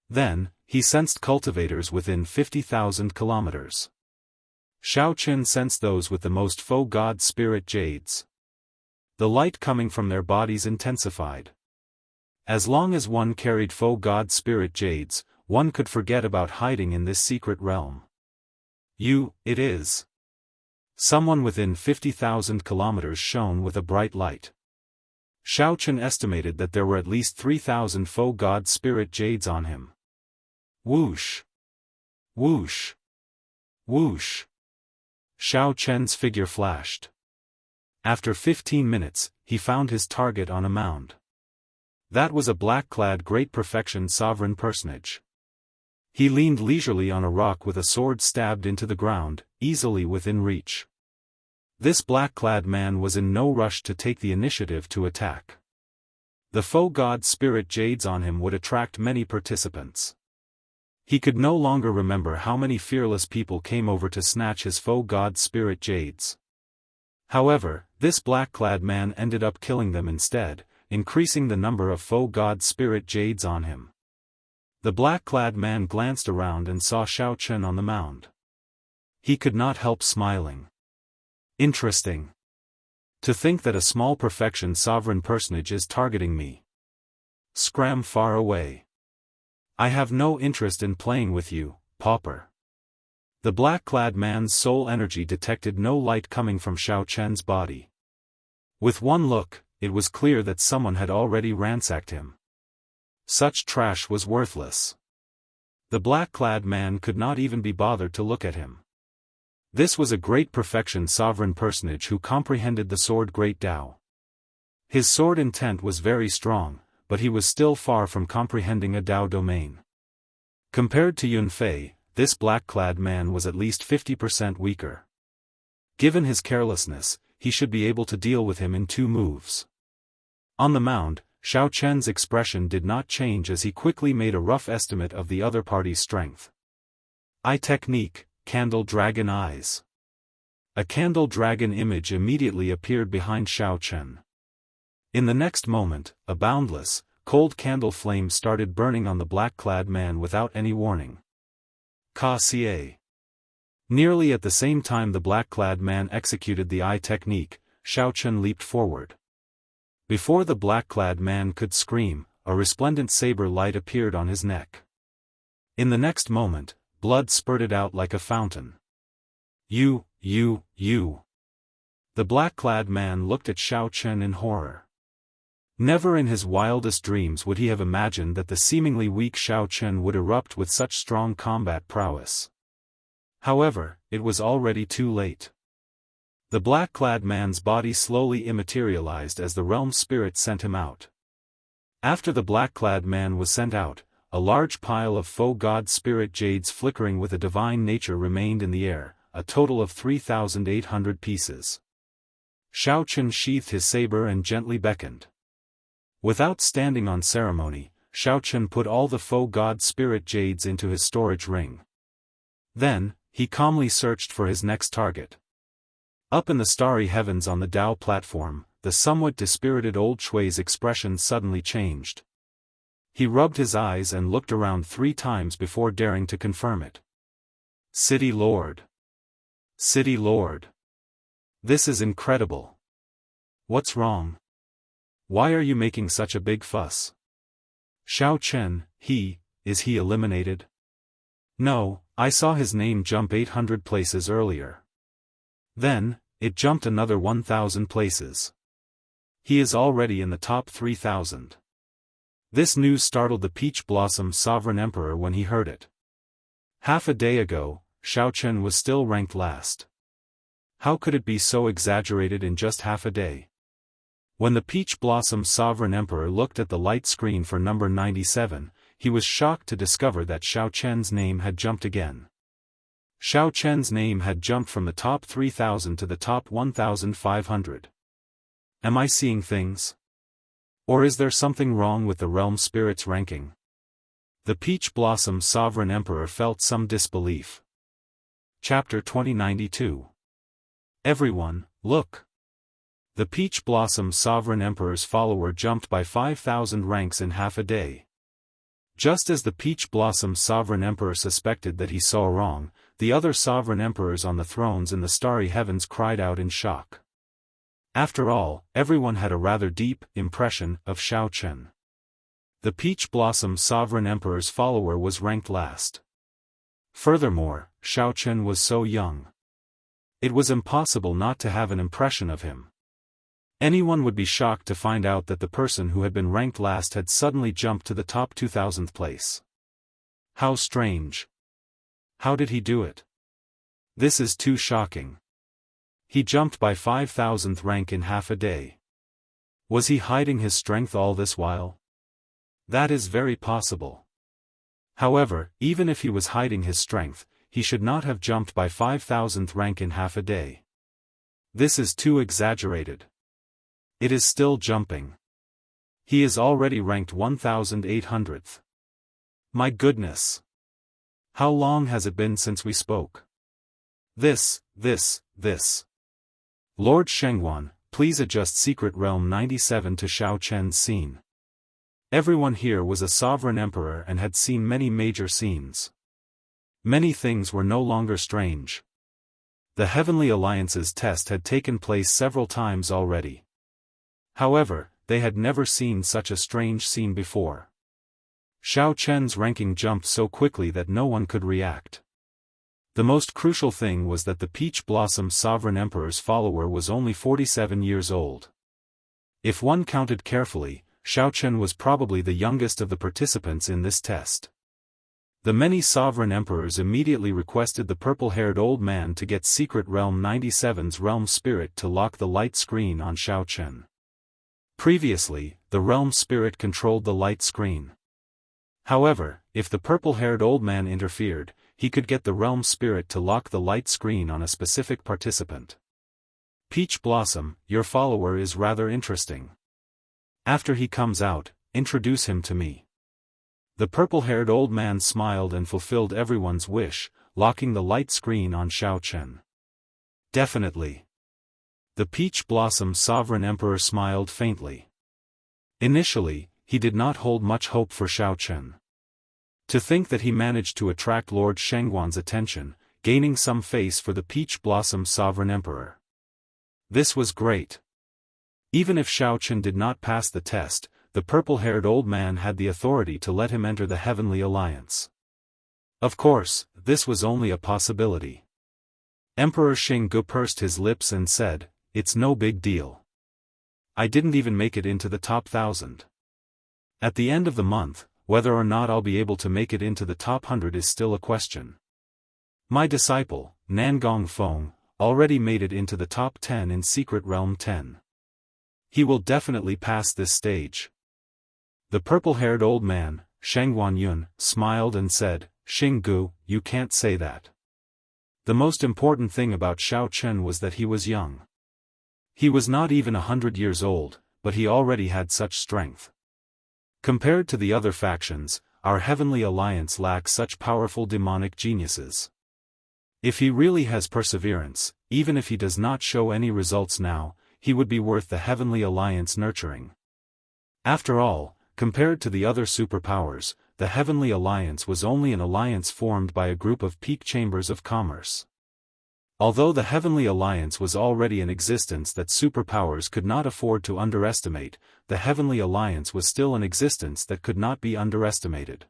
Then, he sensed cultivators within 50,000 kilometers. Xiao Chen sensed those with the most faux god spirit jades. The light coming from their bodies intensified. As long as one carried faux god spirit jades, one could forget about hiding in this secret realm. It is. Someone within 50,000 kilometers shone with a bright light. Xiaochen estimated that there were at least 3,000 faux god spirit jades on him. Whoosh! Whoosh! Whoosh! Xiao Chen's figure flashed. After 15 minutes, he found his target on a mound. That was a black-clad great perfection sovereign personage. He leaned leisurely on a rock with a sword stabbed into the ground, easily within reach. This black-clad man was in no rush to take the initiative to attack. The faux god spirit jades on him would attract many participants. He could no longer remember how many fearless people came over to snatch his faux god spirit jades. However, this black-clad man ended up killing them instead, increasing the number of faux god spirit jades on him. The black-clad man glanced around and saw Xiaochen on the mound. He could not help smiling. Interesting. To think that a small perfection sovereign personage is targeting me. Scram far away. I have no interest in playing with you, pauper. The black-clad man's soul energy detected no light coming from Xiaochen's body. With one look, it was clear that someone had already ransacked him. Such trash was worthless. The black-clad man could not even be bothered to look at him. This was a great perfection sovereign personage who comprehended the sword Great Dao. His sword intent was very strong, but he was still far from comprehending a Dao domain. Compared to Yunfei, this black-clad man was at least 50% weaker. Given his carelessness, he should be able to deal with him in 2 moves. On the mound, Xiaochen's expression did not change as he quickly made a rough estimate of the other party's strength. Eye technique, Candle Dragon Eyes. A candle dragon image immediately appeared behind Xiaochen. In the next moment, a boundless, cold candle flame started burning on the black-clad man without any warning. Ka-ca. Nearly at the same time the black-clad man executed the eye technique, Xiaochen leaped forward. Before the black-clad man could scream, a resplendent saber light appeared on his neck. In the next moment, blood spurted out like a fountain. You. The black-clad man looked at Xiaochen in horror. Never in his wildest dreams would he have imagined that the seemingly weak Xiaochen would erupt with such strong combat prowess. However, it was already too late. The black-clad man's body slowly immaterialized as the realm spirit sent him out. After the black-clad man was sent out, a large pile of faux god spirit jades flickering with a divine nature remained in the air, a total of 3,800 pieces. Xiaochen sheathed his saber and gently beckoned. Without standing on ceremony, Xiaochen put all the faux god spirit jades into his storage ring. Then, he calmly searched for his next target. Up in the starry heavens on the Dao platform, the somewhat dispirited old Shui's expression suddenly changed. He rubbed his eyes and looked around 3 times before daring to confirm it. City Lord. City Lord. This is incredible. What's wrong? Why are you making such a big fuss? Xiaochen, is he eliminated? No, I saw his name jump 800 places earlier. Then, it jumped another 1,000 places. He is already in the top 3,000. This news startled the Peach Blossom Sovereign Emperor when he heard it. Half a day ago, Xiaochen was still ranked last. How could it be so exaggerated in just half a day? When the Peach Blossom Sovereign Emperor looked at the light screen for number 97, he was shocked to discover that Xiaochen's name had jumped again. Xiaochen's name had jumped from the top 3,000 to the top 1,500. Am I seeing things? Or is there something wrong with the realm spirit's ranking? The Peach Blossom Sovereign Emperor felt some disbelief. Chapter 2092. Everyone, look! The Peach Blossom Sovereign Emperor's follower jumped by 5,000 ranks in half a day. Just as the Peach Blossom Sovereign Emperor suspected that he saw wrong, the other Sovereign Emperors on the thrones in the starry heavens cried out in shock. After all, everyone had a rather deep impression of Xiaochen. The Peach Blossom Sovereign Emperor's follower was ranked last. Furthermore, Xiaochen was so young. It was impossible not to have an impression of him. Anyone would be shocked to find out that the person who had been ranked last had suddenly jumped to the top 2000th place. How strange. How did he do it? This is too shocking. He jumped by 5,000th rank in half a day. Was he hiding his strength all this while? That is very possible. However, even if he was hiding his strength, he should not have jumped by 5,000th rank in half a day. This is too exaggerated. It is still jumping. He is already ranked 1,800th. My goodness. How long has it been since we spoke? This. Lord Shengwan, please adjust Secret Realm 97 to Xiao Chen's scene. Everyone here was a sovereign emperor and had seen many major scenes. Many things were no longer strange. The Heavenly Alliance's test had taken place several times already. However, they had never seen such a strange scene before. Xiao Chen's ranking jumped so quickly that no one could react. The most crucial thing was that the Peach Blossom Sovereign Emperor's follower was only 47 years old. If one counted carefully, Xiao Chen was probably the youngest of the participants in this test. The many sovereign emperors immediately requested the purple-haired old man to get Secret Realm 97's Realm Spirit to lock the light screen on Xiao Chen. Previously, the Realm Spirit controlled the light screen. However, if the purple-haired old man interfered, he could get the Realm Spirit to lock the light screen on a specific participant. Peach Blossom, your follower is rather interesting. After he comes out, introduce him to me. The purple-haired old man smiled and fulfilled everyone's wish, locking the light screen on Xiao Chen. Definitely. The Peach Blossom Sovereign Emperor smiled faintly. Initially, he did not hold much hope for Xiao Chen. To think that he managed to attract Lord Shengwan's attention, gaining some face for the Peach Blossom Sovereign Emperor. This was great. Even if Xiao Chen did not pass the test, the purple-haired old man had the authority to let him enter the Heavenly Alliance. Of course, this was only a possibility. Emperor Xinggu pursed his lips and said, "It's no big deal. I didn't even make it into the top 1,000. At the end of the month, whether or not I'll be able to make it into the top 100 is still a question. My disciple, Nangong Feng, already made it into the top 10 in Secret Realm 10. He will definitely pass this stage." The purple-haired old man, Shengwan Yun, smiled and said, "Xinggu, you can't say that. The most important thing about Xiao Chen was that he was young. He was not even 100 years old, but he already had such strength. Compared to the other factions, our Heavenly Alliance lacks such powerful demonic geniuses. If he really has perseverance, even if he does not show any results now, he would be worth the Heavenly Alliance nurturing. After all, compared to the other superpowers, the Heavenly Alliance was only an alliance formed by a group of peak chambers of commerce. Although the Heavenly Alliance was already in existence that superpowers could not afford to underestimate, the Heavenly Alliance was still an existence that could not be underestimated.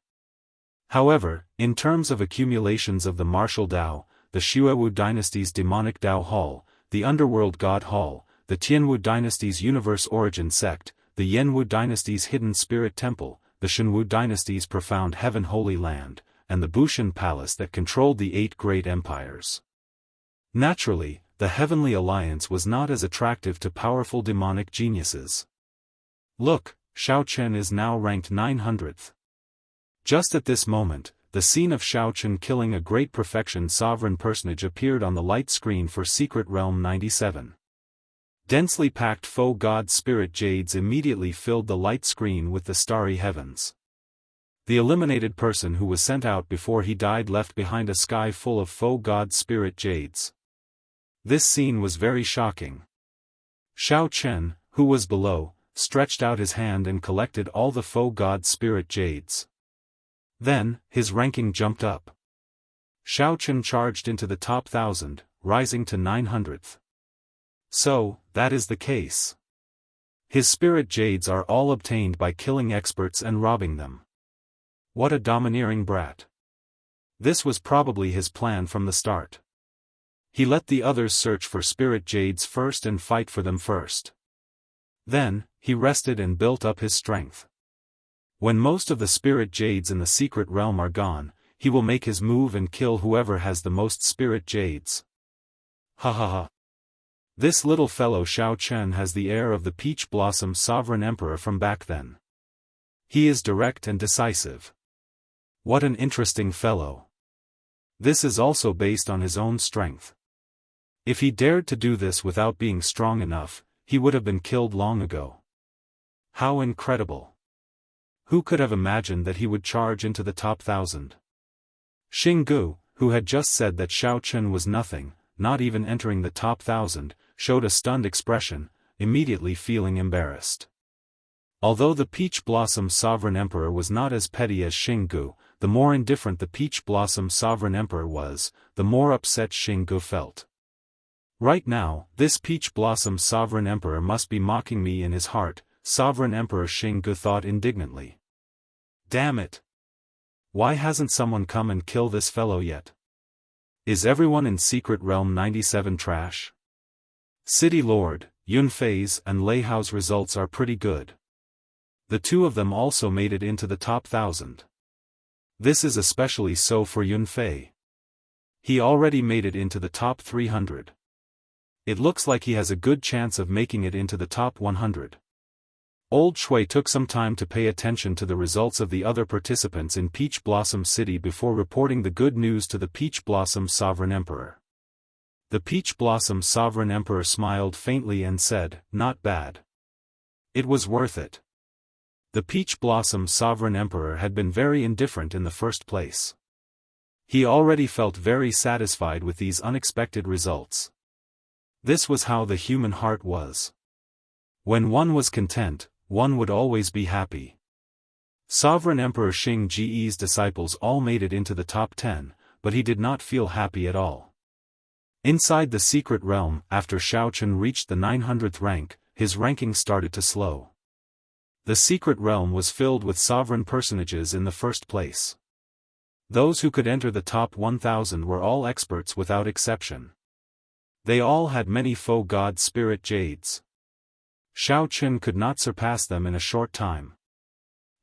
However, in terms of accumulations of the martial Dao, the Xuewu dynasty's demonic Dao Hall, the Underworld God Hall, the Tianwu dynasty's Universe Origin Sect, the Yanwu dynasty's Hidden Spirit Temple, the Shenwu dynasty's Profound Heaven Holy Land, and the Bushan Palace that controlled the 8 great empires. Naturally, the Heavenly Alliance was not as attractive to powerful demonic geniuses. Look, Xiao Chen is now ranked 900th. Just at this moment, the scene of Xiao Chen killing a great perfection sovereign personage appeared on the light screen for Secret Realm 97. Densely packed faux god spirit jades immediately filled the light screen with the starry heavens. The eliminated person who was sent out before he died left behind a sky full of faux god spirit jades. This scene was very shocking. Xiao Chen, who was below, stretched out his hand and collected all the faux god spirit jades. Then, his ranking jumped up. Xiao Chen charged into the top 1,000, rising to 900th. So, that is the case. His spirit jades are all obtained by killing experts and robbing them. What a domineering brat. This was probably his plan from the start. He let the others search for spirit jades first and fight for them first. Then, he rested and built up his strength. When most of the spirit jades in the secret realm are gone, he will make his move and kill whoever has the most spirit jades. Ha ha ha. This little fellow Xiao Chen has the air of the peach blossom sovereign emperor from back then. He is direct and decisive. What an interesting fellow. This is also based on his own strength. If he dared to do this without being strong enough, he would have been killed long ago. How incredible. Who could have imagined that he would charge into the top 1,000? Xinggu, who had just said that Xiao Chen was nothing, not even entering the top 1,000, showed a stunned expression, immediately feeling embarrassed. Although the Peach Blossom Sovereign Emperor was not as petty as Xinggu, the more indifferent the Peach Blossom Sovereign Emperor was, the more upset Xinggu felt. Right now, this Peach Blossom Sovereign Emperor must be mocking me in his heart, Sovereign Emperor Xinggu thought indignantly. Damn it! Why hasn't someone come and kill this fellow yet? Is everyone in Secret Realm 97 trash? City Lord, Yunfei's and Lei Hao's results are pretty good. The two of them also made it into the top 1,000. This is especially so for Yunfei. He already made it into the top 300. It looks like he has a good chance of making it into the top 100. Old Shui took some time to pay attention to the results of the other participants in Peach Blossom City before reporting the good news to the Peach Blossom Sovereign Emperor. The Peach Blossom Sovereign Emperor smiled faintly and said, "Not bad. It was worth it." The Peach Blossom Sovereign Emperor had been very indifferent in the first place. He already felt very satisfied with these unexpected results. This was how the human heart was. When one was content, one would always be happy. Sovereign Emperor Xing Ji's disciples all made it into the top 10, but he did not feel happy at all. Inside the secret realm, after Xiao Chen reached the 900th rank, his ranking started to slow. The secret realm was filled with sovereign personages in the first place. Those who could enter the top 1,000 were all experts without exception. They all had many faux god spirit jades. Xiao Chen could not surpass them in a short time.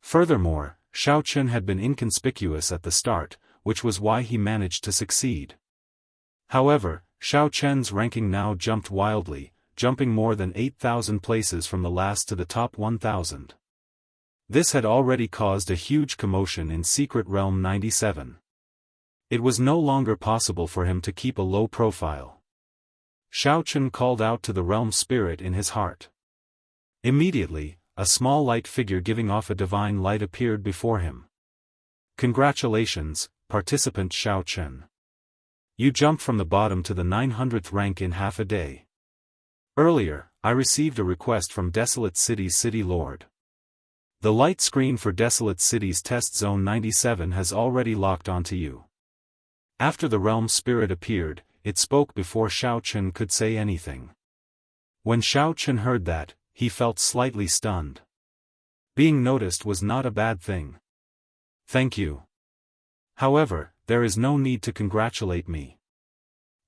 Furthermore, Xiao Chen had been inconspicuous at the start, which was why he managed to succeed. However, Xiao Chen's ranking now jumped wildly, jumping more than 8,000 places from the last to the top 1,000. This had already caused a huge commotion in Secret Realm 97. It was no longer possible for him to keep a low profile. Xiao Chen called out to the realm spirit in his heart. Immediately, a small light figure giving off a divine light appeared before him. Congratulations, participant Xiao Chen. You jumped from the bottom to the 900th rank in half a day. Earlier, I received a request from Desolate City's City Lord. The light screen for Desolate City's Test Zone 97 has already locked onto you. After the realm spirit appeared, it spoke before Xiao Chen could say anything. When Xiao Chen heard that, he felt slightly stunned. Being noticed was not a bad thing. Thank you. However, there is no need to congratulate me.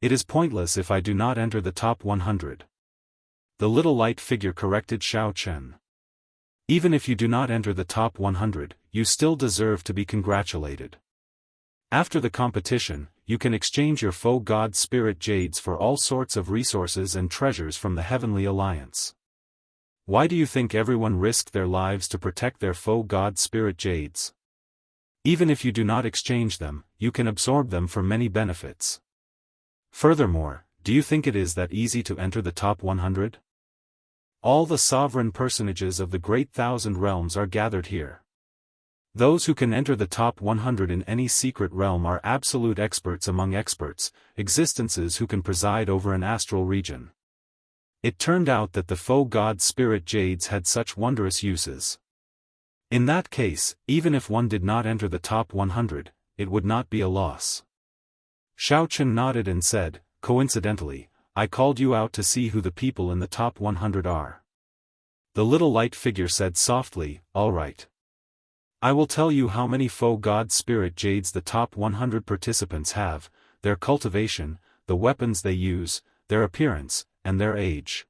It is pointless if I do not enter the top 100. The little light figure corrected Xiao Chen. Even if you do not enter the top 100, you still deserve to be congratulated. After the competition, you can exchange your faux god spirit jades for all sorts of resources and treasures from the Heavenly Alliance. Why do you think everyone risked their lives to protect their faux god spirit jades? Even if you do not exchange them, you can absorb them for many benefits. Furthermore, do you think it is that easy to enter the top 100? All the sovereign personages of the Great Thousand Realms are gathered here. Those who can enter the top 100 in any secret realm are absolute experts among experts, existences who can preside over an astral region. It turned out that the faux god spirit jades had such wondrous uses. In that case, even if one did not enter the top 100, it would not be a loss. Xiao Chen nodded and said, "Coincidentally, I called you out to see who the people in the top 100 are." The little light figure said softly, "All right. I will tell you how many faux god spirit jades the top 100 participants have, their cultivation, the weapons they use, their appearance, and their age.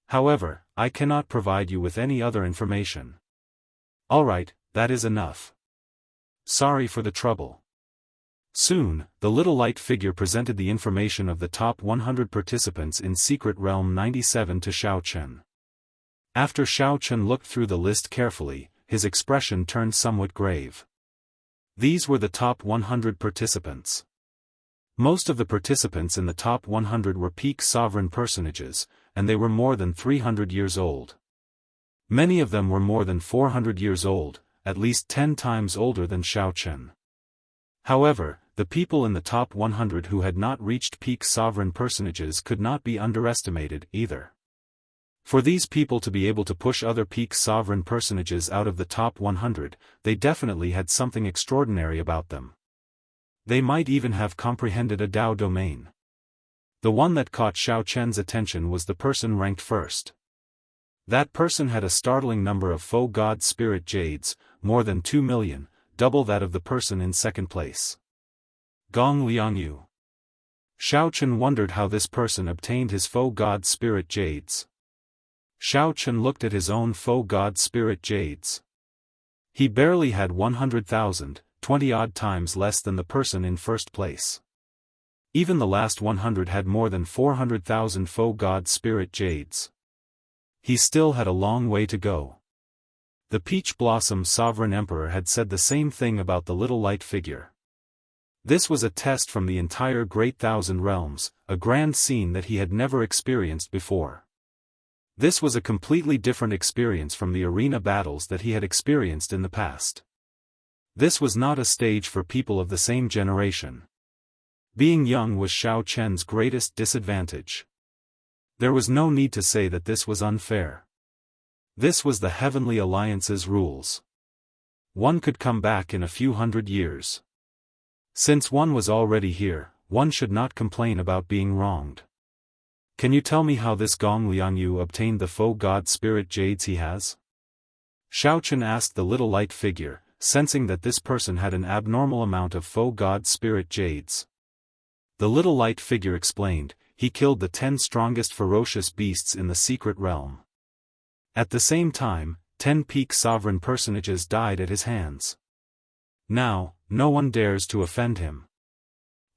However, I cannot provide you with any other information. Alright, that is enough. Sorry for the trouble. Soon, the little light figure presented the information of the top 100 participants in Secret Realm 97 to Xiaochen. After Xiaochen looked through the list carefully, his expression turned somewhat grave. These were the top 100 participants. Most of the participants in the top 100 were peak sovereign personages, and they were more than 300 years old. Many of them were more than 400 years old, at least 10 times older than Xiaochen. However, the people in the top 100 who had not reached peak sovereign personages could not be underestimated either. For these people to be able to push other peak sovereign personages out of the top 100, they definitely had something extraordinary about them. They might even have comprehended a Dao domain. The one that caught Xiaochen's attention was the person ranked first. That person had a startling number of faux god spirit jades, more than 2 million, double that of the person in second place. Gong Liangyu. Xiaochen wondered how this person obtained his faux god spirit jades. Xiaochen looked at his own faux god spirit jades. He barely had 100,000, 20-odd times less than the person in first place. Even the last 100 had more than 400,000 faux god spirit jades. He still had a long way to go. The Peach Blossom Sovereign Emperor had said the same thing about the little light figure. This was a test from the entire Great Thousand Realms, a grand scene that he had never experienced before. This was a completely different experience from the arena battles that he had experienced in the past. This was not a stage for people of the same generation. Being young was Xiaochen's greatest disadvantage. There was no need to say that this was unfair. This was the Heavenly Alliance's rules. One could come back in a few hundred years. Since one was already here, one should not complain about being wronged. Can you tell me how this Gong Liangyu obtained the faux god spirit jades he has? Xiaochen asked the little light figure, sensing that this person had an abnormal amount of faux god spirit jades. The little light figure explained, he killed the 10 strongest ferocious beasts in the secret realm. At the same time, 10 peak sovereign personages died at his hands. Now, no one dares to offend him.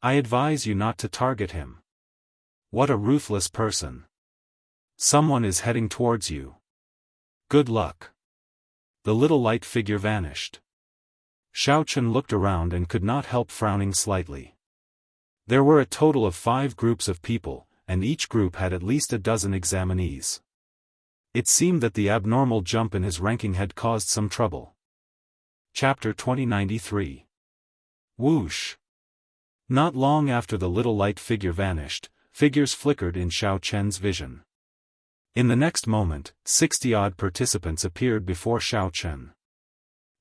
I advise you not to target him. What a ruthless person. Someone is heading towards you. Good luck. The little light figure vanished. Xiaochen looked around and could not help frowning slightly. There were a total of 5 groups of people, and each group had at least a dozen examinees. It seemed that the abnormal jump in his ranking had caused some trouble. Chapter 2093. Whoosh. Not long after the little light figure vanished, figures flickered in Xiaochen's vision. In the next moment, 60-odd participants appeared before Xiaochen.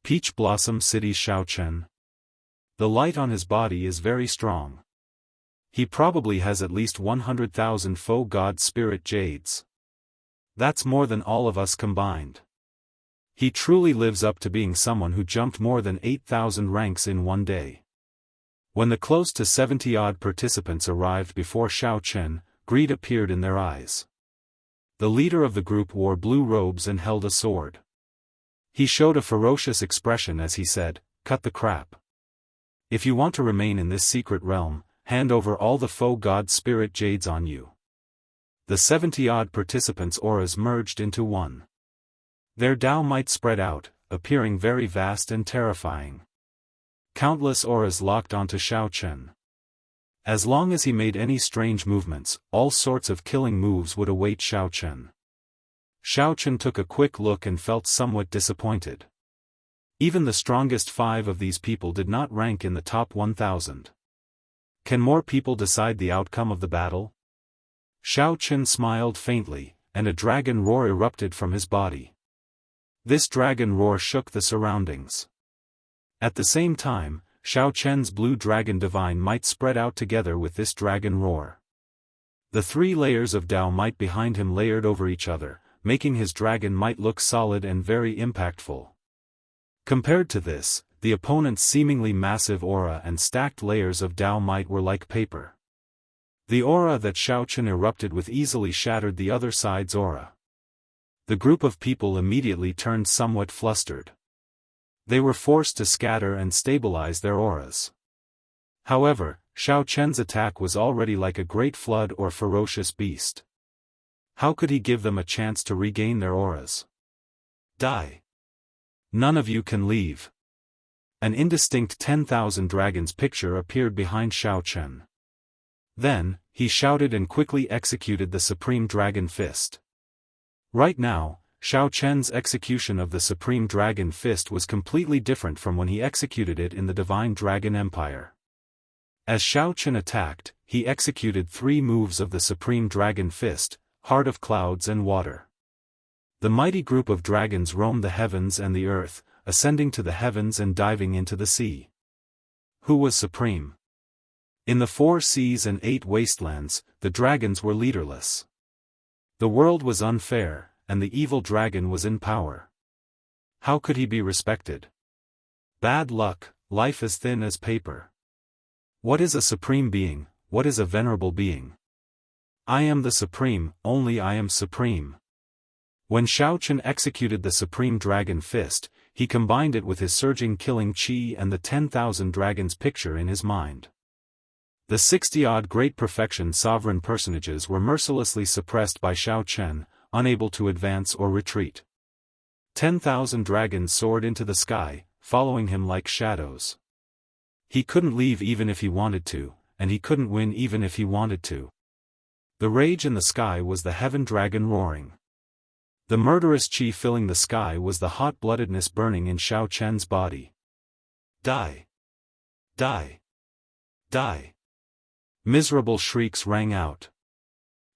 Peach Blossom City's Xiaochen. The light on his body is very strong. He probably has at least 100,000 faux god spirit jades. That's more than all of us combined. He truly lives up to being someone who jumped more than 8,000 ranks in one day. When the close to 70-odd participants arrived before Xiaochen, greed appeared in their eyes. The leader of the group wore blue robes and held a sword. He showed a ferocious expression as he said, "Cut the crap. If you want to remain in this secret realm, hand over all the faux god spirit jades on you." The 70-odd participants' auras merged into one. Their Dao might spread out, appearing very vast and terrifying. Countless auras locked onto Xiaochen. As long as he made any strange movements, all sorts of killing moves would await Xiaochen. Xiaochen took a quick look and felt somewhat disappointed. Even the strongest 5 of these people did not rank in the top 1,000. Can more people decide the outcome of the battle? Xiaochen smiled faintly, and a dragon roar erupted from his body. This dragon roar shook the surroundings. At the same time, Xiaochen's blue dragon divine might spread out together with this dragon roar. The 3 layers of Dao might behind him layered over each other, making his dragon might look solid and very impactful. Compared to this, the opponent's seemingly massive aura and stacked layers of Dao might were like paper. The aura that Xiao Chen erupted with easily shattered the other side's aura. The group of people immediately turned somewhat flustered. They were forced to scatter and stabilize their auras. However, Xiao Chen's attack was already like a great flood or ferocious beast. How could he give them a chance to regain their auras? Die. None of you can leave. An indistinct 10,000 dragons picture appeared behind Xiao Chen. Then, he shouted and quickly executed the Supreme Dragon Fist. Right now, Xiao Chen's execution of the Supreme Dragon Fist was completely different from when he executed it in the Divine Dragon Empire. As Xiao Chen attacked, he executed 3 moves of the Supreme Dragon Fist, Heart of Clouds and Water. The mighty group of dragons roamed the heavens and the earth, ascending to the heavens and diving into the sea. Who was supreme? In the 4 seas and 8 wastelands, the dragons were leaderless. The world was unfair, and the evil dragon was in power. How could he be respected? Bad luck, life as thin as paper. What is a supreme being, what is a venerable being? I am the supreme, only I am supreme. When Xiao Chen executed the Supreme Dragon Fist, he combined it with his surging killing chi and the 10,000 dragons picture in his mind. The 60-odd great perfection sovereign personages were mercilessly suppressed by Xiao Chen, unable to advance or retreat. 10,000 dragons soared into the sky, following him like shadows. He couldn't leave even if he wanted to, and he couldn't win even if he wanted to. The rage in the sky was the heaven dragon roaring. The murderous chi filling the sky was the hot-bloodedness burning in Xiao Chen's body. Die! Die! Die! Miserable shrieks rang out.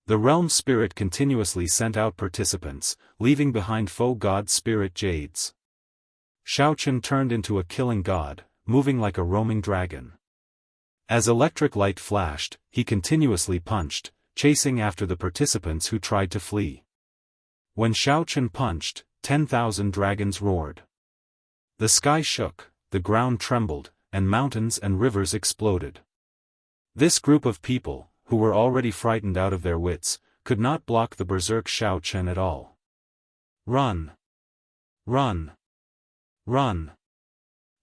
The realm spirit continuously sent out participants, leaving behind foe god spirit jades. Xiao Chen turned into a killing god, moving like a roaming dragon. As electric light flashed, he continuously punched, chasing after the participants who tried to flee. When Xiao Chen punched, 10,000 dragons roared. The sky shook, the ground trembled, and mountains and rivers exploded. This group of people, who were already frightened out of their wits, could not block the berserk Xiao Chen at all. Run! Run! Run!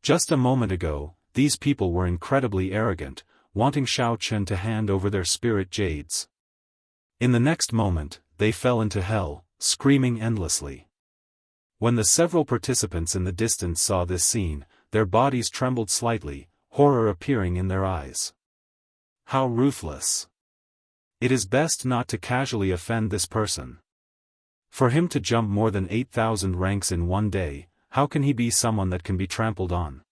Just a moment ago, these people were incredibly arrogant, wanting Xiao Chen to hand over their spirit jades. In the next moment, they fell into hell, screaming endlessly. When the several participants in the distance saw this scene, their bodies trembled slightly, horror appearing in their eyes. How ruthless! It is best not to casually offend this person. For him to jump more than 8,000 ranks in one day, how can he be someone that can be trampled on?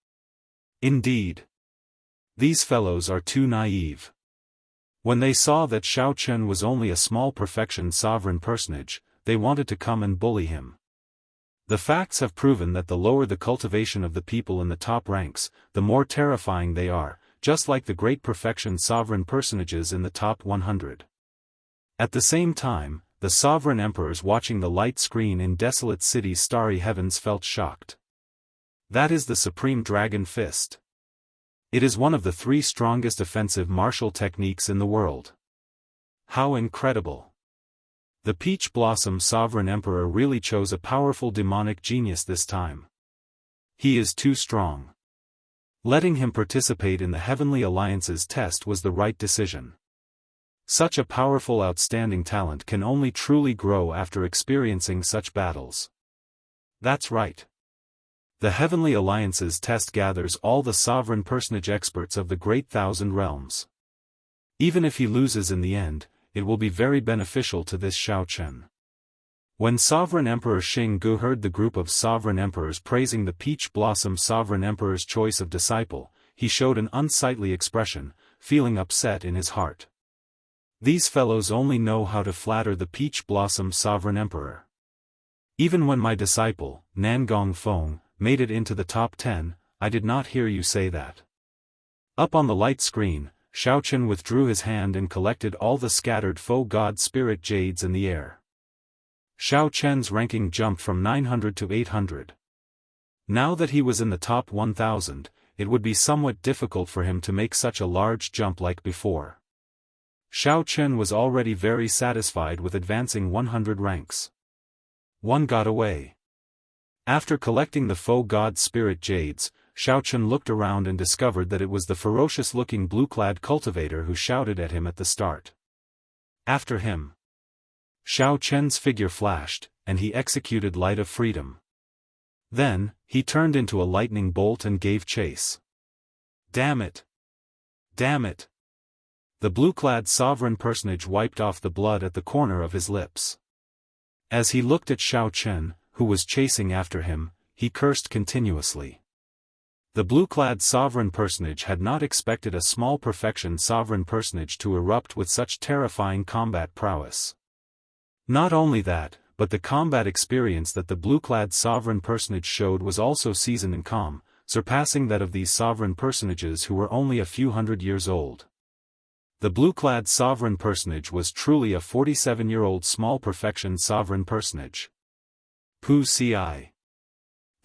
Indeed. These fellows are too naive. When they saw that Xiao Chen was only a small perfection sovereign personage, they wanted to come and bully him. The facts have proven that the lower the cultivation of the people in the top ranks, the more terrifying they are, just like the great perfection sovereign personages in the top 100. At the same time, the sovereign emperors watching the light screen in desolate cities' starry heavens felt shocked. That is the Supreme Dragon Fist. It is one of the 3 strongest offensive martial techniques in the world. How incredible! The Peach Blossom Sovereign Emperor really chose a powerful demonic genius this time. He is too strong. Letting him participate in the Heavenly Alliance's test was the right decision. Such a powerful outstanding talent can only truly grow after experiencing such battles. That's right. The Heavenly Alliance's test gathers all the sovereign personage experts of the Great Thousand Realms. Even if he loses in the end, it will be very beneficial to this Xiao Chen. When Sovereign Emperor Xing heard the group of sovereign emperors praising the Peach Blossom Sovereign Emperor's choice of disciple, he showed an unsightly expression, feeling upset in his heart. These fellows only know how to flatter the Peach Blossom Sovereign Emperor. Even when my disciple, Nangong Feng, made it into the top 10, I did not hear you say that. Up on the light screen, Xiao Chen withdrew his hand and collected all the scattered foe god spirit jades in the air. Xiao Chen's ranking jumped from 900 to 800. Now that he was in the top 1000, it would be somewhat difficult for him to make such a large jump like before. Xiao Chen was already very satisfied with advancing 100 ranks. One got away. After collecting the faux god spirit jades, Xiao Chen looked around and discovered that it was the ferocious-looking blue-clad cultivator who shouted at him at the start. After him. Xiao Chen's figure flashed, and he executed Light of Freedom. Then, he turned into a lightning bolt and gave chase. Damn it! Damn it! The blue-clad sovereign personage wiped off the blood at the corner of his lips. As he looked at Xiao Chen, who was chasing after him, he cursed continuously. The blue-clad sovereign personage had not expected a small perfection sovereign personage to erupt with such terrifying combat prowess. Not only that, but the combat experience that the blue-clad sovereign personage showed was also seasoned and calm, surpassing that of these sovereign personages who were only a few hundred years old. The blue-clad sovereign personage was truly a 47-year-old small perfection sovereign personage. Pu Ci.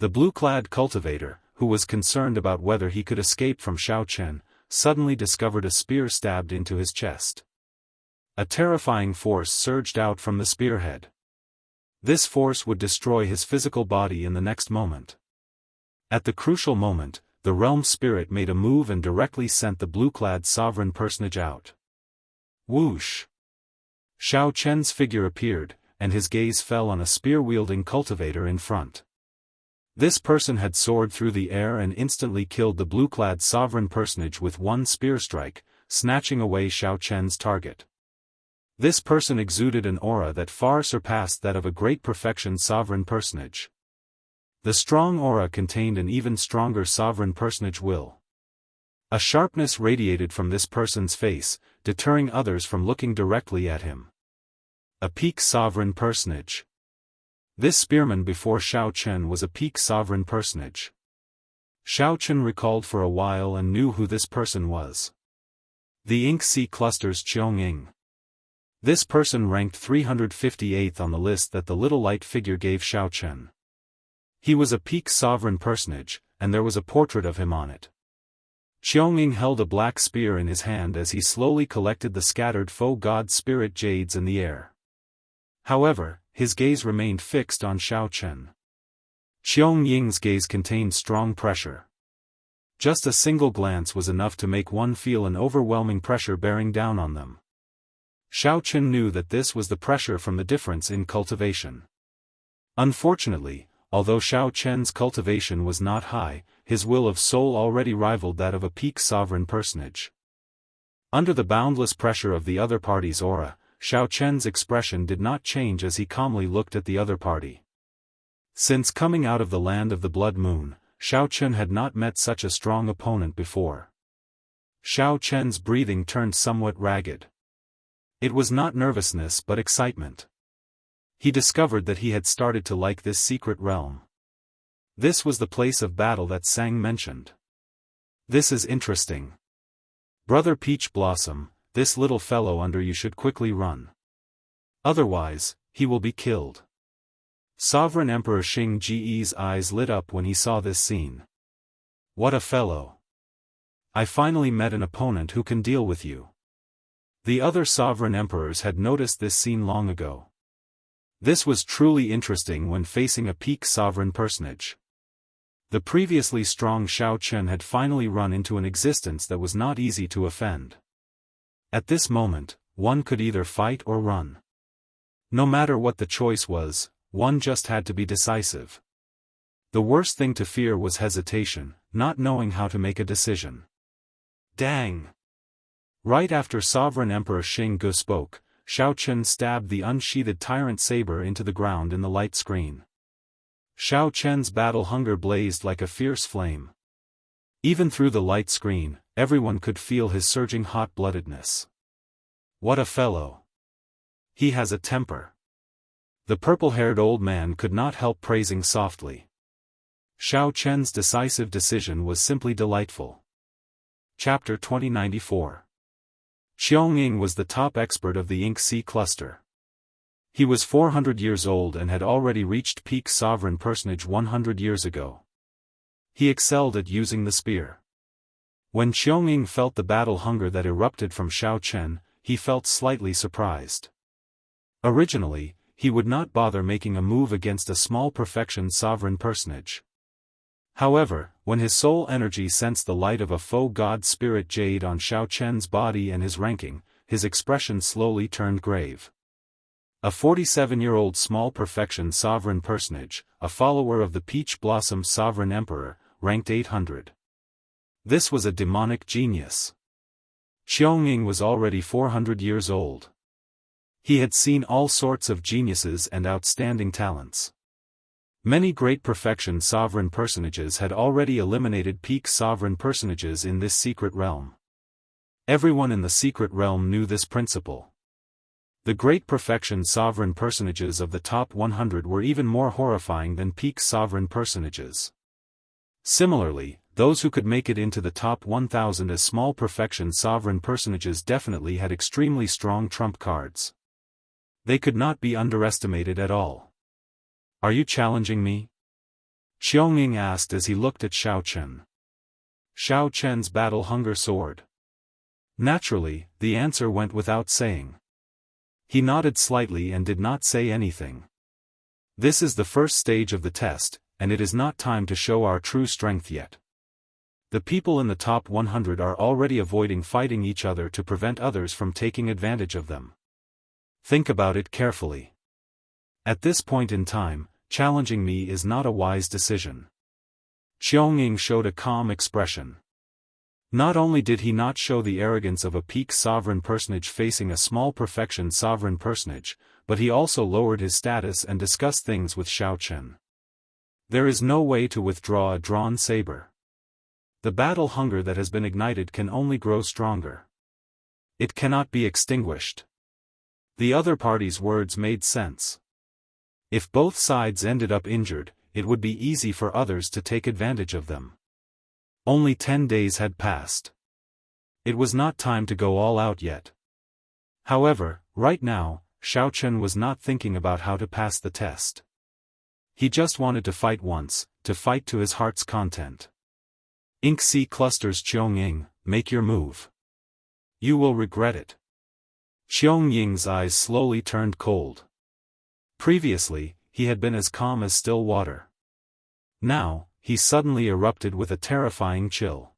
The blue-clad cultivator, who was concerned about whether he could escape from Xiao Chen, suddenly discovered a spear stabbed into his chest. A terrifying force surged out from the spearhead. This force would destroy his physical body in the next moment. At the crucial moment, the realm spirit made a move and directly sent the blue-clad sovereign personage out. Whoosh! Xiao Chen's figure appeared, and his gaze fell on a spear-wielding cultivator in front. This person had soared through the air and instantly killed the blue-clad sovereign personage with one spear strike, snatching away Xiao Chen's target. This person exuded an aura that far surpassed that of a great perfection sovereign personage. The strong aura contained an even stronger sovereign personage will. A sharpness radiated from this person's face, deterring others from looking directly at him. A peak sovereign personage. This spearman before Xiao Chen was a peak sovereign personage. Xiao Chen recalled for a while and knew who this person was. The Ink Sea Cluster's Qiong. This person ranked 358th on the list that the little light figure gave Xiao Chen. He was a peak sovereign personage, and there was a portrait of him on it. Qiong held a black spear in his hand as he slowly collected the scattered faux god spirit jades in the air. However, his gaze remained fixed on Xiao Chen. Qiong's gaze contained strong pressure. Just a single glance was enough to make one feel an overwhelming pressure bearing down on them. Xiao Chen knew that this was the pressure from the difference in cultivation. Unfortunately, although Xiao Chen's cultivation was not high, his will of soul already rivaled that of a peak sovereign personage. Under the boundless pressure of the other party's aura, Xiao Chen's expression did not change as he calmly looked at the other party. Since coming out of the land of the Blood Moon, Xiao Chen had not met such a strong opponent before. Xiao Chen's breathing turned somewhat ragged. It was not nervousness but excitement. He discovered that he had started to like this secret realm. This was the place of battle that Sang mentioned. This is interesting. Brother Peach Blossom, this little fellow under you should quickly run. Otherwise, he will be killed. Sovereign Emperor Xing Ji's eyes lit up when he saw this scene. What a fellow! I finally met an opponent who can deal with you. The other sovereign emperors had noticed this scene long ago. This was truly interesting when facing a peak sovereign personage. The previously strong Xiao Chen had finally run into an existence that was not easy to offend. At this moment, one could either fight or run. No matter what the choice was, one just had to be decisive. The worst thing to fear was hesitation, not knowing how to make a decision. Dang! Right after Sovereign Emperor Xing spoke, Xiao Chen stabbed the unsheathed tyrant saber into the ground in the light screen. Xiao Chen's battle hunger blazed like a fierce flame. Even through the light screen, everyone could feel his surging hot-bloodedness. What a fellow! He has a temper. The purple-haired old man could not help praising softly. Xiao Chen's decisive decision was simply delightful. Chapter 2094. Qiong was the top expert of the Ink Sea cluster. He was 400 years old and had already reached peak sovereign personage 100 years ago. He excelled at using the spear. When Qiong felt the battle hunger that erupted from Xiao Chen, he felt slightly surprised. Originally, he would not bother making a move against a small perfection sovereign personage. However, when his soul energy sensed the light of a faux god spirit jade on Xiao Chen's body and his ranking, his expression slowly turned grave. A 47-year-old small perfection sovereign personage, a follower of the Peach Blossom Sovereign Emperor, ranked 800. This was a demonic genius. Xiaoying was already 400 years old. He had seen all sorts of geniuses and outstanding talents. Many great perfection sovereign personages had already eliminated peak sovereign personages in this secret realm. Everyone in the secret realm knew this principle. The great perfection sovereign personages of the top 100 were even more horrifying than peak sovereign personages. Similarly, those who could make it into the top 1000 as small perfection sovereign personages definitely had extremely strong trump cards. They could not be underestimated at all. "Are you challenging me?" Xiaoying asked as he looked at Xiao Chen. Xiao Chen's battle hunger soared. Naturally, the answer went without saying. He nodded slightly and did not say anything. This is the first stage of the test, and it is not time to show our true strength yet. The people in the top 100 are already avoiding fighting each other to prevent others from taking advantage of them. Think about it carefully. At this point in time, challenging me is not a wise decision. Xiaoying showed a calm expression. Not only did he not show the arrogance of a peak sovereign personage facing a small perfection sovereign personage, but he also lowered his status and discussed things with Xiao Chen. There is no way to withdraw a drawn saber. The battle hunger that has been ignited can only grow stronger. It cannot be extinguished. The other party's words made sense. If both sides ended up injured, it would be easy for others to take advantage of them. Only 10 days had passed. It was not time to go all out yet. However, right now, Xiao Chen was not thinking about how to pass the test. He just wanted to fight once, to fight to his heart's content. Ink C clusters Xiaoying, make your move. You will regret it. Xiaoying's eyes slowly turned cold. Previously, he had been as calm as still water. Now, he suddenly erupted with a terrifying chill.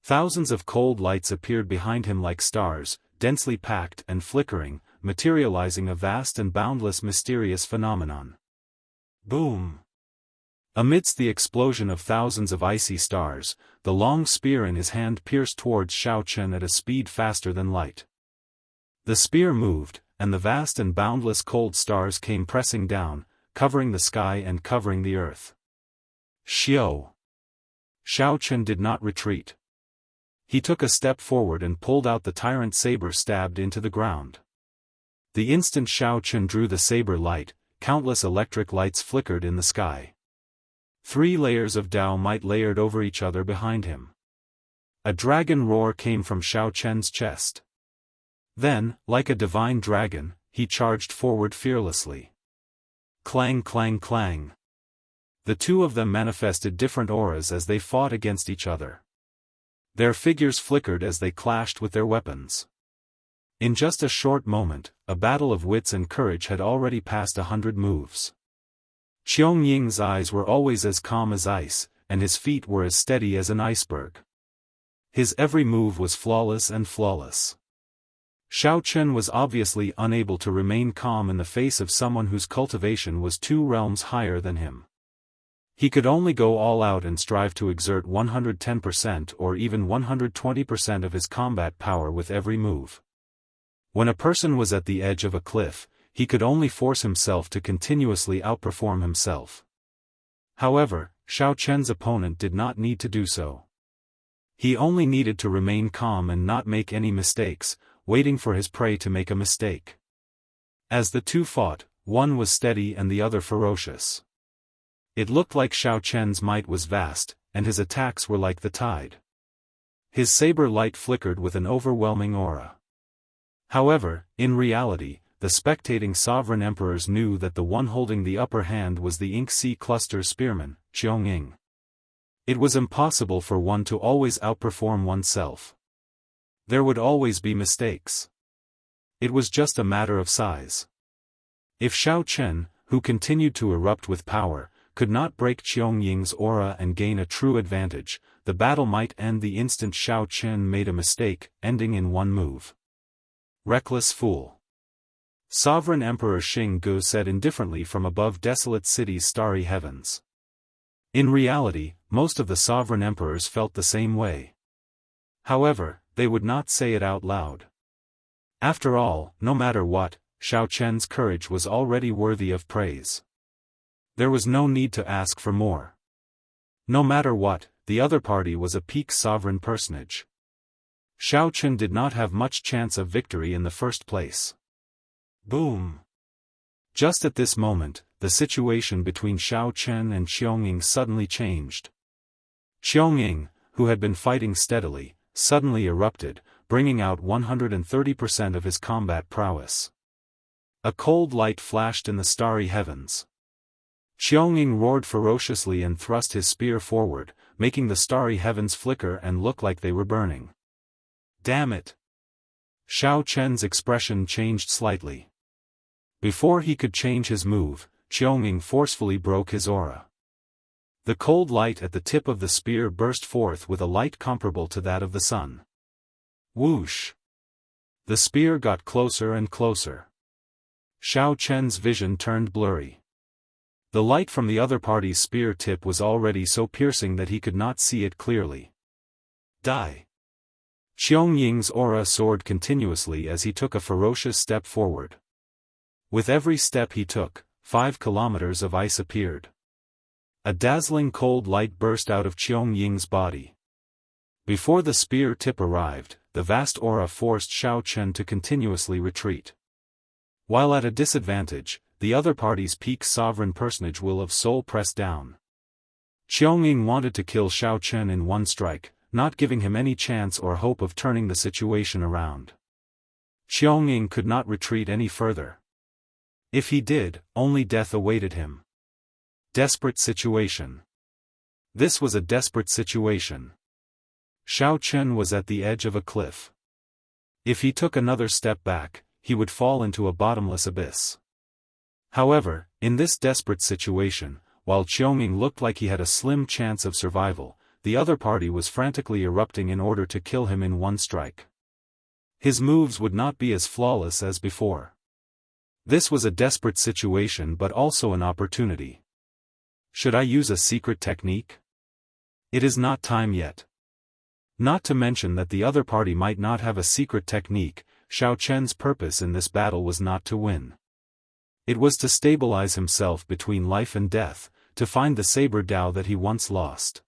Thousands of cold lights appeared behind him like stars, densely packed and flickering, materializing a vast and boundless mysterious phenomenon. Boom! Amidst the explosion of thousands of icy stars, the long spear in his hand pierced towards Xiao Chen at a speed faster than light. The spear moved, and the vast and boundless cold stars came pressing down, covering the sky and covering the earth. Xiao Chen did not retreat. He took a step forward and pulled out the tyrant saber stabbed into the ground. The instant Xiao Chen drew the saber light, countless electric lights flickered in the sky. 3 layers of Dao might layered over each other behind him. A dragon roar came from Xiao Chen's chest. Then, like a divine dragon, he charged forward fearlessly. Clang clang clang. The two of them manifested different auras as they fought against each other. Their figures flickered as they clashed with their weapons. In just a short moment, a battle of wits and courage had already passed 100 moves. Xiaoying's eyes were always as calm as ice, and his feet were as steady as an iceberg. His every move was flawless and flawless. Xiao Chen was obviously unable to remain calm in the face of someone whose cultivation was 2 realms higher than him. He could only go all out and strive to exert 110% or even 120% of his combat power with every move. When a person was at the edge of a cliff, he could only force himself to continuously outperform himself. However, Xiao Chen's opponent did not need to do so. He only needed to remain calm and not make any mistakes, waiting for his prey to make a mistake. As the two fought, one was steady and the other ferocious. It looked like Xiao Chen's might was vast, and his attacks were like the tide. His saber light flickered with an overwhelming aura. However, in reality, the spectating sovereign emperors knew that the one holding the upper hand was the Ink C cluster spearman, Xiaoying. It was impossible for one to always outperform oneself. There would always be mistakes. It was just a matter of size. If Xiao Chen, who continued to erupt with power, could not break Qiangying's aura and gain a true advantage, the battle might end the instant Xiao Chen made a mistake, ending in one move. Reckless fool. Sovereign Emperor Xing said indifferently from above desolate city's starry heavens. In reality, most of the sovereign emperors felt the same way. However, they would not say it out loud. After all, no matter what, Xiao Chen's courage was already worthy of praise. There was no need to ask for more. No matter what, the other party was a peak sovereign personage. Xiao Chen did not have much chance of victory in the first place. Boom! Just at this moment, the situation between Xiao Chen and Qiangying suddenly changed. Qiangying, who had been fighting steadily, suddenly erupted, bringing out 130% of his combat prowess. A cold light flashed in the starry heavens. Qiangying roared ferociously and thrust his spear forward, making the starry heavens flicker and look like they were burning. Damn it! Xiao Chen's expression changed slightly. Before he could change his move, Qiangying forcefully broke his aura. The cold light at the tip of the spear burst forth with a light comparable to that of the sun. Whoosh! The spear got closer and closer. Xiao Chen's vision turned blurry. The light from the other party's spear tip was already so piercing that he could not see it clearly. Die! Qiangying's aura soared continuously as he took a ferocious step forward. With every step he took, 5 kilometers of ice appeared. A dazzling cold light burst out of Qiangying's body. Before the spear tip arrived, the vast aura forced Xiao Chen to continuously retreat. While at a disadvantage, the other party's peak sovereign personage will of soul pressed down. Qiangying wanted to kill Xiao Chen in one strike, not giving him any chance or hope of turning the situation around. Qiangying could not retreat any further. If he did, only death awaited him. Desperate situation. This was a desperate situation. Xiao Chen was at the edge of a cliff. If he took another step back, he would fall into a bottomless abyss. However, in this desperate situation, while Qiangying looked like he had a slim chance of survival, the other party was frantically erupting in order to kill him in one strike. His moves would not be as flawless as before. This was a desperate situation but also an opportunity. Should I use a secret technique? It is not time yet. Not to mention that the other party might not have a secret technique. Xiao Chen's purpose in this battle was not to win. It was to stabilize himself between life and death, to find the saber Dao that he once lost.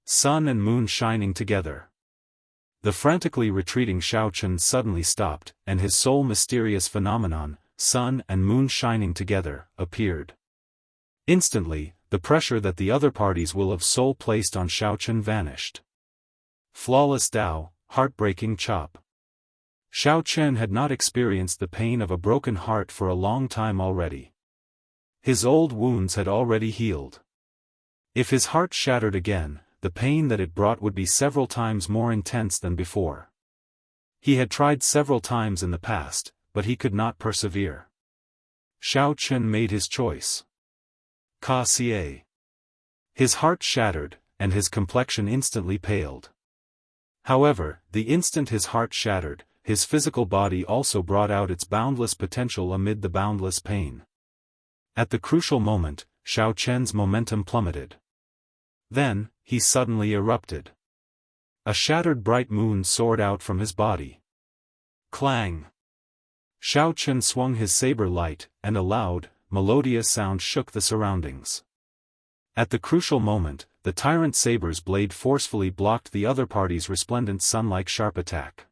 Sun and moon shining together. The frantically retreating Xiao Chen suddenly stopped, and his sole mysterious phenomenon, sun and moon shining together, appeared. Instantly, the pressure that the other party's will of soul placed on Xiao Chen vanished. Flawless Dao, heartbreaking chop. Xiao Chen had not experienced the pain of a broken heart for a long time already. His old wounds had already healed. If his heart shattered again, the pain that it brought would be several times more intense than before. He had tried several times in the past, but he could not persevere. Xiao Chen made his choice. Ka-Xie. His heart shattered, and his complexion instantly paled. However, the instant his heart shattered, his physical body also brought out its boundless potential amid the boundless pain. At the crucial moment, Xiao Chen's momentum plummeted. Then, he suddenly erupted. A shattered bright moon soared out from his body. Clang! Xiao Chen swung his saber light, and a loud, melodious sound shook the surroundings. At the crucial moment, the tyrant saber's blade forcefully blocked the other party's resplendent sun-like sharp attack.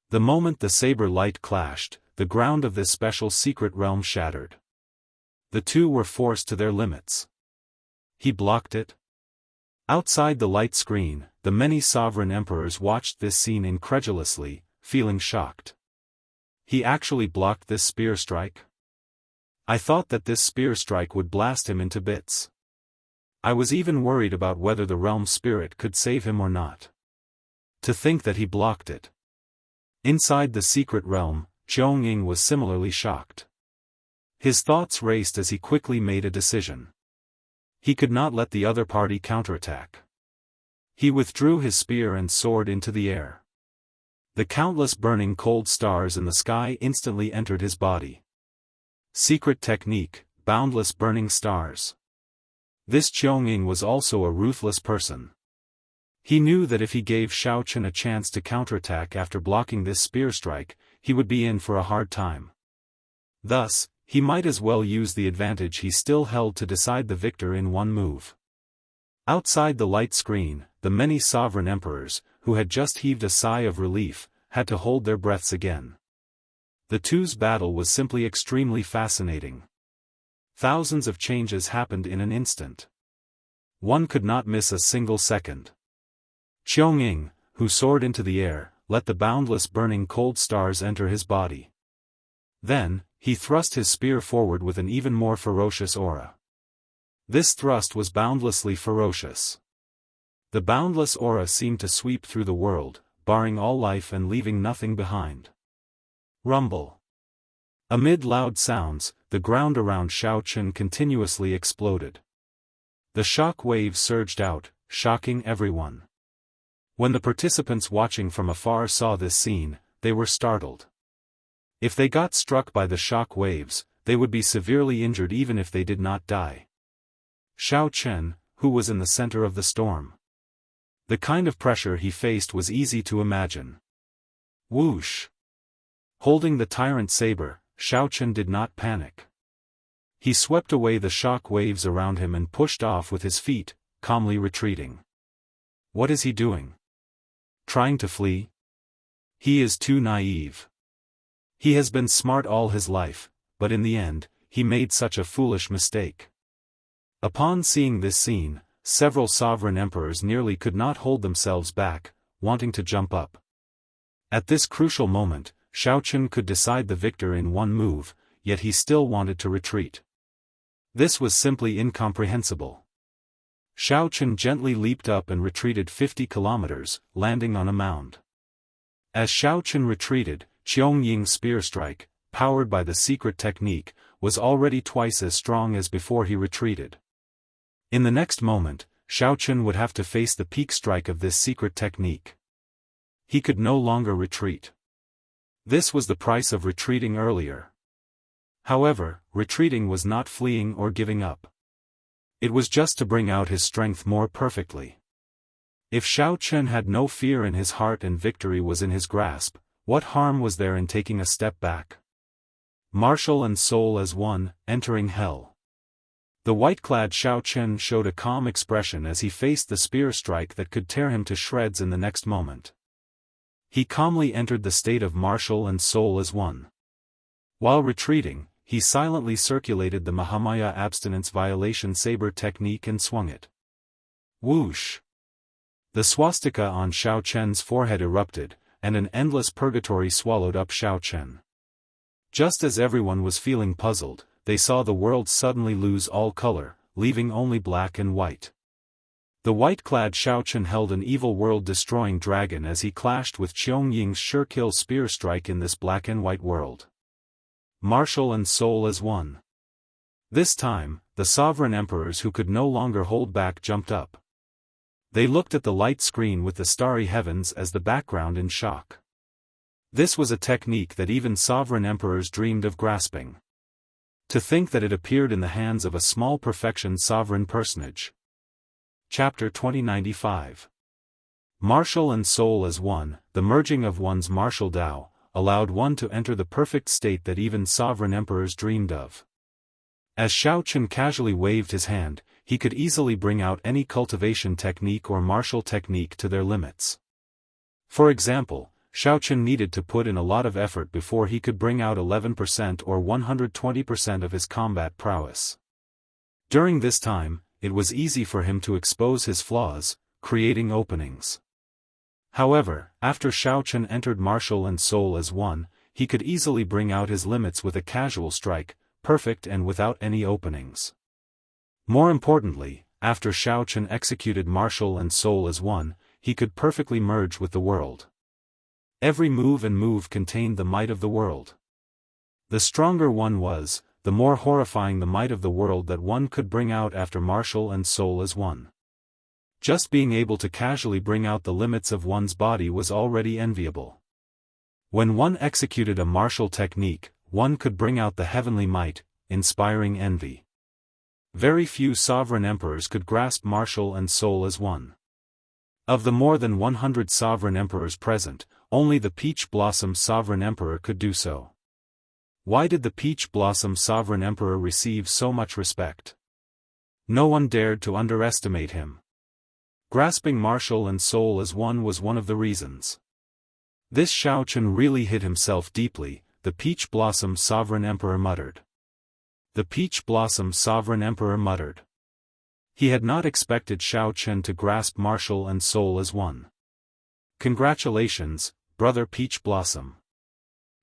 The moment the saber light clashed, the ground of this special secret realm shattered. The two were forced to their limits. He blocked it. Outside the light screen, the many sovereign emperors watched this scene incredulously, feeling shocked. He actually blocked this spear strike? I thought that this spear strike would blast him into bits. I was even worried about whether the realm spirit could save him or not. To think that he blocked it. Inside the secret realm, Jianghu was similarly shocked. His thoughts raced as he quickly made a decision. He could not let the other party counterattack. He withdrew his spear and sword into the air. The countless burning cold stars in the sky instantly entered his body. Secret technique, boundless burning stars. This Jianghu was also a ruthless person. He knew that if he gave Xiaochen a chance to counterattack after blocking this spear strike, he would be in for a hard time. Thus, he might as well use the advantage he still held to decide the victor in one move. Outside the light screen, the many sovereign emperors, who had just heaved a sigh of relief, had to hold their breaths again. The two's battle was simply extremely fascinating. Thousands of changes happened in an instant. One could not miss a single second. Jianghu, who soared into the air, let the boundless burning cold stars enter his body. Then, he thrust his spear forward with an even more ferocious aura. This thrust was boundlessly ferocious. The boundless aura seemed to sweep through the world, barring all life and leaving nothing behind. Rumble. Amid loud sounds, the ground around Xiaochen continuously exploded. The shock waves surged out, shocking everyone. When the participants watching from afar saw this scene, they were startled. If they got struck by the shock waves, they would be severely injured even if they did not die. Xiaochen, who was in the center of the storm. The kind of pressure he faced was easy to imagine. Whoosh! Holding the tyrant saber, Xiaochen did not panic. He swept away the shock waves around him and pushed off with his feet, calmly retreating. What is he doing? Trying to flee? He is too naive. He has been smart all his life, but in the end, he made such a foolish mistake. Upon seeing this scene, several sovereign emperors nearly could not hold themselves back, wanting to jump up. At this crucial moment, Xiaochen could decide the victor in one move, yet he still wanted to retreat. This was simply incomprehensible. Xiaochen gently leaped up and retreated 50 kilometers, landing on a mound. As Xiaochen retreated, Jianghu's spear strike, powered by the secret technique, was already twice as strong as before he retreated. In the next moment, Xiaochen would have to face the peak strike of this secret technique. He could no longer retreat. This was the price of retreating earlier. However, retreating was not fleeing or giving up. It was just to bring out his strength more perfectly. If Xiaochen had no fear in his heart and victory was in his grasp, what harm was there in taking a step back? Martial and soul as one, entering hell. The white-clad Xiaochen showed a calm expression as he faced the spear strike that could tear him to shreds in the next moment. He calmly entered the state of martial and soul as one. While retreating, he silently circulated the Mahamaya abstinence violation saber technique and swung it. Whoosh! The swastika on Xiaochen's forehead erupted, and an endless purgatory swallowed up Xiaochen. Just as everyone was feeling puzzled, they saw the world suddenly lose all color, leaving only black and white. The white-clad Xiaochen held an evil world-destroying dragon as he clashed with Jianghu's sure-kill spear strike in this black and white world. Martial and soul as one. This time, the sovereign emperors who could no longer hold back jumped up. They looked at the light screen with the starry heavens as the background in shock. This was a technique that even sovereign emperors dreamed of grasping. To think that it appeared in the hands of a small perfection sovereign personage. Chapter 2095. Martial and soul as one, the merging of one's martial Tao, allowed one to enter the perfect state that even sovereign emperors dreamed of. As Xiaochen casually waved his hand, he could easily bring out any cultivation technique or martial technique to their limits. For example, Xiaochen needed to put in a lot of effort before he could bring out 11% or 120% of his combat prowess. During this time, it was easy for him to expose his flaws, creating openings. However, after Xiaochen entered martial and soul as one, he could easily bring out his limits with a casual strike, perfect and without any openings. More importantly, after Xiaochen executed martial and soul as one, he could perfectly merge with the world. Every move contained the might of the world. The stronger one was, the more horrifying the might of the world that one could bring out after martial and soul as one. Just being able to casually bring out the limits of one's body was already enviable. When one executed a martial technique, one could bring out the heavenly might, inspiring envy. Very few sovereign emperors could grasp martial and soul as one. Of the more than 100 sovereign emperors present, only the Peach Blossom Sovereign Emperor could do so. Why did the Peach Blossom Sovereign Emperor receive so much respect? No one dared to underestimate him. Grasping martial and soul as one was one of the reasons. This Shao Chun really hit himself deeply, the Peach Blossom Sovereign Emperor muttered. The Peach Blossom Sovereign Emperor muttered. He had not expected Shao Chun to grasp martial and soul as one. Congratulations, Brother Peach Blossom.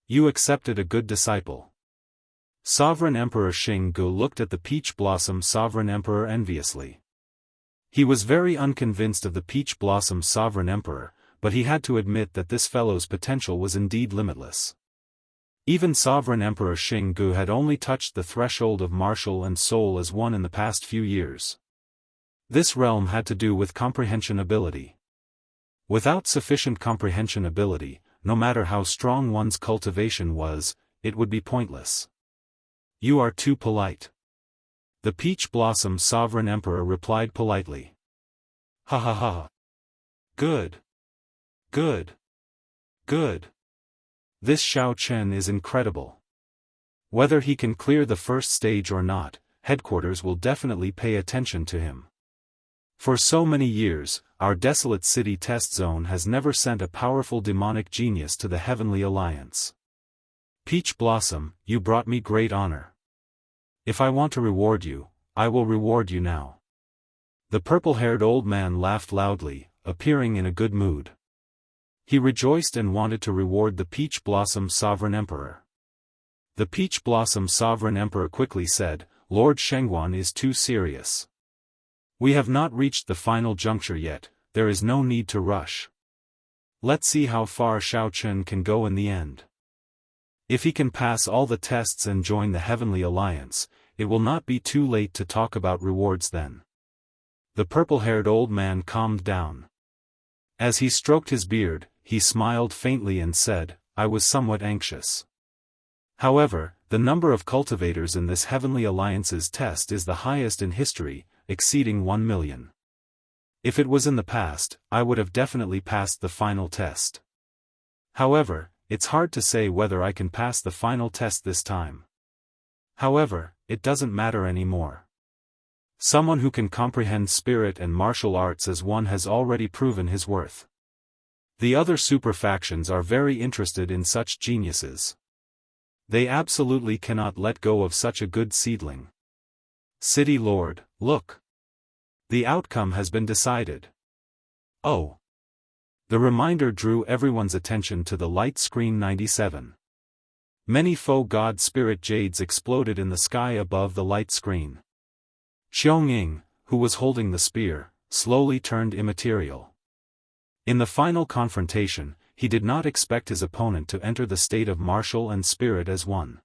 You accepted a good disciple. Sovereign Emperor Xinggu looked at the Peach Blossom Sovereign Emperor enviously. He was very unconvinced of the Peach Blossom Sovereign Emperor, but he had to admit that this fellow's potential was indeed limitless. Even Sovereign Emperor Xinggu had only touched the threshold of martial and soul as one in the past few years. This realm had to do with comprehension ability. Without sufficient comprehension ability, no matter how strong one's cultivation was, it would be pointless. You are too polite. The Peach Blossom Sovereign Emperor replied politely. Ha ha ha. Good. Good. Good. This Shao Chen is incredible. Whether he can clear the first stage or not, headquarters will definitely pay attention to him. For so many years, our desolate city test zone has never sent a powerful demonic genius to the Heavenly Alliance. Peach Blossom, you brought me great honor. If I want to reward you, I will reward you now. The purple-haired old man laughed loudly, appearing in a good mood. He rejoiced and wanted to reward the Peach Blossom Sovereign Emperor. The Peach Blossom Sovereign Emperor quickly said, Lord Shengguan is too serious. We have not reached the final juncture yet, there is no need to rush. Let's see how far Shao Chun can go in the end. If he can pass all the tests and join the Heavenly Alliance, it will not be too late to talk about rewards then. The purple-haired old man calmed down. As he stroked his beard, he smiled faintly and said, I was somewhat anxious. However, the number of cultivators in this Heavenly Alliance's test is the highest in history, exceeding 1 million. If it was in the past, I would have definitely passed the final test. However, it's hard to say whether I can pass the final test this time. However, it doesn't matter anymore. Someone who can comprehend spirit and martial arts as one has already proven his worth. The other super factions are very interested in such geniuses. They absolutely cannot let go of such a good seedling. City Lord, look. The outcome has been decided. Oh. The reminder drew everyone's attention to the light screen 97. Many faux god spirit jades exploded in the sky above the light screen. Xiong, who was holding the spear, slowly turned immaterial. In the final confrontation, he did not expect his opponent to enter the state of martial and spirit as one.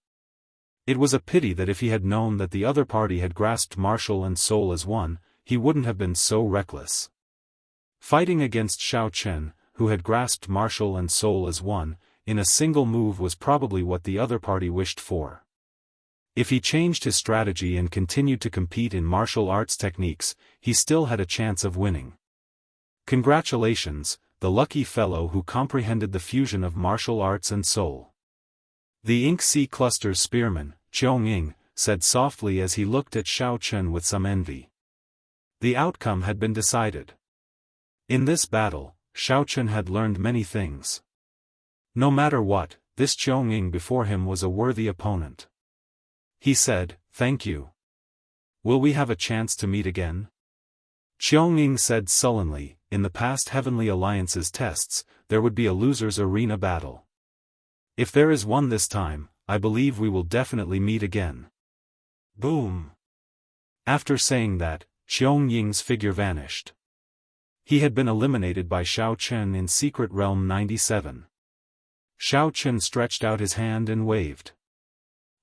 It was a pity that if he had known that the other party had grasped martial and soul as one, he wouldn't have been so reckless. Fighting against Shao Chen, who had grasped martial and soul as one, in a single move was probably what the other party wished for. If he changed his strategy and continued to compete in martial arts techniques, he still had a chance of winning. Congratulations, the lucky fellow who comprehended the fusion of martial arts and soul. The Ink Sea Cluster's spearman, Xiong, said softly as he looked at Shao Chun with some envy. The outcome had been decided. In this battle, Shao Chun had learned many things. No matter what, this Xiong before him was a worthy opponent. He said, thank you. Will we have a chance to meet again? Xiong said sullenly, in the past Heavenly Alliance's tests, there would be a loser's arena battle. If there is one this time, I believe we will definitely meet again. Boom. After saying that, Xiong figure vanished. He had been eliminated by Shao Chun in Secret Realm 97. Shao Chun stretched out his hand and waved.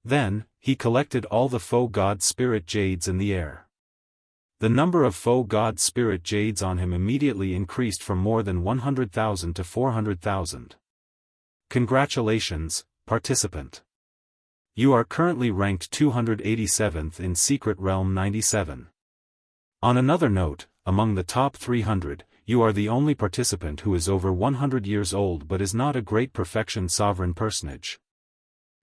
Then, he collected all the faux god spirit jades in the air. The number of faux god spirit jades on him immediately increased from more than 100,000 to 400,000. Congratulations, participant. You are currently ranked 287th in Secret Realm 97. On another note, among the top 300, you are the only participant who is over 100 years old but is not a great perfection sovereign personage.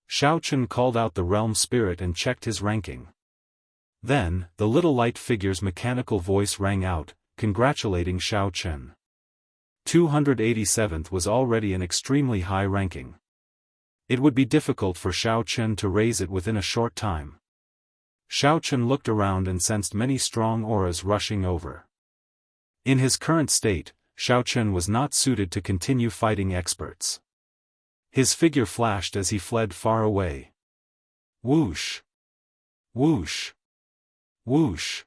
Shao Chun called out the realm spirit and checked his ranking. Then, the little light figure's mechanical voice rang out, congratulating Shao Chun. 287th was already an extremely high ranking. It would be difficult for Shao Chun to raise it within a short time. Shao Chun looked around and sensed many strong auras rushing over. In his current state, Shao Chun was not suited to continue fighting experts. His figure flashed as he fled far away. Whoosh! Whoosh! Whoosh!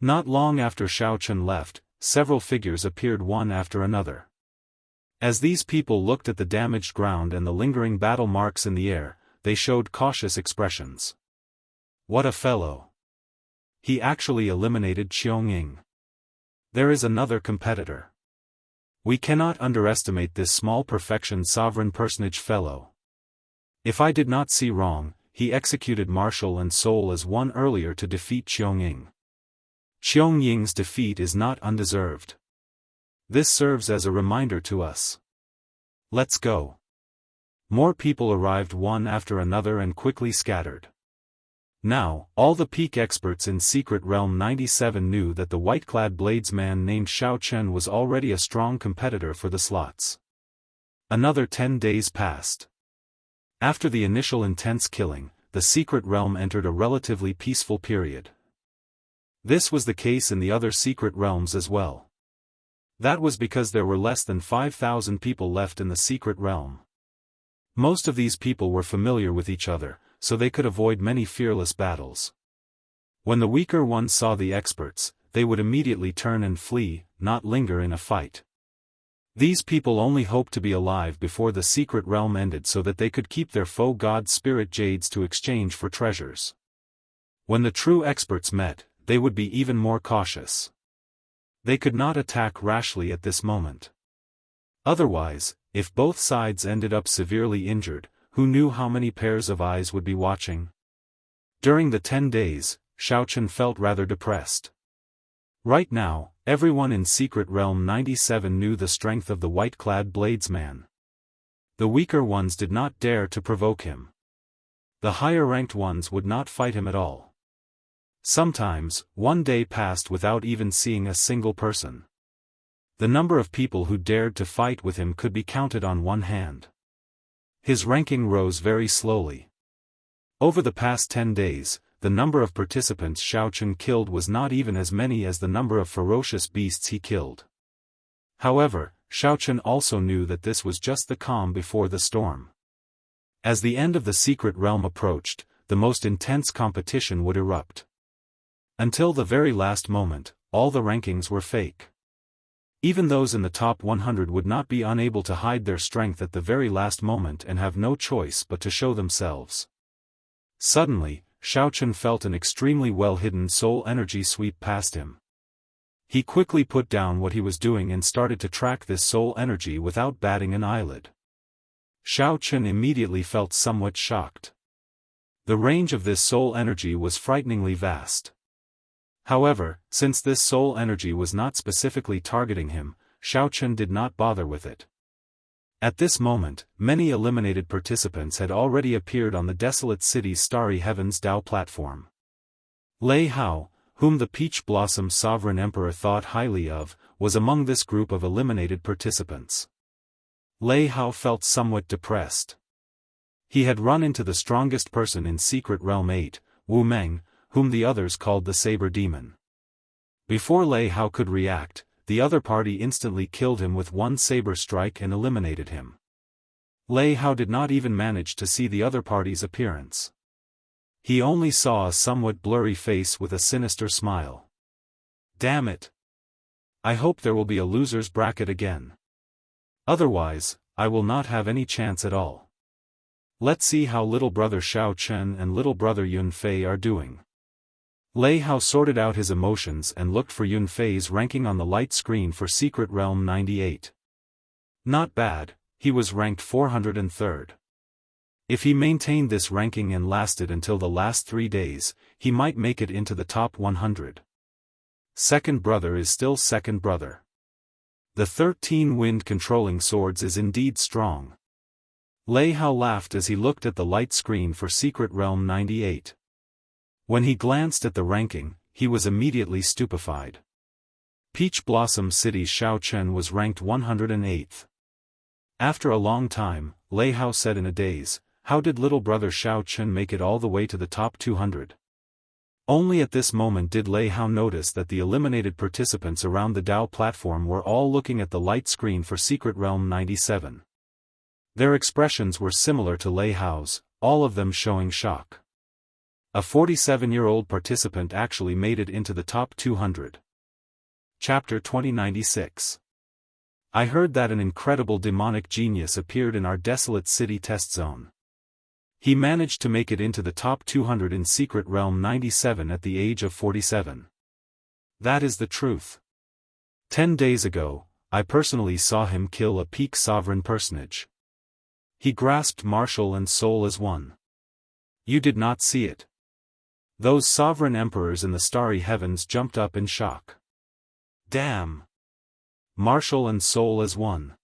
Not long after Shao Chun left, several figures appeared one after another. As these people looked at the damaged ground and the lingering battle marks in the air, they showed cautious expressions. What a fellow! He actually eliminated Qiong. There is another competitor. We cannot underestimate this small perfection sovereign personage fellow. If I did not see wrong, he executed Martial and Soul as one earlier to defeat Qiong. Qiong Ying's defeat is not undeserved. This serves as a reminder to us. Let's go. More people arrived one after another and quickly scattered. Now, all the peak experts in Secret Realm 97 knew that the white-clad bladesman named Shao Chun was already a strong competitor for the slots. Another 10 days passed. After the initial intense killing, the Secret Realm entered a relatively peaceful period. This was the case in the other Secret Realms as well. That was because there were less than 5,000 people left in the Secret Realm. Most of these people were familiar with each other, so they could avoid many fearless battles. When the weaker ones saw the experts, they would immediately turn and flee, not linger in a fight. These people only hoped to be alive before the Secret Realm ended so that they could keep their faux god spirit jades to exchange for treasures. When the true experts met, they would be even more cautious. They could not attack rashly at this moment. Otherwise, if both sides ended up severely injured, who knew how many pairs of eyes would be watching? During the 10 days, Shao Chun felt rather depressed. Right now, everyone in Secret Realm 97 knew the strength of the white-clad bladesman. The weaker ones did not dare to provoke him. The higher-ranked ones would not fight him at all. Sometimes, one day passed without even seeing a single person. The number of people who dared to fight with him could be counted on one hand. His ranking rose very slowly. Over the past 10 days, the number of participants Shao Chun killed was not even as many as the number of ferocious beasts he killed. However, Shao Chun also knew that this was just the calm before the storm. As the end of the Secret Realm approached, the most intense competition would erupt. Until the very last moment, all the rankings were fake. Even those in the top 100 would not be unable to hide their strength at the very last moment and have no choice but to show themselves. Suddenly, Shao Chun felt an extremely well-hidden soul energy sweep past him. He quickly put down what he was doing and started to track this soul energy without batting an eyelid. Shao Chun immediately felt somewhat shocked. The range of this soul energy was frighteningly vast. However, since this soul energy was not specifically targeting him, Shao Chun did not bother with it. At this moment, many eliminated participants had already appeared on the desolate city's starry heavens Dao platform. Lei Hao, whom the Peach Blossom Sovereign Emperor thought highly of, was among this group of eliminated participants. Lei Hao felt somewhat depressed. He had run into the strongest person in Secret Realm 8, Wu Meng, whom the others called the Saber Demon. Before Lei Hao could react, the other party instantly killed him with one saber strike and eliminated him. Lei Hao did not even manage to see the other party's appearance. He only saw a somewhat blurry face with a sinister smile. Damn it! I hope there will be a loser's bracket again. Otherwise, I will not have any chance at all. Let's see how little brother Xiao Chen and little brother Yun Fei are doing. Lei Hao sorted out his emotions and looked for Yun Fei's ranking on the light screen for Secret Realm 98. Not bad, he was ranked 403rd. If he maintained this ranking and lasted until the last 3 days, he might make it into the top 100. Second brother is still second brother. The 13 wind controlling swords is indeed strong. Lei Hao laughed as he looked at the light screen for Secret Realm 98. When he glanced at the ranking, he was immediately stupefied. Peach Blossom City's Xiao Chen was ranked 108th. After a long time, Lei Hao said in a daze, "How did little brother Xiao Chen make it all the way to the top 200? Only at this moment did Lei Hao notice that the eliminated participants around the Dao platform were all looking at the light screen for Secret Realm 97. Their expressions were similar to Lei Hao's, all of them showing shock. A 47-year-old participant actually made it into the top 200. Chapter 2096. I heard that an incredible demonic genius appeared in our desolate city test zone. He managed to make it into the top 200 in Secret Realm 97 at the age of 47. That is the truth. 10 days ago, I personally saw him kill a peak sovereign personage. He grasped martial and soul as one. You did not see it. Those sovereign emperors in the starry heavens jumped up in shock. Damn! Martial and soul as one.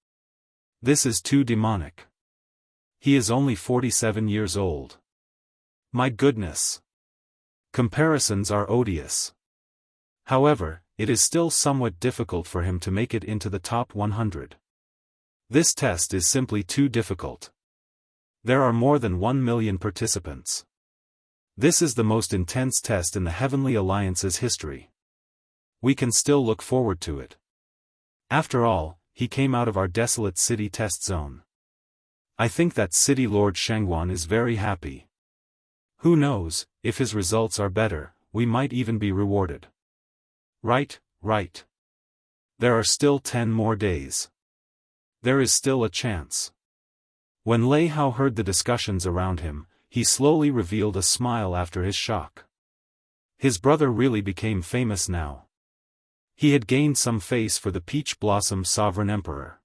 This is too demonic. He is only 47 years old. My goodness. Comparisons are odious. However, it is still somewhat difficult for him to make it into the top 100. This test is simply too difficult. There are more than 1 million participants. This is the most intense test in the Heavenly Alliance's history. We can still look forward to it. After all, he came out of our desolate city test zone. I think that City Lord Shangguan is very happy. Who knows, if his results are better, we might even be rewarded. Right. There are still 10 more days. There is still a chance. When Lei Hao heard the discussions around him, he slowly revealed a smile after his shock. His brother really became famous now. He had gained some face for the Peach Blossom Sovereign Emperor.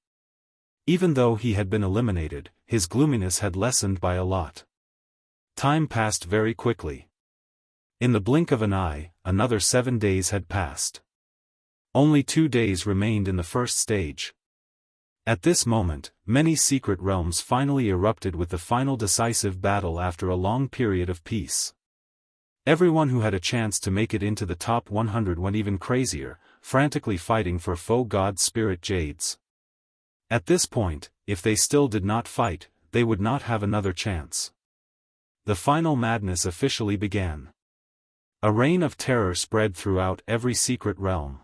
Even though he had been eliminated, his gloominess had lessened by a lot. Time passed very quickly. In the blink of an eye, another 7 days had passed. Only 2 days remained in the first stage. At this moment, many secret realms finally erupted with the final decisive battle after a long period of peace. Everyone who had a chance to make it into the top 100 went even crazier, frantically fighting for foe god spirit jades. At this point, if they still did not fight, they would not have another chance. The final madness officially began. A reign of terror spread throughout every secret realm.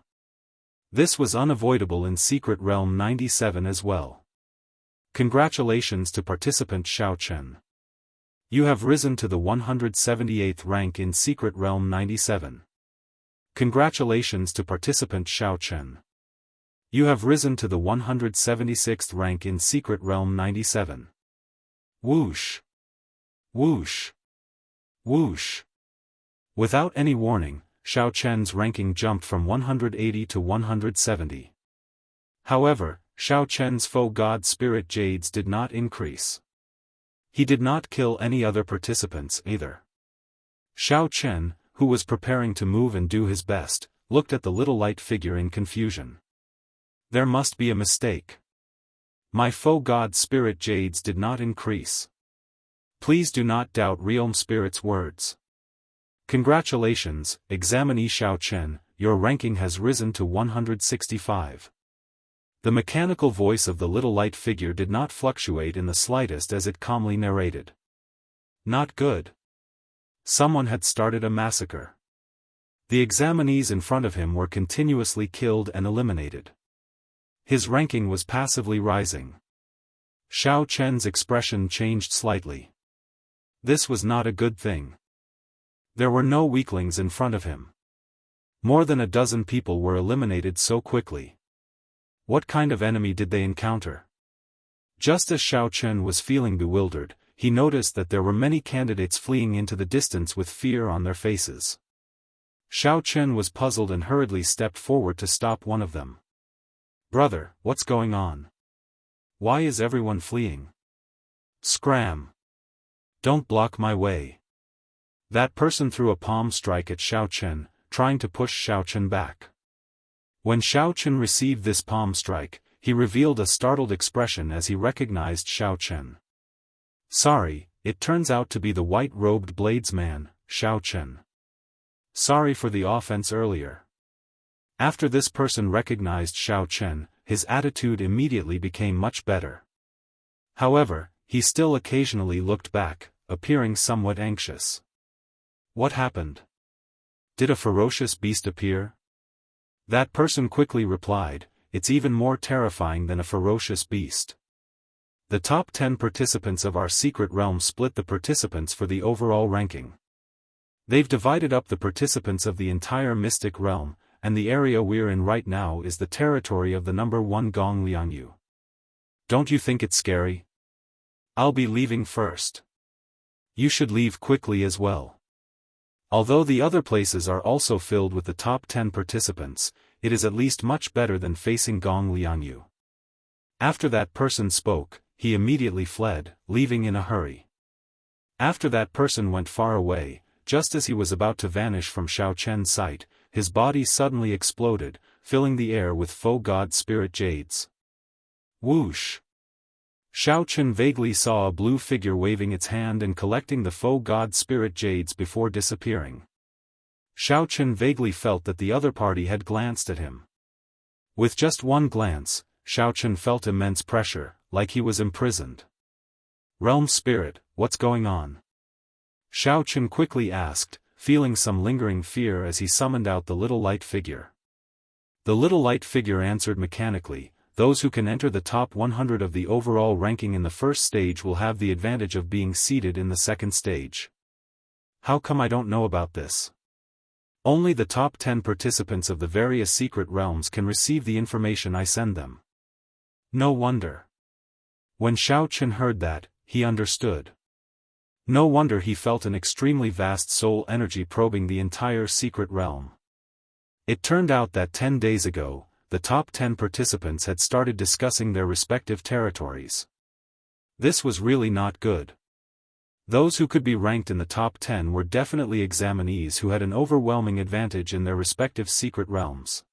This was unavoidable in Secret Realm 97 as well. Congratulations to participant Xiao Chen. You have risen to the 178th rank in Secret Realm 97. Congratulations to participant Xiao Chen. You have risen to the 176th rank in Secret Realm 97. Whoosh! Whoosh! Whoosh! Without any warning, Xiao Chen's ranking jumped from 180 to 170. However, Xiao Chen's foe god spirit jades did not increase. He did not kill any other participants either. Xiao Chen, who was preparing to move and do his best, looked at the little light figure in confusion. There must be a mistake. My foe god spirit jades did not increase. Please do not doubt Realm Spirit's words. Congratulations, examinee Xiao Chen, your ranking has risen to 165. The mechanical voice of the little light figure did not fluctuate in the slightest as it calmly narrated. Not good. Someone had started a massacre. The examinees in front of him were continuously killed and eliminated. His ranking was passively rising. Xiao Chen's expression changed slightly. This was not a good thing. There were no weaklings in front of him. More than a dozen people were eliminated so quickly. What kind of enemy did they encounter? Just as Xiao Chen was feeling bewildered, he noticed that there were many candidates fleeing into the distance with fear on their faces. Xiao Chen was puzzled and hurriedly stepped forward to stop one of them. "Brother, what's going on? Why is everyone fleeing? Scram! Don't block my way." That person threw a palm strike at Xiao Chen, trying to push Xiao Chen back. When Xiao Chen received this palm strike, he revealed a startled expression as he recognized Xiao Chen. "Sorry, it turns out to be the white-robed bladesman, Xiao Chen. Sorry for the offense earlier." After this person recognized Xiao Chen, his attitude immediately became much better. However, he still occasionally looked back, appearing somewhat anxious. What happened? Did a ferocious beast appear? That person quickly replied, "It's even more terrifying than a ferocious beast." The top 10 participants of our secret realm split the participants for the overall ranking. They've divided up the participants of the entire mystic realm, and the area we're in right now is the territory of the number 1 Gong Liangyu. Don't you think it's scary? I'll be leaving first. You should leave quickly as well. Although the other places are also filled with the top 10 participants, it is at least much better than facing Gong Liangyu. After that person spoke, he immediately fled, leaving in a hurry. After that person went far away, just as he was about to vanish from Xiao Chen's sight, his body suddenly exploded, filling the air with faux god spirit jades. Whoosh! Xiao Chen vaguely saw a blue figure waving its hand and collecting the faux god spirit jades before disappearing. Xiao Chen vaguely felt that the other party had glanced at him. With just one glance, Xiao Chen felt immense pressure, like he was imprisoned. "Realm Spirit, what's going on?" Xiao Chen quickly asked, feeling some lingering fear as he summoned out the little light figure. The little light figure answered mechanically, "Those who can enter the top 100 of the overall ranking in the first stage will have the advantage of being seated in the second stage." How come I don't know about this? Only the top 10 participants of the various secret realms can receive the information I send them. No wonder. When Xiao Chen heard that, he understood. No wonder he felt an extremely vast soul energy probing the entire secret realm. It turned out that 10 days ago, the top 10 participants had started discussing their respective territories. This was really not good. Those who could be ranked in the top 10 were definitely examinees who had an overwhelming advantage in their respective secret realms.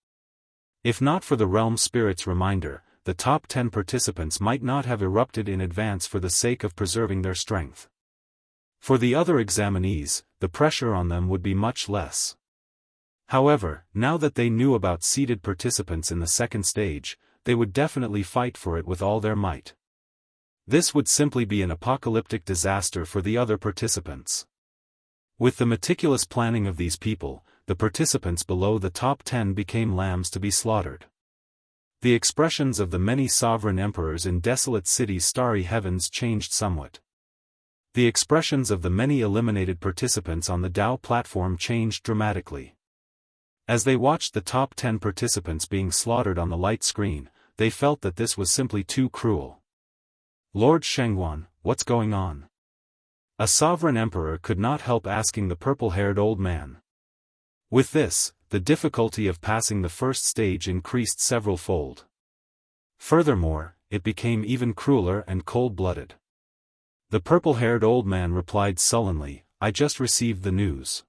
If not for the realm spirit's reminder, the top 10 participants might not have erupted in advance for the sake of preserving their strength. For the other examinees, the pressure on them would be much less. However, now that they knew about seeded participants in the second stage, they would definitely fight for it with all their might. This would simply be an apocalyptic disaster for the other participants. With the meticulous planning of these people, the participants below the top 10 became lambs to be slaughtered. The expressions of the many sovereign emperors in desolate cities' starry heavens changed somewhat. The expressions of the many eliminated participants on the Dao platform changed dramatically. As they watched the top 10 participants being slaughtered on the light screen, they felt that this was simply too cruel. "Lord Shengguan, what's going on?" A sovereign emperor could not help asking the purple-haired old man. With this, the difficulty of passing the first stage increased several-fold. Furthermore, it became even crueler and cold-blooded. The purple-haired old man replied sullenly, "I just received the news.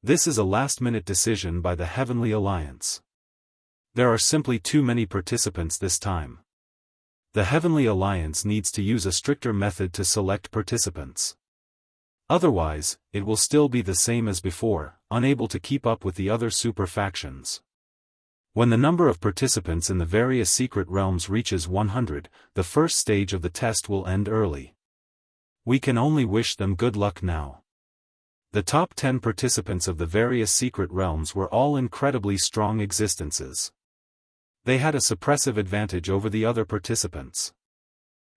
This is a last-minute decision by the Heavenly Alliance. There are simply too many participants this time. The Heavenly Alliance needs to use a stricter method to select participants. Otherwise, it will still be the same as before, unable to keep up with the other super factions. When the number of participants in the various secret realms reaches 100, the first stage of the test will end early. We can only wish them good luck now." The top 10 participants of the various secret realms were all incredibly strong existences. They had a suppressive advantage over the other participants.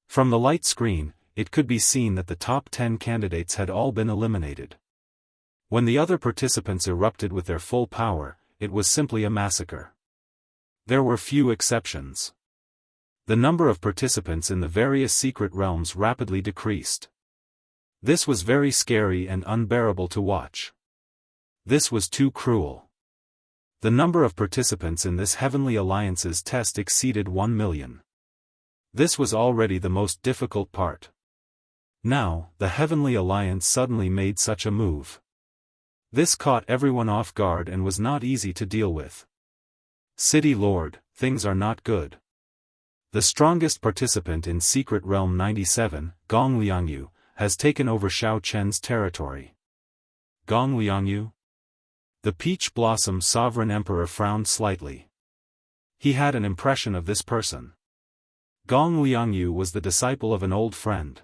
From the light screen, it could be seen that the top 10 candidates had all been eliminated. When the other participants erupted with their full power, it was simply a massacre. There were few exceptions. The number of participants in the various secret realms rapidly decreased. This was very scary and unbearable to watch. This was too cruel. The number of participants in this Heavenly Alliance's test exceeded 1 million. This was already the most difficult part. Now, the Heavenly Alliance suddenly made such a move. This caught everyone off guard and was not easy to deal with. City Lord, things are not good. The strongest participant in Secret Realm 97, Gong Liangyu, has taken over Xiao Chen's territory. Gong Liangyu? The Peach Blossom Sovereign Emperor frowned slightly. He had an impression of this person. Gong Liangyu was the disciple of an old friend.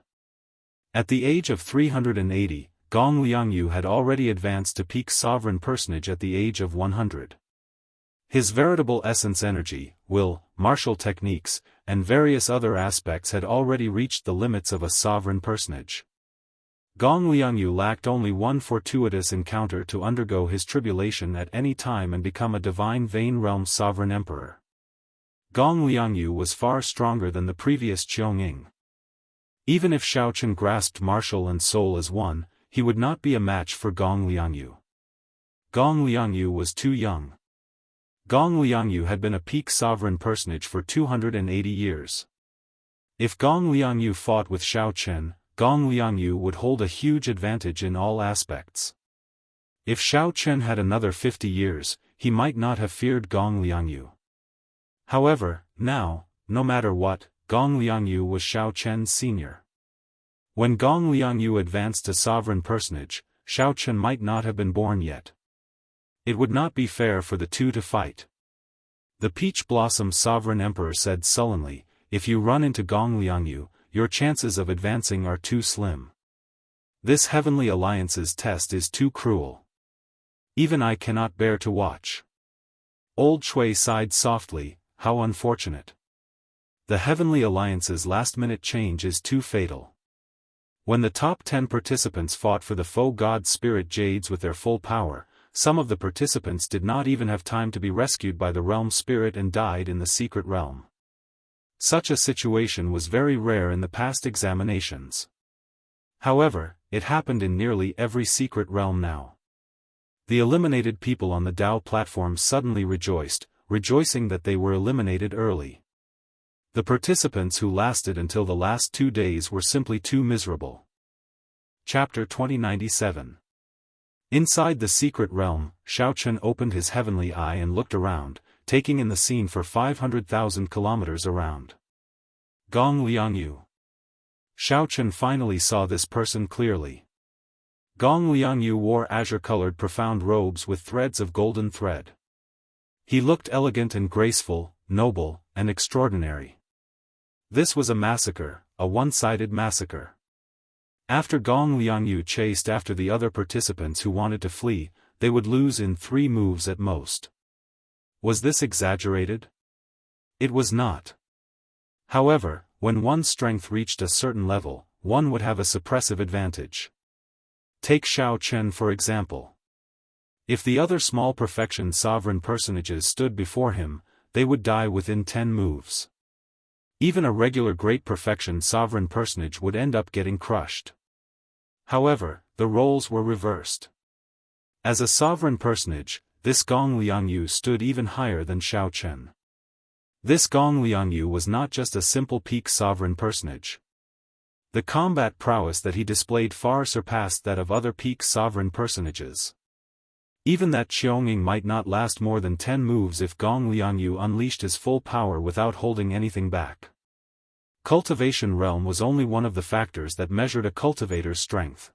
At the age of 380, Gong Liangyu had already advanced to peak sovereign personage at the age of 100. His veritable essence energy, will, martial techniques, and various other aspects had already reached the limits of a sovereign personage. Gong Liangyu lacked only one fortuitous encounter to undergo his tribulation at any time and become a divine Vane Realm sovereign emperor. Gong Liangyu was far stronger than the previous Qionging. Even if Xiao Chen grasped martial and soul as one, he would not be a match for Gong Liangyu. Gong Liangyu was too young. Gong Liangyu had been a peak sovereign personage for 280 years. If Gong Liangyu fought with Xiao Chen, Gong Liangyu would hold a huge advantage in all aspects. If Xiao Chen had another 50 years, he might not have feared Gong Liangyu. However, now, no matter what, Gong Liangyu was Xiao Chen's senior. When Gong Liangyu advanced to sovereign personage, Xiao Chen might not have been born yet. It would not be fair for the two to fight. The Peach Blossom Sovereign Emperor said sullenly, "If you run into Gong Liangyu, your chances of advancing are too slim. This Heavenly Alliance's test is too cruel. Even I cannot bear to watch." Old Shui sighed softly, "How unfortunate. The Heavenly Alliance's last-minute change is too fatal." When the top 10 participants fought for the faux god spirit jades with their full power, some of the participants did not even have time to be rescued by the realm spirit and died in the secret realm. Such a situation was very rare in the past examinations. However, it happened in nearly every secret realm now. The eliminated people on the Dao platform suddenly rejoiced, rejoicing that they were eliminated early. The participants who lasted until the last 2 days were simply too miserable. Chapter 2097. Inside the secret realm, Xiao Chen opened his heavenly eye and looked around, taking in the scene for 500,000 kilometers around. Gong Liangyu. Xiao Chen finally saw this person clearly. Gong Liangyu wore azure-colored profound robes with threads of golden thread. He looked elegant and graceful, noble, and extraordinary. This was a massacre, a one-sided massacre. After Gong Liangyu chased after the other participants who wanted to flee, they would lose in 3 moves at most. Was this exaggerated? It was not. However, when one's strength reached a certain level, one would have a suppressive advantage. Take Xiao Chen for example. If the other small perfection sovereign personages stood before him, they would die within 10 moves. Even a regular great perfection sovereign personage would end up getting crushed. However, the roles were reversed. As a sovereign personage, this Gong Liangyu stood even higher than Xiao Chen. This Gong Liangyu was not just a simple peak sovereign personage. The combat prowess that he displayed far surpassed that of other peak sovereign personages. Even that Qionging might not last more than 10 moves if Gong Liangyu unleashed his full power without holding anything back. Cultivation realm was only one of the factors that measured a cultivator's strength.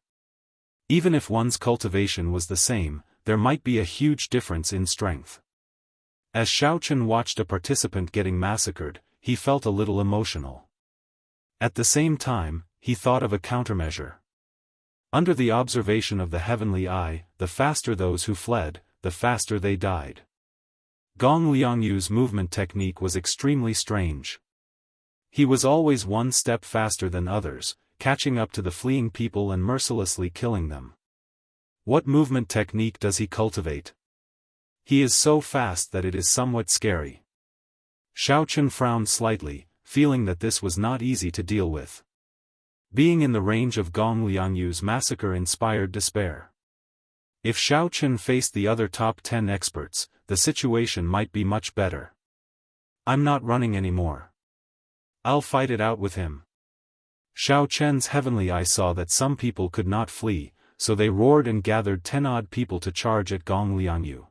Even if one's cultivation was the same, there might be a huge difference in strength. As Xiao Chen watched a participant getting massacred, he felt a little emotional. At the same time, he thought of a countermeasure. Under the observation of the heavenly eye, the faster those who fled, the faster they died. Gong Liangyu's movement technique was extremely strange. He was always one step faster than others, catching up to the fleeing people and mercilessly killing them. What movement technique does he cultivate? He is so fast that it is somewhat scary. Xiao Chen frowned slightly, feeling that this was not easy to deal with. Being in the range of Gong Liangyu's massacre inspired despair. If Xiao Chen faced the other top 10 experts, the situation might be much better. I'm not running anymore. I'll fight it out with him. Xiao Chen's heavenly eye saw that some people could not flee, so they roared and gathered 10-odd people to charge at Gong Liangyu.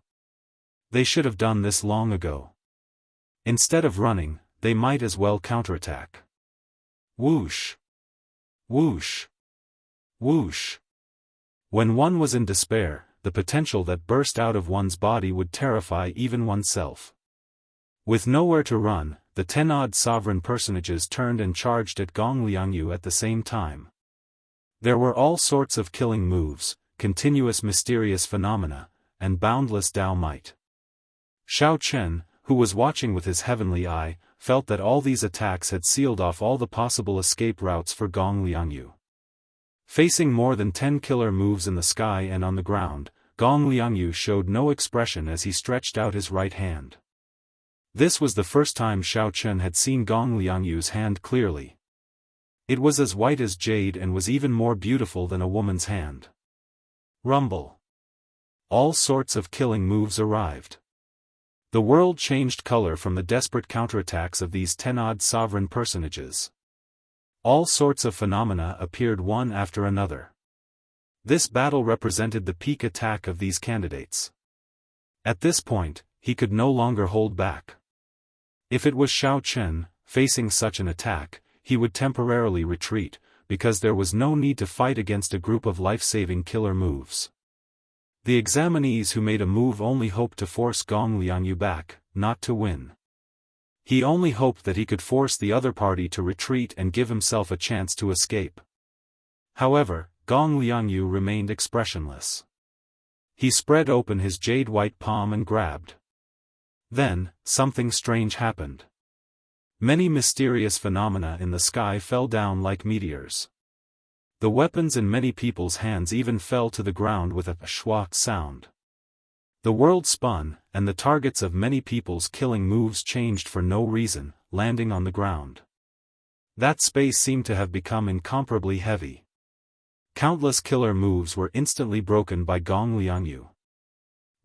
They should have done this long ago. Instead of running, they might as well counterattack. Whoosh! Whoosh! Whoosh! When one was in despair, the potential that burst out of one's body would terrify even oneself. With nowhere to run, the 10-odd sovereign personages turned and charged at Gong Liangyu at the same time. There were all sorts of killing moves, continuous mysterious phenomena, and boundless Dao might. Xiao Chen, who was watching with his heavenly eye, felt that all these attacks had sealed off all the possible escape routes for Gong Liangyu. Facing more than 10 killer moves in the sky and on the ground, Gong Liangyu showed no expression as he stretched out his right hand. This was the first time Xiao Chen had seen Gong Liangyu's hand clearly. It was as white as jade and was even more beautiful than a woman's hand. Rumble. All sorts of killing moves arrived. The world changed color from the desperate counterattacks of these 10-odd sovereign personages. All sorts of phenomena appeared one after another. This battle represented the peak attack of these candidates. At this point, he could no longer hold back. If it was Xiao Chen, facing such an attack, he would temporarily retreat, because there was no need to fight against a group of life-saving killer moves. The examinees who made a move only hoped to force Gong Liangyu back, not to win. He only hoped that he could force the other party to retreat and give himself a chance to escape. However, Gong Liangyu remained expressionless. He spread open his jade-white palm and grabbed. Then, something strange happened. Many mysterious phenomena in the sky fell down like meteors. The weapons in many people's hands even fell to the ground with a schwa sound. The world spun, and the targets of many people's killing moves changed for no reason, landing on the ground. That space seemed to have become incomparably heavy. Countless killer moves were instantly broken by Gong Liangyu.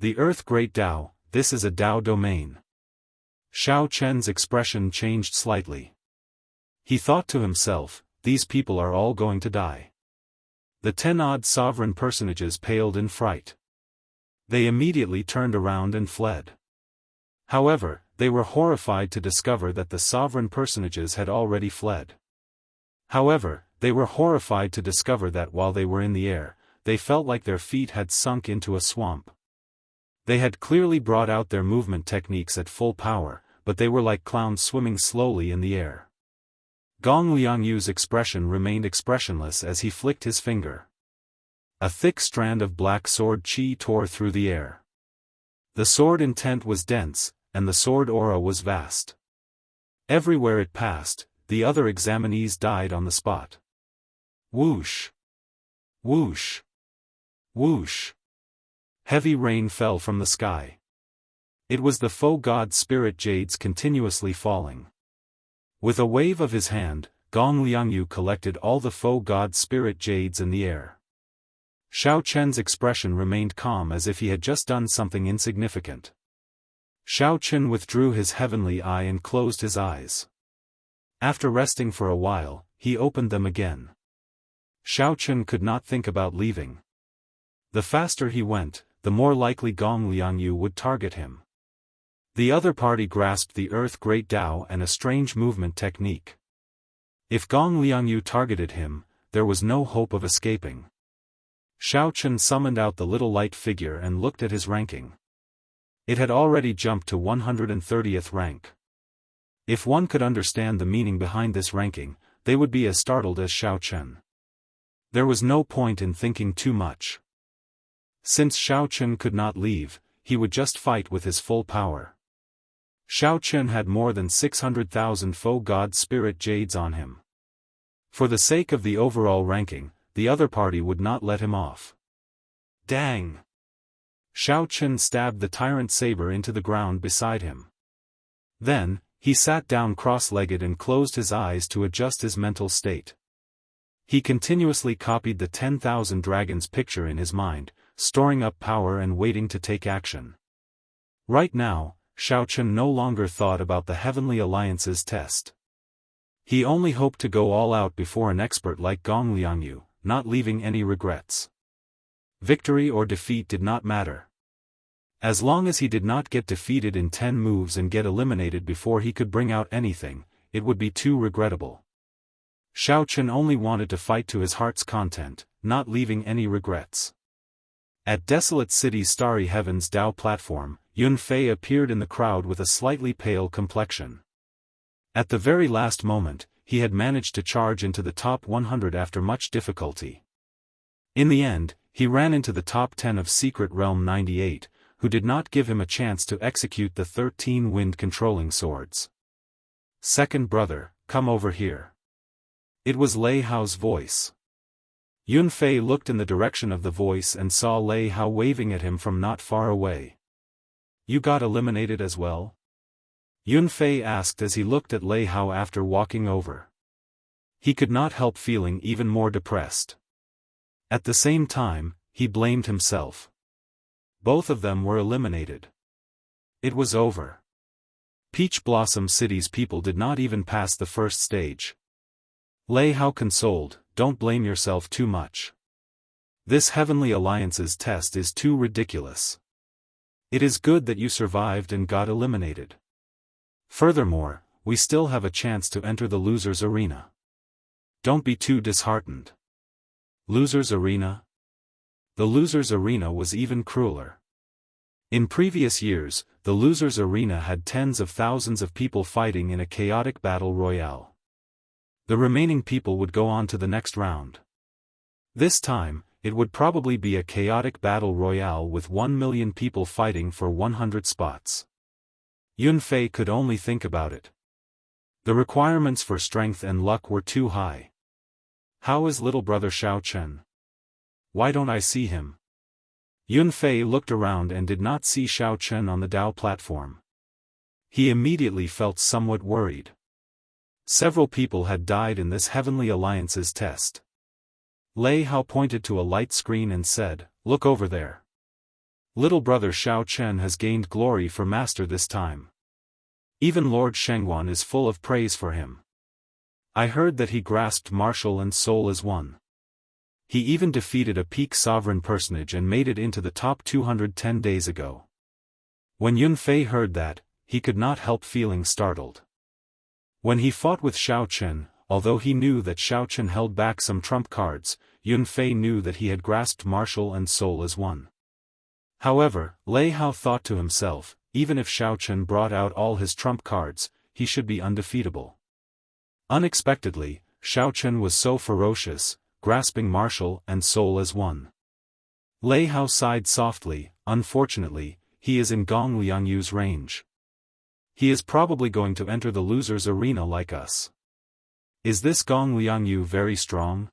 The Earth Great Dao, this is a Dao domain. Xiao Chen's expression changed slightly. He thought to himself, these people are all going to die. The 10-odd sovereign personages paled in fright. They immediately turned around and fled. However, they were horrified to discover that the sovereign personages had already fled. However, they were horrified to discover that while they were in the air, they felt like their feet had sunk into a swamp. They had clearly brought out their movement techniques at full power, but they were like clowns swimming slowly in the air. Gong Liangyu's expression remained expressionless as he flicked his finger. A thick strand of black sword qi tore through the air. The sword intent was dense, and the sword aura was vast. Everywhere it passed, the other examinees died on the spot. Whoosh! Whoosh! Whoosh! Heavy rain fell from the sky. It was the faux god spirit jades continuously falling. With a wave of his hand, Gong Liangyu collected all the faux god spirit jades in the air. Xiao Chen's expression remained calm as if he had just done something insignificant. Xiao Chen withdrew his heavenly eye and closed his eyes. After resting for a while, he opened them again. Xiao Chen could not think about leaving. The faster he went, the more likely Gong Liangyu would target him. The other party grasped the Earth Great Dao and a strange movement technique. If Gong Liangyu targeted him, there was no hope of escaping. Xiao Chen summoned out the little light figure and looked at his ranking. It had already jumped to 130th rank. If one could understand the meaning behind this ranking, they would be as startled as Xiao Chen. There was no point in thinking too much. Since Xiao Chen could not leave, he would just fight with his full power. Xiao Chen had more than 600,000 faux god spirit jades on him. For the sake of the overall ranking, the other party would not let him off. Dang! Xiao Chen stabbed the tyrant saber into the ground beside him. Then, he sat down cross-legged and closed his eyes to adjust his mental state. He continuously copied the 10,000 dragons picture in his mind, storing up power and waiting to take action. Right now, Xiaochen no longer thought about the Heavenly Alliance's test. He only hoped to go all out before an expert like Gong Liangyu, not leaving any regrets. Victory or defeat did not matter. As long as he did not get defeated in 10 moves and get eliminated before he could bring out anything, it would be too regrettable. Xiaochen only wanted to fight to his heart's content, not leaving any regrets. At Desolate City's Starry Heavens Dao platform, Yun Fei appeared in the crowd with a slightly pale complexion. At the very last moment, he had managed to charge into the top 100 after much difficulty. In the end, he ran into the top 10 of Secret Realm 98, who did not give him a chance to execute the 13 wind-controlling swords. "Second brother, come over here." It was Lei Hao's voice. Yun Fei looked in the direction of the voice and saw Lei Hao waving at him from not far away. "You got eliminated as well?" Yun Fei asked as he looked at Lei Hao after walking over. He could not help feeling even more depressed. At the same time, he blamed himself. Both of them were eliminated. It was over. Peach Blossom City's people did not even pass the first stage. Lei Hao consoled, "Don't blame yourself too much. This Heavenly Alliance's test is too ridiculous. It is good that you survived and got eliminated. Furthermore, we still have a chance to enter the Losers Arena. Don't be too disheartened." Losers Arena? The Losers Arena was even crueler. In previous years, the Losers Arena had tens of thousands of people fighting in a chaotic battle royale. The remaining people would go on to the next round. This time, it would probably be a chaotic battle royale with 1 million people fighting for 100 spots. Yun Fei could only think about it. The requirements for strength and luck were too high. How is little brother Xiaochen? Why don't I see him? Yun Fei looked around and did not see Xiaochen on the Dao platform. He immediately felt somewhat worried. Several people had died in this Heavenly Alliance's test. Lei Hao pointed to a light screen and said, "Look over there. Little brother Xiaochen has gained glory for master this time. Even Lord Shengguan is full of praise for him. I heard that he grasped martial and soul as one. He even defeated a peak sovereign personage and made it into the top 210 days ago." When Yun Fei heard that, he could not help feeling startled. When he fought with Xiaochen, although he knew that Xiaochen held back some trump cards, Yun Fei knew that he had grasped martial and soul as one. However, Lei Hao thought to himself, even if Xiaochen brought out all his trump cards, he should be undefeatable. Unexpectedly, Xiaochen was so ferocious, grasping martial and soul as one. Lei Hao sighed softly. "Unfortunately, he is in Gong Liangyu's range. He is probably going to enter the Losers Arena like us." "Is this Gong Liangyu very strong?"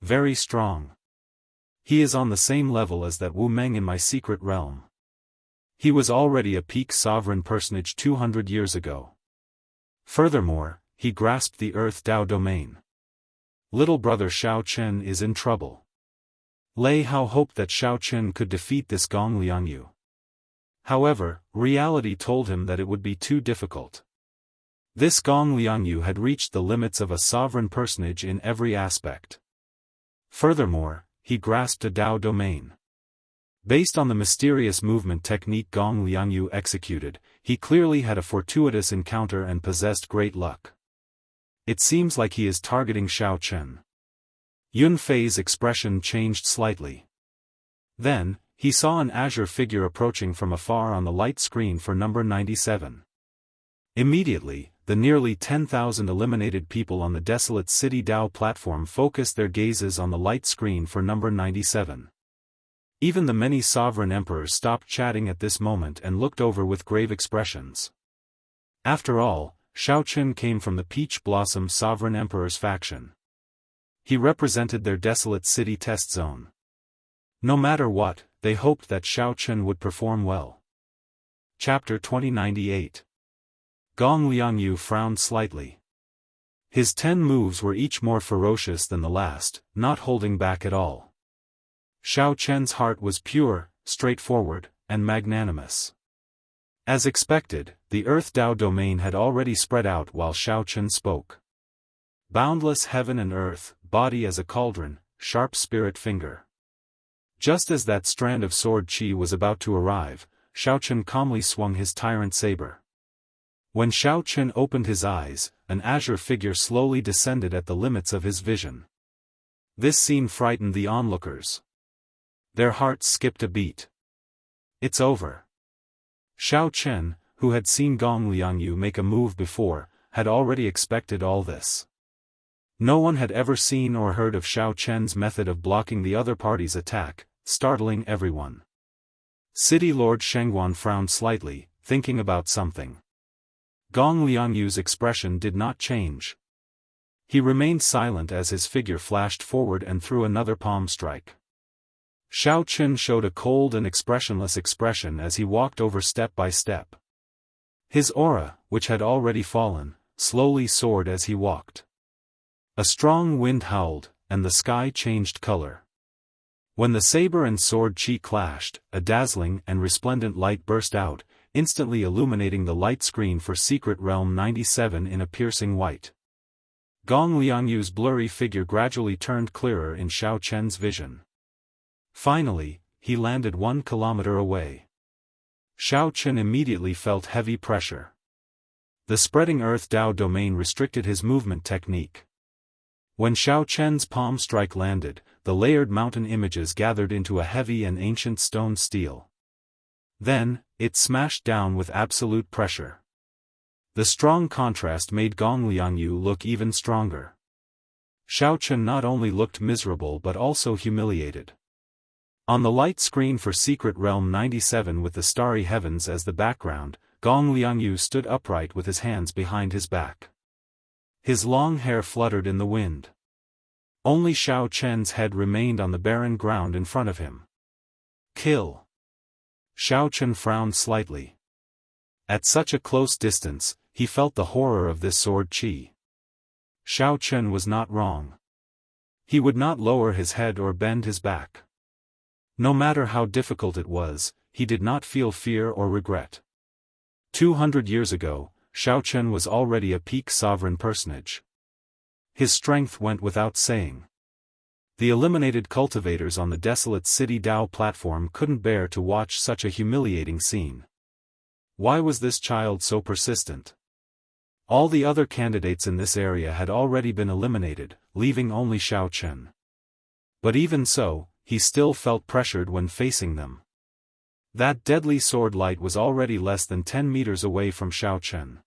"Very strong. He is on the same level as that Wu Meng in my secret realm. He was already a peak sovereign personage 200 years ago. Furthermore, he grasped the Earth Dao domain. Little brother Xiaochen is in trouble." Lei Hao hoped that Xiaochen could defeat this Gong Liangyu. However, reality told him that it would be too difficult. This Gong Liangyu had reached the limits of a sovereign personage in every aspect. Furthermore, he grasped a Dao domain. Based on the mysterious movement technique Gong Liangyu executed, he clearly had a fortuitous encounter and possessed great luck. It seems like he is targeting Xiaochen. Yun Fei's expression changed slightly. Then, he saw an azure figure approaching from afar on the light screen for number 97. Immediately, the nearly 10,000 eliminated people on the Desolate City Dao platform focused their gazes on the light screen for number 97. Even the many sovereign emperors stopped chatting at this moment and looked over with grave expressions. After all, Xiaochen came from the Peach Blossom Sovereign Emperor's faction. He represented their Desolate City test zone. No matter what, they hoped that Xiaochen would perform well. Chapter 2098. Gong Liangyu frowned slightly. His 10 moves were each more ferocious than the last, not holding back at all. Xiao Chen's heart was pure, straightforward, and magnanimous. As expected, the Earth Tao domain had already spread out while Xiao Chen spoke. Boundless heaven and earth, body as a cauldron, sharp spirit finger. Just as that strand of sword chi was about to arrive, Xiao Chen calmly swung his tyrant saber. When Xiao Chen opened his eyes, an azure figure slowly descended at the limits of his vision. This scene frightened the onlookers. Their hearts skipped a beat. It's over. Xiao Chen, who had seen Gong Liangyu make a move before, had already expected all this. No one had ever seen or heard of Xiao Chen's method of blocking the other party's attack, startling everyone. City Lord Shengguan frowned slightly, thinking about something. Gong Liangyu's expression did not change. He remained silent as his figure flashed forward and threw another palm strike. Xiao Chen showed a cold and expressionless expression as he walked over step by step. His aura, which had already fallen, slowly soared as he walked. A strong wind howled, and the sky changed color. When the saber and sword chi clashed, a dazzling and resplendent light burst out, instantly illuminating the light screen for Secret Realm 97 in a piercing white. Gong Liangyu's blurry figure gradually turned clearer in Xiao Chen's vision. Finally, he landed 1 kilometer away. Xiao Chen immediately felt heavy pressure. The spreading Earth Tao domain restricted his movement technique. When Xiao Chen's palm strike landed, the layered mountain images gathered into a heavy and ancient stone steel. Then, it smashed down with absolute pressure. The strong contrast made Gong Liangyu look even stronger. Xiao Chen not only looked miserable but also humiliated. On the light screen for Secret Realm 97 with the starry heavens as the background, Gong Liangyu stood upright with his hands behind his back. His long hair fluttered in the wind. Only Xiao Chen's head remained on the barren ground in front of him. Kill. Xiao Chen frowned slightly. At such a close distance, he felt the horror of this sword chi. Xiao Chen was not wrong. He would not lower his head or bend his back. No matter how difficult it was, he did not feel fear or regret. 200 years ago, Xiao Chen was already a peak sovereign personage. His strength went without saying. The eliminated cultivators on the desolate city Dao platform couldn't bear to watch such a humiliating scene. Why was this child so persistent? All the other candidates in this area had already been eliminated, leaving only Xiao Chen. But even so, he still felt pressured when facing them. That deadly sword light was already less than 10 meters away from Xiao Chen.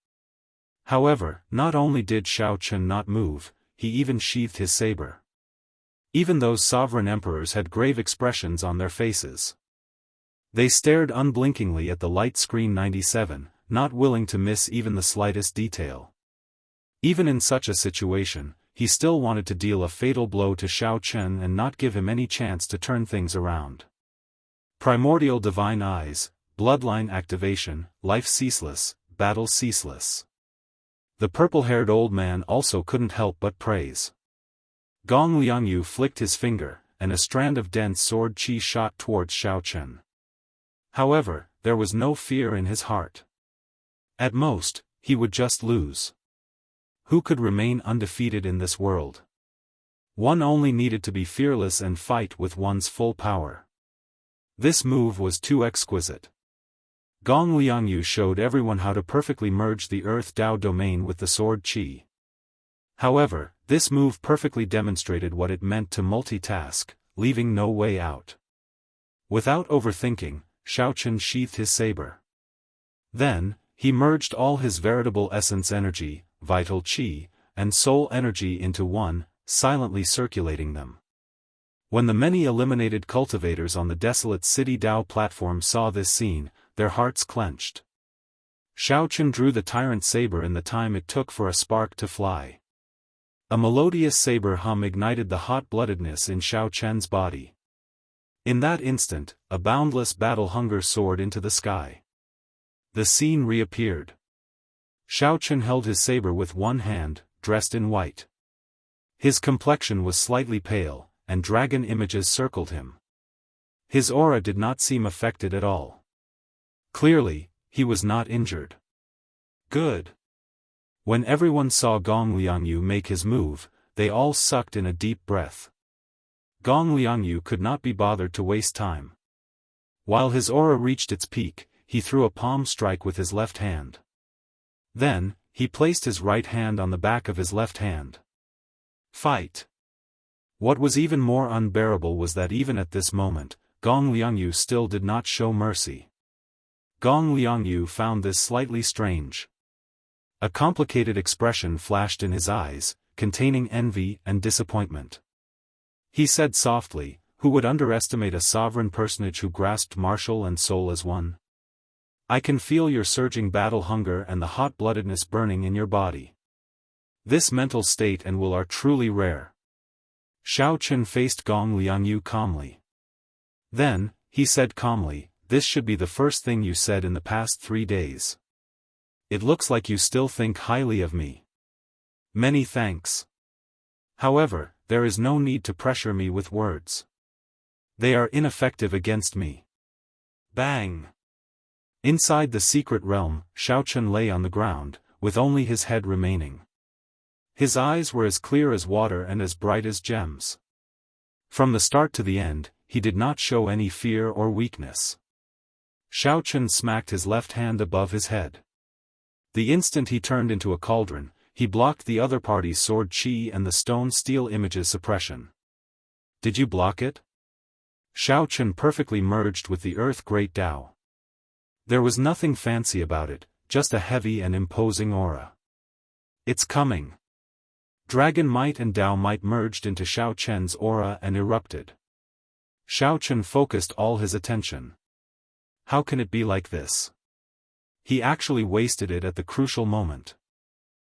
However, not only did Xiao Chen not move, he even sheathed his saber. Even those sovereign emperors had grave expressions on their faces. They stared unblinkingly at the light screen 97, not willing to miss even the slightest detail. Even in such a situation, he still wanted to deal a fatal blow to Xiao Chen and not give him any chance to turn things around. Primordial divine eyes, bloodline activation, life ceaseless, battle ceaseless. The purple-haired old man also couldn't help but praise. Gong Liangyu flicked his finger, and a strand of dense sword chi shot towards Xiao Chen. However, there was no fear in his heart. At most, he would just lose. Who could remain undefeated in this world? One only needed to be fearless and fight with one's full power. This move was too exquisite. Gong Liangyu showed everyone how to perfectly merge the Earth Tao domain with the sword chi. However, this move perfectly demonstrated what it meant to multitask, leaving no way out. Without overthinking, Xiao Chen sheathed his saber. Then, he merged all his veritable essence energy, vital chi, and soul energy into one, silently circulating them. When the many eliminated cultivators on the desolate city Dao platform saw this scene, their hearts clenched. Xiao Chen drew the tyrant saber in the time it took for a spark to fly. A melodious saber hum ignited the hot-bloodedness in Xiao Chen's body. In that instant, a boundless battle hunger soared into the sky. The scene reappeared. Xiao Chen held his saber with one hand, dressed in white. His complexion was slightly pale, and dragon images circled him. His aura did not seem affected at all. Clearly, he was not injured. Good. When everyone saw Gong Liangyu make his move, they all sucked in a deep breath. Gong Liangyu could not be bothered to waste time. While his aura reached its peak, he threw a palm strike with his left hand. Then, he placed his right hand on the back of his left hand. Fight! What was even more unbearable was that even at this moment, Gong Liangyu still did not show mercy. Gong Liangyu found this slightly strange. A complicated expression flashed in his eyes, containing envy and disappointment. He said softly, "Who would underestimate a sovereign personage who grasped martial and soul as one? I can feel your surging battle hunger and the hot-bloodedness burning in your body. This mental state and will are truly rare." Shao Chen faced Gong Liangyu calmly. Then, he said calmly, "This should be the first thing you said in the past 3 days. It looks like you still think highly of me. Many thanks. However, there is no need to pressure me with words. They are ineffective against me." Bang! Inside the secret realm, Shao Chen lay on the ground, with only his head remaining. His eyes were as clear as water and as bright as gems. From the start to the end, he did not show any fear or weakness. Shao Chen smacked his left hand above his head. The instant he turned into a cauldron, he blocked the other party's sword chi and the stone-steel image's suppression. "Did you block it?" Shao Chen perfectly merged with the Earth Great Tao. There was nothing fancy about it, just a heavy and imposing aura. "It's coming." Dragon Might and Tao Might merged into Shao Chen's aura and erupted. Shao Chen focused all his attention. How can it be like this? He actually wasted it at the crucial moment.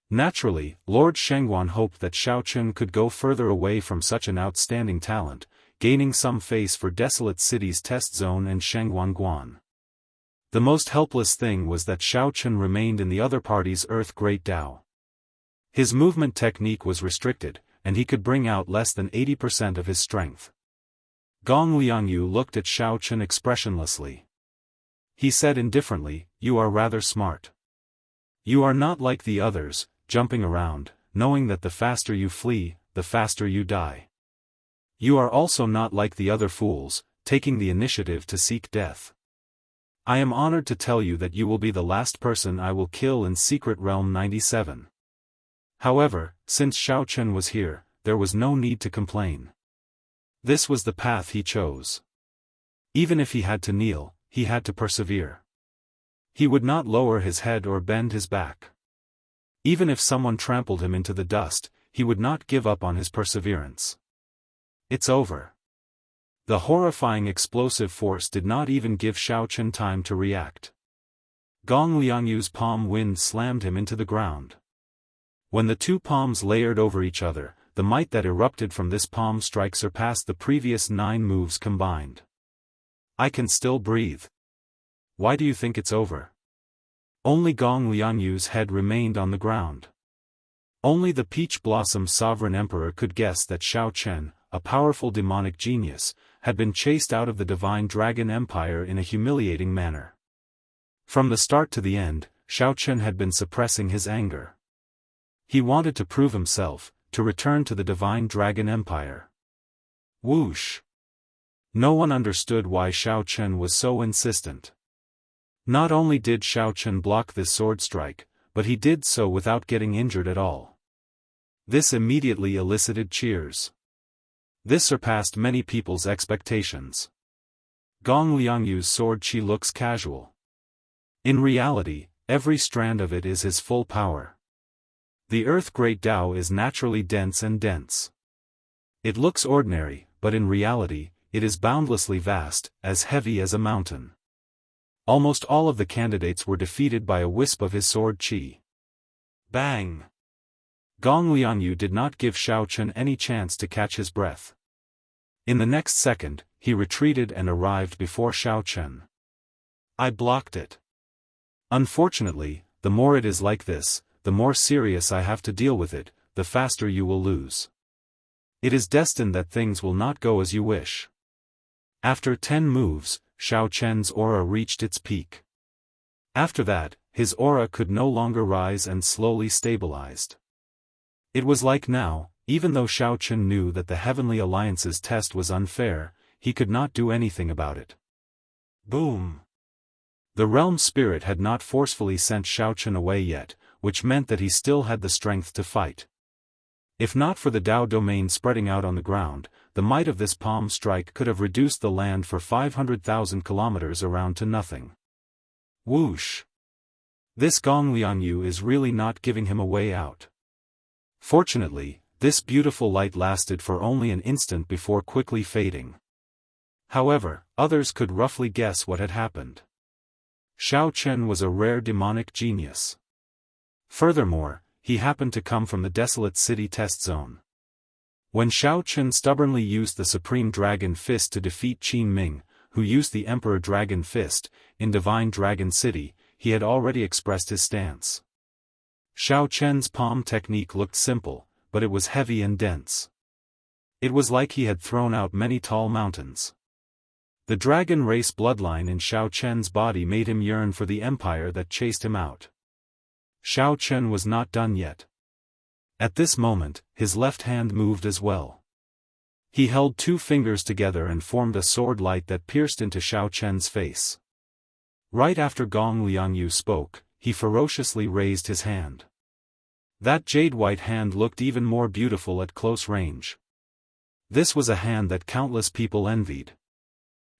Naturally, Lord Shengguan hoped that Shao Chen could go further away from such an outstanding talent, gaining some face for Desolate City's test zone and Shengguan Guan. The most helpless thing was that Shao Chen remained in the other party's Earth Great Tao. His movement technique was restricted, and he could bring out less than 80% of his strength. Gong Liangyu looked at Shao Chen expressionlessly. He said indifferently, "You are rather smart. You are not like the others, jumping around, knowing that the faster you flee, the faster you die. You are also not like the other fools, taking the initiative to seek death. I am honored to tell you that you will be the last person I will kill in Secret Realm 97. However, since Shao Chen was here, there was no need to complain. This was the path he chose. Even if he had to kneel, he had to persevere. He would not lower his head or bend his back. Even if someone trampled him into the dust, he would not give up on his perseverance. It's over." The horrifying explosive force did not even give Shao Chen time to react. Gong Liangyu's palm wind slammed him into the ground. When the two palms layered over each other, the might that erupted from this palm strike surpassed the previous 9 moves combined. "I can still breathe. Why do you think it's over?" Only Gong Liangyu's head remained on the ground. Only the Peach Blossom Sovereign Emperor could guess that Shao Chen, a powerful demonic genius, had been chased out of the Divine Dragon Empire in a humiliating manner. From the start to the end, Shao Chen had been suppressing his anger. He wanted to prove himself, to return to the Divine Dragon Empire. Whoosh! No one understood why Shao Chen was so insistent. Not only did Shao Chen block this sword strike, but he did so without getting injured at all. This immediately elicited cheers. This surpassed many people's expectations. Gong Liangyu's sword chi looks casual. In reality, every strand of it is his full power. The Earth Great Tao is naturally dense and dense. It looks ordinary, but in reality, it is boundlessly vast, as heavy as a mountain. Almost all of the candidates were defeated by a wisp of his sword chi. Bang! Gong Liangyu did not give Shao Chen any chance to catch his breath. In the next second, he retreated and arrived before Shao Chen. "I blocked it. Unfortunately, the more it is like this, the more serious I have to deal with it, the faster you will lose. It is destined that things will not go as you wish. After 10 moves, Xiao Chen's aura reached its peak. After that, his aura could no longer rise and slowly stabilized. It was like now, even though Xiao Chen knew that the Heavenly Alliance's test was unfair, he could not do anything about it. Boom! The realm spirit had not forcefully sent Xiao Chen away yet, which meant that he still had the strength to fight. If not for the Dao domain spreading out on the ground, the might of this palm strike could have reduced the land for 500,000 kilometers around to nothing. Whoosh! This Gong Liangyu is really not giving him a way out. Fortunately, this beautiful light lasted for only an instant before quickly fading. However, others could roughly guess what had happened. Xiao Chen was a rare demonic genius. Furthermore, he happened to come from the desolate city test zone. When Xiao Chen stubbornly used the Supreme Dragon Fist to defeat Qin Ming, who used the Emperor Dragon Fist, in Divine Dragon City, he had already expressed his stance. Xiao Chen's palm technique looked simple, but it was heavy and dense. It was like he had thrown out many tall mountains. The dragon race bloodline in Xiao Chen's body made him yearn for the empire that chased him out. Xiao Chen was not done yet. At this moment, his left hand moved as well. He held 2 fingers together and formed a sword light that pierced into Xiao Chen's face. Right after Gong Liangyu spoke, he ferociously raised his hand. That jade-white hand looked even more beautiful at close range. This was a hand that countless people envied.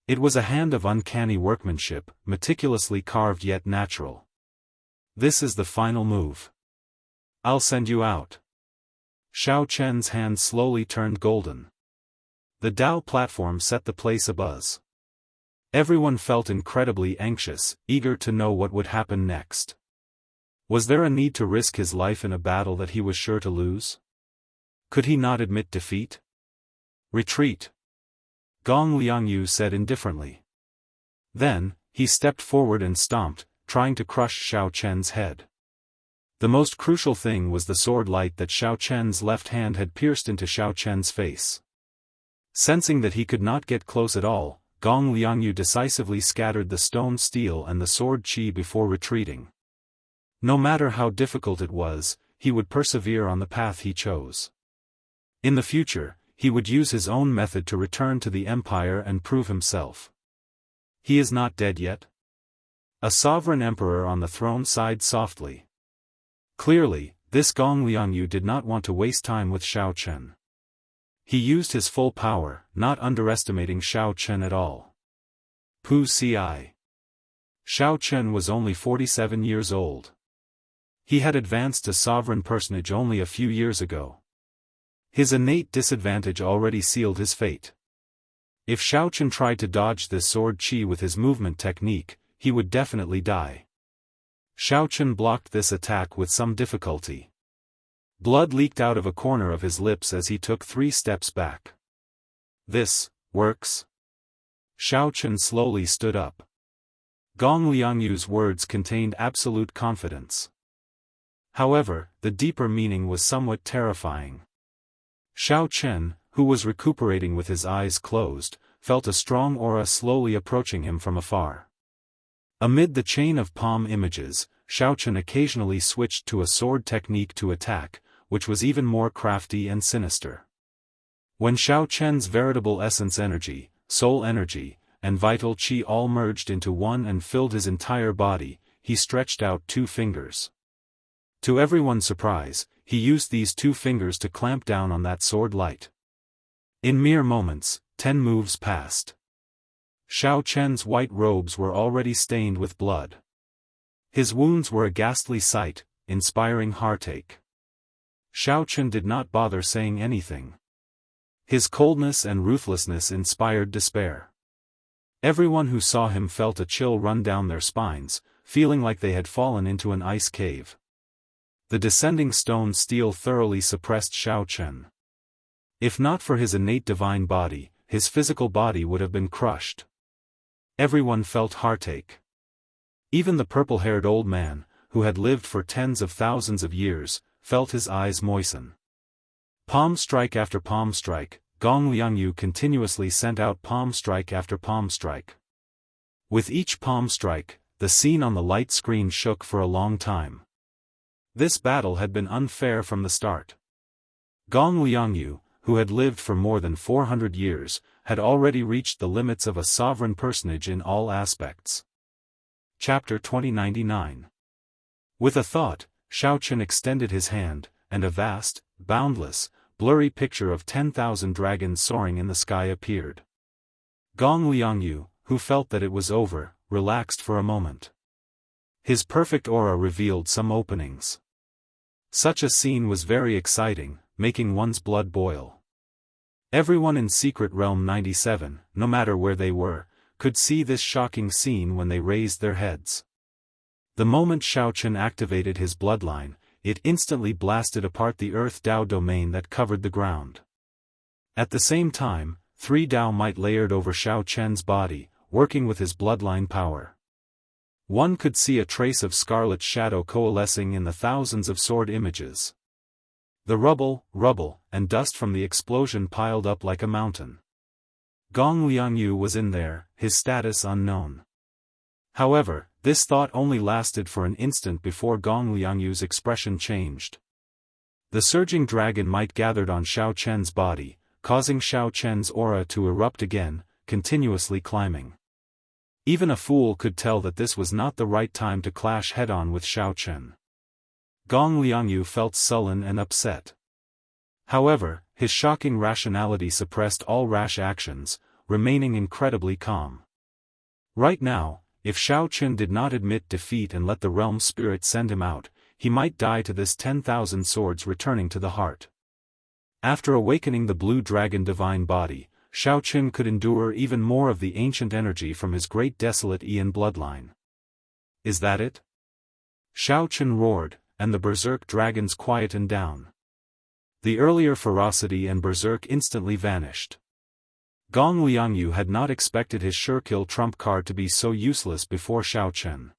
It was a hand of uncanny workmanship, meticulously carved yet natural. This is the final move. I'll send you out. Xiao Chen's hand slowly turned golden. The Dao platform set the place abuzz. Everyone felt incredibly anxious, eager to know what would happen next. Was there a need to risk his life in a battle that he was sure to lose? Could he not admit defeat? Retreat! Gong Liangyu said indifferently. Then, he stepped forward and stomped, trying to crush Xiao Chen's head. The most crucial thing was the sword light that Xiao Chen's left hand had pierced into Xiao Chen's face. Sensing that he could not get close at all, Gong Liangyu decisively scattered the stone steel and the sword qi before retreating. No matter how difficult it was, he would persevere on the path he chose. In the future, he would use his own method to return to the empire and prove himself. He is not dead yet? A sovereign emperor on the throne sighed softly. Clearly, this Gong Liangyu did not want to waste time with Xiao Chen. He used his full power, not underestimating Xiao Chen at all. Pu Ci. Xiao Chen was only 47 years old. He had advanced to sovereign personage only a few years ago. His innate disadvantage already sealed his fate. If Xiao Chen tried to dodge this sword qi with his movement technique, he would definitely die. Xiao Chen blocked this attack with some difficulty. Blood leaked out of a corner of his lips as he took 3 steps back. This works. Xiao Chen slowly stood up. Gong Liangyu's words contained absolute confidence. However, the deeper meaning was somewhat terrifying. Xiao Chen, who was recuperating with his eyes closed, felt a strong aura slowly approaching him from afar. Amid the chain of palm images, Xiao Chen occasionally switched to a sword technique to attack, which was even more crafty and sinister. When Xiao Chen's veritable essence energy, soul energy, and vital qi all merged into one and filled his entire body, he stretched out 2 fingers. To everyone's surprise, he used these 2 fingers to clamp down on that sword light. In mere moments, 10 moves passed. Xiao Chen's white robes were already stained with blood. His wounds were a ghastly sight, inspiring heartache. Xiao Chen did not bother saying anything. His coldness and ruthlessness inspired despair. Everyone who saw him felt a chill run down their spines, feeling like they had fallen into an ice cave. The descending stone steel thoroughly suppressed Xiao Chen. If not for his innate divine body, his physical body would have been crushed. Everyone felt heartache. Even the purple-haired old man, who had lived for tens of thousands of years, felt his eyes moisten. Palm strike after palm strike, Gong Liangyu continuously sent out palm strike after palm strike. With each palm strike, the scene on the light screen shook for a long time. This battle had been unfair from the start. Gong Liangyu, who had lived for more than 400 years, had already reached the limits of a sovereign personage in all aspects. Chapter 2099. With a thought, Xiaochen extended his hand, and a vast, boundless, blurry picture of 10,000 dragons soaring in the sky appeared. Gong Liangyu, who felt that it was over, relaxed for a moment. His perfect aura revealed some openings. Such a scene was very exciting, making one's blood boil. Everyone in Secret Realm 97, no matter where they were, could see this shocking scene when they raised their heads. The moment Xiaochen activated his bloodline, it instantly blasted apart the Earth Dao domain that covered the ground. At the same time, 3 Dao might layered over Xiaochen's body, working with his bloodline power. One could see a trace of scarlet shadow coalescing in the thousands of sword images. The rubble, and dust from the explosion piled up like a mountain. Gong Liangyu was in there, his status unknown. However, this thought only lasted for an instant before Gong Liangyu's expression changed. The surging dragon might gathered on Xiaochen's body, causing Xiaochen's aura to erupt again, continuously climbing. Even a fool could tell that this was not the right time to clash head-on with Xiaochen. Gong Liangyu felt sullen and upset. However, his shocking rationality suppressed all rash actions, remaining incredibly calm. Right now, if Xiaochen did not admit defeat and let the realm spirit send him out, he might die to this 10,000 swords returning to the heart. After awakening the blue dragon divine body, Xiaochen could endure even more of the ancient energy from his great desolate Ian bloodline. Is that it? Xiaochen roared, and the berserk dragons quietened down. The earlier ferocity and berserk instantly vanished. Gong Liangyu had not expected his sure-kill trump card to be so useless before Xiaochen.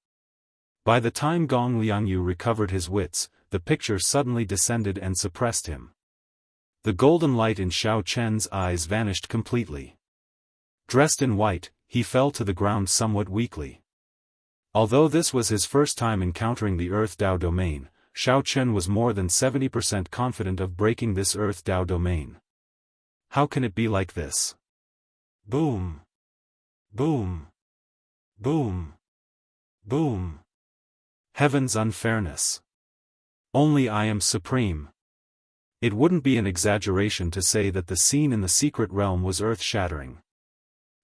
By the time Gong Liangyu recovered his wits, the picture suddenly descended and suppressed him. The golden light in Xiaochen's eyes vanished completely. Dressed in white, he fell to the ground somewhat weakly. Although this was his first time encountering the Earth Dao domain, Xiaochen was more than 70% confident of breaking this Earth Dao domain. How can it be like this? Boom! Boom! Boom! Boom! Heaven's unfairness. Only I am supreme. It wouldn't be an exaggeration to say that the scene in the secret realm was earth-shattering.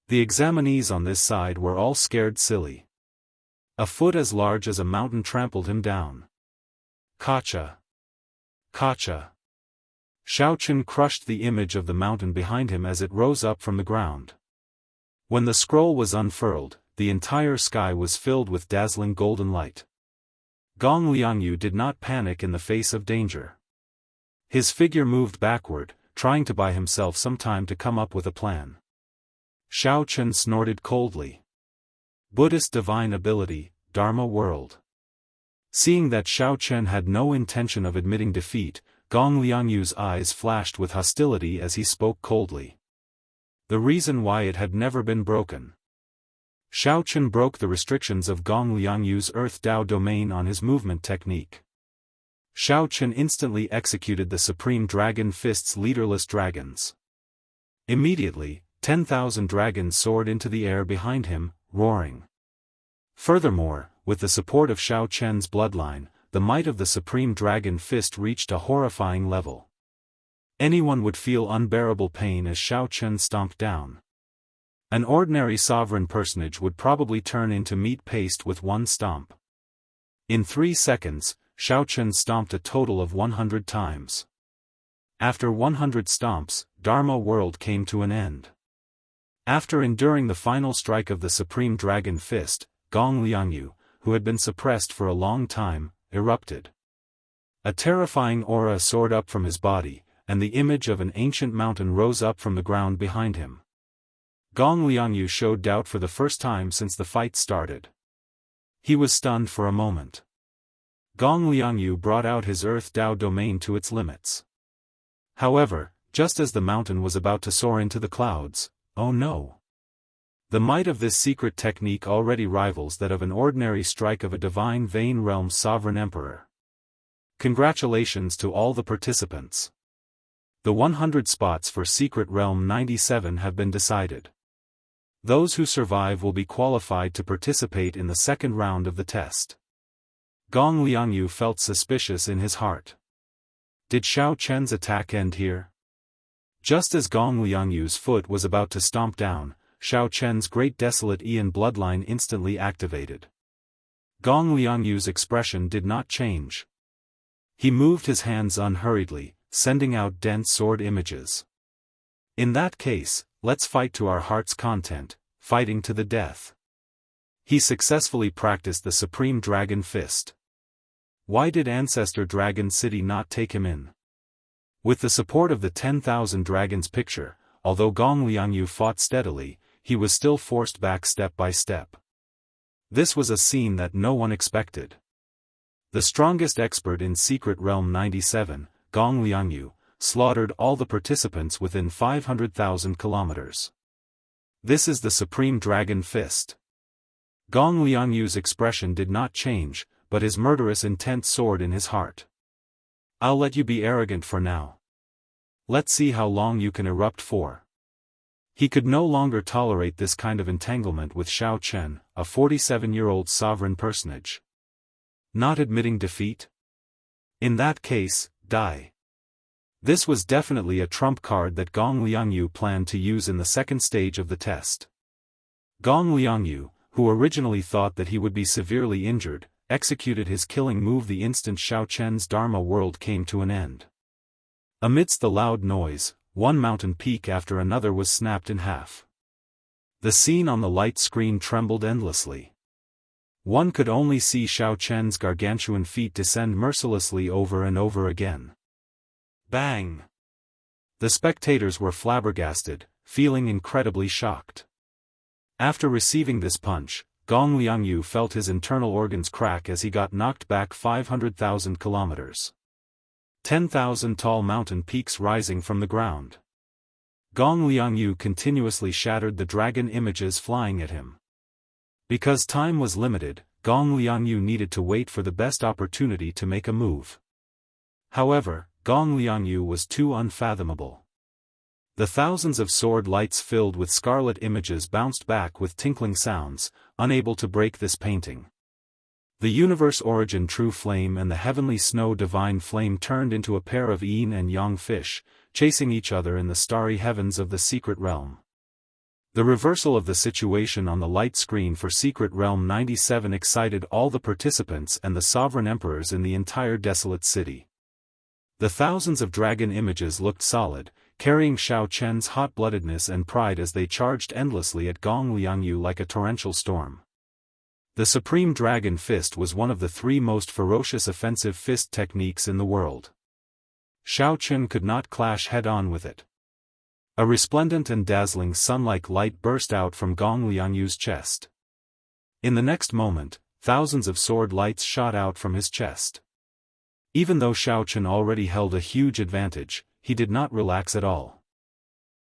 The examinees on this side were all scared silly. A foot as large as a mountain trampled him down. Kacha! Kacha! Xiaochen crushed the image of the mountain behind him as it rose up from the ground. When the scroll was unfurled, the entire sky was filled with dazzling golden light. Gong Liangyu did not panic in the face of danger. His figure moved backward, trying to buy himself some time to come up with a plan. Xiaochen snorted coldly. Buddhist divine ability, Dharma world. Seeing that Xiaochen had no intention of admitting defeat, Gong Liangyu's eyes flashed with hostility as he spoke coldly. The reason why it had never been broken. Xiaochen broke the restrictions of Gong Liangyu's Earth Dao domain on his movement technique. Xiaochen instantly executed the Supreme Dragon Fist's leaderless dragons. Immediately, 10,000 dragons soared into the air behind him, roaring. Furthermore, with the support of Xiaochen's bloodline, the might of the Supreme Dragon Fist reached a horrifying level. Anyone would feel unbearable pain as Xiaochen stomped down. An ordinary sovereign personage would probably turn into meat paste with one stomp. In 3 seconds, Xiaochen stomped a total of 100 times. After 100 stomps, Dharma world came to an end. After enduring the final strike of the Supreme Dragon Fist, Gong Liangyu, who had been suppressed for a long time, erupted. A terrifying aura soared up from his body, and the image of an ancient mountain rose up from the ground behind him. Gong Liangyu showed doubt for the first time since the fight started. He was stunned for a moment. Gong Liangyu brought out his Earth Dao domain to its limits. However, just as the mountain was about to soar into the clouds, oh no! The might of this secret technique already rivals that of an ordinary strike of a divine Vane Realm's sovereign emperor. Congratulations to all the participants. The 100 spots for Secret Realm 97 have been decided. Those who survive will be qualified to participate in the second round of the test. Gong Liangyu felt suspicious in his heart. Did Xiao Chen's attack end here? Just as Gong Liangyu's foot was about to stomp down, Xiao Chen's great desolate Ian bloodline instantly activated. Gong Liangyu's expression did not change. He moved his hands unhurriedly, sending out dense sword images. In that case, let's fight to our heart's content, fighting to the death. He successfully practiced the Supreme Dragon Fist. Why did Ancestor Dragon City not take him in? With the support of the 10,000 Dragons picture, although Gong Liangyu fought steadily, he was still forced back step by step. This was a scene that no one expected. The strongest expert in Secret Realm 97, Gong Liangyu, slaughtered all the participants within 500,000 kilometers. This is the Supreme Dragon Fist. Gong Liangyu's expression did not change, but his murderous intent soared in his heart. I'll let you be arrogant for now. Let's see how long you can erupt for. He could no longer tolerate this kind of entanglement with Xiao Chen, a 47-year-old sovereign personage. Not admitting defeat? In that case, die. This was definitely a trump card that Gong Liangyu planned to use in the second stage of the test. Gong Liangyu, who originally thought that he would be severely injured, executed his killing move the instant Xiao Chen's Dharma world came to an end. Amidst the loud noise, one mountain peak after another was snapped in half. The scene on the light screen trembled endlessly. One could only see Xiao Chen's gargantuan feet descend mercilessly over and over again. Bang! The spectators were flabbergasted, feeling incredibly shocked. After receiving this punch, Gong Liangyu felt his internal organs crack as he got knocked back 500,000 kilometers. 10,000 tall mountain peaks rising from the ground. Gong Liangyu continuously shattered the dragon images flying at him. Because time was limited, Gong Liangyu needed to wait for the best opportunity to make a move. However, Gong Liangyu was too unfathomable. The thousands of sword lights filled with scarlet images bounced back with tinkling sounds, unable to break this painting. The universe origin true flame and the heavenly snow divine flame turned into a pair of yin and yang fish, chasing each other in the starry heavens of the secret realm. The reversal of the situation on the light screen for Secret Realm 97 excited all the participants and the sovereign emperors in the entire desolate city. The thousands of dragon images looked solid, carrying Xiao Chen's hot-bloodedness and pride as they charged endlessly at Gong Liangyu like a torrential storm. The Supreme Dragon Fist was one of the three most ferocious offensive fist techniques in the world. Xiao Chen could not clash head-on with it. A resplendent and dazzling sun-like light burst out from Gong Liangyu's chest. In the next moment, thousands of sword lights shot out from his chest. Even though Xiao Chen already held a huge advantage, he did not relax at all.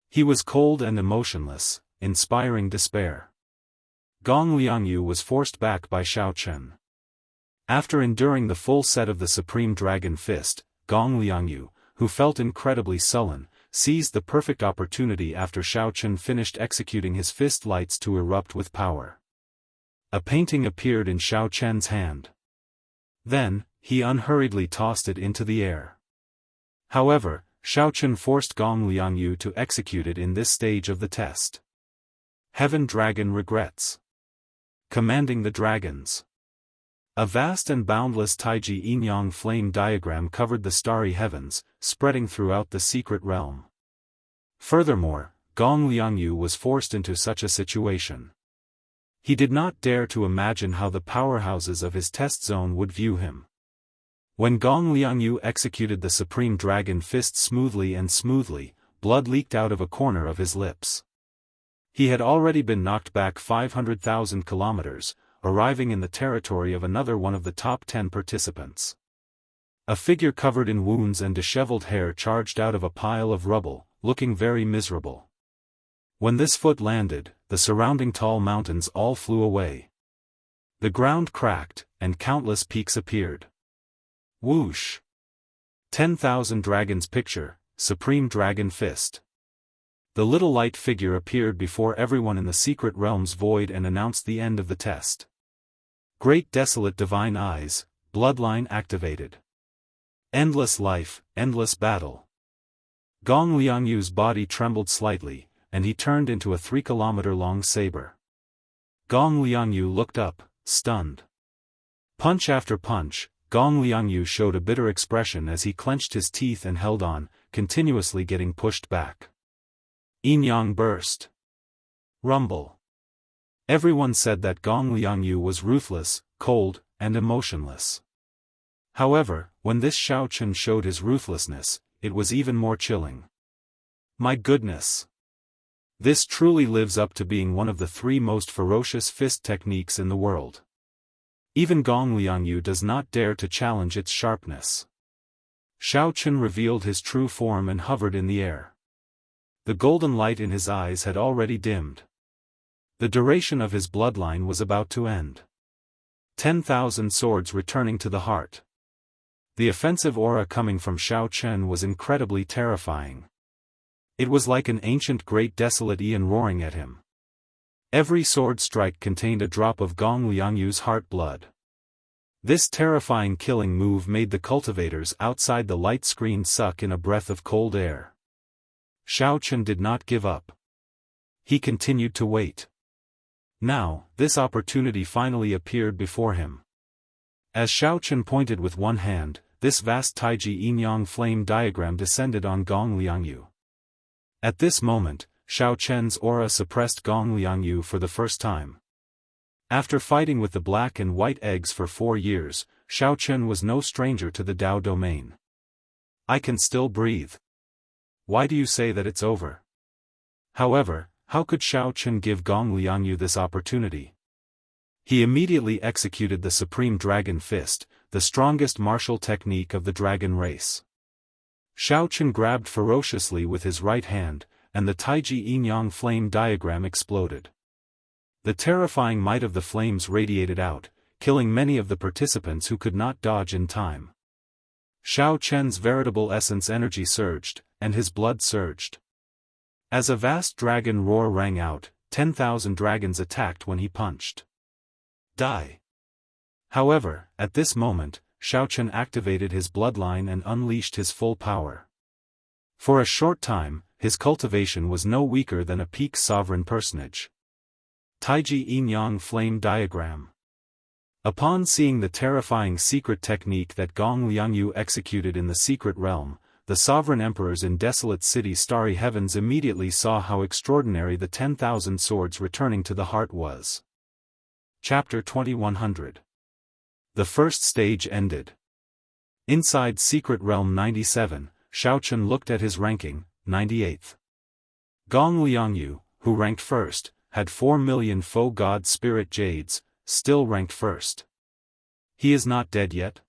He was cold and emotionless, inspiring despair. Gong Liangyu was forced back by Xiao Chen. After enduring the full set of the Supreme Dragon Fist, Gong Liangyu, who felt incredibly sullen, seized the perfect opportunity after Xiao Chen finished executing his fist lights to erupt with power. A painting appeared in Xiao Chen's hand. Then, he unhurriedly tossed it into the air. However, Xiao Chen forced Gong Liangyu to execute it in this stage of the test. Heaven Dragon Regrets. Commanding the Dragons. A vast and boundless Taiji yin-yang flame diagram covered the starry heavens, spreading throughout the secret realm. Furthermore, Gong Liangyu was forced into such a situation. He did not dare to imagine how the powerhouses of his test zone would view him. When Gong Liangyu executed the Supreme Dragon Fist smoothly, blood leaked out of a corner of his lips. He had already been knocked back 500,000 kilometers, arriving in the territory of another one of the top 10 participants. A figure covered in wounds and disheveled hair charged out of a pile of rubble, looking very miserable. When this foot landed, the surrounding tall mountains all flew away. The ground cracked, and countless peaks appeared. Whoosh! 10,000 Dragons Picture, Supreme Dragon Fist. The little light figure appeared before everyone in the secret realm's void and announced the end of the test. Great desolate divine eyes, bloodline activated. Endless life, endless battle. Gong Liangyu's body trembled slightly, and he turned into a 3-kilometer-long saber. Gong Liangyu looked up, stunned. Punch after punch, Gong Liangyu showed a bitter expression as he clenched his teeth and held on, continuously getting pushed back. Yin Yang burst. Rumble. Everyone said that Gong Liangyu was ruthless, cold, and emotionless. However, when this Shao Chun showed his ruthlessness, it was even more chilling. My goodness! This truly lives up to being one of the 3 most ferocious fist techniques in the world. Even Gong Liangyu does not dare to challenge its sharpness. Shao Chun revealed his true form and hovered in the air. The golden light in his eyes had already dimmed. The duration of his bloodline was about to end. 10,000 swords returning to the heart. The offensive aura coming from Shao Chun was incredibly terrifying. It was like an ancient great desolate Aeon roaring at him. Every sword strike contained a drop of Gong Liangyu's heart blood. This terrifying killing move made the cultivators outside the light screen suck in a breath of cold air. Shao Chun did not give up. He continued to wait. Now, this opportunity finally appeared before him. As Shao Chun pointed with one hand, this vast Taiji Yin-Yang flame diagram descended on Gong Liangyu. At this moment, Shao Chun's aura suppressed Gong Liangyu for the first time. After fighting with the black and white eggs for 4 years, Shao Chun was no stranger to the Dao domain. I can still breathe. Why do you say that it's over? However, how could Shao Chun give Gong Liangyu this opportunity? He immediately executed the Supreme Dragon Fist, the strongest martial technique of the dragon race. Shao Chun grabbed ferociously with his right hand, and the Taiji Yin-Yang flame diagram exploded. The terrifying might of the flames radiated out, killing many of the participants who could not dodge in time. Shao Chun's veritable essence energy surged, and his blood surged. As a vast dragon roar rang out, 10,000 dragons attacked when he punched. Die! However, at this moment, Shao Chun activated his bloodline and unleashed his full power. For a short time, his cultivation was no weaker than a peak sovereign personage. Taiji Yin-Yang flame diagram. Upon seeing the terrifying secret technique that Gong Liangyu executed in the secret realm, the sovereign emperors in desolate city starry heavens immediately saw how extraordinary the 10,000 swords returning to the heart was. Chapter 2100. The first stage ended. Inside Secret Realm 97, Shao Chun looked at his ranking, 98th. Gong Liangyu, who ranked first, had 4 million faux god spirit jades, still ranked first. He is not dead yet?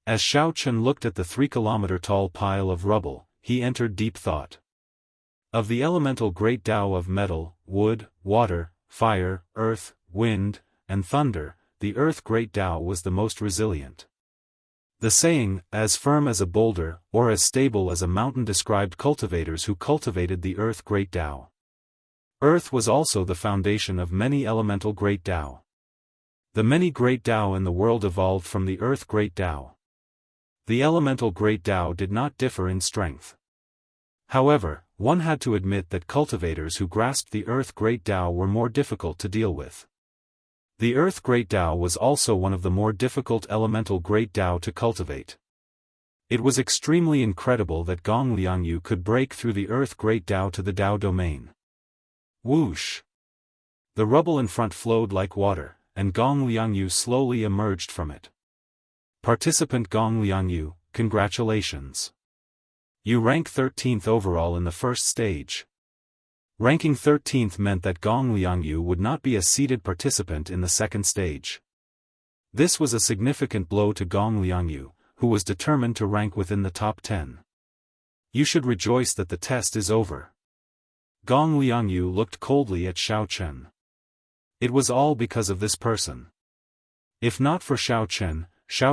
As Shao Chun looked at the 3-kilometer-tall pile of rubble, he entered deep thought. Of the elemental great Tao of metal, wood, water, fire, earth, wind, and thunder, the earth great Tao was the most resilient. The saying, as firm as a boulder, or as stable as a mountain described cultivators who cultivated the earth great Tao. Earth was also the foundation of many elemental great Tao. The many great Tao in the world evolved from the earth great Tao. The elemental great Tao did not differ in strength. However, one had to admit that cultivators who grasped the earth great Tao were more difficult to deal with. The earth great Tao was also one of the more difficult elemental great Tao to cultivate. It was extremely incredible that Gong Liangyu could break through the earth great Tao to the Tao domain. Whoosh! The rubble in front flowed like water, and Gong Liangyu slowly emerged from it. Participant Gong Liangyu, congratulations. You rank 13th overall in the first stage. Ranking 13th meant that Gong Liangyu would not be a seated participant in the second stage. This was a significant blow to Gong Liangyu, who was determined to rank within the top 10. You should rejoice that the test is over. Gong Liangyu looked coldly at Xiao Chen. It was all because of this person. If not for Xiao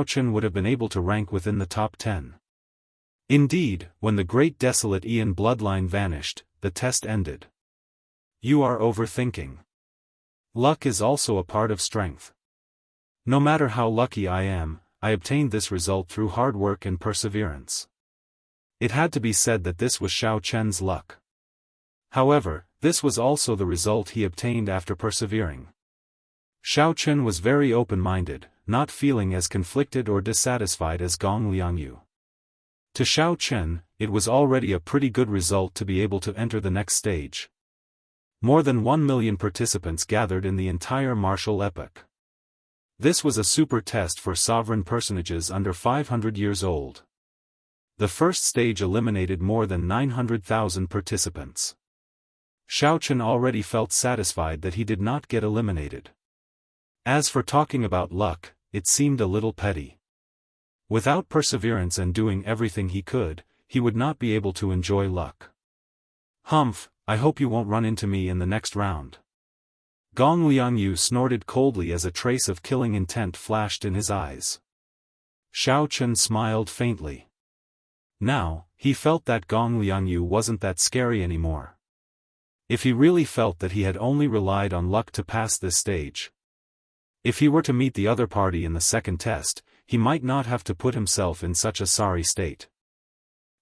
Chen would have been able to rank within the top 10. Indeed, when the great desolate Ian bloodline vanished, the test ended. You are overthinking. Luck is also a part of strength. No matter how lucky I am, I obtained this result through hard work and perseverance. It had to be said that this was Xiao Chen's luck. However, this was also the result he obtained after persevering. Xiao Chen was very open-minded, not feeling as conflicted or dissatisfied as Gong Liangyu. To Xiao Chen, it was already a pretty good result to be able to enter the next stage. More than 1 million participants gathered in the entire martial epoch. This was a super test for sovereign personages under 500 years old. The first stage eliminated more than 900,000 participants. Xiao Chen already felt satisfied that he did not get eliminated. As for talking about luck, it seemed a little petty. Without perseverance and doing everything he could, he would not be able to enjoy luck. Humph, I hope you won't run into me in the next round. Gong Liangyu snorted coldly as a trace of killing intent flashed in his eyes. Xiao Chen smiled faintly. Now, he felt that Gong Liangyu wasn't that scary anymore. If he really felt that he had only relied on luck to pass this stage. If he were to meet the other party in the second test, he might not have to put himself in such a sorry state.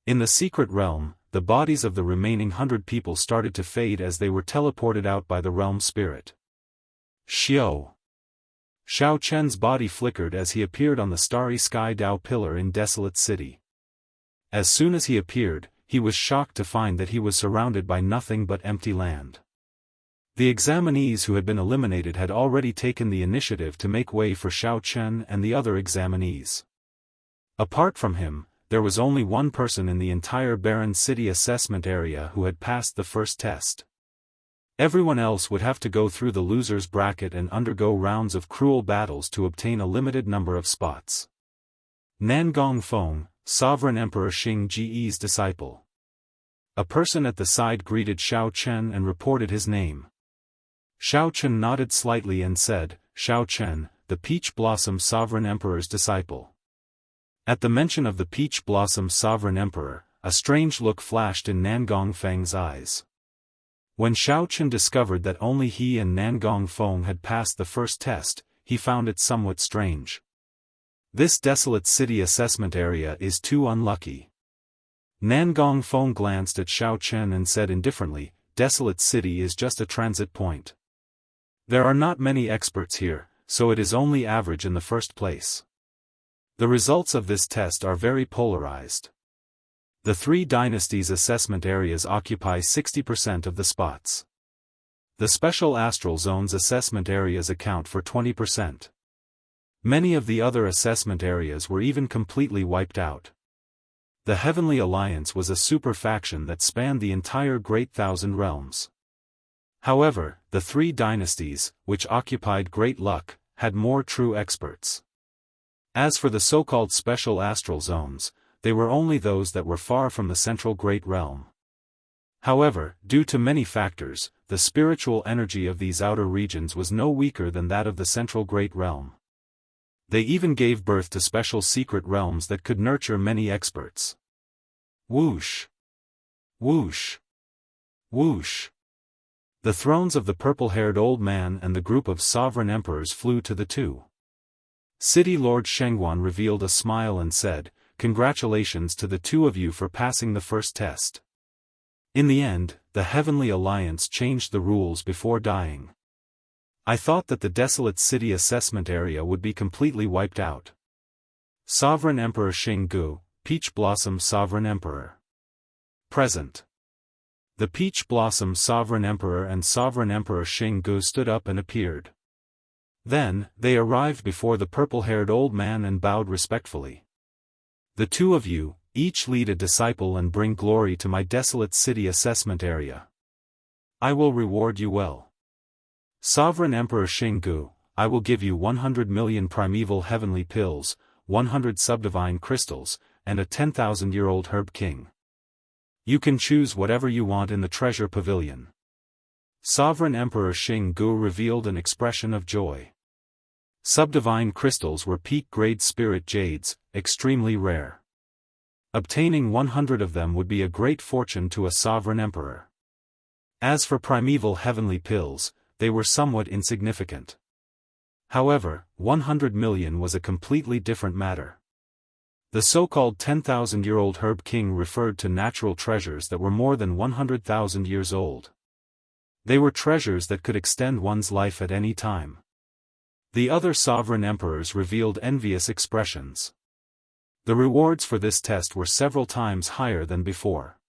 In the secret realm, the bodies of the remaining 100 people started to fade as they were teleported out by the realm spirit. Xiao Chen's body flickered as he appeared on the starry sky Dao pillar in Desolate City. As soon as he appeared, he was shocked to find that he was surrounded by nothing but empty land. The examinees who had been eliminated had already taken the initiative to make way for Xiao Chen and the other examinees. Apart from him, there was only one person in the entire barren city assessment area who had passed the first test. Everyone else would have to go through the loser's bracket and undergo rounds of cruel battles to obtain a limited number of spots. Nangong Feng, Sovereign Emperor Xing Ji's disciple. A person at the side greeted Xiao Chen and reported his name. Xiao Chen nodded slightly and said, Xiao Chen, the Peach Blossom Sovereign Emperor's disciple. At the mention of the Peach Blossom Sovereign Emperor, a strange look flashed in Nangong Feng's eyes. When Xiao Chen discovered that only he and Nangong Feng had passed the first test, he found it somewhat strange. This desolate city assessment area is too unlucky. Nangong Feng glanced at Xiao Chen and said indifferently, Desolate City is just a transit point. There are not many experts here, so it is only average in the first place. The results of this test are very polarized. The 3 dynasties assessment areas occupy 60% of the spots. The special astral zones assessment areas account for 20%. Many of the other assessment areas were even completely wiped out. The Heavenly Alliance was a super faction that spanned the entire Great Thousand Realms. However, the 3 dynasties, which occupied great luck, had more true experts. As for the so-called special astral zones, they were only those that were far from the central Great Realm. However, due to many factors, the spiritual energy of these outer regions was no weaker than that of the central Great Realm. They even gave birth to special secret realms that could nurture many experts. Whoosh! Whoosh! Whoosh! The thrones of the purple-haired old man and the group of sovereign emperors flew to the 2. City Lord Shengguan revealed a smile and said, Congratulations to the 2 of you for passing the first test. In the end, the Heavenly Alliance changed the rules before dying. I thought that the desolate city assessment area would be completely wiped out. Sovereign Emperor Xinggu, Peach Blossom Sovereign Emperor. Present. The Peach Blossom Sovereign Emperor and Sovereign Emperor Xinggu stood up and appeared. Then, they arrived before the purple-haired old man and bowed respectfully. The 2 of you, each lead a disciple and bring glory to my desolate city assessment area. I will reward you well. Sovereign Emperor Xinggu, I will give you 100 million primeval heavenly pills, 100 subdivine crystals, and a 10,000-year-old herb king. You can choose whatever you want in the treasure pavilion. Sovereign Emperor Xinggu revealed an expression of joy. Subdivine crystals were peak-grade spirit jades, extremely rare. Obtaining 100 of them would be a great fortune to a sovereign emperor. As for primeval heavenly pills, they were somewhat insignificant. However, 100 million was a completely different matter. The so-called 10,000-year-old herb king referred to natural treasures that were more than 100,000 years old. They were treasures that could extend one's life at any time. The other sovereign emperors revealed envious expressions. The rewards for this test were several times higher than before.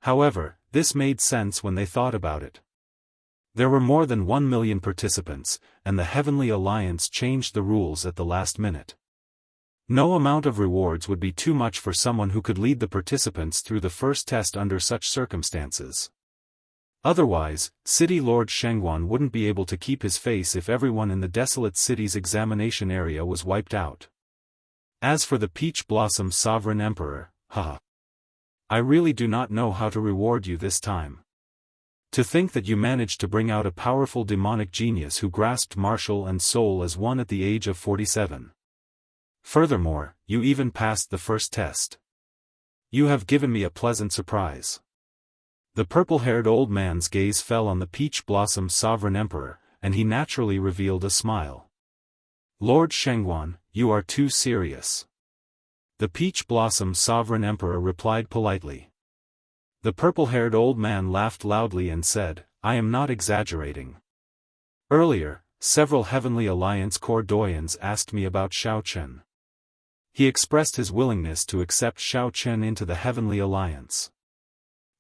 However, this made sense when they thought about it. There were more than 1 million participants, and the Heavenly Alliance changed the rules at the last minute. No amount of rewards would be too much for someone who could lead the participants through the first test under such circumstances. Otherwise, City Lord Shengguan wouldn't be able to keep his face if everyone in the desolate city's examination area was wiped out. As for the Peach Blossom Sovereign Emperor, haha. I really do not know how to reward you this time. To think that you managed to bring out a powerful demonic genius who grasped martial and soul as one at the age of 47. Furthermore, you even passed the first test. You have given me a pleasant surprise. The purple-haired old man's gaze fell on the Peach Blossom Sovereign Emperor, and he naturally revealed a smile. Lord Shengguan, you are too serious. The Peach Blossom Sovereign Emperor replied politely. The purple-haired old man laughed loudly and said, I am not exaggerating. Earlier, several Heavenly Alliance Corps doyens asked me about Xiao Chen. He expressed his willingness to accept Xiao Chen into the Heavenly Alliance.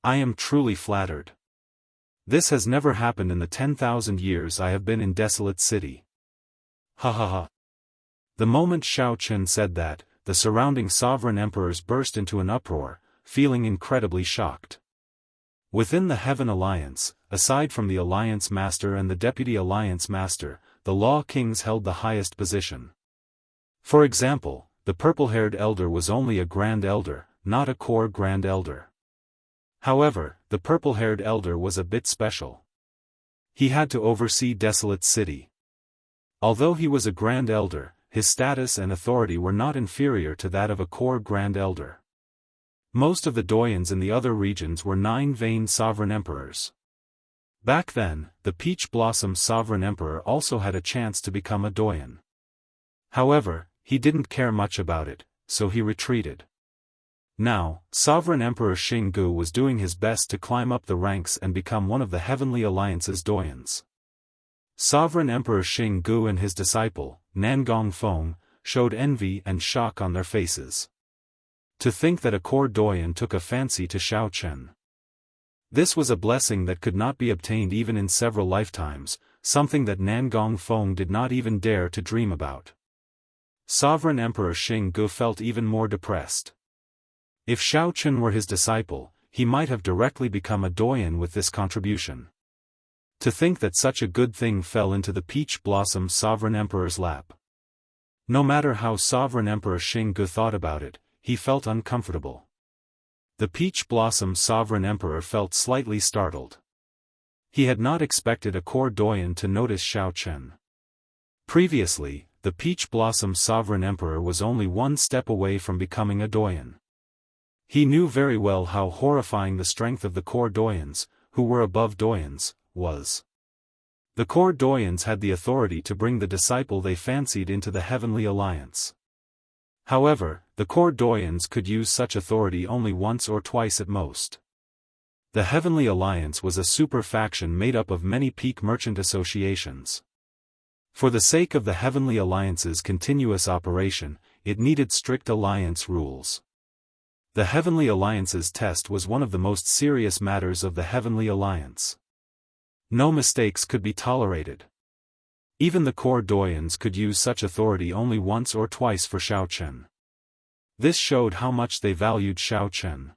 I am truly flattered. This has never happened in the 10,000 years I have been in Desolate City. Ha ha ha. The moment Xiao Chen said that, the surrounding sovereign emperors burst into an uproar, feeling incredibly shocked. Within the Heaven Alliance, aside from the Alliance Master and the Deputy Alliance Master, the Law Kings held the highest position. For example, the purple-haired elder was only a Grand Elder, not a Core Grand Elder. However, the purple-haired elder was a bit special. He had to oversee Desolate City. Although he was a Grand Elder, his status and authority were not inferior to that of a Core Grand Elder. Most of the doyens in the other regions were 9 vain sovereign emperors. Back then, the Peach Blossom Sovereign Emperor also had a chance to become a doyen. However, he didn't care much about it, so he retreated. Now, Sovereign Emperor Xinggu was doing his best to climb up the ranks and become one of the Heavenly Alliance's doyens. Sovereign Emperor Xinggu and his disciple, Nangong Feng, showed envy and shock on their faces. To think that a core doyen took a fancy to Xiao Chen. This was a blessing that could not be obtained even in several lifetimes, something that Nangong Feng did not even dare to dream about. Sovereign Emperor Xinggu felt even more depressed. If Xiao Chen were his disciple, he might have directly become a doyen with this contribution. To think that such a good thing fell into the Peach Blossom Sovereign Emperor's lap. No matter how Sovereign Emperor Xinggu thought about it, he felt uncomfortable. The Peach Blossom Sovereign Emperor felt slightly startled. He had not expected a core doyen to notice Xiao Chen. Previously, the Peach Blossom Sovereign Emperor was only one step away from becoming a doyen. He knew very well how horrifying the strength of the core doyens, who were above doyens, was. The core doyens had the authority to bring the disciple they fancied into the Heavenly Alliance. However, the core doyens could use such authority only once or twice at most. The Heavenly Alliance was a super faction made up of many peak merchant associations. For the sake of the Heavenly Alliance's continuous operation, it needed strict alliance rules. The Heavenly Alliance's test was one of the most serious matters of the Heavenly Alliance. No mistakes could be tolerated. Even the core doyens could use such authority only once or twice for Xiao Chen. This showed how much they valued Xiao Chen.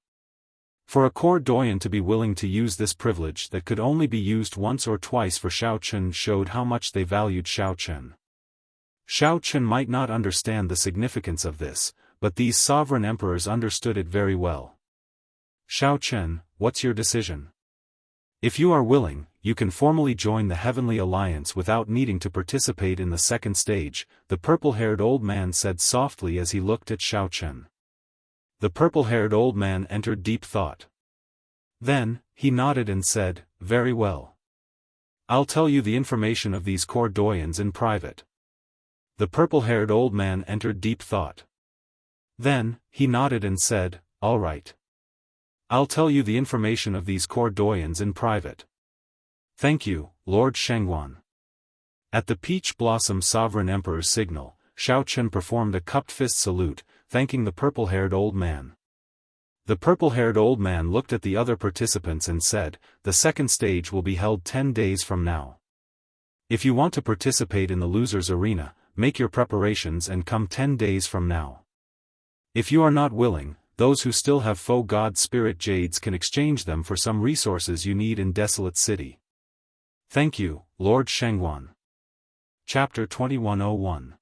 For a court doyen to be willing to use this privilege that could only be used once or twice for Xiao Chen showed how much they valued Xiao Chen. Xiao Chen might not understand the significance of this, but these sovereign emperors understood it very well. Xiao Chen, what's your decision? If you are willing, you can formally join the Heavenly Alliance without needing to participate in the second stage, the purple-haired old man said softly as he looked at Xiao Chen. The purple-haired old man entered deep thought. Then, he nodded and said, very well. I'll tell you the information of these court doyens in private. The purple-haired old man entered deep thought. Then, he nodded and said, all right. I'll tell you the information of these court doyens in private. Thank you, Lord Shangguan. At the Peach Blossom Sovereign Emperor's signal, Xiao Chen performed a cupped fist salute, thanking the purple-haired old man. The purple-haired old man looked at the other participants and said, the second stage will be held 10 days from now. If you want to participate in the loser's arena, make your preparations and come 10 days from now. If you are not willing, those who still have faux god spirit jades can exchange them for some resources you need in Desolate City. Thank you, Lord Shangguan. Chapter 2101.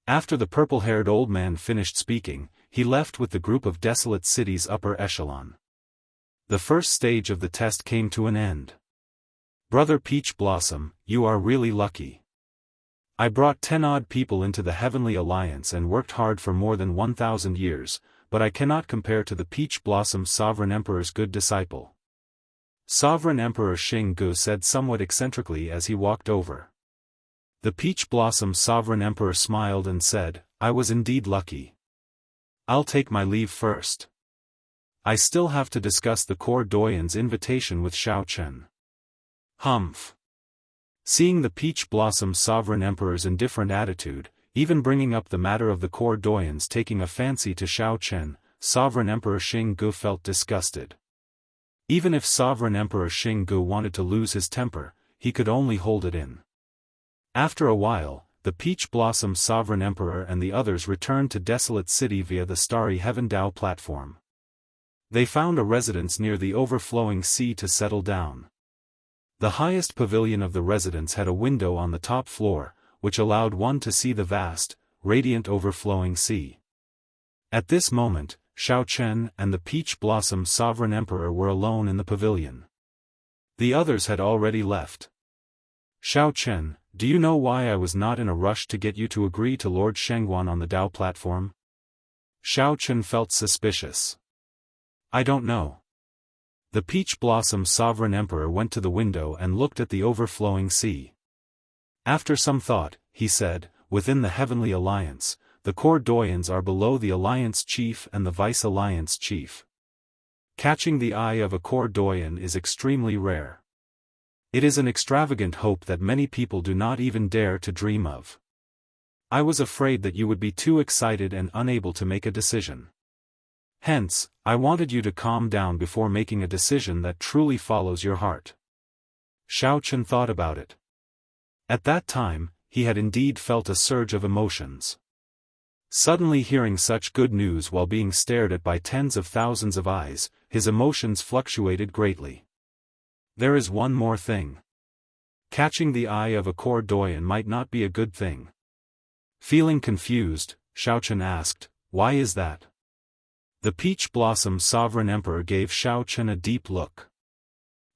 After the purple-haired old man finished speaking, he left with the group of Desolate City's upper echelon. The first stage of the test came to an end. Brother Peach Blossom, you are really lucky. I brought 10-odd people into the Heavenly Alliance and worked hard for more than 1,000 years, but I cannot compare to the Peach Blossom Sovereign Emperor's good disciple. Sovereign Emperor Xinggu said somewhat eccentrically as he walked over. The Peach Blossom Sovereign Emperor smiled and said, I was indeed lucky. I'll take my leave first. I still have to discuss the court doyen's invitation with Xiao Chen. Humph. Seeing the Peach Blossom Sovereign Emperor's indifferent attitude, even bringing up the matter of the court doyens taking a fancy to Xiao Chen, Sovereign Emperor Xinggu felt disgusted. Even if Sovereign Emperor Xinggu wanted to lose his temper, he could only hold it in. After a while, the Peach Blossom Sovereign Emperor and the others returned to Desolate City via the Starry Heaven Dao platform. They found a residence near the overflowing sea to settle down. The highest pavilion of the residence had a window on the top floor, which allowed one to see the vast, radiant overflowing sea. At this moment, Xiao Chen and the Peach Blossom Sovereign Emperor were alone in the pavilion. The others had already left. Xiao Chen, do you know why I was not in a rush to get you to agree to Lord Shangguan on the Dao platform? Xiao Chen felt suspicious. I don't know. The Peach Blossom Sovereign Emperor went to the window and looked at the overflowing sea. After some thought, he said, within the Heavenly Alliance, the court doyens are below the Alliance Chief and the Vice Alliance Chief. Catching the eye of a court doyen is extremely rare. It is an extravagant hope that many people do not even dare to dream of. I was afraid that you would be too excited and unable to make a decision. Hence, I wanted you to calm down before making a decision that truly follows your heart. Xiao Chen thought about it. At that time, he had indeed felt a surge of emotions. Suddenly hearing such good news while being stared at by tens of thousands of eyes, his emotions fluctuated greatly. There is one more thing. Catching the eye of a court doyen might not be a good thing. Feeling confused, Xiao Chen asked, why is that? The Peach Blossom Sovereign Emperor gave Xiao Chen a deep look.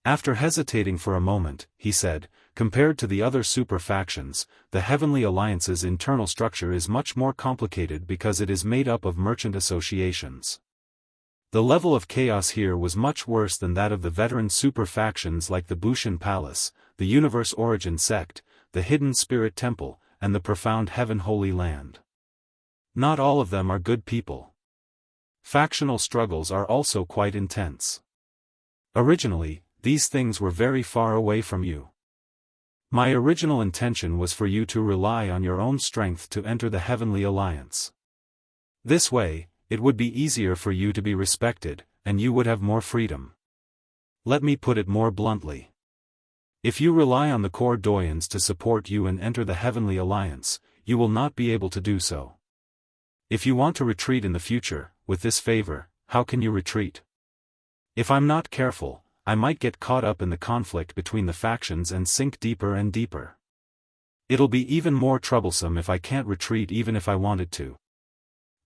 After hesitating for a moment, he said, compared to the other super factions, the Heavenly Alliance's internal structure is much more complicated because it is made up of merchant associations. The level of chaos here was much worse than that of the veteran super factions like the Bushin Palace, the Universe Origin Sect, the Hidden Spirit Temple, and the Profound Heaven Holy Land. Not all of them are good people. Factional struggles are also quite intense. Originally, these things were very far away from you. My original intention was for you to rely on your own strength to enter the Heavenly Alliance. This way, it would be easier for you to be respected, and you would have more freedom. Let me put it more bluntly. If you rely on the court doyens to support you and enter the Heavenly Alliance, you will not be able to do so. If you want to retreat in the future, with this favor, how can you retreat? If I'm not careful, I might get caught up in the conflict between the factions and sink deeper and deeper. It'll be even more troublesome if I can't retreat even if I wanted to.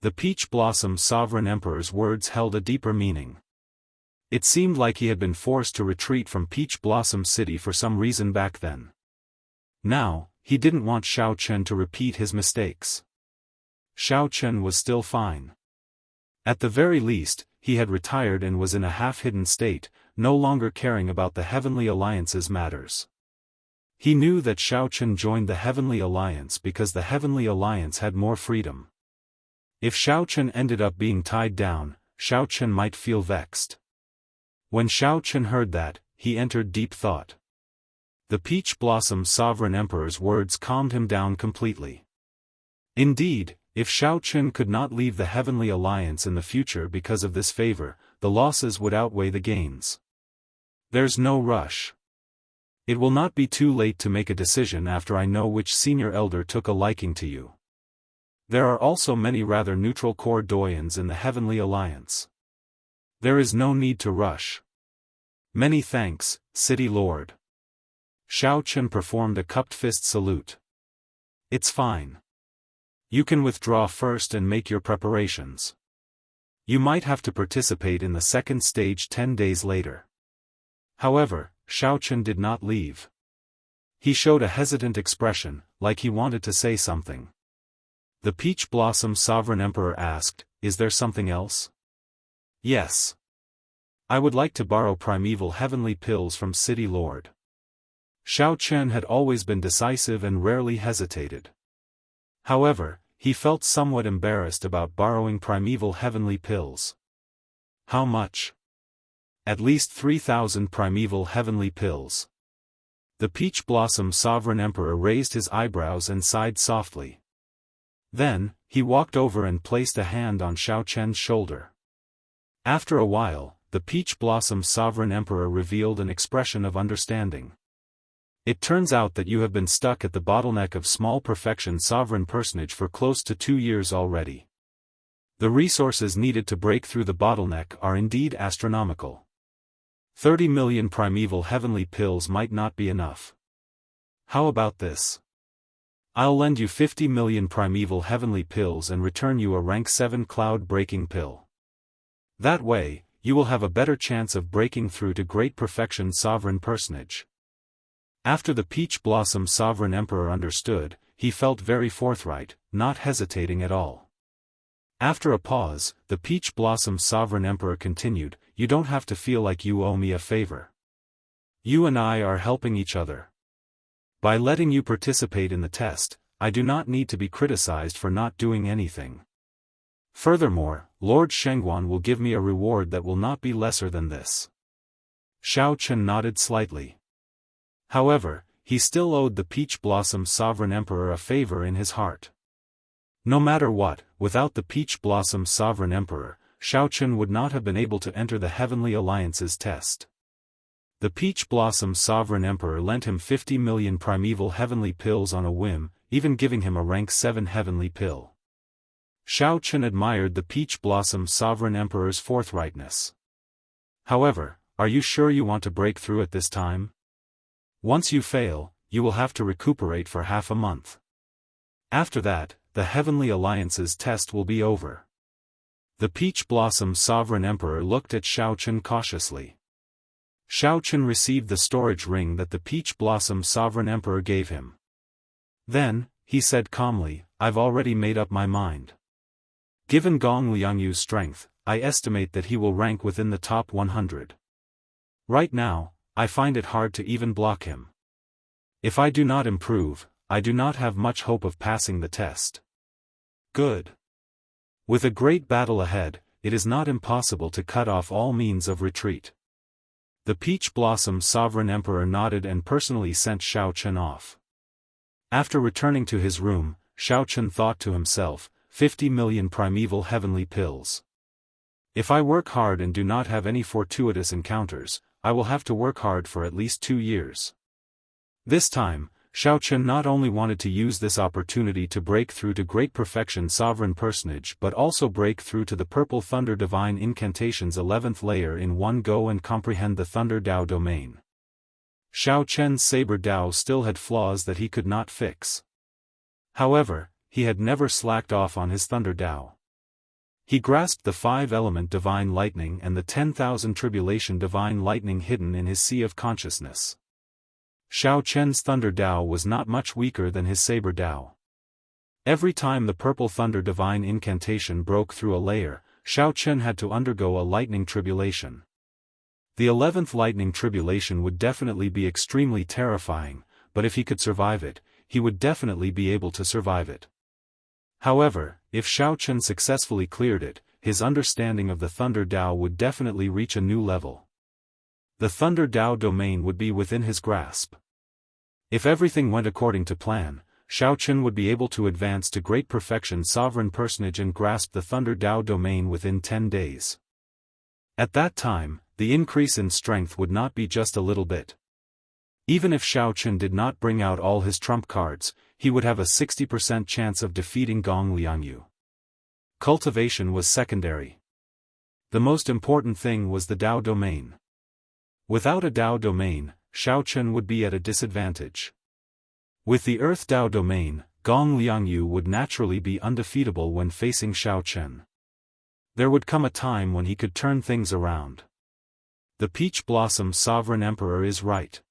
The Peach Blossom Sovereign Emperor's words held a deeper meaning. It seemed like he had been forced to retreat from Peach Blossom City for some reason back then. Now, he didn't want Xiao Chen to repeat his mistakes. Xiao Chen was still fine. At the very least, he had retired and was in a half-hidden state, no longer caring about the Heavenly Alliance's matters. He knew that Xiao Chen joined the Heavenly Alliance because the Heavenly Alliance had more freedom. If Xiao Chen ended up being tied down, Xiao Chen might feel vexed. When Xiao Chen heard that, he entered deep thought. The Peach Blossom Sovereign Emperor's words calmed him down completely. Indeed, if Xiao Chen could not leave the Heavenly Alliance in the future because of this favor, the losses would outweigh the gains. There's no rush. It will not be too late to make a decision after I know which senior elder took a liking to you. There are also many rather neutral core doyens in the Heavenly Alliance. There is no need to rush. Many thanks, City Lord. Xiao Chen performed a cupped fist salute. It's fine. You can withdraw first and make your preparations. You might have to participate in the second stage 10 days later. However, Xiao Chen did not leave. He showed a hesitant expression, like he wanted to say something. The Peach Blossom Sovereign Emperor asked, "Is there something else?" "Yes. I would like to borrow primeval heavenly pills from City Lord." Xiao Chen had always been decisive and rarely hesitated. However, he felt somewhat embarrassed about borrowing primeval heavenly pills. How much? At least 3,000 primeval heavenly pills. The Peach Blossom Sovereign Emperor raised his eyebrows and sighed softly. Then, he walked over and placed a hand on Xiao Chen's shoulder. After a while, the Peach Blossom Sovereign Emperor revealed an expression of understanding. It turns out that you have been stuck at the bottleneck of small perfection sovereign personage for close to 2 years already. The resources needed to break through the bottleneck are indeed astronomical. 30 million primeval heavenly pills might not be enough. How about this? I'll lend you 50 million primeval heavenly pills and return you a rank 7 cloud-breaking pill. That way, you will have a better chance of breaking through to great perfection sovereign personage. After the Peach Blossom Sovereign Emperor understood, he felt very forthright, not hesitating at all. After a pause, the Peach Blossom Sovereign Emperor continued, "You don't have to feel like you owe me a favor. You and I are helping each other. By letting you participate in the test, I do not need to be criticized for not doing anything. Furthermore, Lord Shengguan will give me a reward that will not be lesser than this." Xiao Chen nodded slightly. However, he still owed the Peach Blossom Sovereign Emperor a favor in his heart. No matter what, without the Peach Blossom Sovereign Emperor, Xiao Chen would not have been able to enter the Heavenly Alliance's test. The Peach Blossom Sovereign Emperor lent him 50 million primeval heavenly pills on a whim, even giving him a rank 7 heavenly pill. Xiao Chen admired the Peach Blossom Sovereign Emperor's forthrightness. However, are you sure you want to break through at this time? Once you fail, you will have to recuperate for half a month. After that, the Heavenly Alliance's test will be over. The Peach Blossom Sovereign Emperor looked at Xiao Chen cautiously. Xiao Chen received the storage ring that the Peach Blossom Sovereign Emperor gave him. Then, he said calmly, "I've already made up my mind. Given Gong Liangyu's strength, I estimate that he will rank within the top 100. Right now, I find it hard to even block him. If I do not improve, I do not have much hope of passing the test." Good. With a great battle ahead, it is not impossible to cut off all means of retreat. The Peach Blossom Sovereign Emperor nodded and personally sent Xiao Chen off. After returning to his room, Xiao Chen thought to himself, 50 million primeval heavenly pills. If I work hard and do not have any fortuitous encounters, I will have to work hard for at least 2 years. This time, Xiao not only wanted to use this opportunity to break through to Great Perfection Sovereign Personage but also break through to the Purple Thunder Divine Incantation's 11th layer in one go and comprehend the Thunder Dao domain. Xiao Chen's Saber Dao still had flaws that he could not fix. However, he had never slacked off on his Thunder Dao. He grasped the 5-element Divine Lightning and the 10,000 Tribulation Divine Lightning hidden in his Sea of Consciousness. Xiao Chen's Thunder Dao was not much weaker than his Saber Dao. Every time the Purple Thunder Divine Incantation broke through a layer, Xiao Chen had to undergo a lightning tribulation. The 11th lightning tribulation would definitely be extremely terrifying, but if he could survive it, he would definitely be able to survive it. However, if Xiao Chen successfully cleared it, his understanding of the Thunder Dao would definitely reach a new level. The Thunder Dao domain would be within his grasp. If everything went according to plan, Xiao Chen would be able to advance to Great Perfection Sovereign Personage and grasp the Thunder Dao domain within 10 days. At that time, the increase in strength would not be just a little bit. Even if Xiao Chen did not bring out all his trump cards, he would have a 60% chance of defeating Gong Liangyu. Cultivation was secondary. The most important thing was the Dao domain. Without a Dao domain, Xiao Chen would be at a disadvantage. With the Earth Dao domain, Gong Liangyu would naturally be undefeatable when facing Xiao Chen. There would come a time when he could turn things around. The Peach Blossom Sovereign Emperor is right.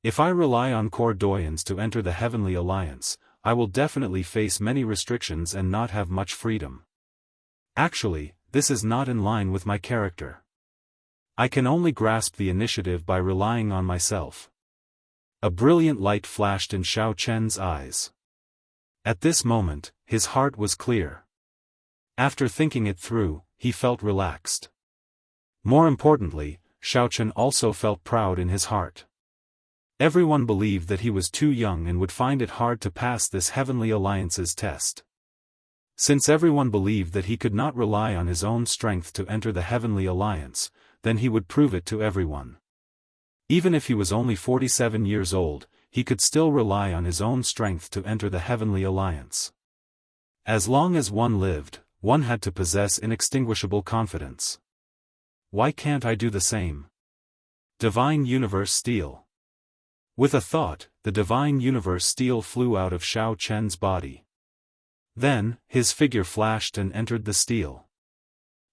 If I rely on Cordoyans to enter the Heavenly Alliance, I will definitely face many restrictions and not have much freedom. Actually, this is not in line with my character. I can only grasp the initiative by relying on myself. A brilliant light flashed in Xiao Chen's eyes. At this moment, his heart was clear. After thinking it through, he felt relaxed. More importantly, Xiao Chen also felt proud in his heart. Everyone believed that he was too young and would find it hard to pass this Heavenly Alliance's test. Since everyone believed that he could not rely on his own strength to enter the Heavenly Alliance, then he would prove it to everyone. Even if he was only 47 years old, he could still rely on his own strength to enter the Heavenly Alliance. As long as one lived, one had to possess inextinguishable confidence. Why can't I do the same? Divine Universe Steel. With a thought, the Divine Universe Steel flew out of Xiao Chen's body. Then, his figure flashed and entered the steel.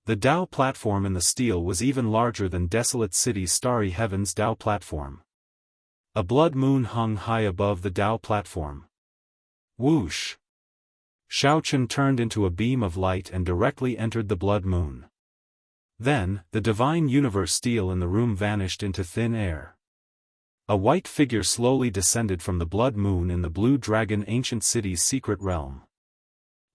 The Dao platform in the steel was even larger than Desolate City's Starry Heaven's Dao platform. A blood moon hung high above the Dao platform. Whoosh! Xiao Chen turned into a beam of light and directly entered the blood moon. Then, the Divine Universe Steel in the room vanished into thin air. A white figure slowly descended from the blood moon in the Blue Dragon Ancient City's secret realm.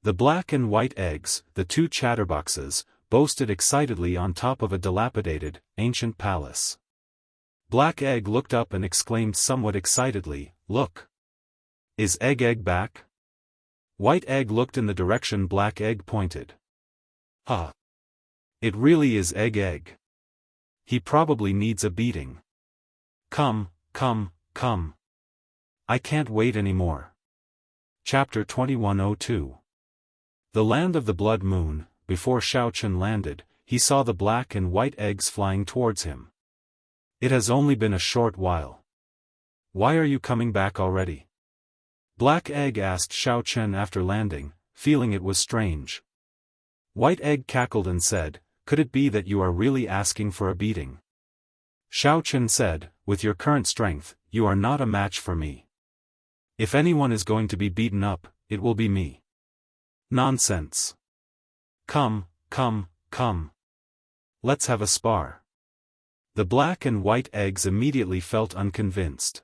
The black and white eggs, the two chatterboxes, boasted excitedly on top of a dilapidated, ancient palace. Black Egg looked up and exclaimed somewhat excitedly, "Look! Is Egg back?" White Egg looked in the direction Black Egg pointed. Huh! It really is Egg. He probably needs a beating. Come. I can't wait anymore. Chapter 2102. The Land of the Blood Moon. Before Xiao Chen landed, he saw the black and white eggs flying towards him. It has only been a short while. Why are you coming back already? Black Egg asked Xiao Chen after landing, feeling it was strange. White Egg cackled and said, "Could it be that you are really asking for a beating?" Xiao Chen said, "With your current strength, you are not a match for me. If anyone is going to be beaten up, it will be me." Nonsense. Come. Let's have a spar. The black and white eggs immediately felt unconvinced.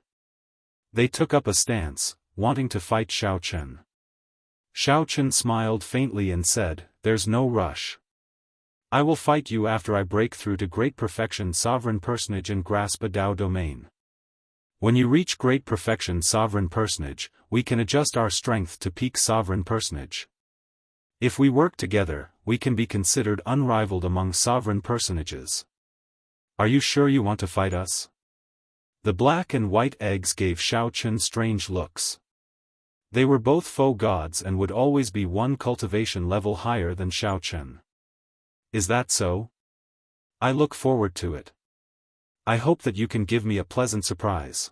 They took up a stance, wanting to fight Xiao Chen. Xiao Chen smiled faintly and said, "There's no rush. I will fight you after I break through to Great Perfection Sovereign Personage and grasp a Dao domain. When you reach Great Perfection Sovereign Personage, we can adjust our strength to peak Sovereign Personage. If we work together, we can be considered unrivaled among sovereign personages. Are you sure you want to fight us?" The black and white eggs gave Xiao Chen strange looks. They were both faux gods and would always be one cultivation level higher than Xiao Chen. Is that so? I look forward to it. I hope that you can give me a pleasant surprise.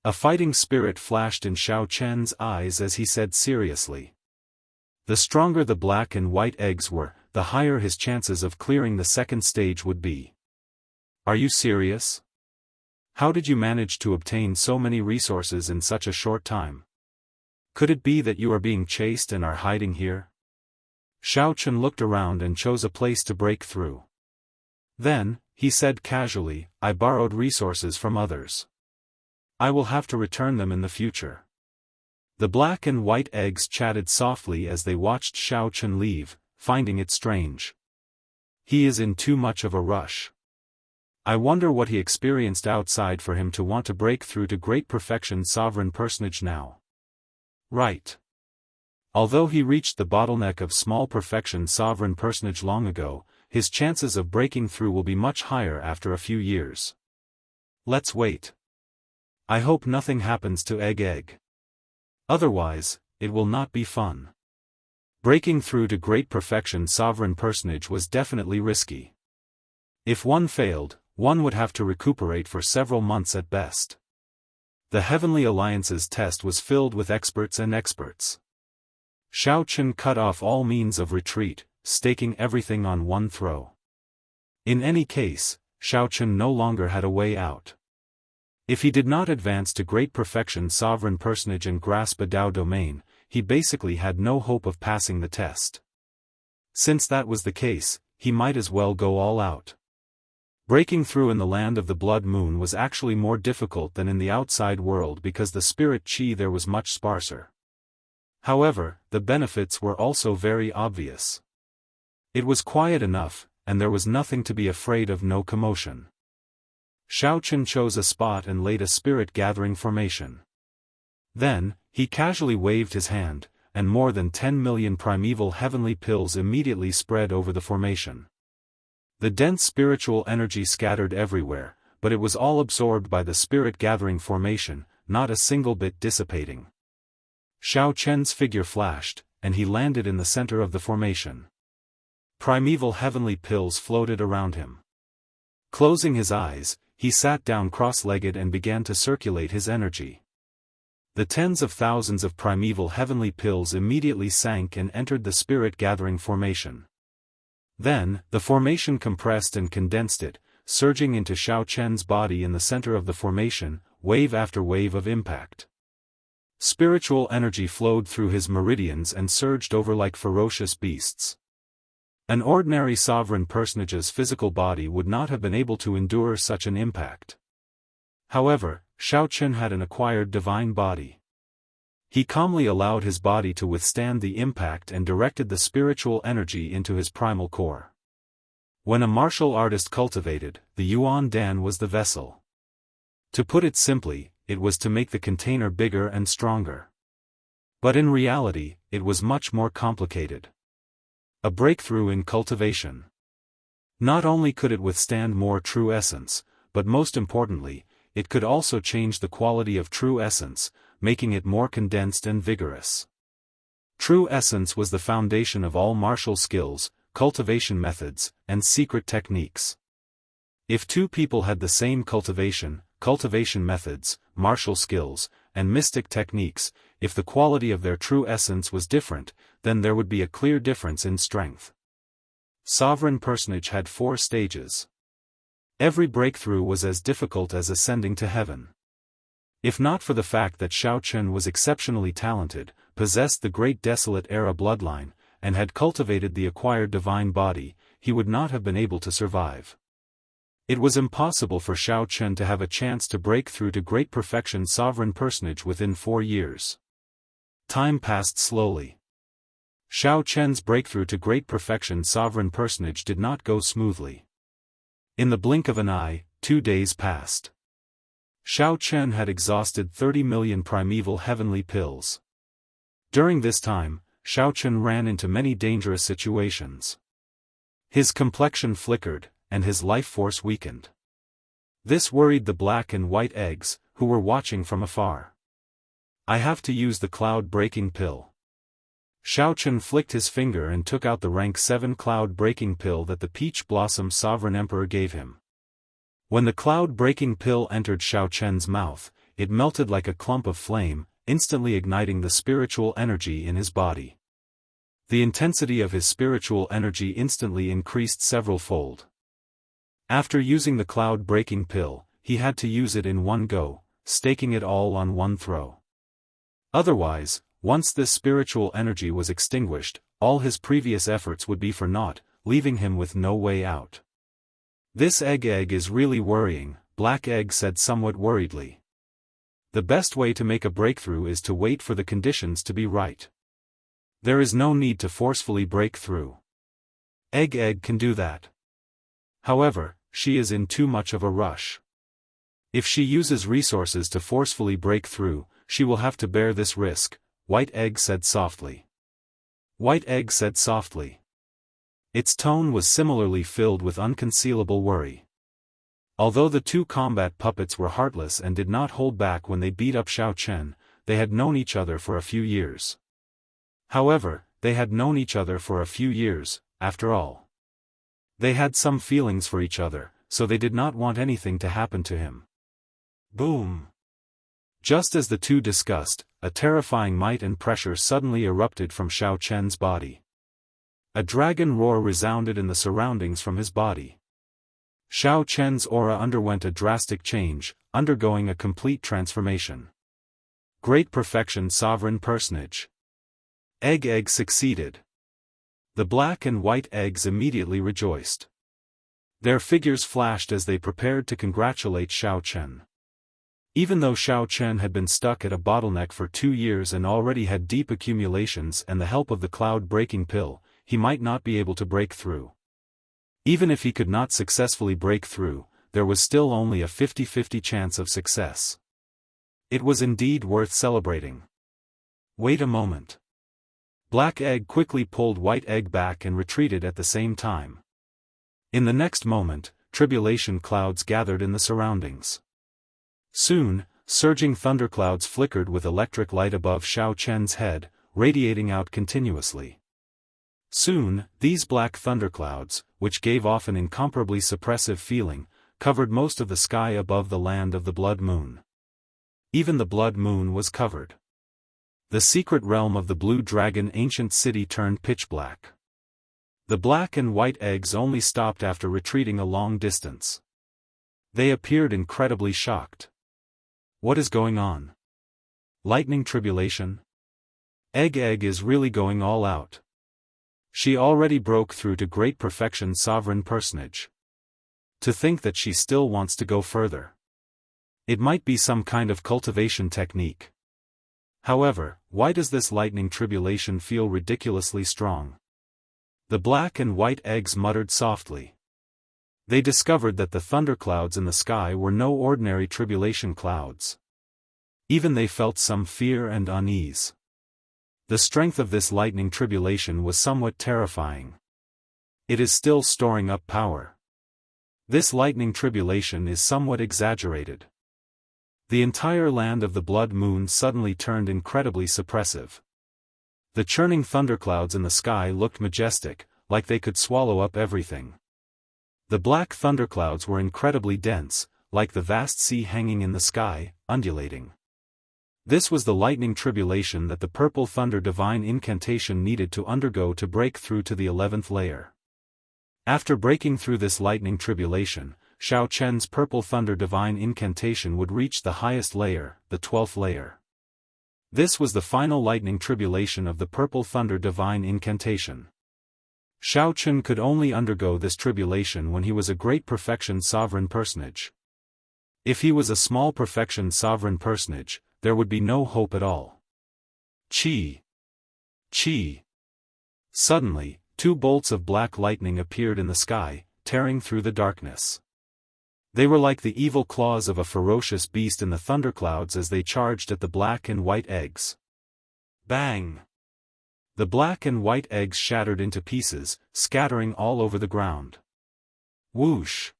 A fighting spirit flashed in Xiao Chen's eyes as he said seriously. The stronger the black and white eggs were, the higher his chances of clearing the second stage would be. Are you serious? How did you manage to obtain so many resources in such a short time? Could it be that you are being chased and are hiding here? Xiao Chen looked around and chose a place to break through. Then, he said casually, I borrowed resources from others. I will have to return them in the future. The black and white eggs chatted softly as they watched Xiao Chen leave, finding it strange. He is in too much of a rush. I wonder what he experienced outside for him to want to break through to great perfection sovereign personage now. Right. Although he reached the bottleneck of small perfection sovereign personage long ago, his chances of breaking through will be much higher after a few years. Let's wait. I hope nothing happens to Egg. Otherwise, it will not be fun. Breaking through to great perfection sovereign personage was definitely risky. If one failed, one would have to recuperate for several months at best. The Heavenly Alliance's test was filled with experts and experts. Xiao Chen cut off all means of retreat, staking everything on one throw. In any case, Xiao Chen no longer had a way out. If he did not advance to great perfection sovereign personage and grasp a Dao domain, he basically had no hope of passing the test. Since that was the case, he might as well go all out. Breaking through in the land of the Blood Moon was actually more difficult than in the outside world because the spirit qi there was much sparser. However, the benefits were also very obvious. It was quiet enough, and there was nothing to be afraid of, no commotion. Xiao Chen chose a spot and laid a spirit gathering formation. Then, he casually waved his hand, and more than 10 million primeval heavenly pills immediately spread over the formation. The dense spiritual energy scattered everywhere, but it was all absorbed by the spirit gathering formation, not a single bit dissipating. Xiao Chen's figure flashed, and he landed in the center of the formation. Primeval heavenly pills floated around him. Closing his eyes, he sat down cross-legged and began to circulate his energy. The tens of thousands of primeval heavenly pills immediately sank and entered the spirit gathering formation. Then, the formation compressed and condensed it, surging into Xiao Chen's body in the center of the formation, wave after wave of impact. Spiritual energy flowed through his meridians and surged over like ferocious beasts. An ordinary sovereign personage's physical body would not have been able to endure such an impact. However, Xiao Chen had an acquired divine body. He calmly allowed his body to withstand the impact and directed the spiritual energy into his primal core. When a martial artist cultivated, the Yuan Dan was the vessel. To put it simply, it was to make the container bigger and stronger. But in reality, it was much more complicated. A breakthrough in cultivation. Not only could it withstand more true essence, but most importantly, it could also change the quality of true essence, making it more condensed and vigorous. True essence was the foundation of all martial skills, cultivation methods, and secret techniques. If two people had the same cultivation methods, martial skills, and mystic techniques, if the quality of their true essence was different, then there would be a clear difference in strength. Sovereign personage had 4 stages. Every breakthrough was as difficult as ascending to heaven. If not for the fact that Xiao Chen was exceptionally talented, possessed the great desolate era bloodline, and had cultivated the acquired divine body, he would not have been able to survive. It was impossible for Xiao Chen to have a chance to break through to great perfection sovereign personage within 4 years. Time passed slowly. Xiao Chen's breakthrough to great perfection sovereign personage did not go smoothly. In the blink of an eye, 2 days passed. Xiao Chen had exhausted 30 million primeval heavenly pills. During this time, Xiao Chen ran into many dangerous situations. His complexion flickered, and his life force weakened. This worried the black and white eggs, who were watching from afar. I have to use the cloud-breaking pill. Xiaochen flicked his finger and took out the rank 7 cloud-breaking pill that the Peach Blossom Sovereign Emperor gave him. When the cloud-breaking pill entered Xiaochen's mouth, it melted like a clump of flame, instantly igniting the spiritual energy in his body. The intensity of his spiritual energy instantly increased several-fold. After using the cloud-breaking pill, he had to use it in one go, staking it all on one throw. Otherwise, once this spiritual energy was extinguished, all his previous efforts would be for naught, leaving him with no way out. This egg is really worrying, Black Egg said somewhat worriedly. The best way to make a breakthrough is to wait for the conditions to be right. There is no need to forcefully break through. Egg can do that. However, she is in too much of a rush. If she uses resources to forcefully break through, she will have to bear this risk, White Egg said softly. White Egg said softly. Its tone was similarly filled with unconcealable worry. Although the two combat puppets were heartless and did not hold back when they beat up Xiaochen, they had known each other for a few years. However, they had known each other for a few years, after all. They had some feelings for each other, so they did not want anything to happen to him. Boom! Just as the two discussed, a terrifying might and pressure suddenly erupted from Xiaochen's body. A dragon roar resounded in the surroundings from his body. Xiaochen's aura underwent a drastic change, undergoing a complete transformation. Great perfection sovereign personage. Egg succeeded. The black and white eggs immediately rejoiced. Their figures flashed as they prepared to congratulate Xiaochen. Even though Xiaochen had been stuck at a bottleneck for 2 years and already had deep accumulations and the help of the cloud-breaking pill, he might not be able to break through. Even if he could not successfully break through, there was still only a 50-50 chance of success. It was indeed worth celebrating. Wait a moment. Black Egg quickly pulled White Egg back and retreated at the same time. In the next moment, tribulation clouds gathered in the surroundings. Soon, surging thunderclouds flickered with electric light above Xiaochen's head, radiating out continuously. Soon, these black thunderclouds, which gave off an incomparably suppressive feeling, covered most of the sky above the land of the Blood Moon. Even the Blood Moon was covered. The secret realm of the Blue Dragon ancient city turned pitch black. The black and white eggs only stopped after retreating a long distance. They appeared incredibly shocked. What is going on? Lightning tribulation? Egg is really going all out. She already broke through to great perfection sovereign personage. To think that she still wants to go further. It might be some kind of cultivation technique. However, why does this lightning tribulation feel ridiculously strong? The black and white eggs muttered softly. They discovered that the thunderclouds in the sky were no ordinary tribulation clouds. Even they felt some fear and unease. The strength of this lightning tribulation was somewhat terrifying. It is still storing up power. This lightning tribulation is somewhat exaggerated. The entire land of the Blood Moon suddenly turned incredibly suppressive. The churning thunderclouds in the sky looked majestic, like they could swallow up everything. The black thunderclouds were incredibly dense, like the vast sea hanging in the sky, undulating. This was the lightning tribulation that the Purple Thunder Divine Incantation needed to undergo to break through to the 11th layer. After breaking through this lightning tribulation, Xiaochen's Purple Thunder Divine Incantation would reach the highest layer, the 12th layer. This was the final lightning tribulation of the Purple Thunder Divine Incantation. Xiaochen could only undergo this tribulation when he was a great perfection sovereign personage. If he was a small perfection sovereign personage, there would be no hope at all. Chi! Chi! Suddenly, 2 bolts of black lightning appeared in the sky, tearing through the darkness. They were like the evil claws of a ferocious beast in the thunderclouds as they charged at the black and white eggs. Bang! The black and white eggs shattered into pieces, scattering all over the ground. Whoosh!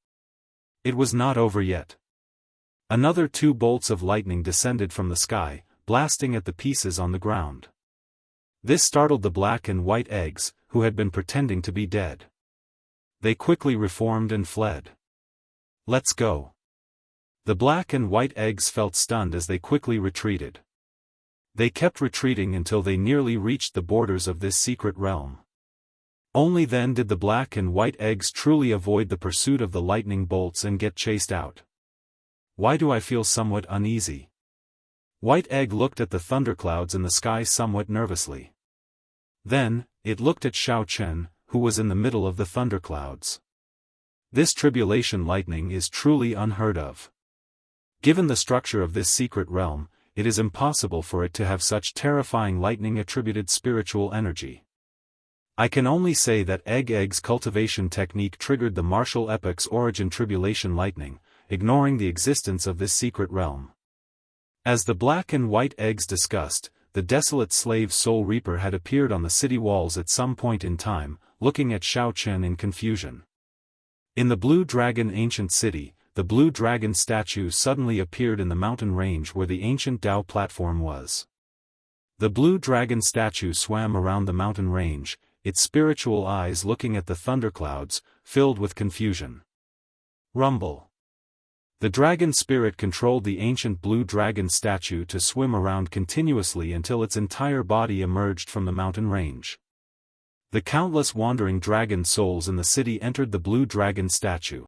It was not over yet. Another 2 bolts of lightning descended from the sky, blasting at the pieces on the ground. This startled the black and white eggs, who had been pretending to be dead. They quickly reformed and fled. "Let's go." The black and white eggs felt stunned as they quickly retreated. They kept retreating until they nearly reached the borders of this secret realm. Only then did the black and white eggs truly avoid the pursuit of the lightning bolts and get chased out. "Why do I feel somewhat uneasy?" White Egg looked at the thunderclouds in the sky somewhat nervously. Then, it looked at Xiao Chen, who was in the middle of the thunderclouds. This tribulation lightning is truly unheard of. Given the structure of this secret realm, it is impossible for it to have such terrifying lightning-attributed spiritual energy. I can only say that Egg's cultivation technique triggered the martial epoc's origin tribulation lightning, ignoring the existence of this secret realm. As the black and white eggs discussed, the desolate slave Soul Reaper had appeared on the city walls at some point in time, looking at Xiao Chen in confusion. In the Blue Dragon ancient city, the Blue Dragon statue suddenly appeared in the mountain range where the ancient Dao platform was. The Blue Dragon statue swam around the mountain range, its spiritual eyes looking at the thunderclouds, filled with confusion. Rumble. The dragon spirit controlled the ancient blue dragon statue to swim around continuously until its entire body emerged from the mountain range. The countless wandering dragon souls in the city entered the blue dragon statue.